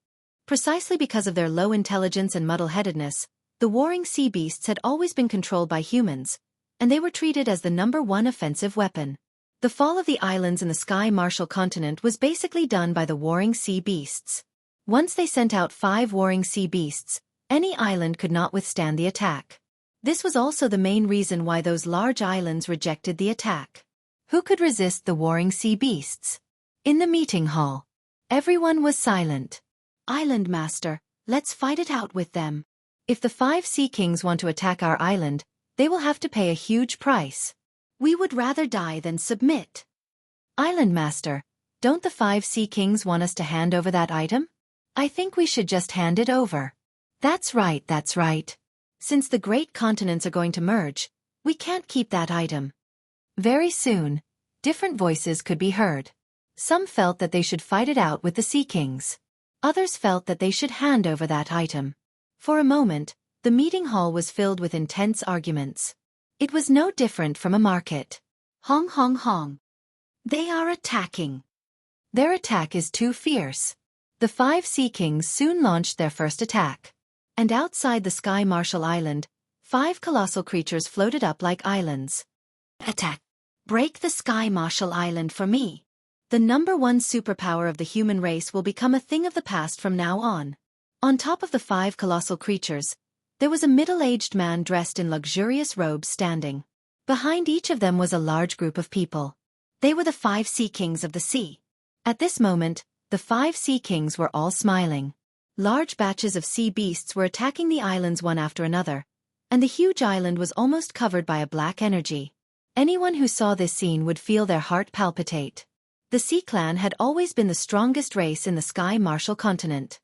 Precisely because of their low intelligence and muddle-headedness, the warring sea beasts had always been controlled by humans, and they were treated as the #1 offensive weapon. The fall of the islands in the Sky Marshal continent was basically done by the warring sea beasts. Once they sent out 5 warring sea beasts, any island could not withstand the attack. This was also the main reason why those large islands rejected the attack. Who could resist the warring sea beasts? In the meeting hall, everyone was silent. Island Master, let's fight it out with them. If the 5 Sea Kings want to attack our island, they will have to pay a huge price. We would rather die than submit. Island Master, don't the 5 Sea Kings want us to hand over that item? I think we should just hand it over. That's right, that's right. Since the great continents are going to merge, we can't keep that item. Very soon, different voices could be heard. Some felt that they should fight it out with the Sea Kings. Others felt that they should hand over that item. For a moment, the meeting hall was filled with intense arguments. It was no different from a market. Hong hong hong. They are attacking. Their attack is too fierce. The 5 Sea Kings soon launched their first attack. And outside the Sky Marshal Island, 5 colossal creatures floated up like islands. Attack! Break the Sky Marshal Island for me. The #1 superpower of the human race will become a thing of the past from now on. On top of the 5 colossal creatures, there was a middle-aged man dressed in luxurious robes standing. Behind each of them was a large group of people. They were the 5 Sea Kings of the sea. At this moment, the 5 Sea Kings were all smiling. Large batches of sea beasts were attacking the islands one after another, and the huge island was almost covered by a black energy. Anyone who saw this scene would feel their heart palpitate. The Sea Clan had always been the strongest race in the Sky Marshal continent.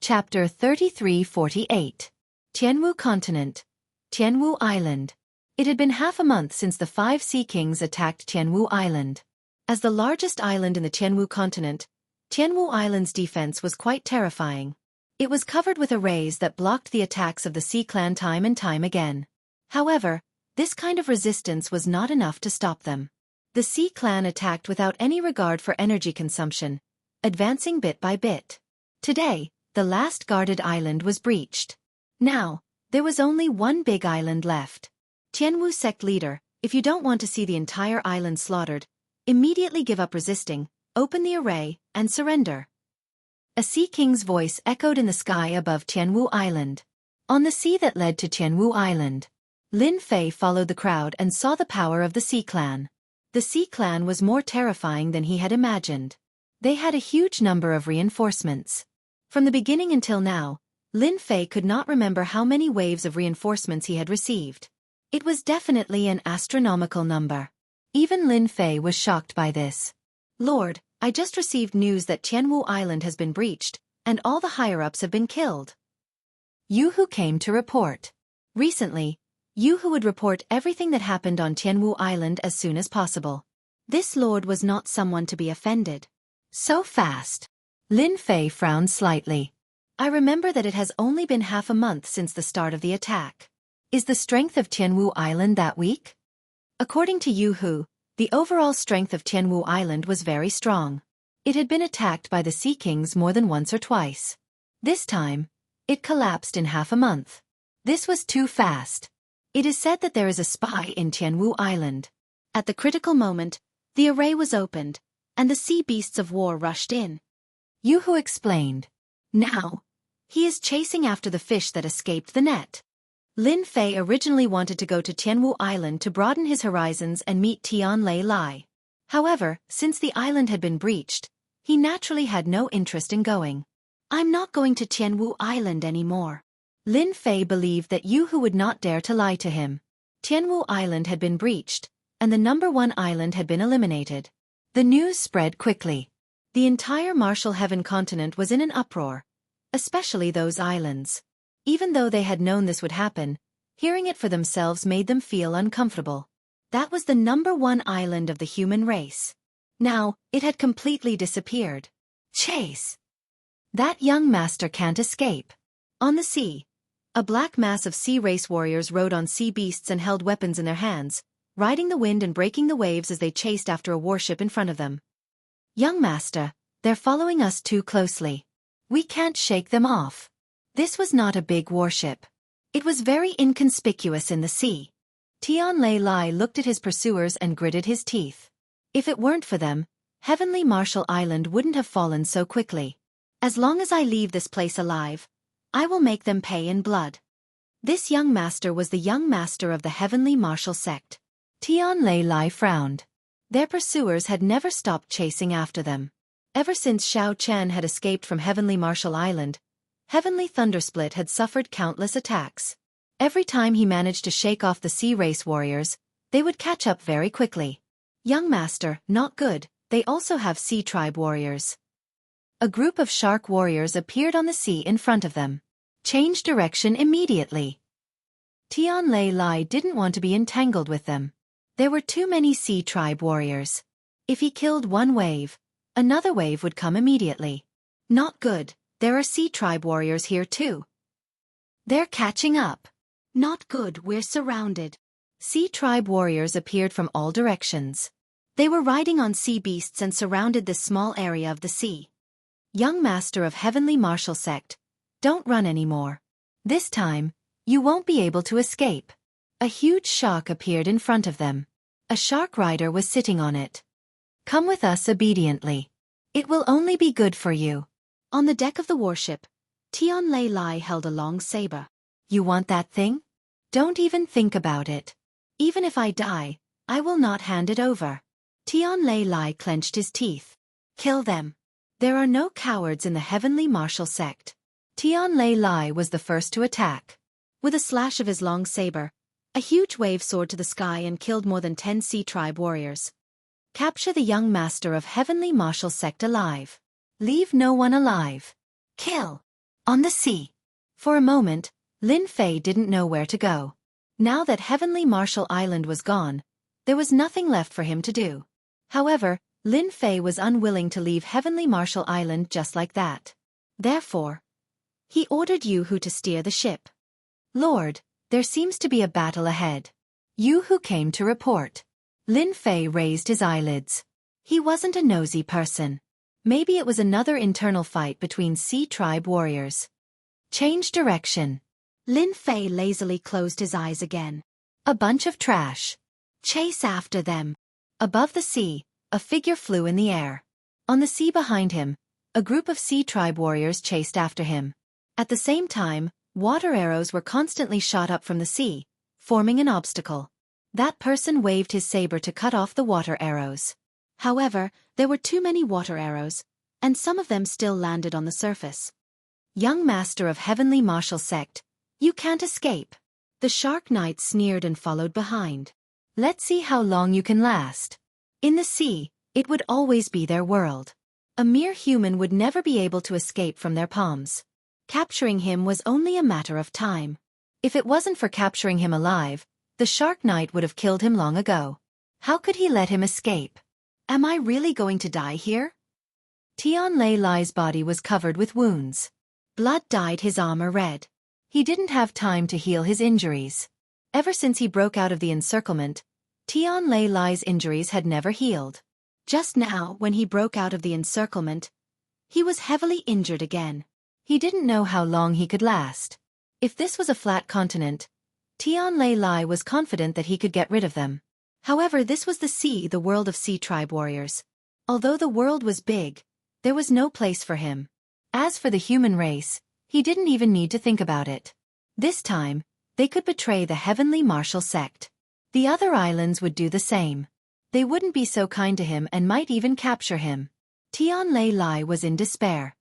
Chapter 3348. Tianwu Continent. Tianwu Island. It had been half a month since the 5 Sea Kings attacked Tianwu Island. As the largest island in the Tianwu continent, Tianwu Island's defense was quite terrifying. It was covered with arrays that blocked the attacks of the Sea Clan time and time again. However, this kind of resistance was not enough to stop them. The Sea Clan attacked without any regard for energy consumption, advancing bit by bit. Today, the last guarded island was breached. Now, there was only one big island left. Tianwu sect leader, if you don't want to see the entire island slaughtered, immediately give up resisting, open the array, and surrender. A Sea King's voice echoed in the sky above Tianwu Island. On the sea that led to Tianwu Island, Lin Fei followed the crowd and saw the power of the Sea Clan. The Sea Clan was more terrifying than he had imagined. They had a huge number of reinforcements. From the beginning until now, Lin Fei could not remember how many waves of reinforcements he had received. It was definitely an astronomical number. Even Lin Fei was shocked by this. Lord, I just received news that Tianwu Island has been breached, and all the higher-ups have been killed. Yu Hu came to report. Recently, Yu Hu would report everything that happened on Tianwu Island as soon as possible. This lord was not someone to be offended. So fast. Lin Fei frowned slightly. I remember that it has only been half a month since the start of the attack. Is the strength of Tianwu Island that weak? According to Yu Hu, the overall strength of Tianwu Island was very strong. It had been attacked by the Sea Kings more than once or twice. This time, it collapsed in half a month. This was too fast. It is said that there is a spy in Tianwu Island. At the critical moment, the array was opened, and the sea beasts of war rushed in. Yu Hu explained. Now, he is chasing after the fish that escaped the net. Lin Fei originally wanted to go to Tianwu Island to broaden his horizons and meet Tian Lei Lai. However, since the island had been breached, he naturally had no interest in going. I'm not going to Tianwu Island anymore. Lin Fei believed that Yu Hu would not dare to lie to him. Tianwu Island had been breached, and the #1 island had been eliminated. The news spread quickly. The entire Marshal Heaven continent was in an uproar. especially those islands. Even though they had known this would happen, hearing it for themselves made them feel uncomfortable. That was the #1 island of the human race. Now, it had completely disappeared. Chase! That young master can't escape. On the sea, a black mass of sea race warriors rode on sea beasts and held weapons in their hands, riding the wind and breaking the waves as they chased after a warship in front of them. Young master, they're following us too closely. We can't shake them off. This was not a big warship. It was very inconspicuous in the sea. Tian Lei Lai looked at his pursuers and gritted his teeth. If it weren't for them, Heavenly Marshall Island wouldn't have fallen so quickly. As long as I leave this place alive, I will make them pay in blood. This young master was the young master of the Heavenly Marshall sect. Tian Lei Lai frowned. Their pursuers had never stopped chasing after them. Ever since Xiao Chen had escaped from Heavenly Marshall Island, Heavenly Thundersplit had suffered countless attacks. Every time he managed to shake off the sea race warriors, they would catch up very quickly. Young master, not good, they also have sea tribe warriors. A group of shark warriors appeared on the sea in front of them. Change direction immediately. Tian Lei Lai didn't want to be entangled with them. There were too many sea tribe warriors. If he killed one wave, another wave would come immediately. Not good. There are sea tribe warriors here too. They're catching up. Not good, we're surrounded. Sea tribe warriors appeared from all directions. They were riding on sea beasts and surrounded this small area of the sea. Young master of Heavenly Marshall sect, don't run anymore. This time, you won't be able to escape. A huge shark appeared in front of them. A shark rider was sitting on it. Come with us obediently. It will only be good for you. On the deck of the warship, Tian Lei Lai held a long saber. You want that thing? Don't even think about it. Even if I die, I will not hand it over. Tian Lei Lai clenched his teeth. Kill them. There are no cowards in the Heavenly Marshall sect. Tian Lei Lai was the first to attack. With a slash of his long saber, a huge wave soared to the sky and killed more than 10 sea tribe warriors. Capture the young master of Heavenly Marshall sect alive. Leave no one alive. Kill. On the sea. For a moment, Lin Fei didn't know where to go. Now that Heavenly Marshall Island was gone, there was nothing left for him to do. However, Lin Fei was unwilling to leave Heavenly Marshall Island just like that. Therefore, he ordered Yu Hu to steer the ship. Lord, there seems to be a battle ahead. Yu Hu came to report. Lin Fei raised his eyelids. He wasn't a nosy person. Maybe it was another internal fight between sea tribe warriors. Change direction. Lin Fei lazily closed his eyes again. A bunch of trash. Chase after them. Above the sea, a figure flew in the air. On the sea behind him, a group of sea tribe warriors chased after him. At the same time, water arrows were constantly shot up from the sea, forming an obstacle. That person waved his saber to cut off the water arrows. However, there were too many water arrows, and some of them still landed on the surface. Young master of Heavenly Marshall sect, you can't escape. The Shark Knight sneered and followed behind. Let's see how long you can last. In the sea, it would always be their world. A mere human would never be able to escape from their palms. Capturing him was only a matter of time. If it wasn't for capturing him alive, the Shark Knight would have killed him long ago. How could he let him escape? Am I really going to die here? Tian Lei Lai's body was covered with wounds. Blood dyed his armor red. He didn't have time to heal his injuries. Ever since he broke out of the encirclement, Tian Lei Lai's injuries had never healed. Just now, when he broke out of the encirclement, he was heavily injured again. He didn't know how long he could last. If this was a flat continent, Tian Lei Lai was confident that he could get rid of them. However, this was the sea, the world of sea tribe warriors. Although the world was big, there was no place for him. As for the human race, he didn't even need to think about it. This time, they could betray the Heavenly Marshall sect. The other islands would do the same. They wouldn't be so kind to him and might even capture him. Tian Lei Lai was in despair.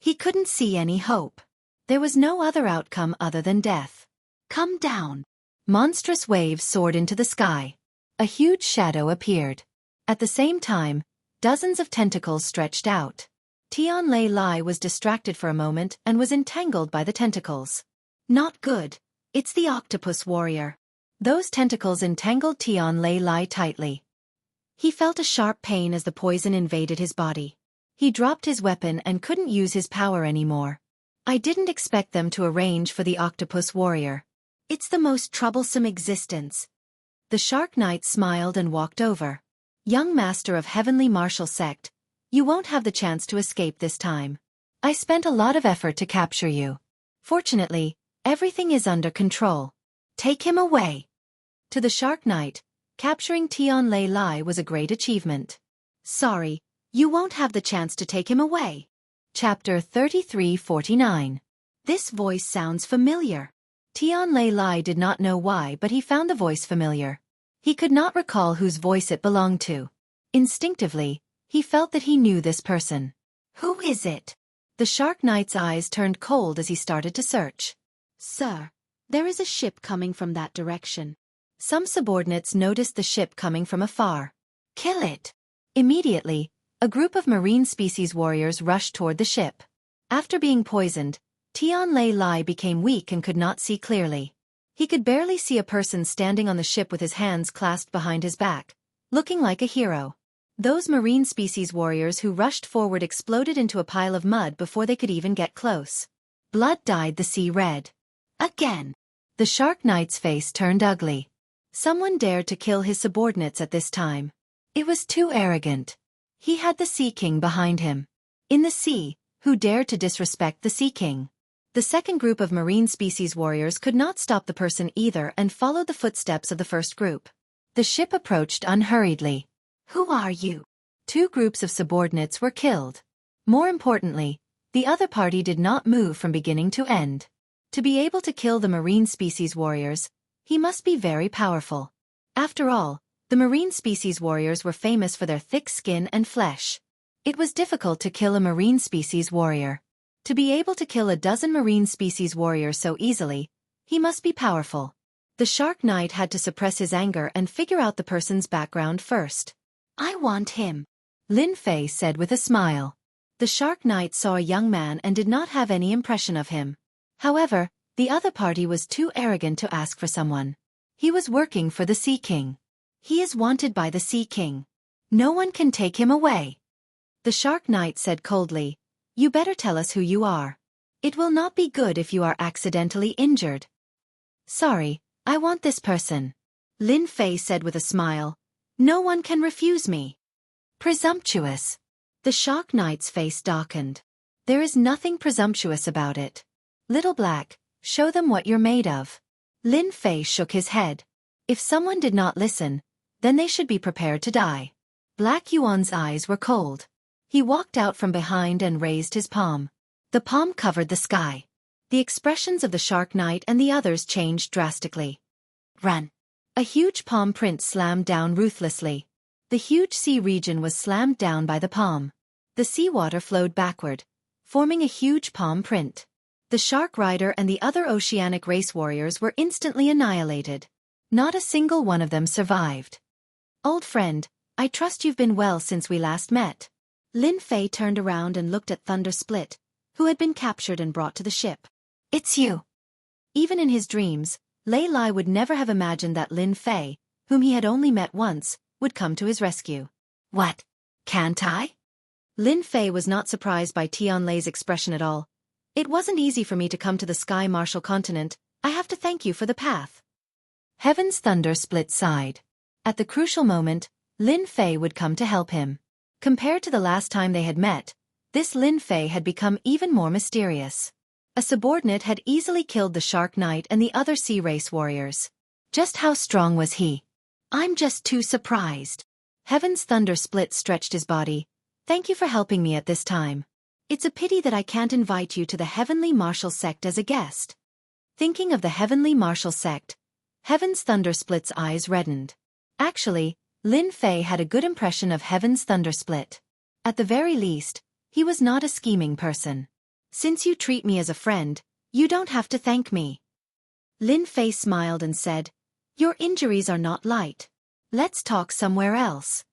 He couldn't see any hope. There was no other outcome other than death. Come down. Monstrous waves soared into the sky. A huge shadow appeared. At the same time, dozens of tentacles stretched out. Tian Lei Lai was distracted for a moment and was entangled by the tentacles. Not good. It's the octopus warrior. Those tentacles entangled Tian Lei Lai tightly. He felt a sharp pain as the poison invaded his body. He dropped his weapon and couldn't use his power anymore. I didn't expect them to arrange for the octopus warrior. It's the most troublesome existence. The Shark Knight smiled and walked over. Young master of Heavenly Martial Sect, you won't have the chance to escape this time. I spent a lot of effort to capture you. Fortunately, everything is under control. Take him away. To the Shark Knight, capturing Tian Lei Lai was a great achievement. Sorry, you won't have the chance to take him away. Chapter 3349. This voice sounds familiar. Tian Lei Lai did not know why, but he found the voice familiar. He could not recall whose voice it belonged to. Instinctively, he felt that he knew this person. Who is it? The Shark Knight's eyes turned cold as he started to search. Sir, there is a ship coming from that direction. Some subordinates noticed the ship coming from afar. Kill it. Immediately, a group of marine species warriors rushed toward the ship. After being poisoned, Tian Lei Lai became weak and could not see clearly. He could barely see a person standing on the ship with his hands clasped behind his back, looking like a hero. Those marine species warriors who rushed forward exploded into a pile of mud before they could even get close. Blood dyed the sea red. Again. The Shark Knight's face turned ugly. Someone dared to kill his subordinates at this time. It was too arrogant. He had the Sea King behind him. In the sea, who dared to disrespect the Sea King? The second group of marine species warriors could not stop the person either and followed the footsteps of the first group. The ship approached unhurriedly. Who are you? Two groups of subordinates were killed. More importantly, the other party did not move from beginning to end. To be able to kill the marine species warriors, he must be very powerful. After all, the marine species warriors were famous for their thick skin and flesh. It was difficult to kill a marine species warrior. To be able to kill a dozen marine species warriors so easily, he must be powerful. The Shark Knight had to suppress his anger and figure out the person's background first. I want him, Lin Fei said with a smile. The Shark Knight saw a young man and did not have any impression of him. However, the other party was too arrogant to ask for someone. He was working for the Sea King. He is wanted by the Sea King. No one can take him away. The Shark Knight said coldly, you better tell us who you are. It will not be good if you are accidentally injured. Sorry, I want this person. Lin Fei said with a smile. No one can refuse me. Presumptuous. The Shark Knight's face darkened. There is nothing presumptuous about it. Little Black, show them what you're made of. Lin Fei shook his head. If someone did not listen, then they should be prepared to die. Black Yuan's eyes were cold. He walked out from behind and raised his palm. The palm covered the sky. The expressions of the Shark Knight and the others changed drastically. Run. A huge palm print slammed down ruthlessly. The huge sea region was slammed down by the palm. The seawater flowed backward, forming a huge palm print. The Shark Rider and the other oceanic race warriors were instantly annihilated. Not a single one of them survived. Old friend, I trust you've been well since we last met. Lin Fei turned around and looked at Thunder Split, who had been captured and brought to the ship. It's you. Even in his dreams, Lei Lai would never have imagined that Lin Fei, whom he had only met once, would come to his rescue. What? Can't I? Lin Fei was not surprised by Tian Lei's expression at all. It wasn't easy for me to come to the Sky Martial Continent. I have to thank you for the path. Heaven's Thunder Split sighed. At the crucial moment, Lin Fei would come to help him. Compared to the last time they had met, this Lin Fei had become even more mysterious. A subordinate had easily killed the Shark Knight and the other sea race warriors. Just how strong was he? I'm just too surprised. Heaven's Thunder Split stretched his body. Thank you for helping me at this time. It's a pity that I can't invite you to the Heavenly Martial Sect as a guest. Thinking of the Heavenly Martial Sect, Heaven's Thunder Split's eyes reddened. Actually, Lin Fei had a good impression of Heaven's Thunder Split. At the very least, he was not a scheming person. Since you treat me as a friend, you don't have to thank me. Lin Fei smiled and said, your injuries are not light. Let's talk somewhere else.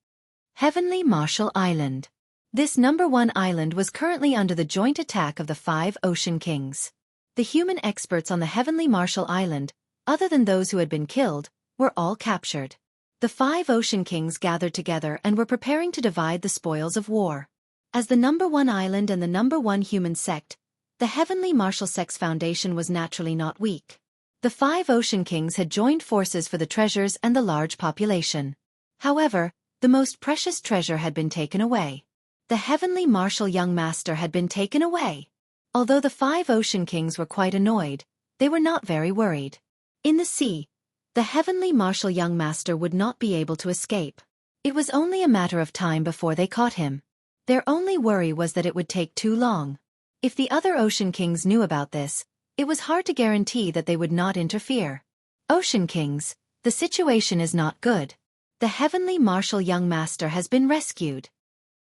Heavenly Martial Island. This number one island was currently under the joint attack of the 5 Ocean Kings. The human experts on the Heavenly Marshall Island, other than those who had been killed, were all captured. The 5 Ocean Kings gathered together and were preparing to divide the spoils of war. As the number one island and the number one human sect, the Heavenly Marshall Sect's foundation was naturally not weak. The 5 Ocean Kings had joined forces for the treasures and the large population. However, the most precious treasure had been taken away. The Heavenly Marshall Young Master had been taken away. Although the 5 Ocean Kings were quite annoyed, they were not very worried. In the sea, the Heavenly Marshall Young Master would not be able to escape. It was only a matter of time before they caught him. Their only worry was that it would take too long. If the other Ocean Kings knew about this, it was hard to guarantee that they would not interfere. Ocean Kings, the situation is not good. The Heavenly Marshall Young Master has been rescued.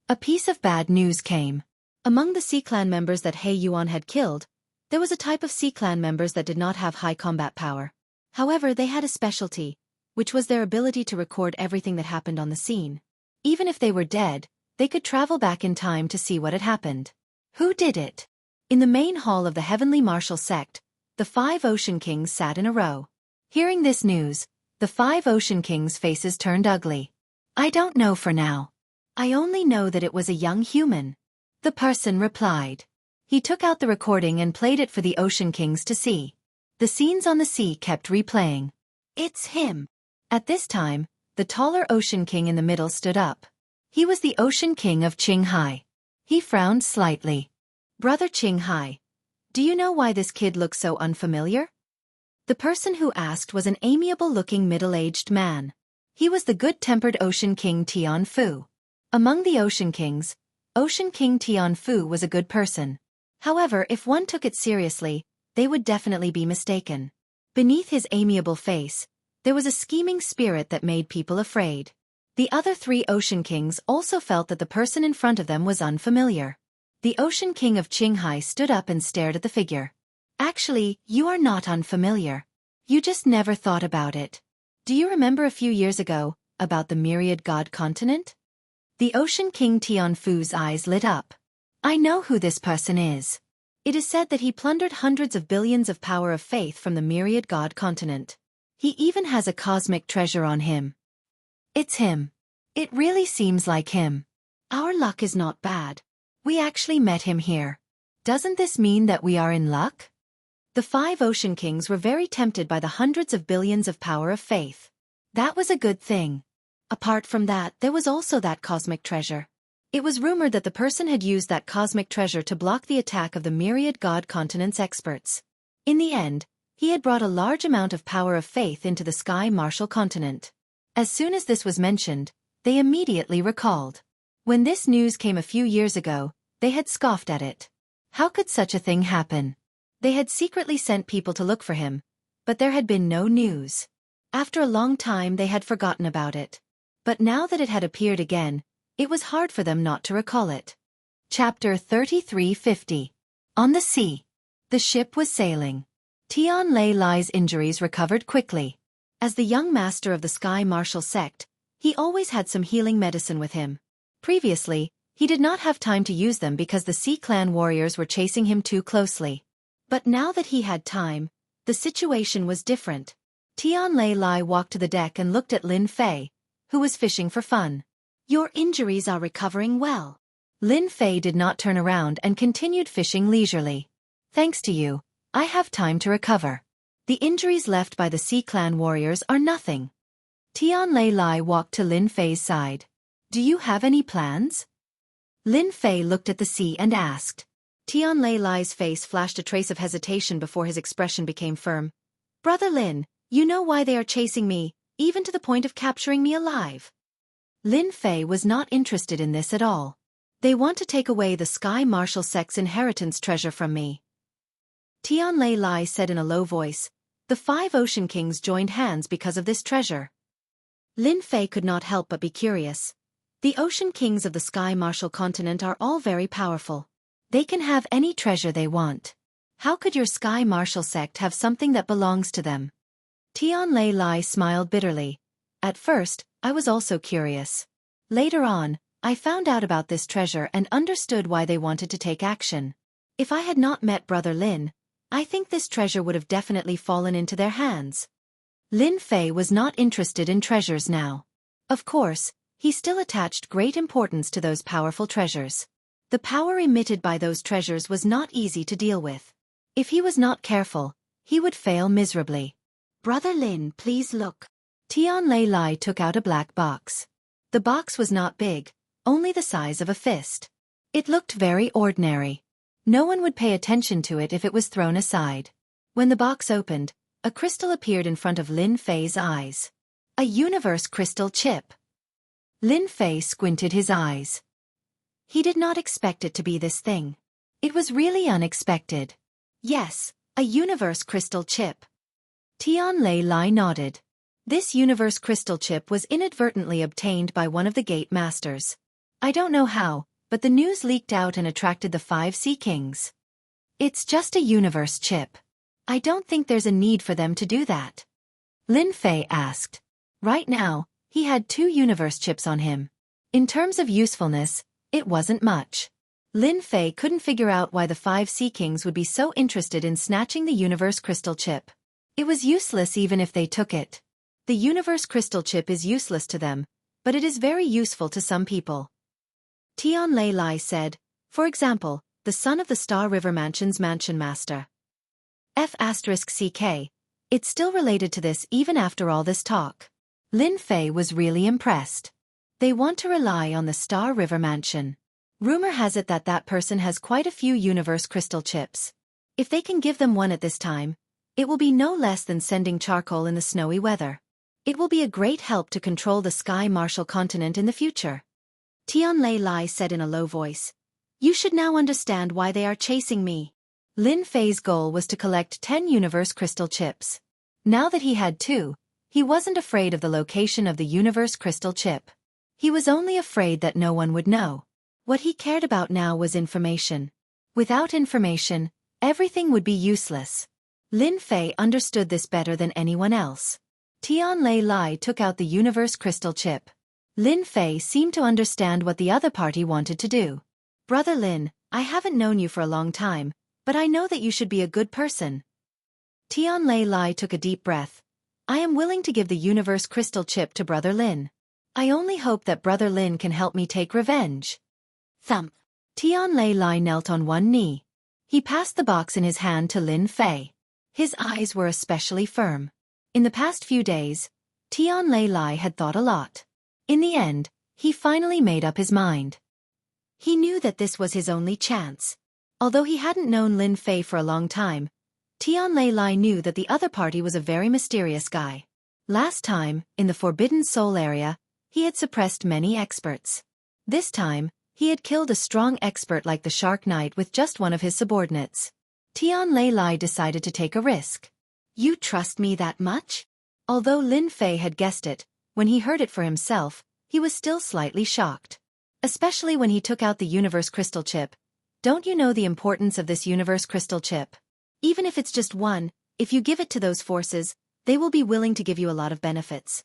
A piece of bad news came. Among the Sea Clan members that Hei Yuan had killed, there was a type of Sea Clan members that did not have high combat power. However, they had a specialty, which was their ability to record everything that happened on the scene. Even if they were dead, they could travel back in time to see what had happened. Who did it? In the main hall of the Heavenly Marshall Sect, the 5 Ocean Kings sat in a row. Hearing this news, the 5 Ocean Kings' faces turned ugly. I don't know for now. I only know that it was a young human. The person replied. He took out the recording and played it for the Ocean Kings to see. The scenes on the sea kept replaying. It's him. At this time, the taller Ocean King in the middle stood up. He was the Ocean King of Qinghai. He frowned slightly. Brother Qinghai, do you know why this kid looks so unfamiliar? The person who asked was an amiable-looking middle-aged man. He was the good-tempered Ocean King Tianfu. Among the Ocean Kings, Ocean King Tianfu was a good person. However, if one took it seriously, they would definitely be mistaken. Beneath his amiable face, there was a scheming spirit that made people afraid. The other 3 Ocean Kings also felt that the person in front of them was unfamiliar. The Ocean King of Qinghai stood up and stared at the figure. Actually, you are not unfamiliar. You just never thought about it. Do you remember a few years ago, about the Myriad God continent? The Ocean King Tianfu's eyes lit up. I know who this person is. It is said that he plundered hundreds of billions of power of faith from the Myriad God continent. He even has a cosmic treasure on him. It's him. It really seems like him. Our luck is not bad. We actually met him here. Doesn't this mean that we are in luck? The 5 Ocean Kings were very tempted by the hundreds of billions of power of faith. That was a good thing. Apart from that, there was also that cosmic treasure. It was rumored that the person had used that cosmic treasure to block the attack of the Myriad God continent's experts. In the end, he had brought a large amount of power of faith into the Sky Marshall continent. As soon as this was mentioned, they immediately recalled. When this news came a few years ago, they had scoffed at it. How could such a thing happen? They had secretly sent people to look for him, but there had been no news. After a long time they had forgotten about it. But now that it had appeared again, it was hard for them not to recall it. Chapter 3350. On the sea. The ship was sailing. Tian Lei Lai's injuries recovered quickly. As the young master of the Sky Marshall sect, he always had some healing medicine with him. Previously, he did not have time to use them because the Sea Clan warriors were chasing him too closely. But now that he had time, the situation was different. Tian Lei Lai walked to the deck and looked at Lin Fei, who was fishing for fun. Your injuries are recovering well. Lin Fei did not turn around and continued fishing leisurely. Thanks to you, I have time to recover. The injuries left by the Sea Clan warriors are nothing. Tian Lei Lai walked to Lin Fei's side. Do you have any plans? Lin Fei looked at the sea and asked. Tian Lei Lai's face flashed a trace of hesitation before his expression became firm. Brother Lin, you know why they are chasing me, even to the point of capturing me alive. Lin Fei was not interested in this at all. They want to take away the Sky Marshall sect's inheritance treasure from me. Tian Lei Lai said in a low voice. The 5 Ocean Kings joined hands because of this treasure. Lin Fei could not help but be curious. The Ocean Kings of the Sky Marshall continent are all very powerful. They can have any treasure they want. How could your Sky Marshall sect have something that belongs to them? Tian Lei Lai smiled bitterly. At first, I was also curious. Later on, I found out about this treasure and understood why they wanted to take action. If I had not met Brother Lin, I think this treasure would have definitely fallen into their hands. Lin Fei was not interested in treasures now. Of course, he still attached great importance to those powerful treasures. The power emitted by those treasures was not easy to deal with. If he was not careful, he would fail miserably. Brother Lin, please look. Tian Lei Lai took out a black box. The box was not big, only the size of a fist. It looked very ordinary. No one would pay attention to it if it was thrown aside. When the box opened, a crystal appeared in front of Lin Fei's eyes. A universe crystal chip. Lin Fei squinted his eyes. He did not expect it to be this thing. It was really unexpected. Yes, a universe crystal chip. Tian Lei Lai nodded. This universe crystal chip was inadvertently obtained by one of the gate masters. I don't know how, but the news leaked out and attracted the 5 Sea Kings. It's just a universe chip. I don't think there's a need for them to do that. Lin Fei asked. Right now, he had 2 universe chips on him. In terms of usefulness, it wasn't much. Lin Fei couldn't figure out why the 5 Sea Kings would be so interested in snatching the universe crystal chip. It was useless even if they took it. The universe crystal chip is useless to them, but it is very useful to some people. Tian Lei Lai said, for example, the son of the Star River Mansion's mansion master. F*CK. It's still related to this even after all this talk. Lin Fei was really impressed. They want to rely on the Star River Mansion. Rumor has it that that person has quite a few universe crystal chips. If they can give them one at this time, it will be no less than sending charcoal in the snowy weather. It will be a great help to control the Sky Martial continent in the future. Tian Lei Lai said in a low voice. You should now understand why they are chasing me. Lin Fei's goal was to collect 10 universe crystal chips. Now that he had 2, he wasn't afraid of the location of the universe crystal chip. He was only afraid that no one would know. What he cared about now was information. Without information, everything would be useless. Lin Fei understood this better than anyone else. Tian Lei Lai took out the universe crystal chip. Lin Fei seemed to understand what the other party wanted to do. Brother Lin, I haven't known you for a long time, but I know that you should be a good person. Tian Lei Lai took a deep breath. I am willing to give the universe crystal chip to Brother Lin. I only hope that Brother Lin can help me take revenge. Thump. Tian Lei Lai knelt on one knee. He passed the box in his hand to Lin Fei. His eyes were especially firm. In the past few days, Tian Lei Lai had thought a lot. In the end, he finally made up his mind. He knew that this was his only chance. Although he hadn't known Lin Fei for a long time, Tian Lei Lai knew that the other party was a very mysterious guy. Last time, in the Forbidden Soul area, he had suppressed many experts. This time, he had killed a strong expert like the Shark Knight with just one of his subordinates. Tian Lei Lai decided to take a risk. You trust me that much? Although Lin Fei had guessed it, when he heard it for himself, he was still slightly shocked. Especially when he took out the universe crystal chip. Don't you know the importance of this universe crystal chip? Even if it's just one, if you give it to those forces, they will be willing to give you a lot of benefits.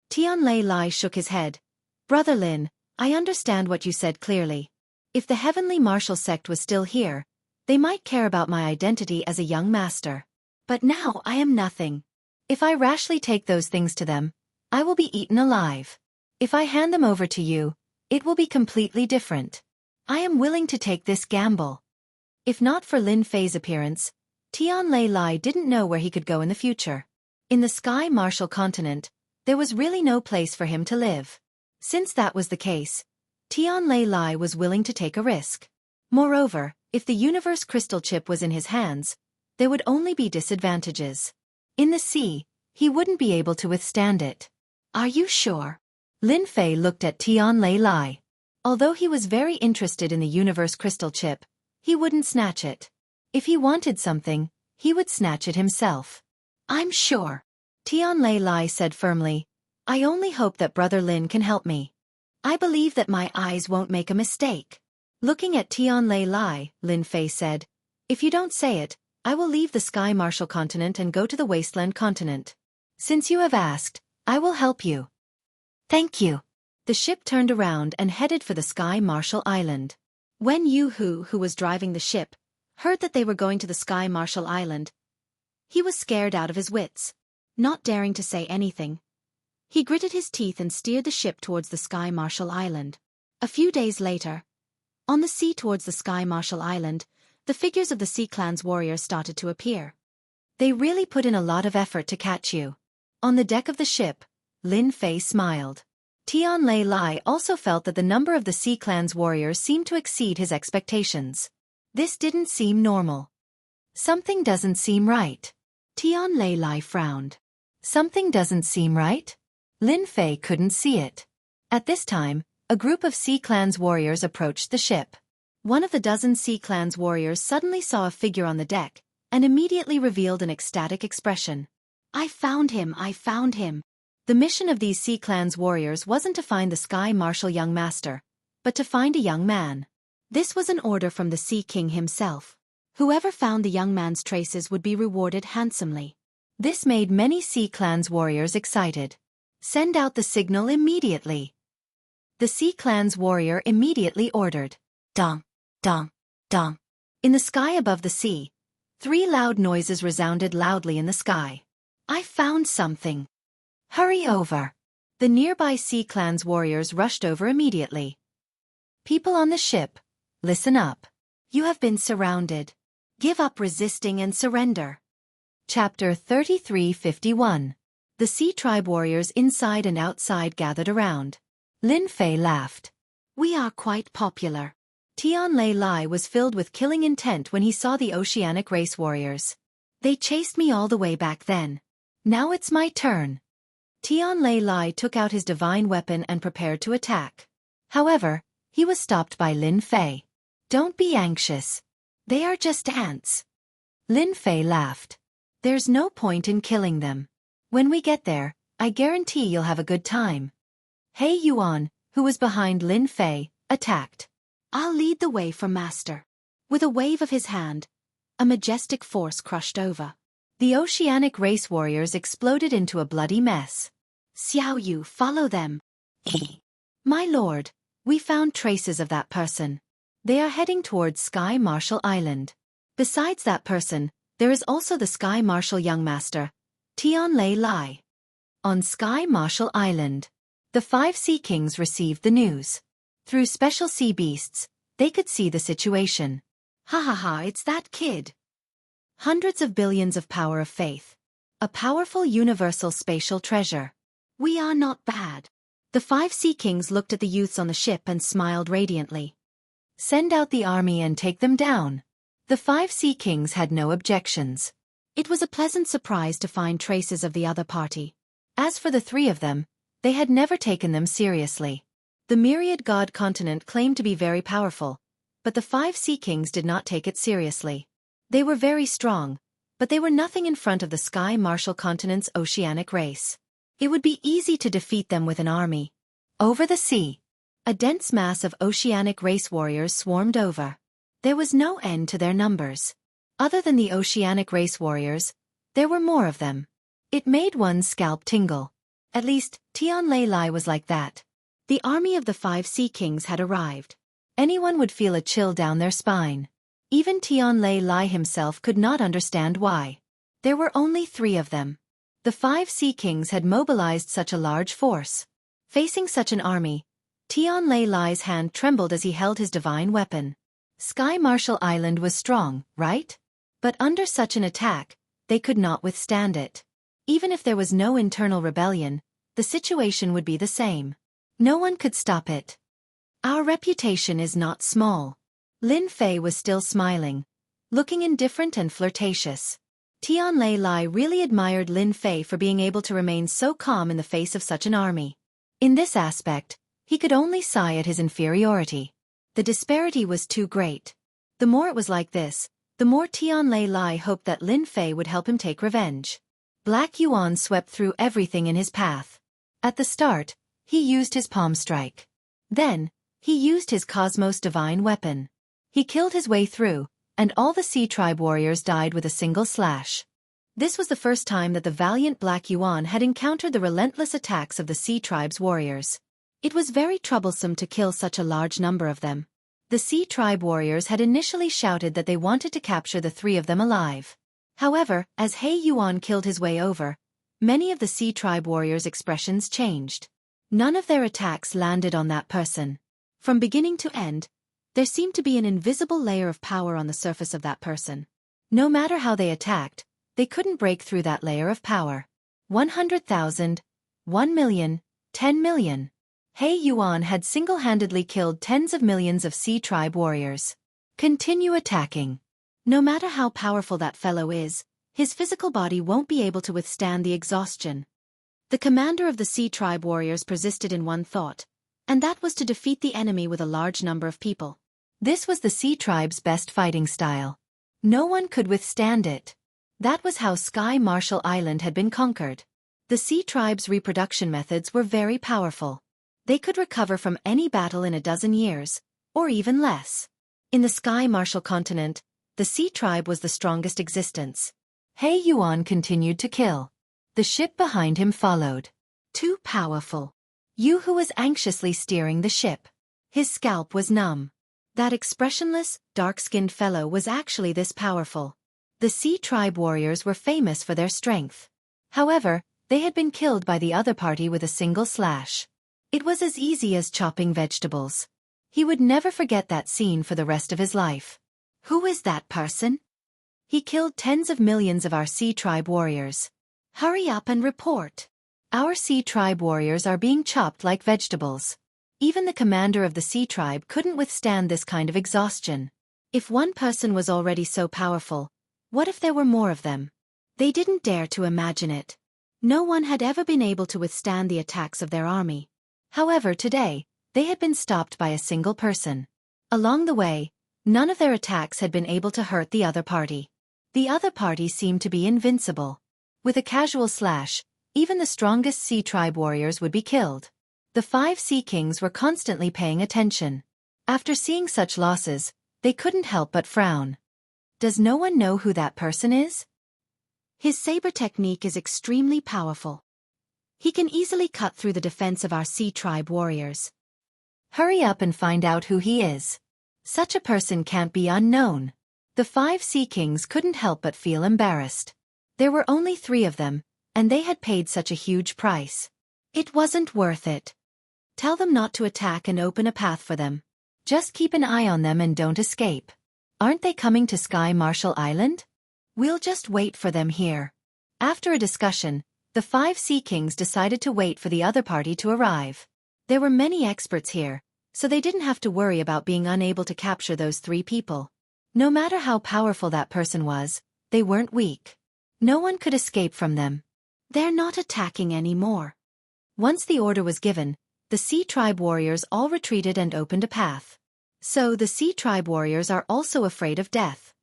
Tian Lei Lai shook his head. Brother Lin, I understand what you said clearly. If the Heavenly Martial Sect was still here, they might care about my identity as a young master. But now I am nothing. If I rashly take those things to them, I will be eaten alive. If I hand them over to you, it will be completely different. I am willing to take this gamble. If not for Lin Fei's appearance, Tian Lei Lai didn't know where he could go in the future. In the Sky Martial continent, there was really no place for him to live. Since that was the case, Tian Lei Lai was willing to take a risk. Moreover, if the universe crystal chip was in his hands, there would only be disadvantages. In the sea, he wouldn't be able to withstand it. Are you sure? Lin Fei looked at Tian Lei Lai. Although he was very interested in the universe crystal chip, he wouldn't snatch it. If he wanted something, he would snatch it himself. I'm sure. Tian Lei Lai said firmly. I only hope that Brother Lin can help me. I believe that my eyes won't make a mistake. Looking at Tian Lei Lai, Lin Fei said, if you don't say it, I will leave the Sky Martial continent and go to the Wasteland continent. Since you have asked, I will help you. Thank you. The ship turned around and headed for the Sky Marshal Island. When Yu-Hu, who was driving the ship, heard that they were going to the Sky Marshal Island, he was scared out of his wits. Not daring to say anything, he gritted his teeth and steered the ship towards the Sky Marshal Island. A few days later, on the sea towards the Sky Marshal Island, the figures of the Sea Clan's warriors started to appear. They really put in a lot of effort to catch you. On the deck of the ship, Lin Fei smiled. Tian Lei Lai also felt that the number of the Sea Clan's warriors seemed to exceed his expectations. This didn't seem normal. Something doesn't seem right. Tian Lei Lai frowned. Something doesn't seem right? Lin Fei couldn't see it. At this time, a group of Sea Clan's warriors approached the ship. One of the dozen Sea Clan's warriors suddenly saw a figure on the deck, and immediately revealed an ecstatic expression. I found him, I found him. The mission of these Sea Clan's warriors wasn't to find the Sky Marshal young master, but to find a young man. This was an order from the Sea King himself. Whoever found the young man's traces would be rewarded handsomely. This made many Sea Clan's warriors excited. Send out the signal immediately. The Sea Clan's warrior immediately ordered. Dong, dong, dong. In the sky above the sea, 3 loud noises resounded loudly in the sky. I found something. Hurry over. The nearby Sea Clan's warriors rushed over immediately. People on the ship, listen up. You have been surrounded. Give up resisting and surrender. Chapter 3351. The Sea Tribe warriors inside and outside gathered around. Lin Fei laughed. We are quite popular. Tian Lei Lai was filled with killing intent when he saw the Oceanic Race warriors. They chased me all the way back then. Now it's my turn. Tian Lei Lai took out his divine weapon and prepared to attack. However, he was stopped by Lin Fei. Don't be anxious. They are just ants. Lin Fei laughed. There's no point in killing them. When we get there, I guarantee you'll have a good time. He Yuan, who was behind Lin Fei, attacked. I'll lead the way for master. With a wave of his hand, a majestic force crushed over. The Oceanic Race warriors exploded into a bloody mess. Xiao Yu, follow them. My lord, we found traces of that person. They are heading towards Sky Marshal Island. Besides that person, there is also the Sky Marshal young master, Tian Lei Lai. On Sky Marshal Island, the 5 Sea Kings received the news. Through special sea beasts, they could see the situation. Ha ha ha, it's that kid. Hundreds of billions of power of faith. A powerful universal spatial treasure. We are not bad. The 5 Sea Kings looked at the youths on the ship and smiled radiantly. Send out the army and take them down. The 5 Sea Kings had no objections. It was a pleasant surprise to find traces of the other party. As for the 3 of them, they had never taken them seriously. The myriad god continent claimed to be very powerful, but the 5 Sea Kings did not take it seriously. They were very strong, but they were nothing in front of the Sky Marshal continent's Oceanic Race. It would be easy to defeat them with an army. Over the sea, a dense mass of Oceanic Race warriors swarmed over. There was no end to their numbers. Other than the Oceanic Race warriors, there were more of them. It made one's scalp tingle. At least, Tian Lei Lai was like that. The army of the 5 Sea Kings had arrived. Anyone would feel a chill down their spine. Even Tian Lei Lai himself could not understand why. There were only 3 of them. The 5 Sea Kings had mobilized such a large force. Facing such an army, Tian Lei Lai's hand trembled as he held his divine weapon. Sky Marshal Island was strong, right? But under such an attack, they could not withstand it. Even if there was no internal rebellion, the situation would be the same. No one could stop it. Our reputation is not small. Lin Fei was still smiling, looking indifferent and flirtatious. Tian Lei Lai really admired Lin Fei for being able to remain so calm in the face of such an army. In this aspect, he could only sigh at his inferiority. The disparity was too great. The more it was like this, the more Tian Lei Lai hoped that Lin Fei would help him take revenge. Black Yuan swept through everything in his path. At the start, he used his palm strike. Then, he used his Cosmos Divine weapon. He killed his way through, and all the Sea Tribe warriors died with a single slash. This was the first time that the valiant Black Yuan had encountered the relentless attacks of the Sea Tribe's warriors. It was very troublesome to kill such a large number of them. The Sea Tribe warriors had initially shouted that they wanted to capture the 3 of them alive. However, as He Yuan killed his way over, many of the Sea Tribe warriors' expressions changed. None of their attacks landed on that person. From beginning to end, there seemed to be an invisible layer of power on the surface of that person. No matter how they attacked, they couldn't break through that layer of power. 100,000, 1 million, 10 million. He Yuan had single-handedly killed tens of millions of Sea Tribe warriors. Continue attacking. No matter how powerful that fellow is, his physical body won't be able to withstand the exhaustion. The commander of the Sea Tribe warriors persisted in one thought, and that was to defeat the enemy with a large number of people. This was the Sea Tribe's best fighting style. No one could withstand it. That was how Sky Marshall Island had been conquered. The Sea Tribe's reproduction methods were very powerful. They could recover from any battle in a dozen years, or even less. In the Sky Marshall continent, the Sea Tribe was the strongest existence. He Yuan continued to kill. The ship behind him followed. Too powerful. Yu Hu was anxiously steering the ship. His scalp was numb. That expressionless, dark-skinned fellow was actually this powerful. The Sea Tribe warriors were famous for their strength. However, they had been killed by the other party with a single slash. It was as easy as chopping vegetables. He would never forget that scene for the rest of his life. Who is that person? He killed tens of millions of our Sea Tribe warriors. Hurry up and report. Our Sea Tribe warriors are being chopped like vegetables. Even the commander of the Sea Tribe couldn't withstand this kind of exhaustion. If one person was already so powerful, what if there were more of them? They didn't dare to imagine it. No one had ever been able to withstand the attacks of their army. However, today, they had been stopped by a single person. Along the way, none of their attacks had been able to hurt the other party. The other party seemed to be invincible. With a casual slash, even the strongest Sea Tribe warriors would be killed. The 5 Sea Kings were constantly paying attention. After seeing such losses, they couldn't help but frown. Does no one know who that person is? His saber technique is extremely powerful. He can easily cut through the defense of our Sea Tribe warriors. Hurry up and find out who he is. Such a person can't be unknown. The 5 Sea Kings couldn't help but feel embarrassed. There were only 3 of them, and they had paid such a huge price. It wasn't worth it. Tell them not to attack and open a path for them. Just keep an eye on them and don't escape. Aren't they coming to Sky Marshall Island? We'll just wait for them here. After a discussion, the 5 Sea Kings decided to wait for the other party to arrive. There were many experts here, so they didn't have to worry about being unable to capture those 3 people. No matter how powerful that person was, they weren't weak. No one could escape from them. They're not attacking anymore. Once the order was given, the Sea Tribe warriors all retreated and opened a path. So the Sea Tribe warriors are also afraid of death.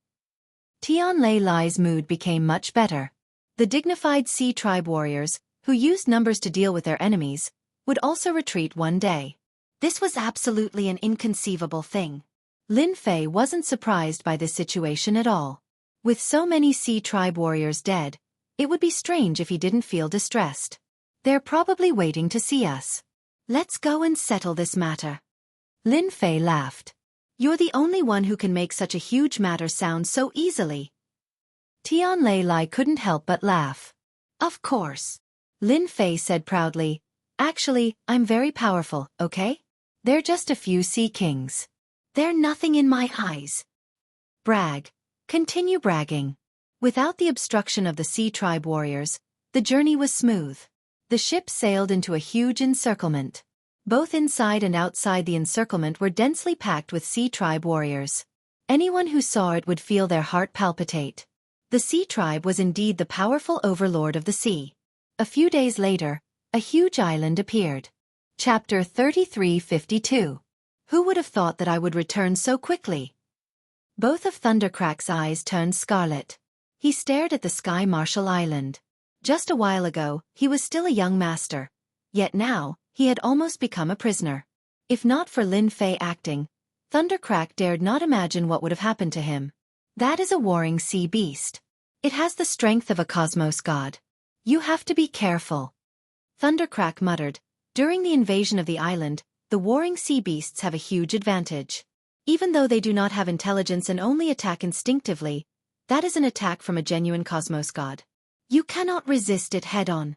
Tian Lei Lai's mood became much better. The dignified Sea Tribe warriors, who used numbers to deal with their enemies, would also retreat one day. This was absolutely an inconceivable thing. Lin Fei wasn't surprised by this situation at all. With so many Sea Tribe warriors dead, it would be strange if he didn't feel distressed. They're probably waiting to see us. Let's go and settle this matter. Lin Fei laughed. You're the only one who can make such a huge matter sound so easily. Tian Lei Lai couldn't help but laugh. Of course. Lin Fei said proudly, actually, I'm very powerful, okay? They're just a few Sea Kings. They're nothing in my eyes. Brag. Continue bragging. Without the obstruction of the Sea Tribe warriors, the journey was smooth. The ship sailed into a huge encirclement. Both inside and outside the encirclement were densely packed with Sea Tribe warriors. Anyone who saw it would feel their heart palpitate. The Sea Tribe was indeed the powerful overlord of the sea. A few days later, a huge island appeared. Chapter 3352. Who would have thought that I would return so quickly? Both of Thundercrack's eyes turned scarlet. He stared at the Sky Marshall Island. Just a while ago, he was still a young master. Yet now, he had almost become a prisoner. If not for Lin Fei acting, Thundercrack dared not imagine what would have happened to him. That is a warring sea beast. It has the strength of a cosmos god. You have to be careful. Thundercrack muttered, During the invasion of the island, the warring sea beasts have a huge advantage. Even though they do not have intelligence and only attack instinctively, that is an attack from a genuine cosmos god. You cannot resist it head-on.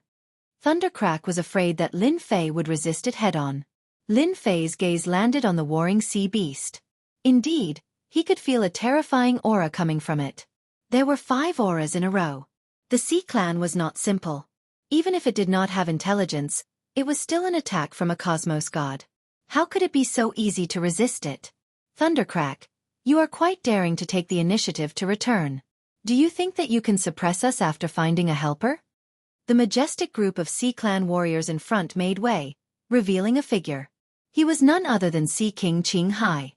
Thundercrack was afraid that Lin Fei would resist it head-on. Lin Fei's gaze landed on the warring sea beast. Indeed, he could feel a terrifying aura coming from it. There were 5 auras in a row. The Sea Clan was not simple. Even if it did not have intelligence, it was still an attack from a cosmos god. How could it be so easy to resist it? Thundercrack, you are quite daring to take the initiative to return. Do you think that you can suppress us after finding a helper? The majestic group of Sea Clan warriors in front made way, revealing a figure. He was none other than Sea King Qinghai.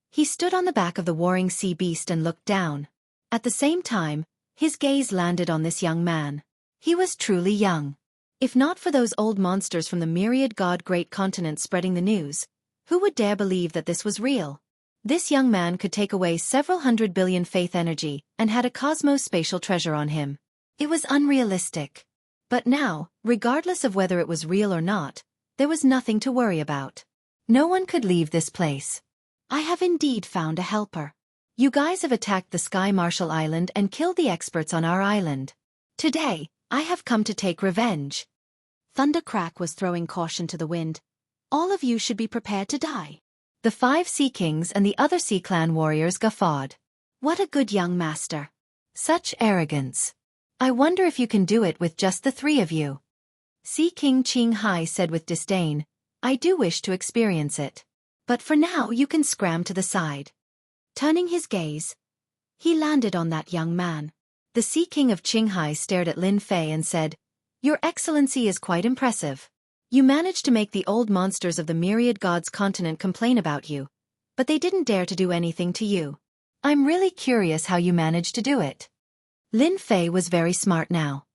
He stood on the back of the warring sea beast and looked down. At the same time, his gaze landed on this young man. He was truly young. If not for those old monsters from the myriad god great continent spreading the news, who would dare believe that this was real? This young man could take away several 100 billion faith energy and had a cosmos spatial treasure on him. It was unrealistic. But now, regardless of whether it was real or not, there was nothing to worry about. No one could leave this place. I have indeed found a helper. You guys have attacked the Sky Marshal Island and killed the experts on our island. Today, I have come to take revenge. Thundercrack was throwing caution to the wind. All of you should be prepared to die. The 5 Sea Kings and the other Sea Clan warriors guffawed. What a good young master. Such arrogance. I wonder if you can do it with just the 3 of you. Sea King Qinghai said with disdain, I do wish to experience it. But for now you can scram to the side. Turning his gaze, he landed on that young man. The Sea King of Qinghai stared at Lin Fei and said, Your Excellency is quite impressive. You managed to make the old monsters of the myriad gods continent complain about you, but they didn't dare to do anything to you. I'm really curious how you managed to do it. Lin Fei was very smart now.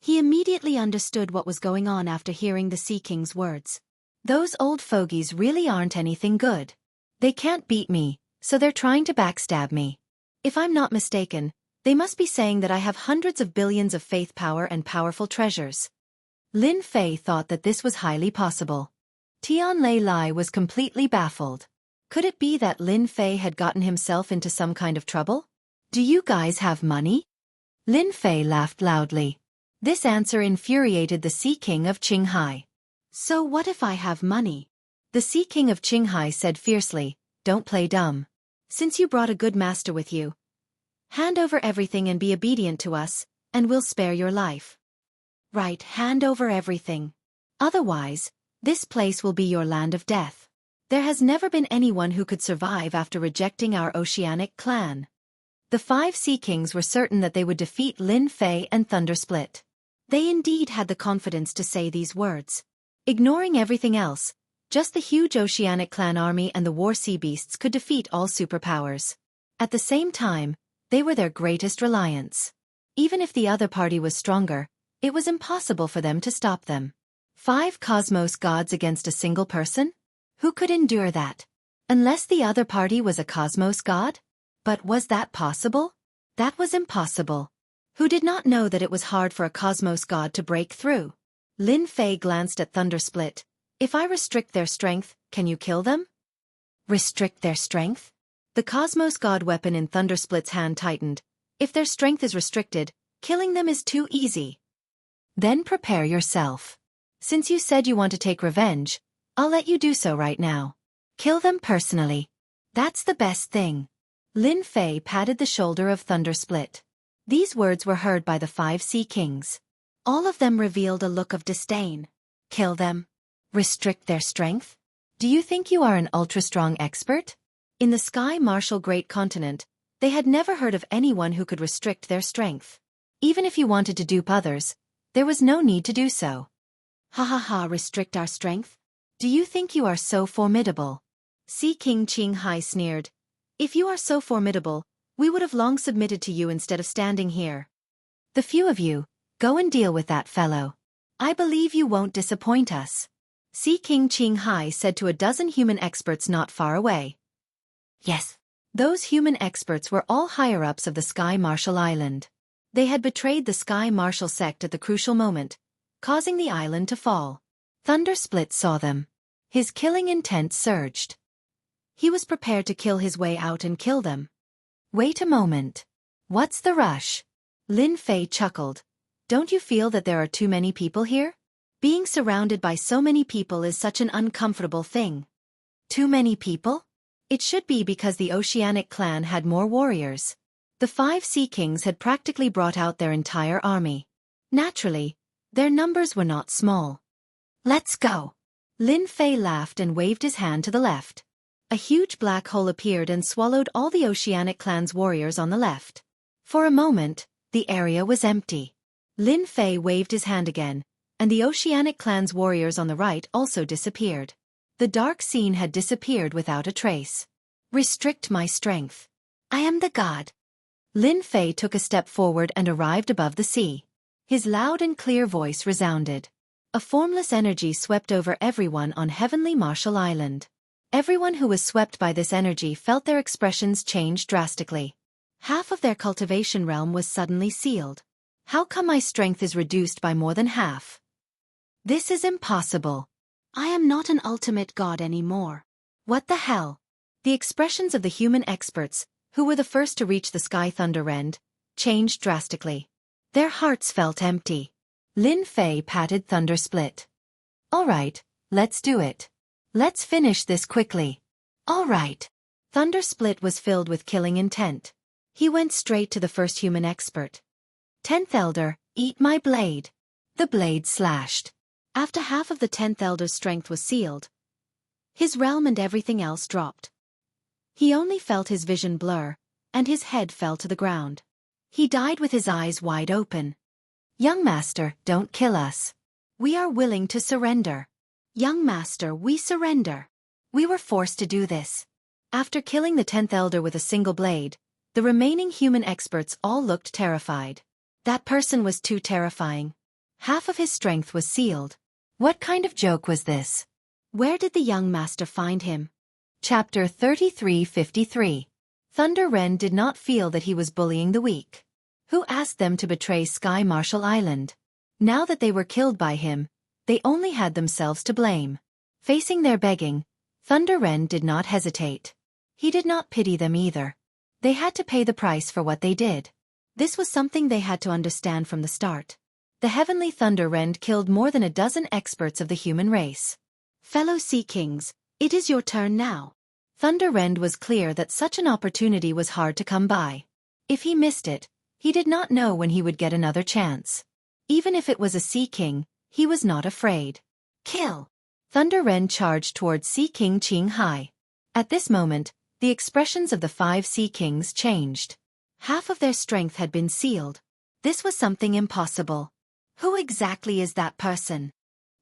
He immediately understood what was going on after hearing the Sea King's words. Those old fogies really aren't anything good. They can't beat me, so they're trying to backstab me. If I'm not mistaken, they must be saying that I have hundreds of billions of faith power and powerful treasures. Lin Fei thought that this was highly possible. Tian Lei Lai was completely baffled. Could it be that Lin Fei had gotten himself into some kind of trouble? Do you guys have money? Lin Fei laughed loudly. This answer infuriated the Sea King of Qinghai. So what if I have money? The Sea King of Qinghai said fiercely, Don't play dumb. Since you brought a good master with you, hand over everything and be obedient to us, and we'll spare your life. Right, hand over everything. Otherwise, this place will be your land of death. There has never been anyone who could survive after rejecting our oceanic clan. The 5 Sea Kings were certain that they would defeat Lin Fei and Thundersplit. They indeed had the confidence to say these words. Ignoring everything else, just the huge oceanic clan army and the war sea beasts could defeat all superpowers. At the same time, they were their greatest reliance. Even if the other party was stronger, it was impossible for them to stop them. 5 cosmos gods against a single person? Who could endure that? Unless the other party was a cosmos god? But was that possible? That was impossible. Who did not know that it was hard for a cosmos god to break through? Lin Fei glanced at Thundersplit. If I restrict their strength, can you kill them? Restrict their strength? The cosmos god weapon in Thundersplit's hand tightened. If their strength is restricted, killing them is too easy. Then prepare yourself. Since you said you want to take revenge, I'll let you do so right now. Kill them personally. That's the best thing. Lin Fei patted the shoulder of Thundersplit. These words were heard by the 5 Sea Kings. All of them revealed a look of disdain. Kill them? Restrict their strength? Do you think you are an ultra-strong expert? In the Sky Marshal Great Continent, they had never heard of anyone who could restrict their strength. Even if you wanted to dupe others, there was no need to do so. Ha ha ha, restrict our strength? Do you think you are so formidable? Sea King Qinghai sneered. If you are so formidable, we would have long submitted to you instead of standing here. The few of you, go and deal with that fellow. I believe you won't disappoint us. Sea King Qinghai said to a dozen human experts not far away. Yes. Those human experts were all higher-ups of the Sky Marshal Island. They had betrayed the Sky Marshal sect at the crucial moment, causing the island to fall. Thundersplit saw them. His killing intent surged. He was prepared to kill his way out and kill them. Wait a moment. What's the rush? Lin Fei chuckled. Don't you feel that there are too many people here? Being surrounded by so many people is such an uncomfortable thing. Too many people? It should be because the Oceanic clan had more warriors. The 5 Sea Kings had practically brought out their entire army. Naturally, their numbers were not small. Let's go. Lin Fei laughed and waved his hand to the left. A huge black hole appeared and swallowed all the Oceanic clan's warriors on the left. For a moment, the area was empty. Lin Fei waved his hand again, and the Oceanic clan's warriors on the right also disappeared. The dark scene had disappeared without a trace. Restrict my strength. I am the god. Lin Fei took a step forward and arrived above the sea. His loud and clear voice resounded. A formless energy swept over everyone on Heavenly Marshall Island. Everyone who was swept by this energy felt their expressions change drastically. Half of their cultivation realm was suddenly sealed. How come my strength is reduced by more than half? This is impossible. I am not an ultimate god anymore. What the hell? The expressions of the human experts, who were the first to reach the Sky Thunder Rend, changed drastically. Their hearts felt empty. Lin Fei patted Thundersplit. All right, let's do it. Let's finish this quickly. All right. Thundersplit was filled with killing intent. He went straight to the first human expert. 10th Elder, eat my blade. The blade slashed. After half of the 10th Elder's strength was sealed, his realm and everything else dropped. He only felt his vision blur, and his head fell to the ground. He died with his eyes wide open. Young Master, don't kill us. We are willing to surrender. Young Master, we surrender. We were forced to do this. After killing the 10th Elder with a single blade, the remaining human experts all looked terrified. That person was too terrifying. Half of his strength was sealed. What kind of joke was this? Where did the young master find him? Chapter 3353. Thunder Wren did not feel that he was bullying the weak. Who asked them to betray Sky Marshall Island? Now that they were killed by him, they only had themselves to blame. Facing their begging, Thunder Wren did not hesitate. He did not pity them either. They had to pay the price for what they did. This was something they had to understand from the start. The Heavenly Thunder Rend killed more than a dozen experts of the human race. Fellow Sea Kings, it is your turn now. Thunder Rend was clear that such an opportunity was hard to come by. If he missed it, he did not know when he would get another chance. Even if it was a Sea King, he was not afraid. Kill! Thunder Rend charged towards Sea King Qing Hai. At this moment, the expressions of the 5 Sea Kings changed. Half of their strength had been sealed. This was something impossible. Who exactly is that person?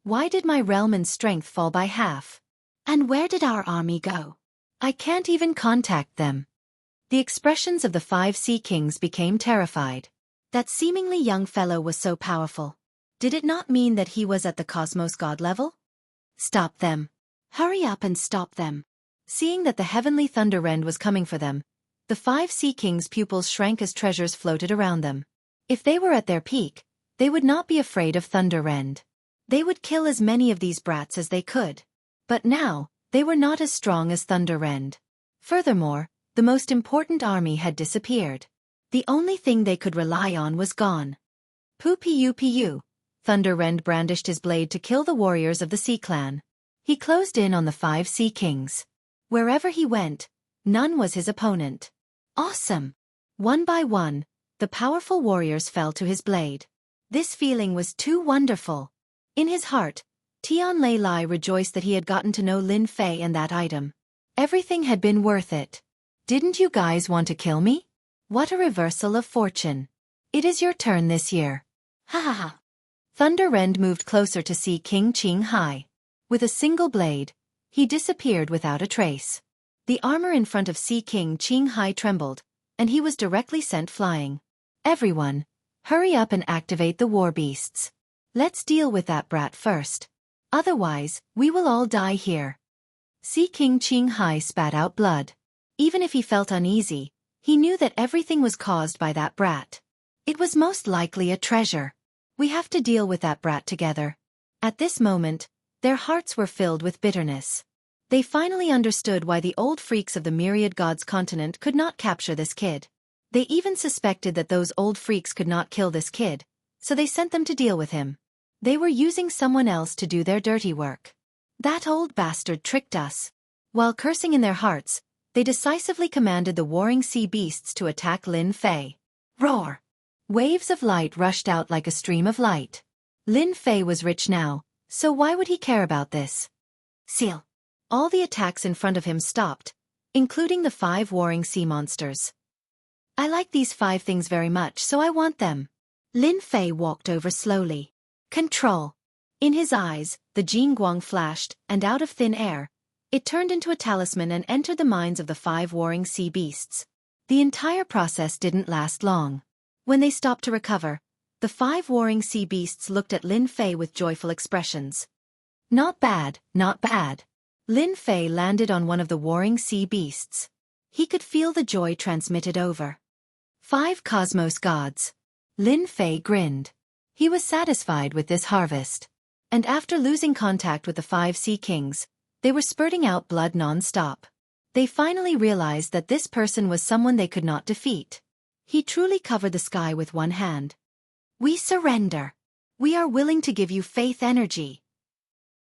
Why did my realm and strength fall by half? And where did our army go? I can't even contact them. The expressions of the 5 Sea Kings became terrified. That seemingly young fellow was so powerful. Did it not mean that he was at the Cosmos God level? Stop them. Hurry up and stop them. Seeing that the Heavenly Thunder Rend was coming for them, the 5 Sea Kings' pupils shrank as treasures floated around them. If they were at their peak, they would not be afraid of Thunder Rend. They would kill as many of these brats as they could. But now, they were not as strong as Thunder Rend. Furthermore, the most important army had disappeared. The only thing they could rely on was gone. Pu. Thunder Rend brandished his blade to kill the warriors of the Sea Clan. He closed in on the 5 Sea Kings. Wherever he went, none was his opponent. Awesome! One by one, the powerful warriors fell to his blade. This feeling was too wonderful. In his heart, Tian Lei Lai rejoiced that he had gotten to know Lin Fei and that item. Everything had been worth it. Didn't you guys want to kill me? What a reversal of fortune. It is your turn this year. Ha ha ha. Thunder Rend moved closer to Sea King Qing Hai. With a single blade, he disappeared without a trace. The armor in front of Sea King Qing Hai trembled, and he was directly sent flying. Everyone, hurry up and activate the war beasts. Let's deal with that brat first. Otherwise, we will all die here. Sea King Qing Hai spat out blood. Even if he felt uneasy, he knew that everything was caused by that brat. It was most likely a treasure. We have to deal with that brat together. At this moment, Their hearts were filled with bitterness. They finally understood why the old freaks of the Myriad Gods continent could not capture this kid. They even suspected that those old freaks could not kill this kid, so they sent them to deal with him. They were using someone else to do their dirty work. That old bastard tricked us. While cursing in their hearts, they decisively commanded the warring sea beasts to attack Lin Fei. Roar! Waves of light rushed out like a stream of light. Lin Fei was rich now, so why would he care about this? Seal! All the attacks in front of him stopped, including the 5 warring sea monsters. I like these 5 things very much, so I want them. Lin Fei walked over slowly. Control. In his eyes, the Jingguang flashed, and out of thin air, it turned into a talisman and entered the minds of the 5 warring sea beasts. The entire process didn't last long. When they stopped to recover, the 5 warring sea beasts looked at Lin Fei with joyful expressions. Not bad, not bad. Lin Fei landed on one of the warring sea beasts. He could feel the joy transmitted over. 5 cosmos gods. Lin Fei grinned. He was satisfied with this harvest. And after losing contact with the 5 sea kings, they were spurting out blood non-stop. They finally realized that this person was someone they could not defeat. He truly covered the sky with one hand. We surrender. We are willing to give you faith energy.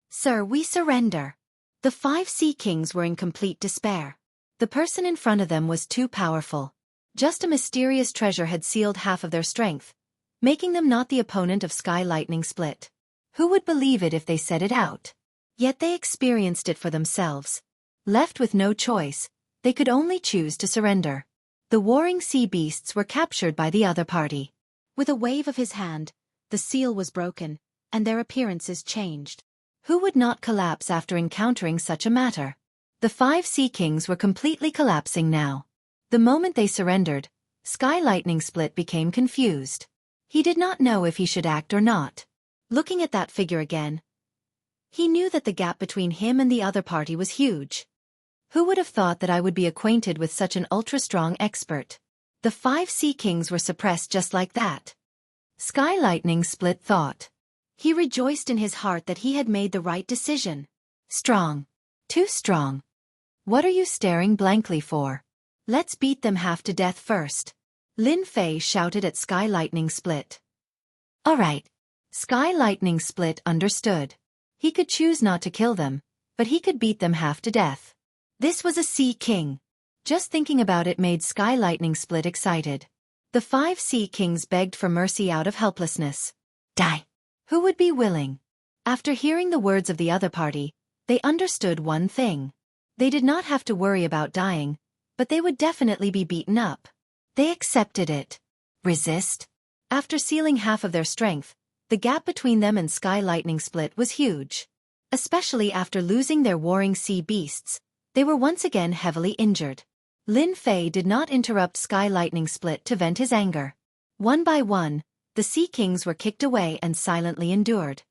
Sir, we surrender. The 5 sea kings were in complete despair. The person in front of them was too powerful. Just a mysterious treasure had sealed half of their strength, making them not the opponent of Sky Lightning Split. Who would believe it if they said it out? Yet they experienced it for themselves. Left with no choice, they could only choose to surrender. The warring sea beasts were captured by the other party. With a wave of his hand, the seal was broken, and their appearances changed. Who would not collapse after encountering such a matter? The 5 sea kings were completely collapsing now. The moment they surrendered, Sky Lightning Split became confused. He did not know if he should act or not. Looking at that figure again, he knew that the gap between him and the other party was huge. Who would have thought that I would be acquainted with such an ultra-strong expert? The 5 sea kings were suppressed just like that. Sky Lightning Split thought. He rejoiced in his heart that he had made the right decision. Strong. Too strong. What are you staring blankly for? Let's beat them half to death first. Lin Fei shouted at Sky Lightning Split. All right. Sky Lightning Split understood. He could choose not to kill them, but he could beat them half to death. This was a sea king. Just thinking about it made Sky Lightning Split excited. The 5 sea kings begged for mercy out of helplessness. Die. Who would be willing? After hearing the words of the other party, they understood one thing. They did not have to worry about dying, but they would definitely be beaten up. They accepted it. Resist? After sealing half of their strength, the gap between them and Sky Lightning Split was huge. Especially after losing their warring sea beasts, they were once again heavily injured. Lin Fei did not interrupt Sky Lightning Split to vent his anger. One by one, the sea kings were kicked away and silently endured.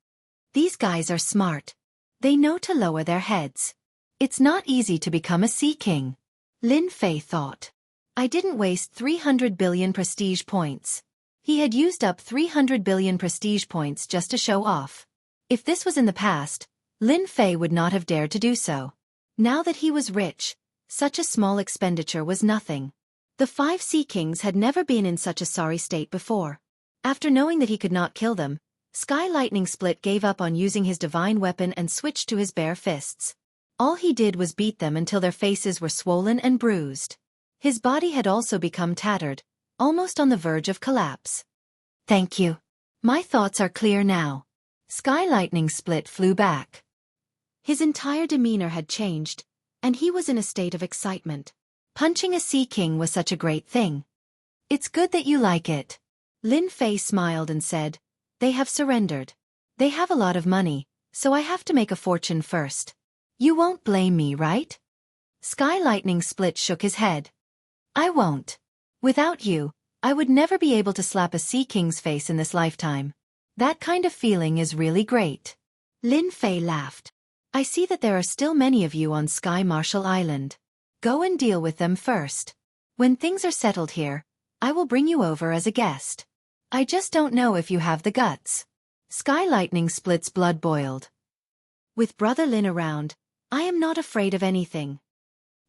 These guys are smart. They know to lower their heads. It's not easy to become a sea king. Lin Fei thought. I didn't waste 300 billion prestige points. He had used up 300 billion prestige points just to show off. If this was in the past, Lin Fei would not have dared to do so. Now that he was rich, such a small expenditure was nothing. The 5 sea kings had never been in such a sorry state before. After knowing that he could not kill them, Sky Lightning Split gave up on using his divine weapon and switched to his bare fists. All he did was beat them until their faces were swollen and bruised. His body had also become tattered, almost on the verge of collapse. Thank you. My thoughts are clear now. Sky Lightning Split flew back. His entire demeanor had changed, and he was in a state of excitement. Punching a sea king was such a great thing. It's good that you like it. Lin Fei smiled and said, they have surrendered. They have a lot of money, so I have to make a fortune first. You won't blame me, right? Sky Lightning Split shook his head. I won't. Without you, I would never be able to slap a sea king's face in this lifetime. That kind of feeling is really great. Lin Fei laughed. I see that there are still many of you on Sky Marshall Island. Go and deal with them first. When things are settled here, I will bring you over as a guest. I just don't know if you have the guts. Sky Lightning Split's blood boiled. With Brother Lin around, I am not afraid of anything.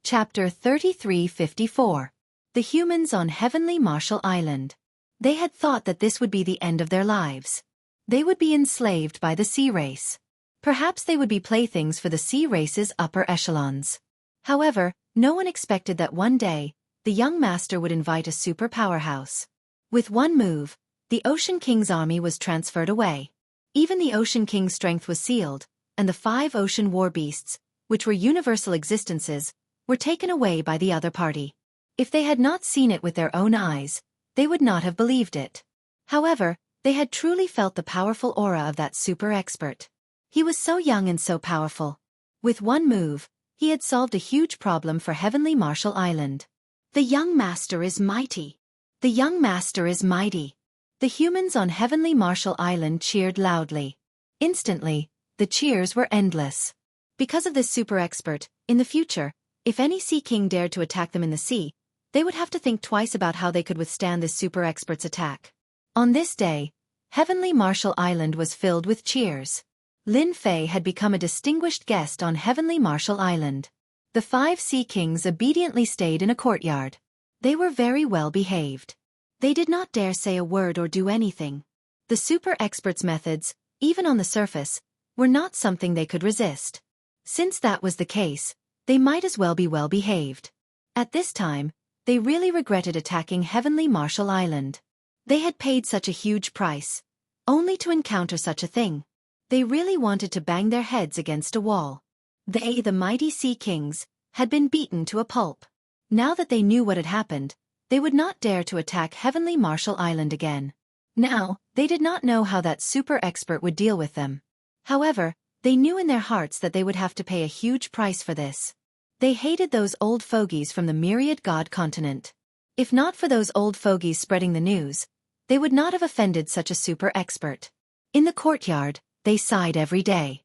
Chapter 3354. The Humans on Heavenly Marshall Island. They had thought that this would be the end of their lives. They would be enslaved by the sea race. Perhaps they would be playthings for the sea race's upper echelons. However, no one expected that one day, the young master would invite a super powerhouse. With one move, the Ocean King's army was transferred away. Even the Ocean King's strength was sealed, and the 5 ocean war beasts, which were universal existences, were taken away by the other party. If they had not seen it with their own eyes, they would not have believed it. However, they had truly felt the powerful aura of that super expert. He was so young and so powerful. With one move, he had solved a huge problem for Heavenly Marshall Island. The young master is mighty. The young master is mighty. The humans on Heavenly Marshall Island cheered loudly. Instantly, the cheers were endless. Because of this super expert, in the future, if any sea king dared to attack them in the sea, they would have to think twice about how they could withstand this super expert's attack. On this day, Heavenly Marshall Island was filled with cheers. Lin Fei had become a distinguished guest on Heavenly Marshall Island. The 5 sea kings obediently stayed in a courtyard. They were very well behaved. They did not dare say a word or do anything. The super expert's methods, even on the surface, were not something they could resist. Since that was the case, they might as well be well behaved. At this time, they really regretted attacking Heavenly Marshall Island. They had paid such a huge price, only to encounter such a thing. They really wanted to bang their heads against a wall. They, the mighty Sea Kings, had been beaten to a pulp. Now that they knew what had happened, they would not dare to attack Heavenly Marshall Island again. Now, they did not know how that super expert would deal with them. However, they knew in their hearts that they would have to pay a huge price for this. They hated those old fogies from the Myriad God continent. If not for those old fogies spreading the news, they would not have offended such a super expert. In the courtyard, they sighed every day.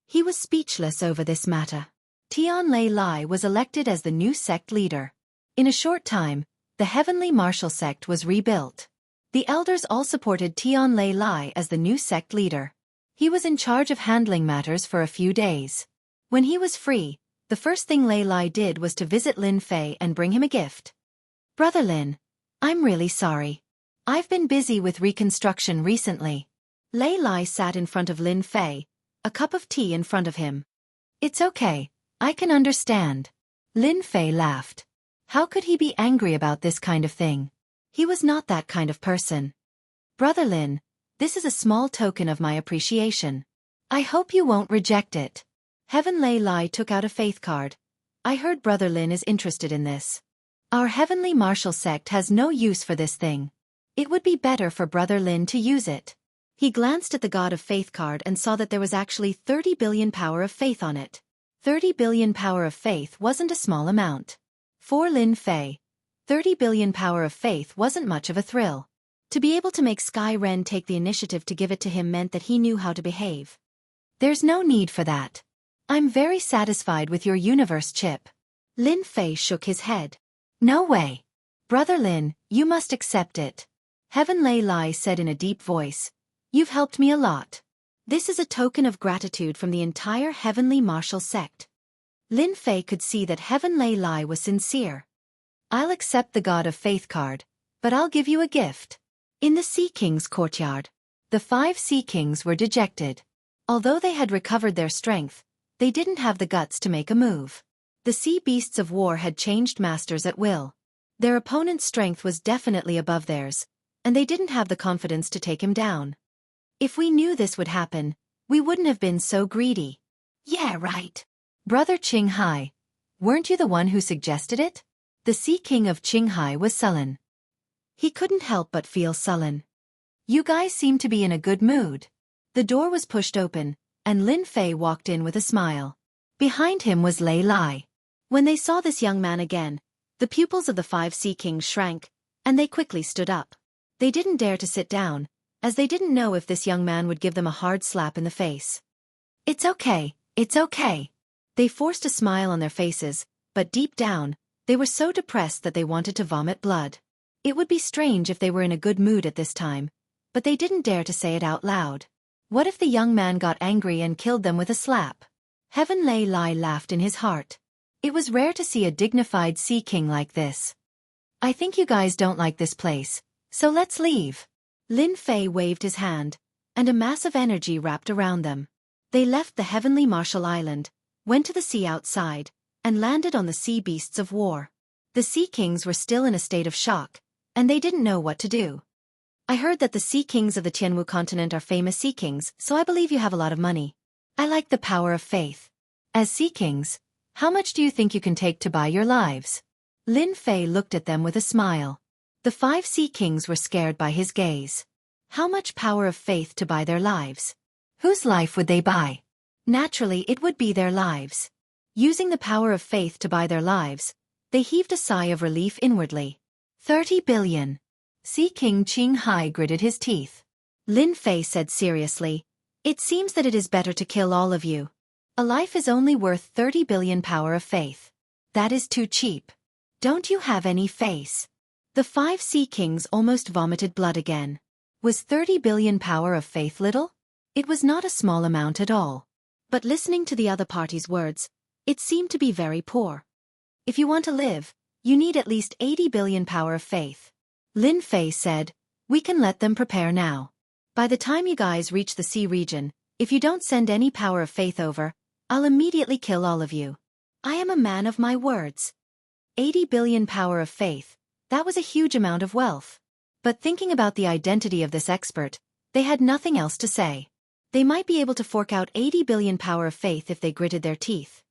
He was speechless over this matter. Tian Lei Lai was elected as the new sect leader. In a short time, the Heavenly Marshall sect was rebuilt. The elders all supported Tian Lei Lai as the new sect leader. He was in charge of handling matters for a few days. When he was free, the first thing Lei Lai did was to visit Lin Fei and bring him a gift. Brother Lin, I'm really sorry. I've been busy with reconstruction recently. Lei Lai sat in front of Lin Fei, a cup of tea in front of him. It's okay, I can understand. Lin Fei laughed. How could he be angry about this kind of thing? He was not that kind of person. Brother Lin, this is a small token of my appreciation. I hope you won't reject it. Heaven Lei Lai took out a faith card. I heard Brother Lin is interested in this. Our Heavenly Marshall sect has no use for this thing. It would be better for Brother Lin to use it. He glanced at the God of Faith card and saw that there was actually 30 billion power of faith on it. 30 billion power of faith wasn't a small amount. For Lin Fei, 30 billion power of faith wasn't much of a thrill. To be able to make Sky Ren take the initiative to give it to him meant that he knew how to behave. There's no need for that. I'm very satisfied with your universe chip. Lin Fei shook his head. No way. Brother Lin, you must accept it. Heaven Lei Lai said in a deep voice. You've helped me a lot. This is a token of gratitude from the entire Heavenly Marshall sect. Lin Fei could see that Heaven Lei Lai was sincere. I'll accept the God of Faith card, but I'll give you a gift. In the Sea King's courtyard, the 5 Sea Kings were dejected. Although they had recovered their strength, they didn't have the guts to make a move. The sea beasts of war had changed masters at will. Their opponent's strength was definitely above theirs, and they didn't have the confidence to take him down. If we knew this would happen, we wouldn't have been so greedy. Yeah, right. Brother Qinghai, weren't you the one who suggested it? The Sea King of Qinghai was sullen. He couldn't help but feel sullen. You guys seem to be in a good mood. The door was pushed open, and Lin Fei walked in with a smile. Behind him was Lei Lai. When they saw this young man again, the pupils of the 5 Sea Kings shrank, and they quickly stood up. They didn't dare to sit down, as they didn't know if this young man would give them a hard slap in the face. It's okay, it's okay. They forced a smile on their faces, but deep down, they were so depressed that they wanted to vomit blood. It would be strange if they were in a good mood at this time, but they didn't dare to say it out loud. What if the young man got angry and killed them with a slap? Heaven Lei laughed in his heart. It was rare to see a dignified sea king like this. I think you guys don't like this place, so let's leave. Lin Fei waved his hand, and a mass of energy wrapped around them. They left the heavenly Marshall Island, went to the sea outside, and landed on the sea beasts of war. The Sea Kings were still in a state of shock, and they didn't know what to do. I heard that the Sea Kings of the Tianwu continent are famous Sea Kings, so I believe you have a lot of money. I like the power of faith. As Sea Kings, how much do you think you can take to buy your lives? Lin Fei looked at them with a smile. The 5 Sea Kings were scared by his gaze. How much power of faith to buy their lives? Whose life would they buy? Naturally, it would be their lives. Using the power of faith to buy their lives, they heaved a sigh of relief inwardly. 30 billion. Sea King Qing Hai gritted his teeth. Lin Fei said seriously, "It seems that it is better to kill all of you. A life is only worth 30 billion power of faith. That is too cheap. Don't you have any face?" The 5 Sea Kings almost vomited blood again. Was 30 billion power of faith little? It was not a small amount at all. But listening to the other party's words, it seemed to be very poor. If you want to live, you need at least 80 billion power of faith. Lin Fei said, "We can let them prepare now. By the time you guys reach the sea region, if you don't send any power of faith over, I'll immediately kill all of you. I am a man of my words." 80 billion power of faith, that was a huge amount of wealth. But thinking about the identity of this expert, they had nothing else to say. They might be able to fork out 80 billion power of faith if they gritted their teeth.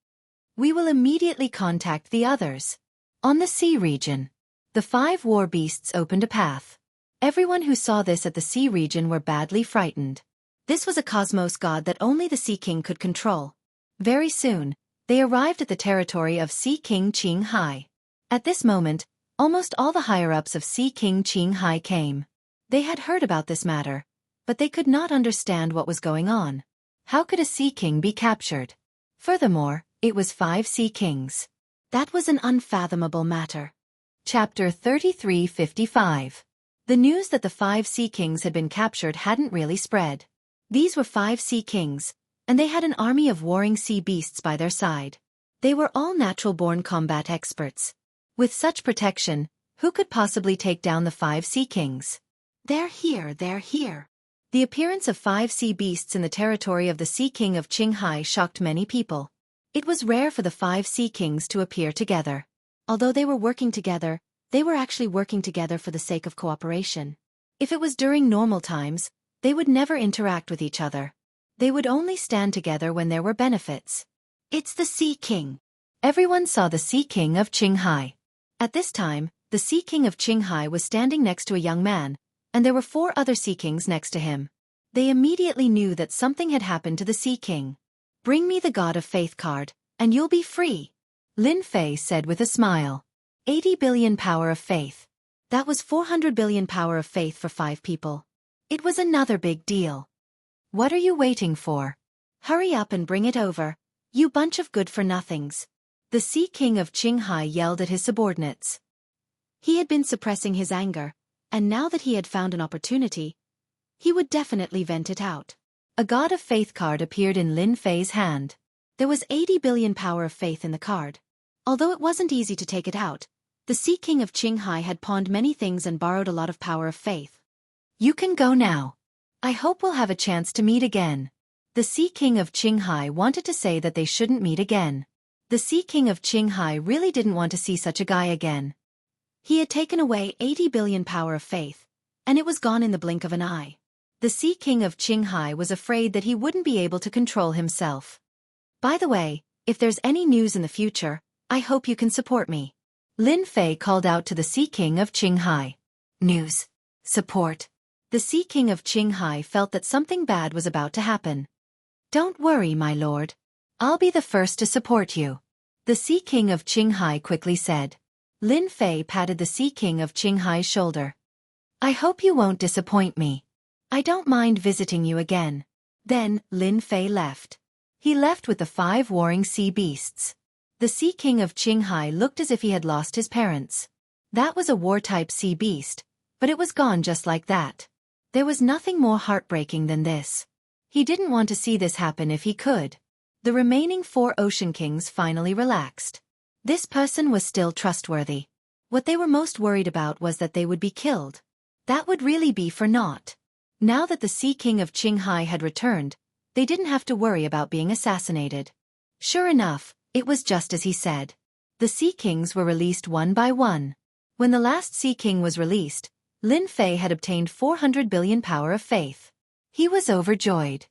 We will immediately contact the others. On the sea region, the 5 war beasts opened a path. Everyone who saw this at the sea region were badly frightened. This was a cosmos god that only the Sea King could control. Very soon, they arrived at the territory of Sea King Qing Hai. At this moment, almost all the higher-ups of Sea King Qing Hai came. They had heard about this matter, but they could not understand what was going on. How could a Sea King be captured? Furthermore, it was 5 Sea Kings. That was an unfathomable matter. Chapter 3355. The news that the 5 Sea Kings had been captured hadn't really spread. These were 5 Sea Kings, and they had an army of warring sea beasts by their side. They were all natural-born combat experts. With such protection, who could possibly take down the 5 Sea Kings? They're here, they're here. The appearance of 5 sea beasts in the territory of the Sea King of Qing Hai shocked many people. It was rare for the 5 Sea Kings to appear together. Although they were working together, they were actually working together for the sake of cooperation. If it was during normal times, they would never interact with each other. They would only stand together when there were benefits. It's the Sea King. Everyone saw the Sea King of Qing Hai. At this time, the Sea King of Qing Hai was standing next to a young man, and there were 4 other Sea Kings next to him. They immediately knew that something had happened to the Sea King. "Bring me the God of Faith card, and you'll be free," Lin Fei said with a smile. 80 billion power of faith. That was 400 billion power of faith for 5 people. It was another big deal. "What are you waiting for? Hurry up and bring it over, you bunch of good-for-nothings," the Sea King of Qing Hai yelled at his subordinates. He had been suppressing his anger, and now that he had found an opportunity, he would definitely vent it out. A God of Faith card appeared in Lin Fei's hand. There was 80 billion power of faith in the card. Although it wasn't easy to take it out, the Sea King of Qing Hai had pawned many things and borrowed a lot of power of faith. "You can go now. I hope we'll have a chance to meet again." The Sea King of Qing Hai wanted to say that they shouldn't meet again. The Sea King of Qing Hai really didn't want to see such a guy again. He had taken away 80 billion power of faith, and it was gone in the blink of an eye. The Sea King of Qing Hai was afraid that he wouldn't be able to control himself. "By the way, if there's any news in the future, I hope you can support me," Lin Fei called out to the Sea King of Qing Hai. News. Support. The Sea King of Qing Hai felt that something bad was about to happen. "Don't worry, my lord. I'll be the first to support you," the Sea King of Qing Hai quickly said. Lin Fei patted the Sea King of Qing Hai's shoulder. "I hope you won't disappoint me. I don't mind visiting you again." Then, Lin Fei left. He left with the 5 warring sea beasts. The Sea King of Qing Hai looked as if he had lost his parents. That was a war-type sea beast, but it was gone just like that. There was nothing more heartbreaking than this. He didn't want to see this happen if he could. The remaining 4 Ocean Kings finally relaxed. This person was still trustworthy. What they were most worried about was that they would be killed. That would really be for naught. Now that the Sea King of Qinghai had returned, they didn't have to worry about being assassinated. Sure enough, it was just as he said. The Sea Kings were released one by one. When the last Sea King was released, Lin Fei had obtained 400 billion power of faith. He was overjoyed.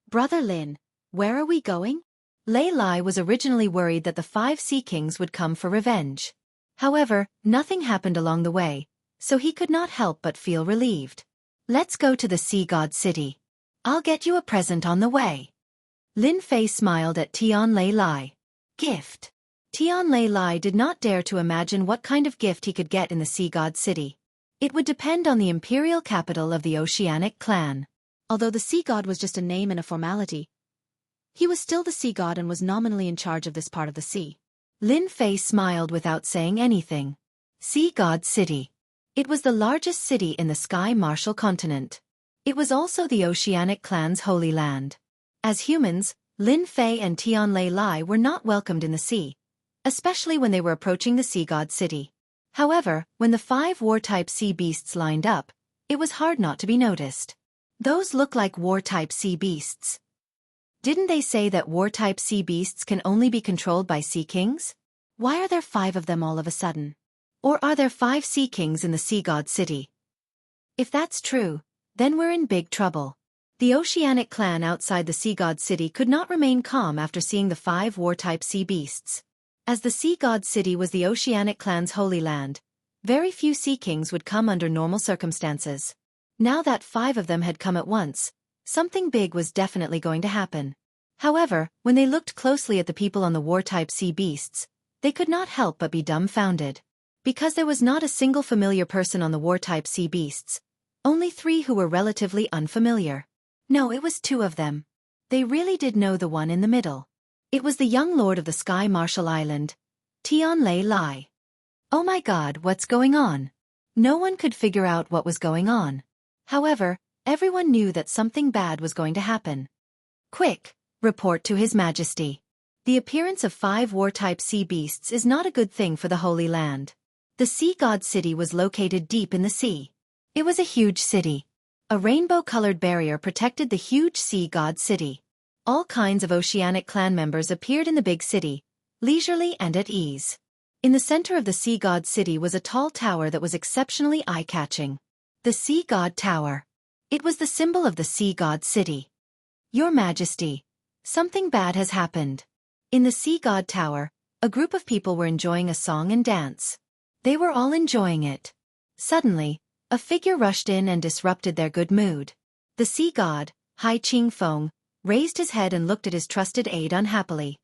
Brother Lin, where are we going? Lei Lai was originally worried that the 5 Sea Kings would come for revenge. However, nothing happened along the way, so he could not help but feel relieved. Let's go to the Sea God City. I'll get you a present on the way. Lin Fei smiled at Tian Lei Lai. Gift. Tian Lei Lai did not dare to imagine what kind of gift he could get in the Sea God City. It would depend on the imperial capital of the Oceanic clan. Although the Sea God was just a name and a formality, he was still the Sea God and was nominally in charge of this part of the sea. Lin Fei smiled without saying anything. Sea God City. It was the largest city in the Sky Martial continent. It was also the Oceanic clan's holy land. As humans, Lin Fei and Tian Lei Lai were not welcomed in the sea, especially when they were approaching the Sea God City. However, when the 5 war-type sea beasts lined up, it was hard not to be noticed. Those look like war-type sea beasts. Didn't they say that war-type sea beasts can only be controlled by Sea Kings? Why are there 5 of them all of a sudden? Or are there 5 Sea Kings in the Sea God City? If that's true, then we're in big trouble. The Oceanic clan outside the Sea God City could not remain calm after seeing the 5 war-type sea beasts. As the Sea God City was the Oceanic clan's holy land, very few Sea Kings would come under normal circumstances. Now that 5 of them had come at once, something big was definitely going to happen. However, when they looked closely at the people on the war-type sea beasts, they could not help but be dumbfounded. Because there was not a single familiar person on the war-type sea beasts, only 3 who were relatively unfamiliar. No, it was 2 of them. They really did know the one in the middle. It was the young lord of the Sky Martial Island, Tian Lei Lai. Oh my god, what's going on? No one could figure out what was going on. However, everyone knew that something bad was going to happen. Quick, report to His Majesty. The appearance of 5 war-type sea beasts is not a good thing for the Holy Land. The Sea God City was located deep in the sea. It was a huge city. A rainbow-colored barrier protected the huge Sea God City. All kinds of Oceanic clan members appeared in the big city, leisurely and at ease. In the center of the Sea God City was a tall tower that was exceptionally eye-catching. The Sea God Tower. It was the symbol of the Sea God City. Your Majesty, something bad has happened. In the Sea God Tower, a group of people were enjoying a song and dance. They were all enjoying it. Suddenly, a figure rushed in and disrupted their good mood. The Sea God, Hai Qingfeng, raised his head and looked at his trusted aide unhappily.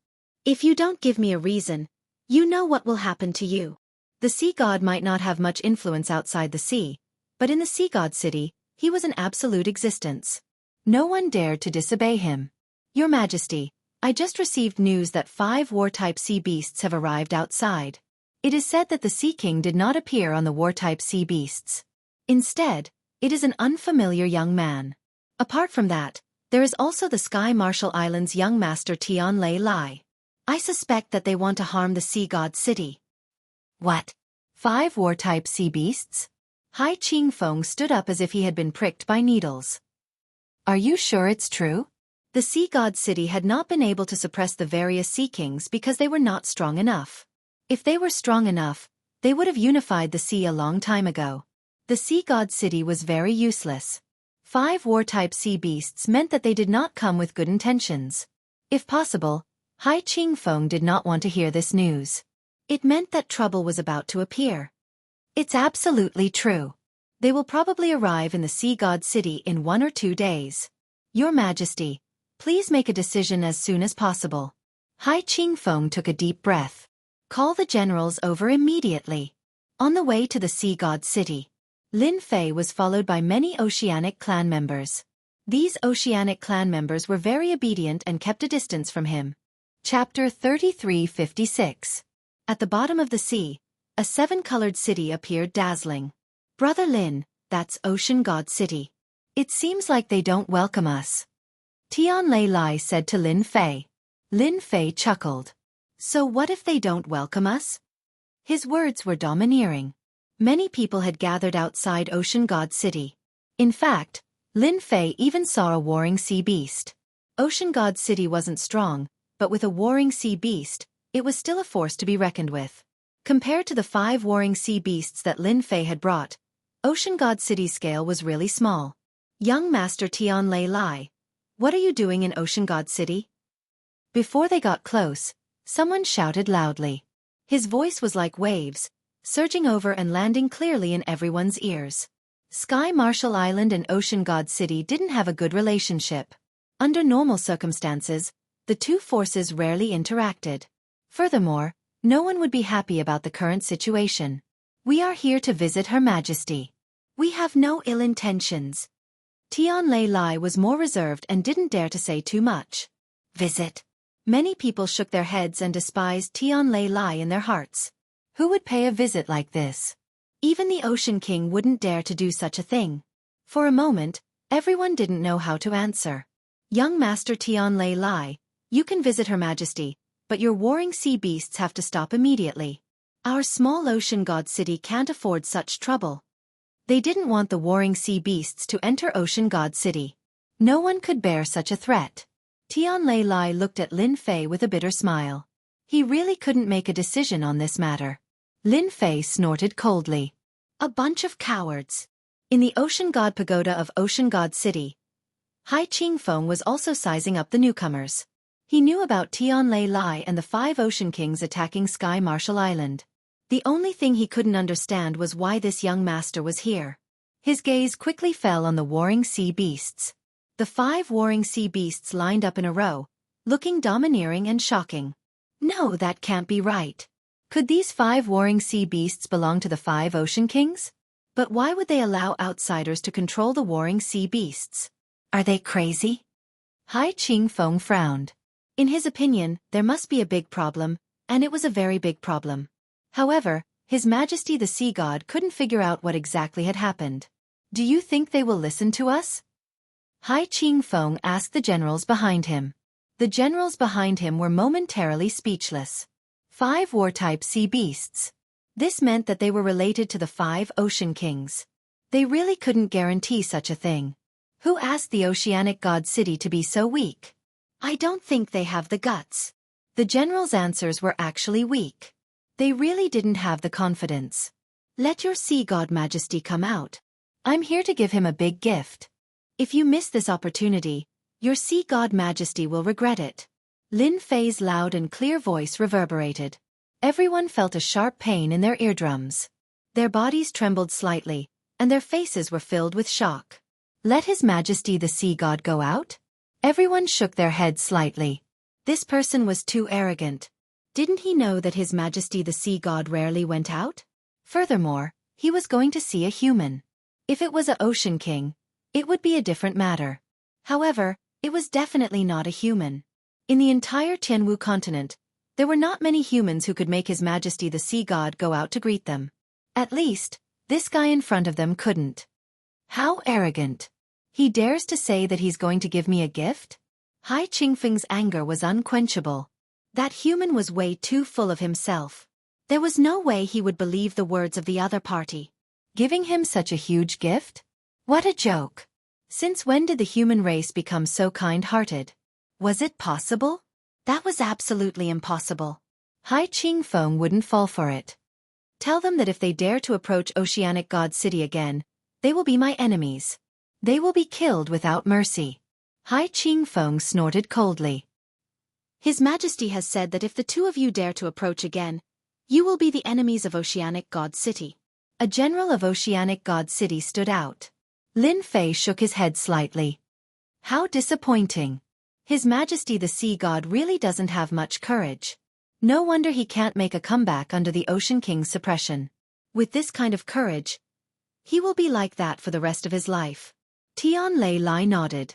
If you don't give me a reason, you know what will happen to you. The Sea God might not have much influence outside the sea, but in the Sea God City, he was an absolute existence. No one dared to disobey him. Your Majesty, I just received news that 5 war-type sea beasts have arrived outside. It is said that the Sea King did not appear on the war-type sea beasts. Instead, it is an unfamiliar young man. Apart from that, there is also the Sky Martial Island's young master Tian Lei Lai. I suspect that they want to harm the Sea God City. What? 5 war-type sea beasts? Hai Qingfeng stood up as if he had been pricked by needles. Are you sure it's true? The Sea God City had not been able to suppress the various Sea Kings because they were not strong enough. If they were strong enough, they would have unified the sea a long time ago. The Sea God City was very useless. 5 war-type sea beasts meant that they did not come with good intentions. If possible, Hai Qingfeng did not want to hear this news. It meant that trouble was about to appear. It's absolutely true. They will probably arrive in the Sea God City in 1 or 2 days. Your Majesty, please make a decision as soon as possible. Hai Qingfeng took a deep breath. Call the generals over immediately. On the way to the Sea God City, Lin Fei was followed by many Oceanic clan members. These Oceanic clan members were very obedient and kept a distance from him. Chapter 3356. At the bottom of the sea, a 7-colored city appeared dazzling. Brother Lin, that's Ocean God City. It seems like they don't welcome us. Tian Lei Lai said to Lin Fei. Lin Fei chuckled. So what if they don't welcome us? His words were domineering. Many people had gathered outside Ocean God City. In fact, Lin Fei even saw a warring sea beast. Ocean God City wasn't strong, but with a warring sea beast, it was still a force to be reckoned with. Compared to the 5 warring sea beasts that Lin Fei had brought, Ocean God City's scale was really small. Young Master Tian Lei Lai, what are you doing in Ocean God City? Before they got close, someone shouted loudly. His voice was like waves, surging over and landing clearly in everyone's ears. Sky Marshall Island and Ocean God City didn't have a good relationship. Under normal circumstances, the two forces rarely interacted. Furthermore, no one would be happy about the current situation. We are here to visit Her Majesty. We have no ill intentions. Tian Lei Lai was more reserved and didn't dare to say too much. Visit. Many people shook their heads and despised Tian Lei Lai in their hearts. Who would pay a visit like this? Even the Ocean King wouldn't dare to do such a thing. For a moment, everyone didn't know how to answer. Young Master Tian Lei Lai, you can visit Her Majesty, but your warring sea beasts have to stop immediately. Our small Ocean God City can't afford such trouble. They didn't want the warring sea beasts to enter Ocean God City. No one could bear such a threat. Tian Lei Lai looked at Lin Fei with a bitter smile. He really couldn't make a decision on this matter. Lin Fei snorted coldly. A bunch of cowards. In the Ocean God Pagoda of Ocean God City, Hai Qingfeng was also sizing up the newcomers. He knew about Tian Lei Lai and the 5 Ocean Kings attacking Sky Marshall Island. The only thing he couldn't understand was why this young master was here. His gaze quickly fell on the warring sea beasts. The 5 warring sea beasts lined up in a row, looking domineering and shocking. No, that can't be right. Could these 5 warring sea beasts belong to the 5 Ocean Kings? But why would they allow outsiders to control the warring sea beasts? Are they crazy? Hai Qingfeng frowned. In his opinion, there must be a big problem, and it was a very big problem. However, His Majesty the Sea God couldn't figure out what exactly had happened. Do you think they will listen to us? Hai Qingfeng asked the generals behind him. The generals behind him were momentarily speechless. 5 war-type sea beasts. This meant that they were related to the 5 Ocean Kings. They really couldn't guarantee such a thing. Who asked the Oceanic God City to be so weak? I don't think they have the guts. The generals' answers were actually weak. They really didn't have the confidence. Let your Sea God Majesty come out. I'm here to give him a big gift. If you miss this opportunity, your Sea God Majesty will regret it. Lin Fei's loud and clear voice reverberated. Everyone felt a sharp pain in their eardrums. Their bodies trembled slightly, and their faces were filled with shock. Let His Majesty the Sea God go out? Everyone shook their heads slightly. This person was too arrogant. Didn't he know that His Majesty the Sea God rarely went out? Furthermore, he was going to see a human. If it was an Ocean King, it would be a different matter. However, it was definitely not a human. In the entire Tianwu continent, there were not many humans who could make His Majesty the Sea God go out to greet them. At least, this guy in front of them couldn't. How arrogant. He dares to say that he's going to give me a gift? Hai Qingfeng's anger was unquenchable. That human was way too full of himself. There was no way he would believe the words of the other party. Giving him such a huge gift? What a joke. Since when did the human race become so kind-hearted? Was it possible? That was absolutely impossible. Hai Qingfeng wouldn't fall for it. Tell them that if they dare to approach Oceanic God City again, they will be my enemies. They will be killed without mercy. Hai Qingfeng snorted coldly. His Majesty has said that if the 2 of you dare to approach again, you will be the enemies of Oceanic God City. A general of Oceanic God City stood out. Lin Fei shook his head slightly. How disappointing. His Majesty the Sea God really doesn't have much courage. No wonder he can't make a comeback under the Ocean King's suppression. With this kind of courage, he will be like that for the rest of his life. Tian Lei Lai nodded.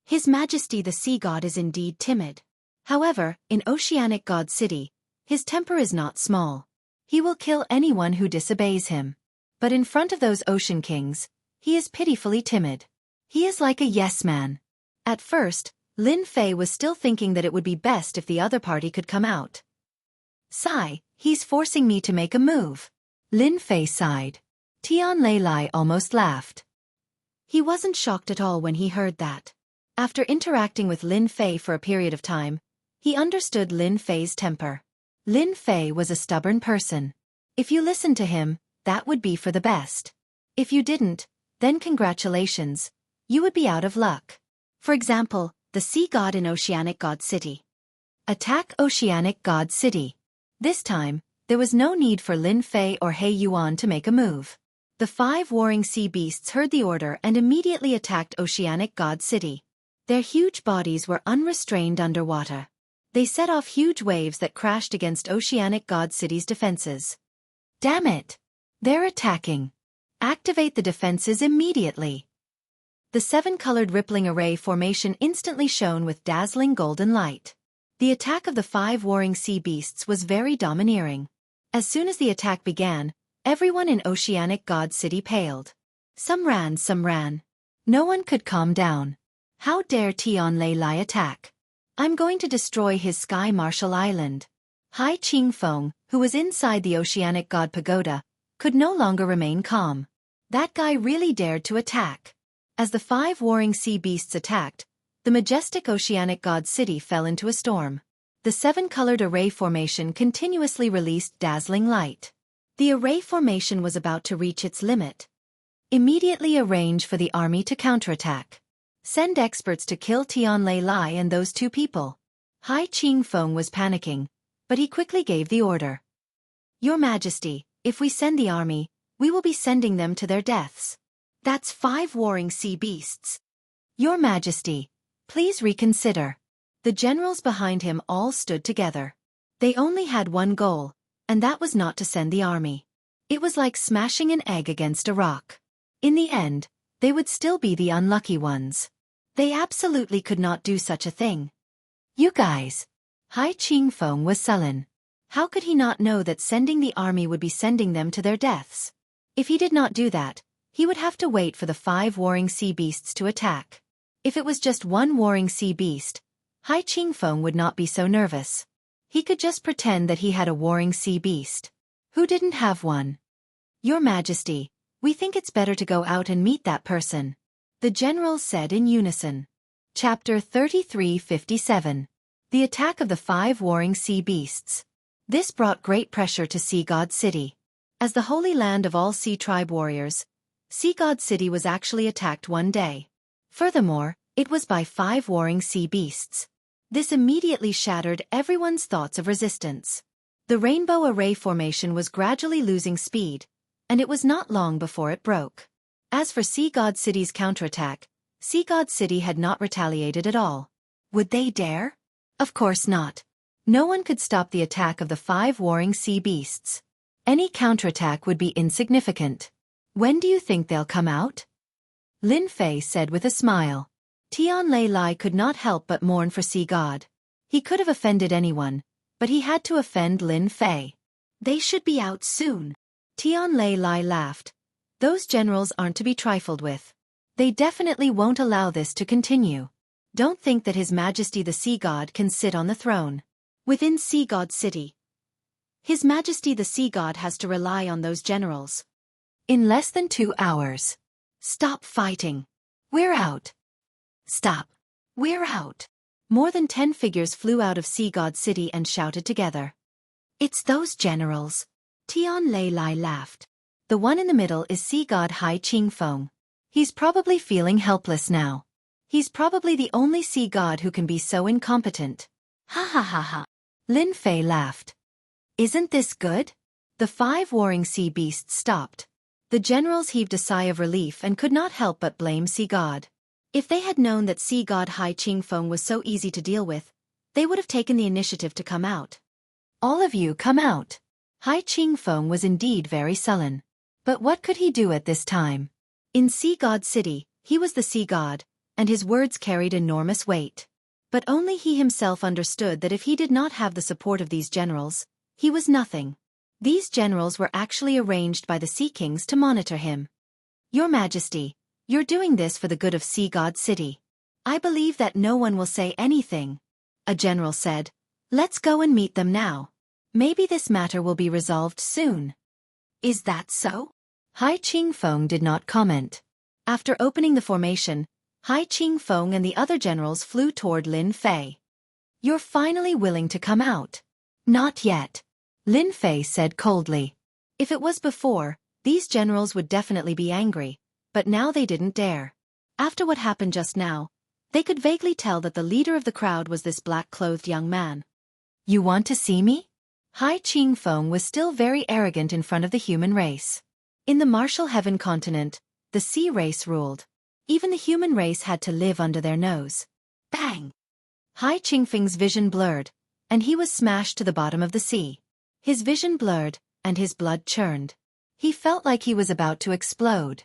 His Majesty the Sea God is indeed timid. However, in Oceanic God City, his temper is not small. He will kill anyone who disobeys him. But in front of those Ocean Kings, he is pitifully timid. He is like a yes man. At first, Lin Fei was still thinking that it would be best if the other party could come out. Sigh, he's forcing me to make a move. Lin Fei sighed. Tian Lei Lai almost laughed. He wasn't shocked at all when he heard that. After interacting with Lin Fei for a period of time, he understood Lin Fei's temper. Lin Fei was a stubborn person. If you listened to him, that would be for the best. If you didn't, then congratulations, you would be out of luck. For example, the sea god in Oceanic God City. Attack Oceanic God City. This time, there was no need for Lin Fei or He Yuan to make a move. The 5 warring sea beasts heard the order and immediately attacked Oceanic God City. Their huge bodies were unrestrained underwater. They set off huge waves that crashed against Oceanic God City's defenses. Damn it! They're attacking. Activate the defenses immediately. The 7-colored rippling array formation instantly shone with dazzling golden light. The attack of the 5 warring sea beasts was very domineering. As soon as the attack began, everyone in Oceanic God City paled. Some ran. No one could calm down. How dare Tian Lei Lai attack? I'm going to destroy his sky martial island. Hai Qingfeng, who was inside the Oceanic God Pagoda, could no longer remain calm. That guy really dared to attack. As the 5 warring sea beasts attacked, the majestic Oceanic God City fell into a storm. The 7-colored array formation continuously released dazzling light. The array formation was about to reach its limit. Immediately arrange for the army to counterattack. Send experts to kill Tian Lei Lai and those 2 people. Hai Qingfeng was panicking, but he quickly gave the order. Your Majesty, if we send the army, we will be sending them to their deaths. That's 5 warring sea beasts. Your Majesty, please reconsider. The generals behind him all stood together. They only had one goal, and that was not to send the army. It was like smashing an egg against a rock. In the end, they would still be the unlucky ones. They absolutely could not do such a thing. You guys. Hai Qingfeng was sullen. How could he not know that sending the army would be sending them to their deaths? If he did not do that, he would have to wait for the 5 warring sea beasts to attack. If it was just one warring sea beast, Hai Qingfeng would not be so nervous. He could just pretend that he had a warring sea beast. Who didn't have one? Your Majesty, we think it's better to go out and meet that person. The generals said in unison. Chapter 3357. The attack of the 5 warring sea beasts. This brought great pressure to Sea God City. As the holy land of all sea tribe warriors, Sea God City was actually attacked one day. Furthermore, it was by 5 warring sea beasts. This immediately shattered everyone's thoughts of resistance. The rainbow array formation was gradually losing speed, and it was not long before it broke. As for Sea God City's counterattack, Sea God City had not retaliated at all. Would they dare? Of course not. No one could stop the attack of the 5 warring sea beasts. Any counterattack would be insignificant. When do you think they'll come out? Lin Fei said with a smile. Tian Lei Lai could not help but mourn for Sea God. He could have offended anyone, but he had to offend Lin Fei. They should be out soon. Tian Lei Lai laughed. Those generals aren't to be trifled with. They definitely won't allow this to continue. Don't think that His Majesty the Sea God can sit on the throne. Within Sea God City, His Majesty the Sea God has to rely on those generals. In less than 2 hours. Stop fighting. We're out. Stop. We're out. More than 10 figures flew out of Sea God City and shouted together. It's those generals. Tian Lei Lai laughed. The one in the middle is Sea God Hai Qingfeng. He's probably feeling helpless now. He's probably the only sea god who can be so incompetent. Ha ha ha ha. Lin Fei laughed. Isn't this good? The 5 warring sea beasts stopped. The generals heaved a sigh of relief and could not help but blame Sea God. If they had known that Sea God Hai Qingfeng was so easy to deal with, they would have taken the initiative to come out. All of you come out. Hai Qingfeng was indeed very sullen. But what could he do at this time? In Sea God City, he was the sea god, and his words carried enormous weight. But only he himself understood that if he did not have the support of these generals, he was nothing. These generals were actually arranged by the Sea Kings to monitor him. Your Majesty, you're doing this for the good of Sea God City. I believe that no one will say anything, a general said. Let's go and meet them now. Maybe this matter will be resolved soon. Is that so? Hai Qingfeng did not comment. After opening the formation, Hai Qingfeng and the other generals flew toward Lin Fei. You're finally willing to come out. Not yet, Lin Fei said coldly. If it was before, these generals would definitely be angry, but now they didn't dare. After what happened just now, they could vaguely tell that the leader of the crowd was this black-clothed young man. You want to see me? Hai Qingfeng was still very arrogant in front of the human race. In the martial heaven continent, the sea race ruled. Even the human race had to live under their nose. Bang! Hai Qingfeng's vision blurred, and he was smashed to the bottom of the sea. His vision blurred, and his blood churned. He felt like he was about to explode.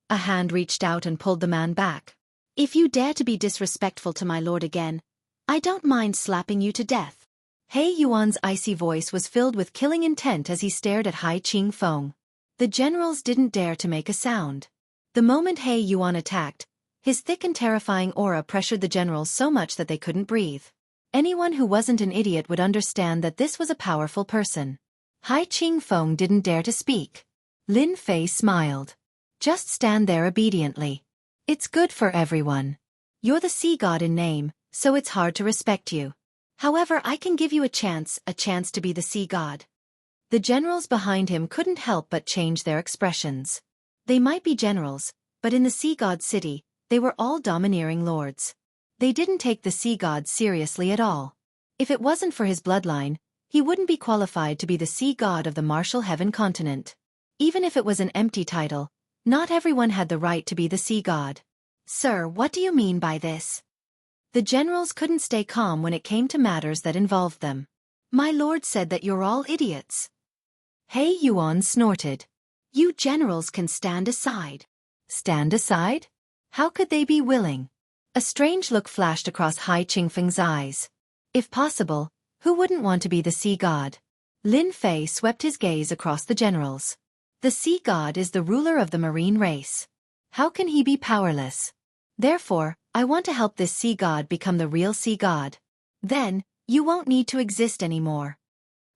A hand reached out and pulled the man back. If you dare to be disrespectful to my lord again, I don't mind slapping you to death. He Yuan's icy voice was filled with killing intent as he stared at Hai Qingfeng. The generals didn't dare to make a sound. The moment He Yuan attacked, his thick and terrifying aura pressured the generals so much that they couldn't breathe. Anyone who wasn't an idiot would understand that this was a powerful person. Hai Qingfeng didn't dare to speak. Lin Fei smiled. Just stand there obediently. It's good for everyone. You're the sea god in name, so it's hard to respect you. However, I can give you a chance to be the sea god. The generals behind him couldn't help but change their expressions. They might be generals, but in the sea god city, they were all domineering lords. They didn't take the sea god seriously at all. If it wasn't for his bloodline, he wouldn't be qualified to be the sea god of the martial heaven continent. Even if it was an empty title, not everyone had the right to be the sea god. Sir, what do you mean by this? The generals couldn't stay calm when it came to matters that involved them. My lord said that you're all idiots. He Yuan snorted. You generals can stand aside. Stand aside? How could they be willing? A strange look flashed across Hai Qingfeng's eyes. If possible, who wouldn't want to be the sea god? Lin Fei swept his gaze across the generals. The sea god is the ruler of the marine race. How can he be powerless? Therefore, I want to help this sea god become the real sea god. Then, you won't need to exist anymore.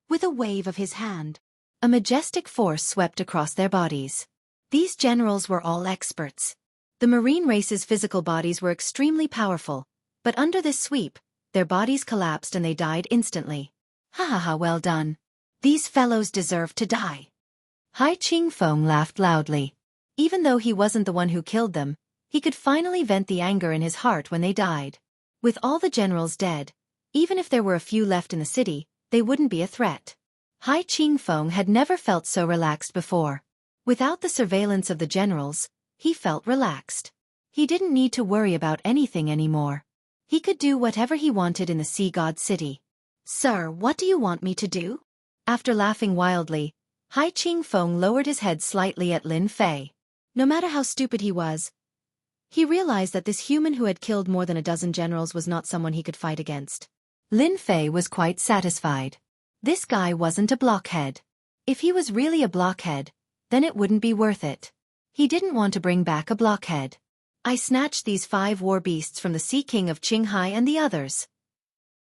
With a wave of his hand, a majestic force swept across their bodies. These generals were all experts. The marine race's physical bodies were extremely powerful, but under this sweep, their bodies collapsed and they died instantly. Ha ha ha, well done. These fellows deserve to die. Hai Qingfeng laughed loudly. Even though he wasn't the one who killed them, he could finally vent the anger in his heart when they died. With all the generals dead, even if there were a few left in the city, they wouldn't be a threat. Hai Qingfeng had never felt so relaxed before. Without the surveillance of the generals, he felt relaxed. He didn't need to worry about anything anymore. He could do whatever he wanted in the sea god city. Sir, what do you want me to do? After laughing wildly, Hai Qingfeng lowered his head slightly at Lin Fei. No matter how stupid he was, he realized that this human who had killed more than a dozen generals was not someone he could fight against. Lin Fei was quite satisfied. This guy wasn't a blockhead. If he was really a blockhead, then it wouldn't be worth it. He didn't want to bring back a blockhead. I snatched these 5 war beasts from the Sea King of Qinghai and the others,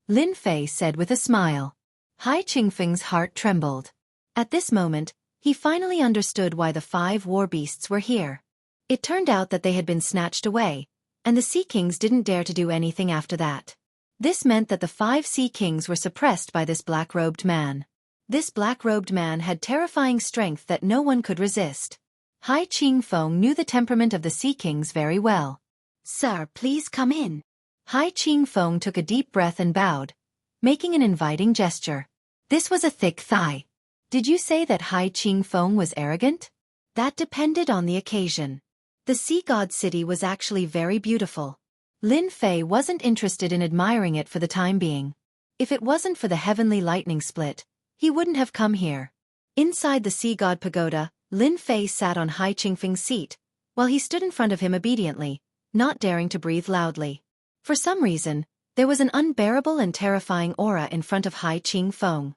Lin Fei said with a smile. Hai Qingfeng's heart trembled. At this moment, he finally understood why the 5 war beasts were here. It turned out that they had been snatched away, and the Sea Kings didn't dare to do anything after that. This meant that the 5 Sea Kings were suppressed by this black-robed man. This black-robed man had terrifying strength that no one could resist. Hai Qingfeng knew the temperament of the Sea Kings very well. Sir, please come in. Hai Qingfeng took a deep breath and bowed, making an inviting gesture. This was a thick thigh. Did you say that Hai Qingfeng was arrogant? That depended on the occasion. The sea god city was actually very beautiful. Lin Fei wasn't interested in admiring it for the time being. If it wasn't for the heavenly lightning split, he wouldn't have come here. Inside the sea god pagoda, Lin Fei sat on Hai Qingfeng's seat, while he stood in front of him obediently, not daring to breathe loudly. For some reason, there was an unbearable and terrifying aura in front of Hai Qingfeng.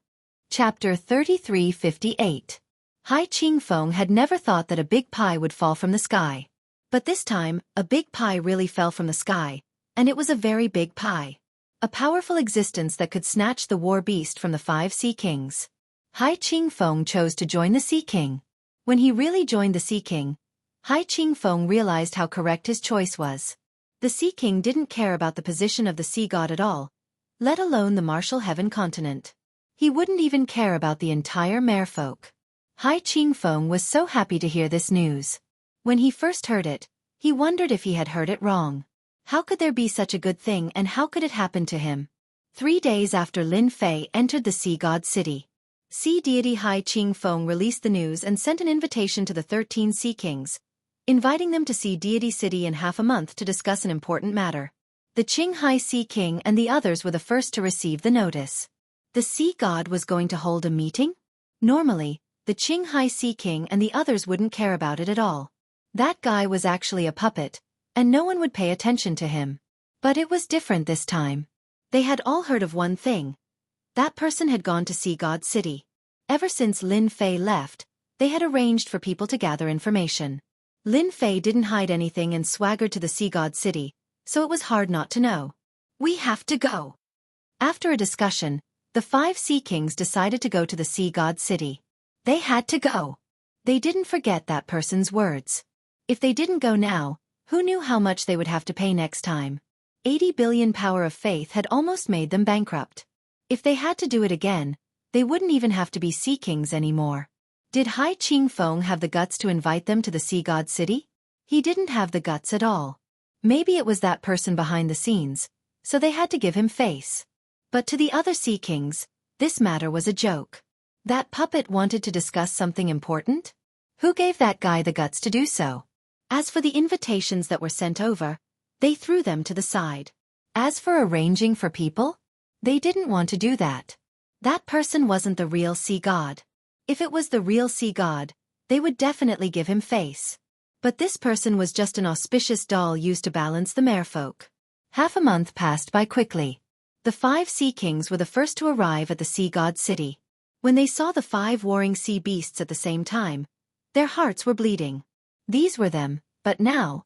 Chapter 3358. Hai Qingfeng had never thought that a big pie would fall from the sky. But this time, a big pie really fell from the sky, and it was a very big pie. A powerful existence that could snatch the war beast from the 5 sea kings. Hai Qingfeng chose to join the Sea King. When he really joined the Sea King, Hai Qingfeng realized how correct his choice was. The Sea King didn't care about the position of the sea god at all, let alone the martial heaven continent. He wouldn't even care about the entire merfolk. Hai Qingfeng was so happy to hear this news. When he first heard it, he wondered if he had heard it wrong. How could there be such a good thing, and how could it happen to him? 3 days after Lin Fei entered the sea god city, sea deity Hai Qingfeng released the news and sent an invitation to the 13 sea kings, inviting them to sea deity city in half a month to discuss an important matter. The Qinghai Sea King and the others were the first to receive the notice. The sea god was going to hold a meeting? Normally, the Qinghai Sea King and the others wouldn't care about it at all. That guy was actually a puppet, and no one would pay attention to him. But it was different this time. They had all heard of one thing. That person had gone to Sea God City. Ever since Lin Fei left, they had arranged for people to gather information. Lin Fei didn't hide anything and swaggered to the Sea God City, so it was hard not to know. We have to go. After a discussion, the 5 Sea Kings decided to go to the Sea God City. They had to go. They didn't forget that person's words. If they didn't go now, who knew how much they would have to pay next time? 80 billion power of faith had almost made them bankrupt. If they had to do it again, they wouldn't even have to be Sea Kings anymore. Did Hai Qingfeng have the guts to invite them to the Sea God City? He didn't have the guts at all. Maybe it was that person behind the scenes, so they had to give him face. But to the other Sea Kings, this matter was a joke. That puppet wanted to discuss something important? Who gave that guy the guts to do so? As for the invitations that were sent over, they threw them to the side. As for arranging for people, they didn't want to do that. That person wasn't the real sea god. If it was the real sea god, they would definitely give him face. But this person was just an auspicious doll used to balance the merfolk. Half a month passed by quickly. The 5 Sea Kings were the first to arrive at the Sea God City. When they saw the 5 warring sea beasts at the same time, their hearts were bleeding. These were them, but now,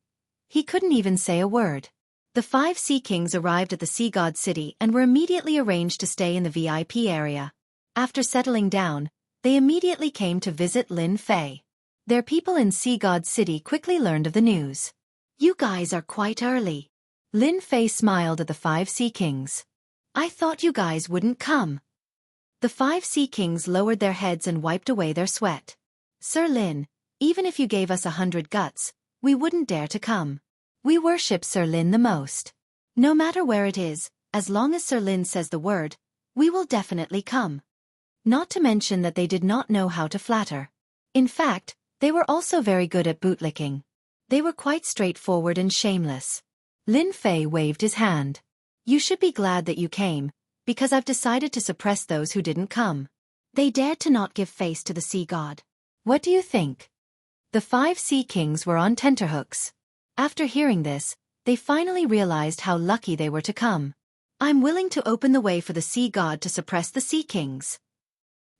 he couldn't even say a word. The 5 Sea Kings arrived at the Sea God City and were immediately arranged to stay in the VIP area. After settling down, they immediately came to visit Lin Fei. Their people in Sea God City quickly learned of the news. You guys are quite early. Lin Fei smiled at the 5 Sea Kings. I thought you guys wouldn't come. The 5 Sea Kings lowered their heads and wiped away their sweat. Sir Lin, even if you gave us 100 guts, we wouldn't dare to come. We worship Sir Lin the most. No matter where it is, as long as Sir Lin says the word, we will definitely come. Not to mention that they did not know how to flatter. In fact, they were also very good at bootlicking. They were quite straightforward and shameless. Lin Fei waved his hand. You should be glad that you came, because I've decided to suppress those who didn't come. They dared to not give face to the sea god. What do you think? The 5 Sea Kings were on tenterhooks. After hearing this, they finally realized how lucky they were to come. I'm willing to open the way for the sea god to suppress the Sea Kings.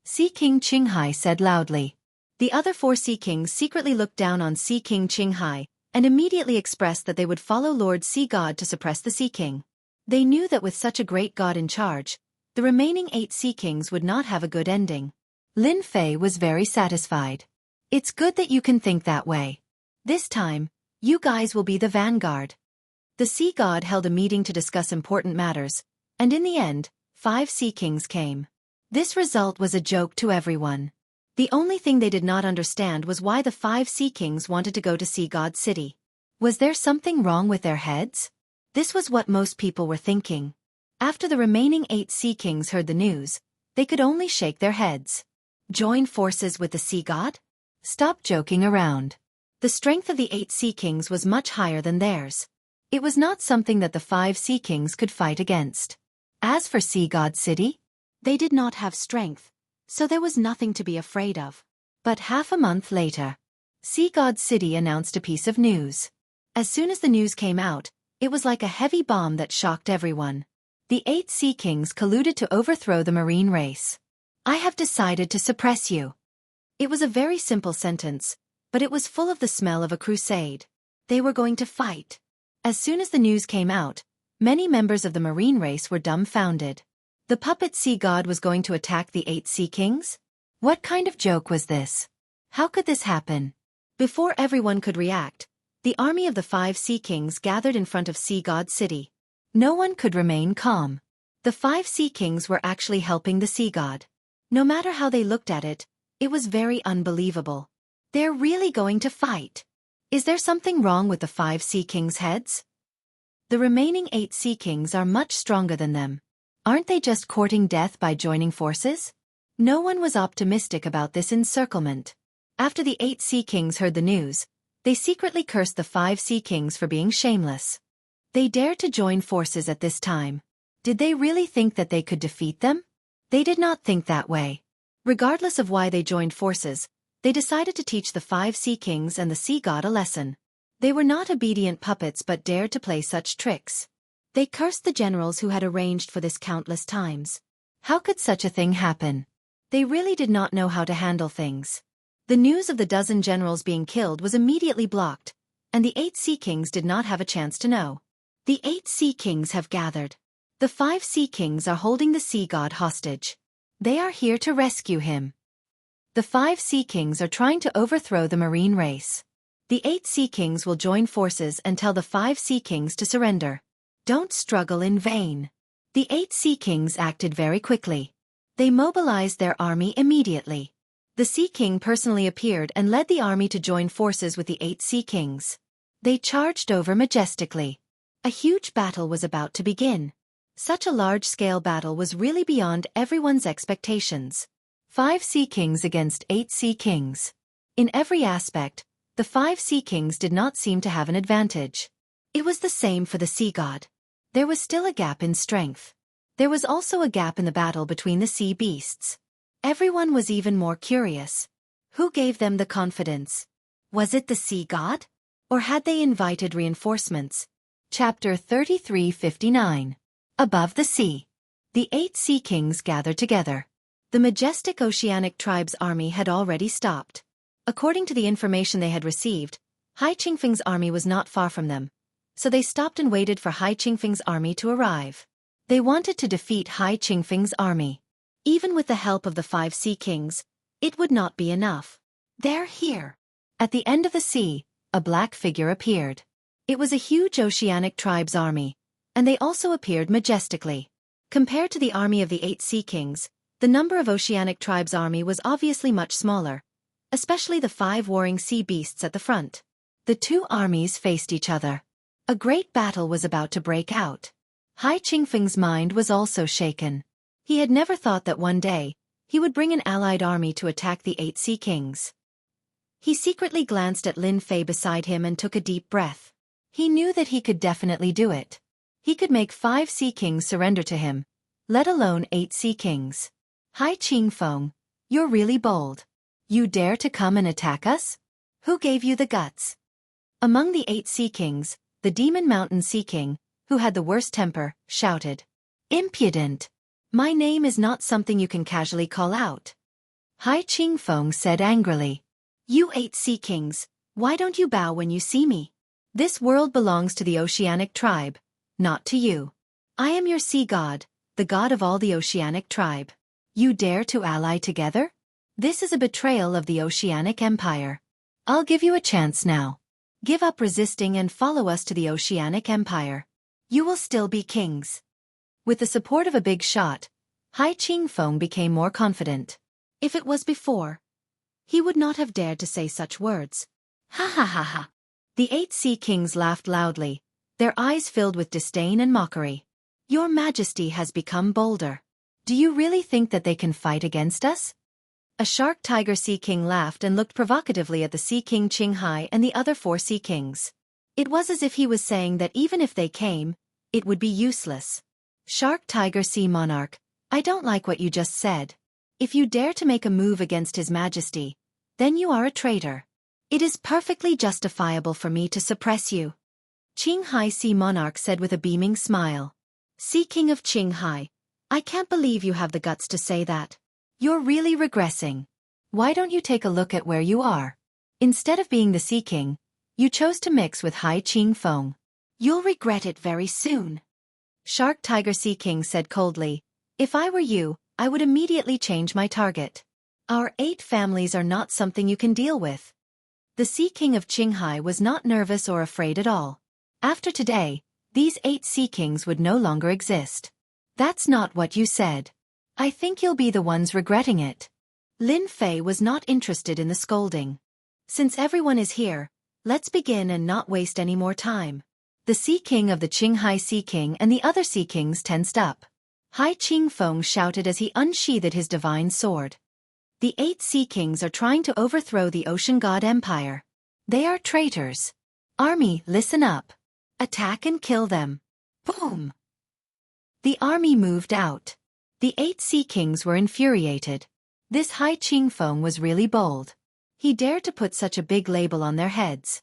Sea King Qinghai said loudly. The other 4 Sea Kings secretly looked down on Sea King Qinghai and immediately expressed that they would follow Lord Sea God to suppress the Sea King. They knew that with such a great god in charge, the remaining 8 Sea Kings would not have a good ending. Lin Fei was very satisfied. It's good that you can think that way. This time, you guys will be the vanguard. The Sea God held a meeting to discuss important matters, and in the end, 5 Sea Kings came. This result was a joke to everyone. The only thing they did not understand was why the 5 Sea Kings wanted to go to Sea God City. Was there something wrong with their heads? This was what most people were thinking. After the remaining 8 Sea Kings heard the news, they could only shake their heads. Join forces with the Sea God? Stop joking around. The strength of the 8 Sea Kings was much higher than theirs. It was not something that the 5 Sea Kings could fight against. As for Sea God City, they did not have strength, so there was nothing to be afraid of. But half a month later, Sea God City announced a piece of news. As soon as the news came out, it was like a heavy bomb that shocked everyone. The 8 Sea Kings colluded to overthrow the marine race. I have decided to suppress you. It was a very simple sentence, but it was full of the smell of a crusade. They were going to fight. As soon as the news came out, many members of the marine race were dumbfounded. The puppet sea god was going to attack the 8 sea kings? What kind of joke was this? How could this happen? Before everyone could react, the army of the 5 sea kings gathered in front of Sea God City. No one could remain calm. The 5 sea kings were actually helping the sea god. No matter how they looked at it, it was very unbelievable. They're really going to fight. Is there something wrong with the 5 sea kings' heads? The remaining 8 sea kings are much stronger than them. Aren't they just courting death by joining forces? No one was optimistic about this encirclement. After the 8 sea kings heard the news, they secretly cursed the 5 sea kings for being shameless. They dared to join forces at this time. Did they really think that they could defeat them? They did not think that way. Regardless of why they joined forces, they decided to teach the 5 sea kings and the sea god a lesson. They were not obedient puppets but dared to play such tricks. They cursed the generals who had arranged for this countless times. How could such a thing happen? They really did not know how to handle things. The news of the dozen generals being killed was immediately blocked, and the 8 sea kings did not have a chance to know. The 8 sea kings have gathered. The 5 sea kings are holding the sea god hostage. They are here to rescue him. The 5 sea kings are trying to overthrow the marine race. The 8 sea kings will join forces and tell the 5 sea kings to surrender. Don't struggle in vain. The 8 sea kings acted very quickly. They mobilized their army immediately. The Sea King personally appeared and led the army to join forces with the 8 Sea Kings. They charged over majestically. A huge battle was about to begin. Such a large-scale battle was really beyond everyone's expectations. 5 Sea Kings against 8 Sea Kings. In every aspect, the 5 Sea Kings did not seem to have an advantage. It was the same for the Sea God. There was still a gap in strength. There was also a gap in the battle between the sea beasts. Everyone was even more curious. Who gave them the confidence? Was it the sea god? Or had they invited reinforcements? Chapter 33:59. Above the sea. The 8 Sea Kings gathered together. The majestic oceanic tribe's army had already stopped. According to the information they had received, Hai Qingfeng's army was not far from them, so they stopped and waited for Hai Qingfeng's army to arrive. They wanted to defeat Hai Qingfeng's army. Even with the help of the 5 Sea Kings, it would not be enough. They're here. At the end of the sea, a black figure appeared. It was a huge oceanic tribe's army, and they also appeared majestically. Compared to the army of the 8 Sea Kings, the number of oceanic tribe's army was obviously much smaller, especially the 5 warring sea beasts at the front. The two armies faced each other. A great battle was about to break out. Hai Qingfeng's mind was also shaken. He had never thought that one day, he would bring an allied army to attack the 8 Sea Kings. He secretly glanced at Lin Fei beside him and took a deep breath. He knew that he could definitely do it. He could make 5 Sea Kings surrender to him, let alone 8 Sea Kings. Hai Qingfeng, you're really bold. You dare to come and attack us? Who gave you the guts? Among the 8 Sea Kings, the Demon Mountain Sea King, who had the worst temper, shouted. Impudent! My name is not something you can casually call out. Hai Qingfeng said angrily. You 8 Sea Kings, why don't you bow when you see me? This world belongs to the oceanic tribe, not to you. I am your sea god, the god of all the oceanic tribe. You dare to ally together? This is a betrayal of the oceanic empire. I'll give you a chance now. Give up resisting and follow us to the oceanic empire. You will still be kings. With the support of a big shot, Hai Qingfeng became more confident. If it was before, he would not have dared to say such words. Ha ha ha ha. The 8 Sea Kings laughed loudly, their eyes filled with disdain and mockery. Your Majesty has become bolder. Do you really think that they can fight against us? A shark tiger Sea King laughed and looked provocatively at the Sea King Qinghai and the other 4 Sea Kings. It was as if he was saying that even if they came, it would be useless. Shark Tiger Sea Monarch, I don't like what you just said. If you dare to make a move against His Majesty, then you are a traitor. It is perfectly justifiable for me to suppress you. Qinghai Sea Monarch said with a beaming smile. Sea King of Qinghai, I can't believe you have the guts to say that. You're really regressing. Why don't you take a look at where you are? Instead of being the Sea King, You chose to mix with Hai Ching Fong. You'll regret it very soon. Shark Tiger Sea King said coldly, if I were you, I would immediately change my target. Our 8 families are not something you can deal with. The Sea King of Qinghai was not nervous or afraid at all. After today, these 8 Sea Kings would no longer exist. That's not what you said. I think you'll be the ones regretting it. Lin Fei was not interested in the scolding. Since everyone is here, let's begin and not waste any more time. The Sea King of the Qinghai Sea King and the other Sea Kings tensed up. Hai Ching Fong shouted as he unsheathed his divine sword. The 8 Sea Kings are trying to overthrow the Ocean God Empire. They are traitors. Army, listen up. Attack and kill them. Boom! The army moved out. The 8 Sea Kings were infuriated. This Hai Ching Fong was really bold. He dared to put such a big label on their heads.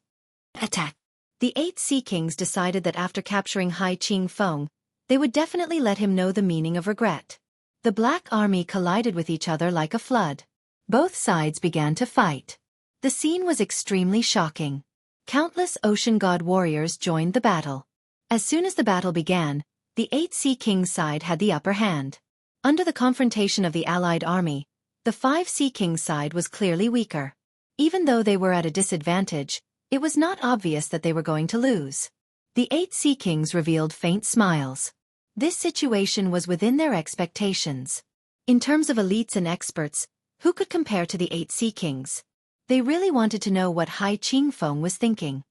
Attack! The 8 Sea Kings decided that after capturing Hai Ching Fong, they would definitely let him know the meaning of regret. The Black Army collided with each other like a flood. Both sides began to fight. The scene was extremely shocking. Countless Ocean God warriors joined the battle. As soon as the battle began, the 8 Sea Kings side had the upper hand. Under the confrontation of the allied army, the 5 Sea Kings side was clearly weaker. Even though they were at a disadvantage, it was not obvious that they were going to lose. The 8 Sea Kings revealed faint smiles. This situation was within their expectations. In terms of elites and experts, who could compare to the 8 Sea Kings? They really wanted to know what Hai Ching Fong was thinking.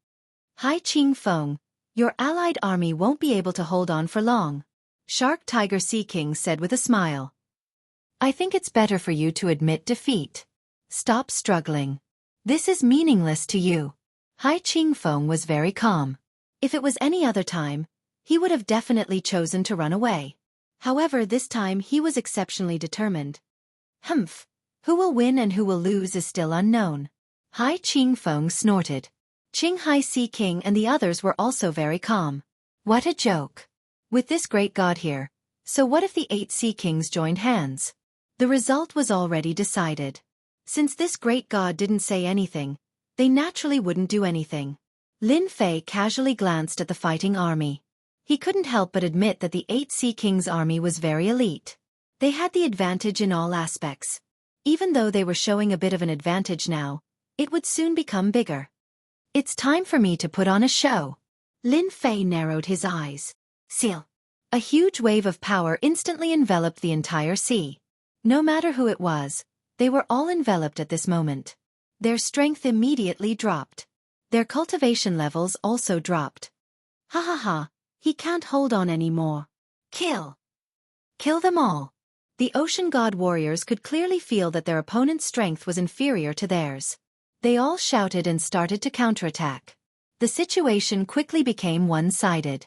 Hai Ching Fong, your allied army won't be able to hold on for long, Shark Tiger Sea King said with a smile. I think it's better for you to admit defeat. Stop struggling. This is meaningless to you. Hai Ching Fong was very calm. If it was any other time, he would have definitely chosen to run away. However, this time he was exceptionally determined. Humph. Who will win and who will lose is still unknown. Hai Ching Fong snorted. Qinghai Sea King and the others were also very calm. What a joke. With this great god here, so what if the 8 Sea Kings joined hands? The result was already decided. Since this great god didn't say anything, they naturally wouldn't do anything. Lin Fei casually glanced at the fighting army. He couldn't help but admit that the 8 Sea Kings' army was very elite. They had the advantage in all aspects. Even though they were showing a bit of an advantage now, it would soon become bigger. It's time for me to put on a show. Lin Fei narrowed his eyes. Seal. A huge wave of power instantly enveloped the entire sea. No matter who it was, they were all enveloped at this moment. Their strength immediately dropped. Their cultivation levels also dropped. Ha ha ha, he can't hold on anymore. Kill. Kill them all. The Ocean God warriors could clearly feel that their opponent's strength was inferior to theirs. They all shouted and started to counterattack. The situation quickly became one-sided.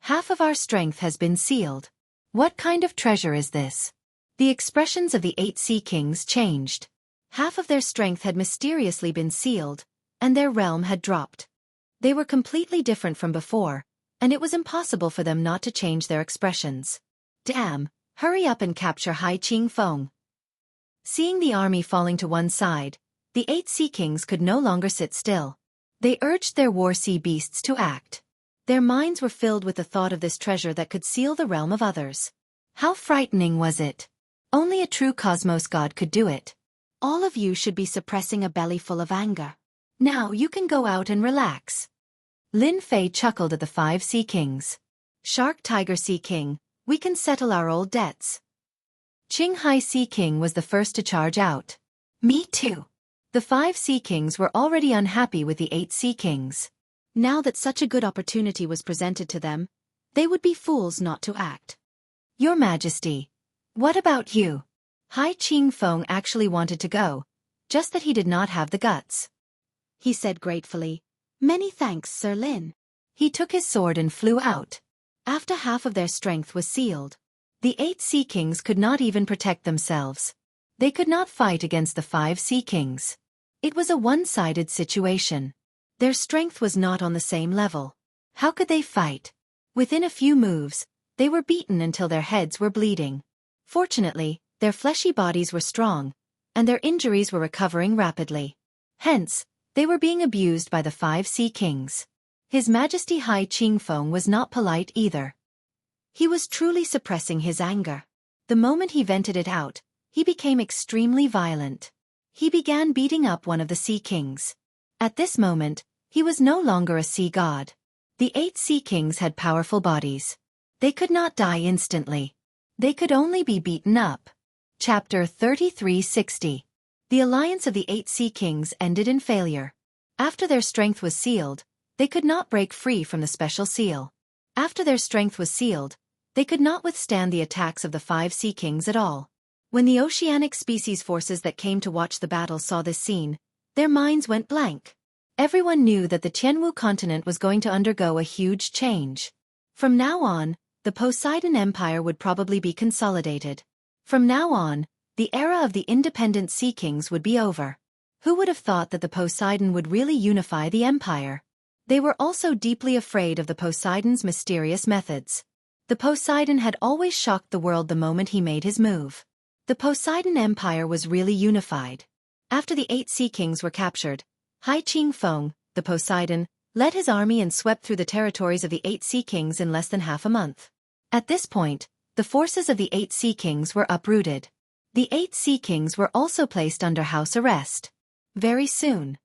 Half of our strength has been sealed. What kind of treasure is this? The expressions of the 8 Sea Kings changed. Half of their strength had mysteriously been sealed, and their realm had dropped. They were completely different from before, and it was impossible for them not to change their expressions. Damn, hurry up and capture Hai Ching Fong. Seeing the army falling to one side, the 8 Sea Kings could no longer sit still. They urged their war sea beasts to act. Their minds were filled with the thought of this treasure that could seal the realm of others. How frightening was it? Only a true cosmos god could do it. All of you should be suppressing a belly full of anger. Now you can go out and relax. Lin Fei chuckled at the 5 Sea Kings. Shark Tiger Sea King, we can settle our old debts. Qinghai Sea King was the first to charge out. Me too. The 5 Sea Kings were already unhappy with the 8 Sea Kings. Now that such a good opportunity was presented to them, they would be fools not to act. Your Majesty. What about you? Hai Ching Fong actually wanted to go, just that he did not have the guts. He said gratefully, Many thanks, Sir Lin. He took his sword and flew out. After half of their strength was sealed, the 8 Sea Kings could not even protect themselves. They could not fight against the 5 Sea Kings. It was a one-sided situation. Their strength was not on the same level. How could they fight? Within a few moves, they were beaten until their heads were bleeding. Fortunately, their fleshy bodies were strong, and their injuries were recovering rapidly. Hence, They were being abused by the 5 Sea Kings. His Majesty Hai Qingfeng was not polite either. He was truly suppressing his anger. The moment he vented it out, he became extremely violent. He began beating up one of the Sea Kings. At this moment, he was no longer a sea god. The 8 Sea Kings had powerful bodies. They could not die instantly. They could only be beaten up. Chapter 3360. The alliance of the 8 Sea Kings ended in failure. After their strength was sealed, they could not break free from the special seal. After their strength was sealed, they could not withstand the attacks of the 5 Sea Kings at all. When the oceanic species forces that came to watch the battle saw this scene, their minds went blank. Everyone knew that the Tianwu continent was going to undergo a huge change. From now on, the Poseidon Empire would probably be consolidated. From now on, the era of the independent Sea Kings would be over. Who would have thought that the Poseidon would really unify the empire? They were also deeply afraid of the Poseidon's mysterious methods. The Poseidon had always shocked the world the moment he made his move. The Poseidon Empire was really unified. After the 8 Sea Kings were captured, Hai Qingfeng, the Poseidon, led his army and swept through the territories of the 8 Sea Kings in less than half a month. At this point, the forces of the 8 Sea Kings were uprooted. The 8 Sea Kings were also placed under house arrest. Very soon,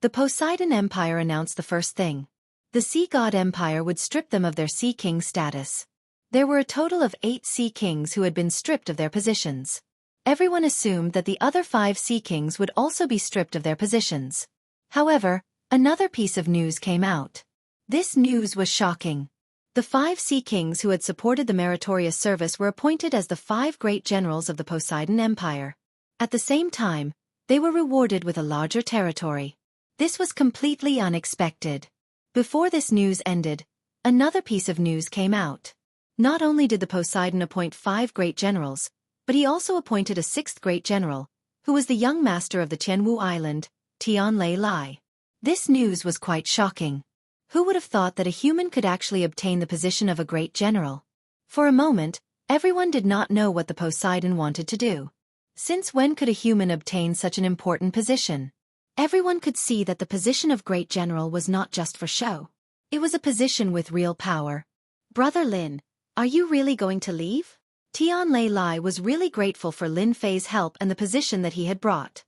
the Poseidon Empire announced the first thing. The Sea God Empire would strip them of their Sea King status. There were a total of 8 Sea Kings who had been stripped of their positions. Everyone assumed that the other 5 Sea Kings would also be stripped of their positions. However, another piece of news came out. This news was shocking. The 5 Sea Kings who had supported the meritorious service were appointed as the 5 great generals of the Poseidon Empire. At the same time, they were rewarded with a larger territory. This was completely unexpected. Before this news ended, another piece of news came out. Not only did the Poseidon appoint 5 great generals, but he also appointed a 6th great general, who was the young master of the Tianwu Island, Tianlei Lai. This news was quite shocking. Who would have thought that a human could actually obtain the position of a great general? For a moment, everyone did not know what the Poseidon wanted to do. Since when could a human obtain such an important position? Everyone could see that the position of great general was not just for show. It was a position with real power. Brother Lin, are you really going to leave? Tianlei Lai was really grateful for Lin Fei's help and the position that he had brought.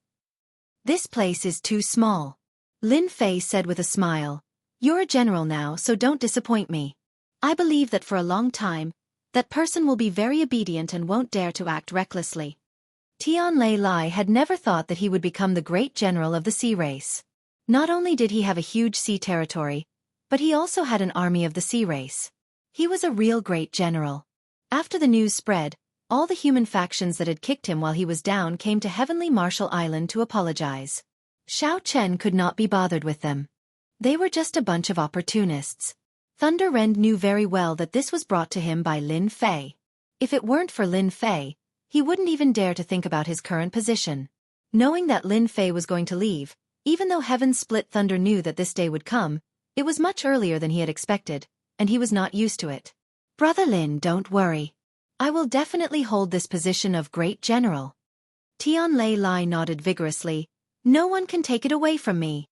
This place is too small. Lin Fei said with a smile. You're a general now, so don't disappoint me. I believe that for a long time, that person will be very obedient and won't dare to act recklessly. Tianlei Lai had never thought that he would become the great general of the sea race. Not only did he have a huge sea territory, but he also had an army of the sea race. He was a real great general. After the news spread, all the human factions that had kicked him while he was down came to Heavenly Marshall Island to apologize. Xiao Chen could not be bothered with them. They were just a bunch of opportunists. Thunder Rend knew very well that this was brought to him by Lin Fei. If it weren't for Lin Fei, he wouldn't even dare to think about his current position. Knowing that Lin Fei was going to leave, even though Heaven Split Thunder knew that this day would come, it was much earlier than he had expected, and he was not used to it. Brother Lin, don't worry. I will definitely hold this position of great general. Tianlei Lai nodded vigorously. No one can take it away from me.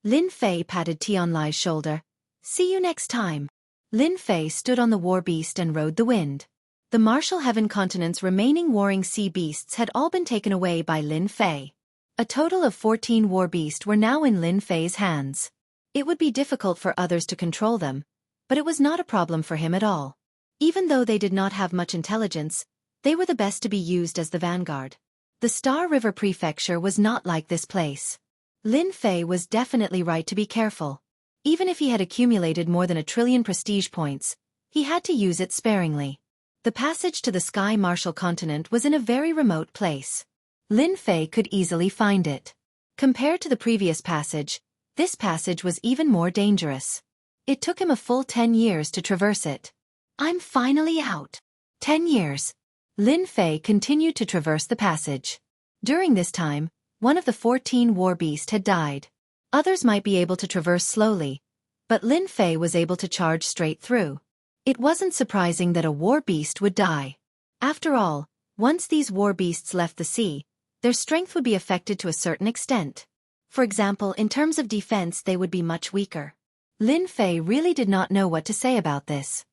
Lin Fei patted Tianlai's shoulder. See you next time. Lin Fei stood on the war beast and rode the wind. The Marshall Heaven continent's remaining warring sea beasts had all been taken away by Lin Fei. A total of 14 war beasts were now in Lin Fei's hands. It would be difficult for others to control them, but it was not a problem for him at all. Even though they did not have much intelligence, they were the best to be used as the vanguard. The Star River Prefecture was not like this place. Lin Fei was definitely right to be careful. Even if he had accumulated more than 1 trillion prestige points, he had to use it sparingly. The passage to the Sky Marshall continent was in a very remote place. Lin Fei could easily find it. Compared to the previous passage, this passage was even more dangerous. It took him a full 10 years to traverse it. I'm finally out. 10 years. Lin Fei continued to traverse the passage. During this time, one of the 14 war beasts had died. Others might be able to traverse slowly, but Lin Fei was able to charge straight through. It wasn't surprising that a war beast would die. After all, once these war beasts left the sea, their strength would be affected to a certain extent. For example, in terms of defense they would be much weaker. Lin Fei really did not know what to say about this.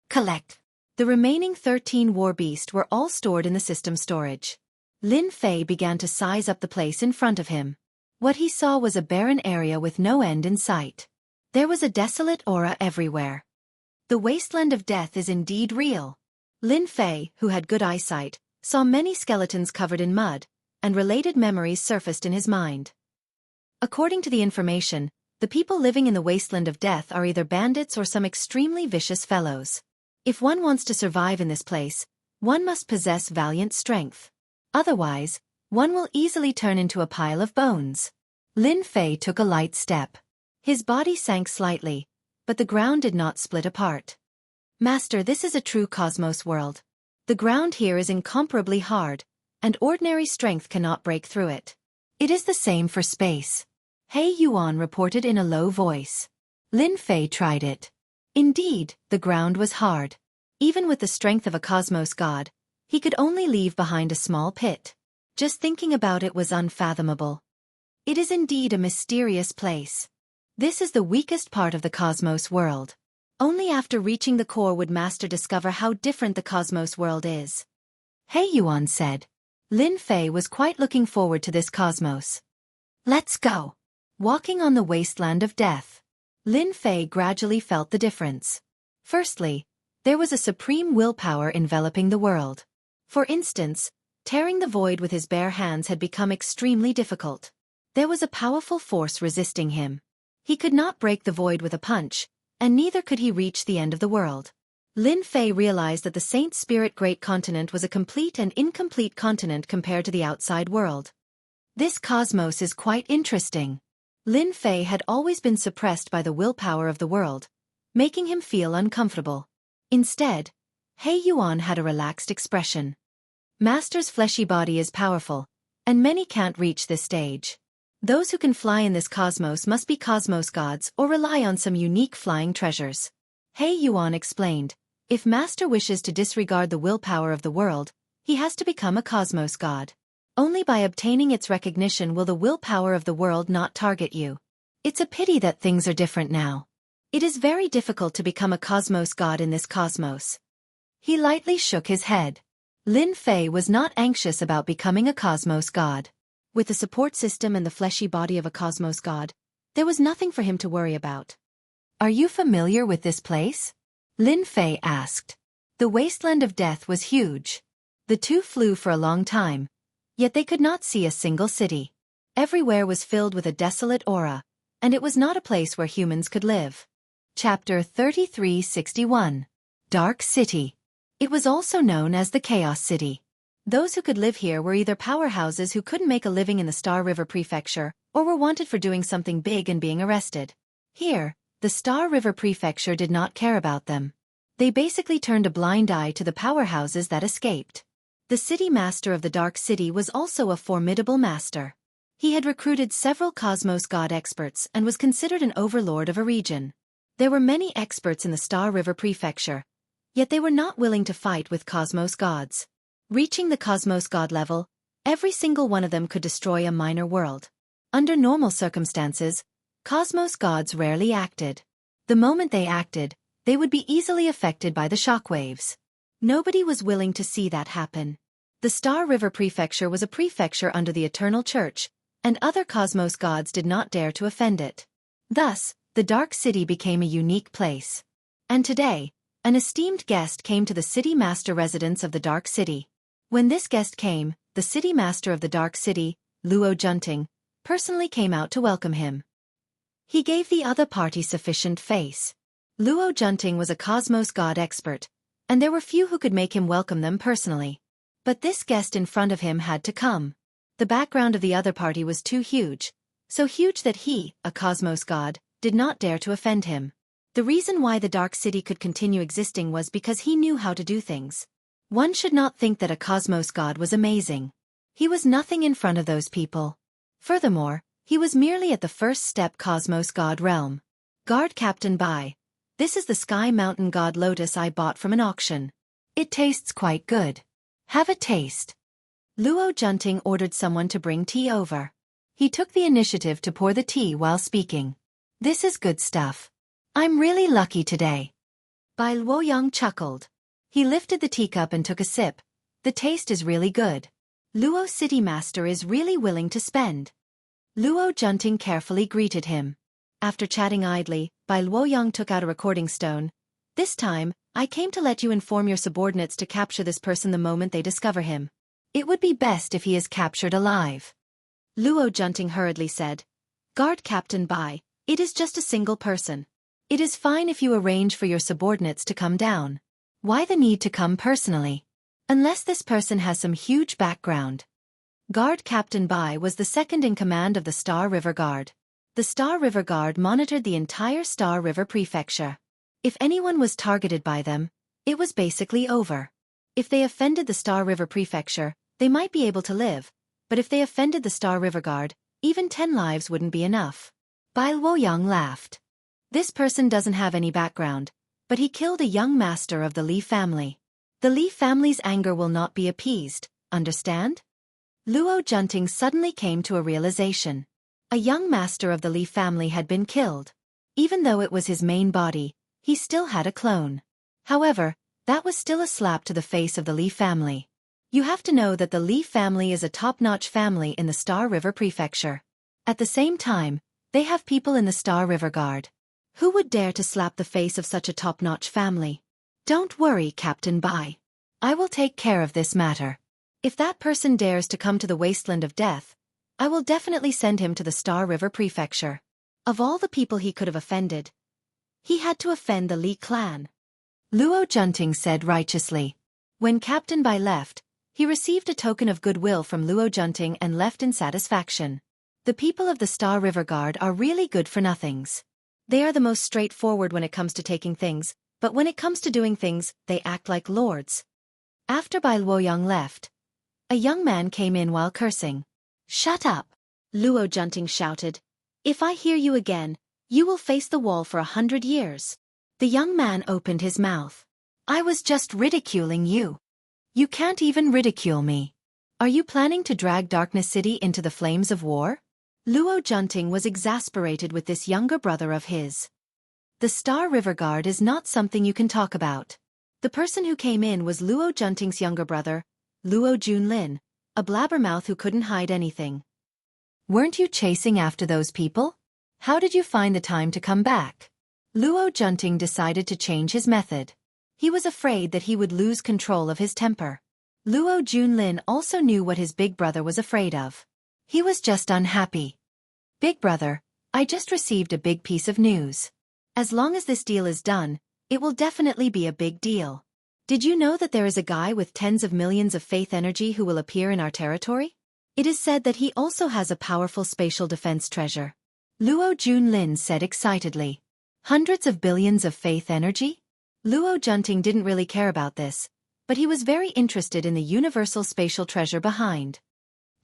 Collect. The remaining 13 war beasts were all stored in the system storage. Lin Fei began to size up the place in front of him. What he saw was a barren area with no end in sight. There was a desolate aura everywhere. The wasteland of death is indeed real. Lin Fei, who had good eyesight, saw many skeletons covered in mud, and related memories surfaced in his mind. According to the information, the people living in the wasteland of death are either bandits or some extremely vicious fellows. If one wants to survive in this place, one must possess valiant strength. Otherwise, one will easily turn into a pile of bones. Lin Fei took a light step. His body sank slightly, but the ground did not split apart. Master, this is a true cosmos world. The ground here is incomparably hard, and ordinary strength cannot break through it. It is the same for space. He Yuan reported in a low voice. Lin Fei tried it. Indeed, the ground was hard. Even with the strength of a cosmos god, he could only leave behind a small pit. Just thinking about it was unfathomable. It is indeed a mysterious place. This is the weakest part of the cosmos world. Only after reaching the core would Master discover how different the cosmos world is. He Yuan said. Lin Fei was quite looking forward to this cosmos. Let's go. Walking on the wasteland of death. Lin Fei gradually felt the difference. Firstly, there was a supreme willpower enveloping the world. For instance, tearing the void with his bare hands had become extremely difficult. There was a powerful force resisting him. He could not break the void with a punch, and neither could he reach the end of the world. Lin Fei realized that the Saint Spirit Great Continent was a complete and incomplete continent compared to the outside world. This cosmos is quite interesting. Lin Fei had always been suppressed by the willpower of the world, making him feel uncomfortable. Instead, He Yuan had a relaxed expression. Master's fleshy body is powerful, and many can't reach this stage. Those who can fly in this cosmos must be cosmos gods or rely on some unique flying treasures. He Yuan explained, if Master wishes to disregard the willpower of the world, he has to become a cosmos god. Only by obtaining its recognition will the willpower of the world not target you. It's a pity that things are different now. It is very difficult to become a cosmos god in this cosmos. He lightly shook his head. Lin Fei was not anxious about becoming a cosmos god. With the support system and the fleshy body of a cosmos god, there was nothing for him to worry about. Are you familiar with this place? Lin Fei asked. The wasteland of death was huge. The two flew for a long time, yet they could not see a single city. Everywhere was filled with a desolate aura, and it was not a place where humans could live. Chapter 3361. Dark City. It was also known as the Chaos City. Those who could live here were either powerhouses who couldn't make a living in the Star River Prefecture, or were wanted for doing something big and being arrested. Here, the Star River Prefecture did not care about them. They basically turned a blind eye to the powerhouses that escaped. The city master of the Dark City was also a formidable master. He had recruited several cosmos god experts and was considered an overlord of a region. There were many experts in the Star River Prefecture, yet they were not willing to fight with cosmos gods. Reaching the cosmos god level, every single one of them could destroy a minor world. Under normal circumstances, cosmos gods rarely acted. The moment they acted, they would be easily affected by the shockwaves. Nobody was willing to see that happen. The Star River Prefecture was a prefecture under the Eternal Church, and other cosmos gods did not dare to offend it. Thus, the Dark City became a unique place. And today, an esteemed guest came to the city master residence of the Dark City. When this guest came, the city master of the Dark City, Enchanting, personally came out to welcome him. He gave the other party sufficient face. Enchanting was a cosmos god expert, and there were few who could make him welcome them personally. But this guest in front of him had to come. The background of the other party was too huge, so huge that he, a cosmos god, did not dare to offend him. The reason why the Dark City could continue existing was because he knew how to do things. One should not think that a cosmos god was amazing. He was nothing in front of those people. Furthermore, he was merely at the first step cosmos god realm. Guard Captain Bai. This is the Sky Mountain God Lotus I bought from an auction. It tastes quite good. Have a taste. Enchanting ordered someone to bring tea over. He took the initiative to pour the tea while speaking. This is good stuff. I'm really lucky today. Bai Luoyang chuckled. He lifted the teacup and took a sip. The taste is really good. Luo City Master is really willing to spend. Luo Junting carefully greeted him. After chatting idly, Bai Luoyang took out a recording stone. This time, I came to let you inform your subordinates to capture this person the moment they discover him. It would be best if he is captured alive. Luo Junting hurriedly said. Guard Captain Bai, it is just a single person. It is fine if you arrange for your subordinates to come down. Why the need to come personally? Unless this person has some huge background. Guard Captain Bai was the second in command of the Star River Guard. The Star River Guard monitored the entire Star River Prefecture. If anyone was targeted by them, it was basically over. If they offended the Star River Prefecture, they might be able to live, but if they offended the Star River Guard, even 10 lives wouldn't be enough. Bai Luoyang laughed. This person doesn't have any background, but he killed a young master of the Li family. The Li family's anger will not be appeased, understand? Luo Junting suddenly came to a realization. A young master of the Li family had been killed. Even though it was his main body, he still had a clone. However, that was still a slap to the face of the Li family. You have to know that the Li family is a top-notch family in the Star River Prefecture. At the same time, they have people in the Star River Guard. Who would dare to slap the face of such a top-notch family? Don't worry, Captain Bai. I will take care of this matter. If that person dares to come to the Wasteland of Death, I will definitely send him to the Star River Prefecture. Of all the people he could have offended, he had to offend the Li clan. Luo Junting said righteously. When Captain Bai left, he received a token of goodwill from Luo Junting and left in satisfaction. The people of the Star River Guard are really good for nothings. They are the most straightforward when it comes to taking things, but when it comes to doing things, they act like lords. After Bai Luoyang left, a young man came in while cursing. Shut up! Luo Junting shouted. If I hear you again, you will face the wall for 100 years. The young man opened his mouth. I was just ridiculing you. You can't even ridicule me. Are you planning to drag Darkness City into the flames of war? Luo Junting was exasperated with this younger brother of his. The Star River Guard is not something you can talk about. The person who came in was Luo Junting's younger brother, Luo Junlin, a blabbermouth who couldn't hide anything. Weren't you chasing after those people? How did you find the time to come back? Luo Junting decided to change his method. He was afraid that he would lose control of his temper. Luo Junlin also knew what his big brother was afraid of. He was just unhappy. Big brother, I just received a big piece of news. As long as this deal is done, it will definitely be a big deal. Did you know that there is a guy with tens of millions of faith energy who will appear in our territory? It is said that he also has a powerful spatial defense treasure. Luo Junlin said excitedly. Hundreds of billions of faith energy? Luo Junting didn't really care about this, but he was very interested in the universal spatial treasure behind.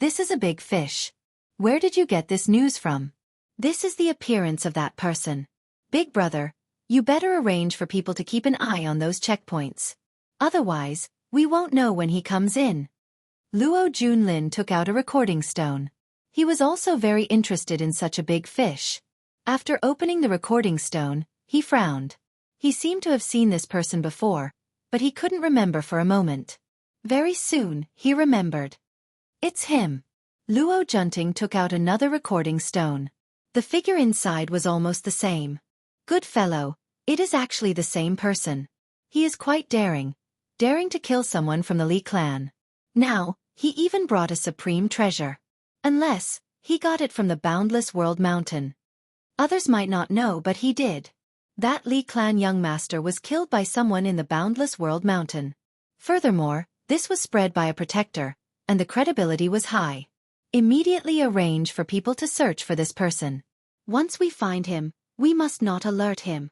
This is a big fish. Where did you get this news from? This is the appearance of that person. Big brother, you better arrange for people to keep an eye on those checkpoints. Otherwise, we won't know when he comes in. Luo Junlin took out a recording stone. He was also very interested in such a big fish. After opening the recording stone, he frowned. He seemed to have seen this person before, but he couldn't remember for a moment. Very soon, he remembered. It's him. Luo Junting took out another recording stone. The figure inside was almost the same. Good fellow, it is actually the same person. He is quite daring to kill someone from the Li clan. Now, he even brought a supreme treasure. Unless, he got it from the Boundless World Mountain. Others might not know, but he did. That Li clan young master was killed by someone in the Boundless World Mountain. Furthermore, this was spread by a protector, and the credibility was high. Immediately arrange for people to search for this person. Once we find him, we must not alert him.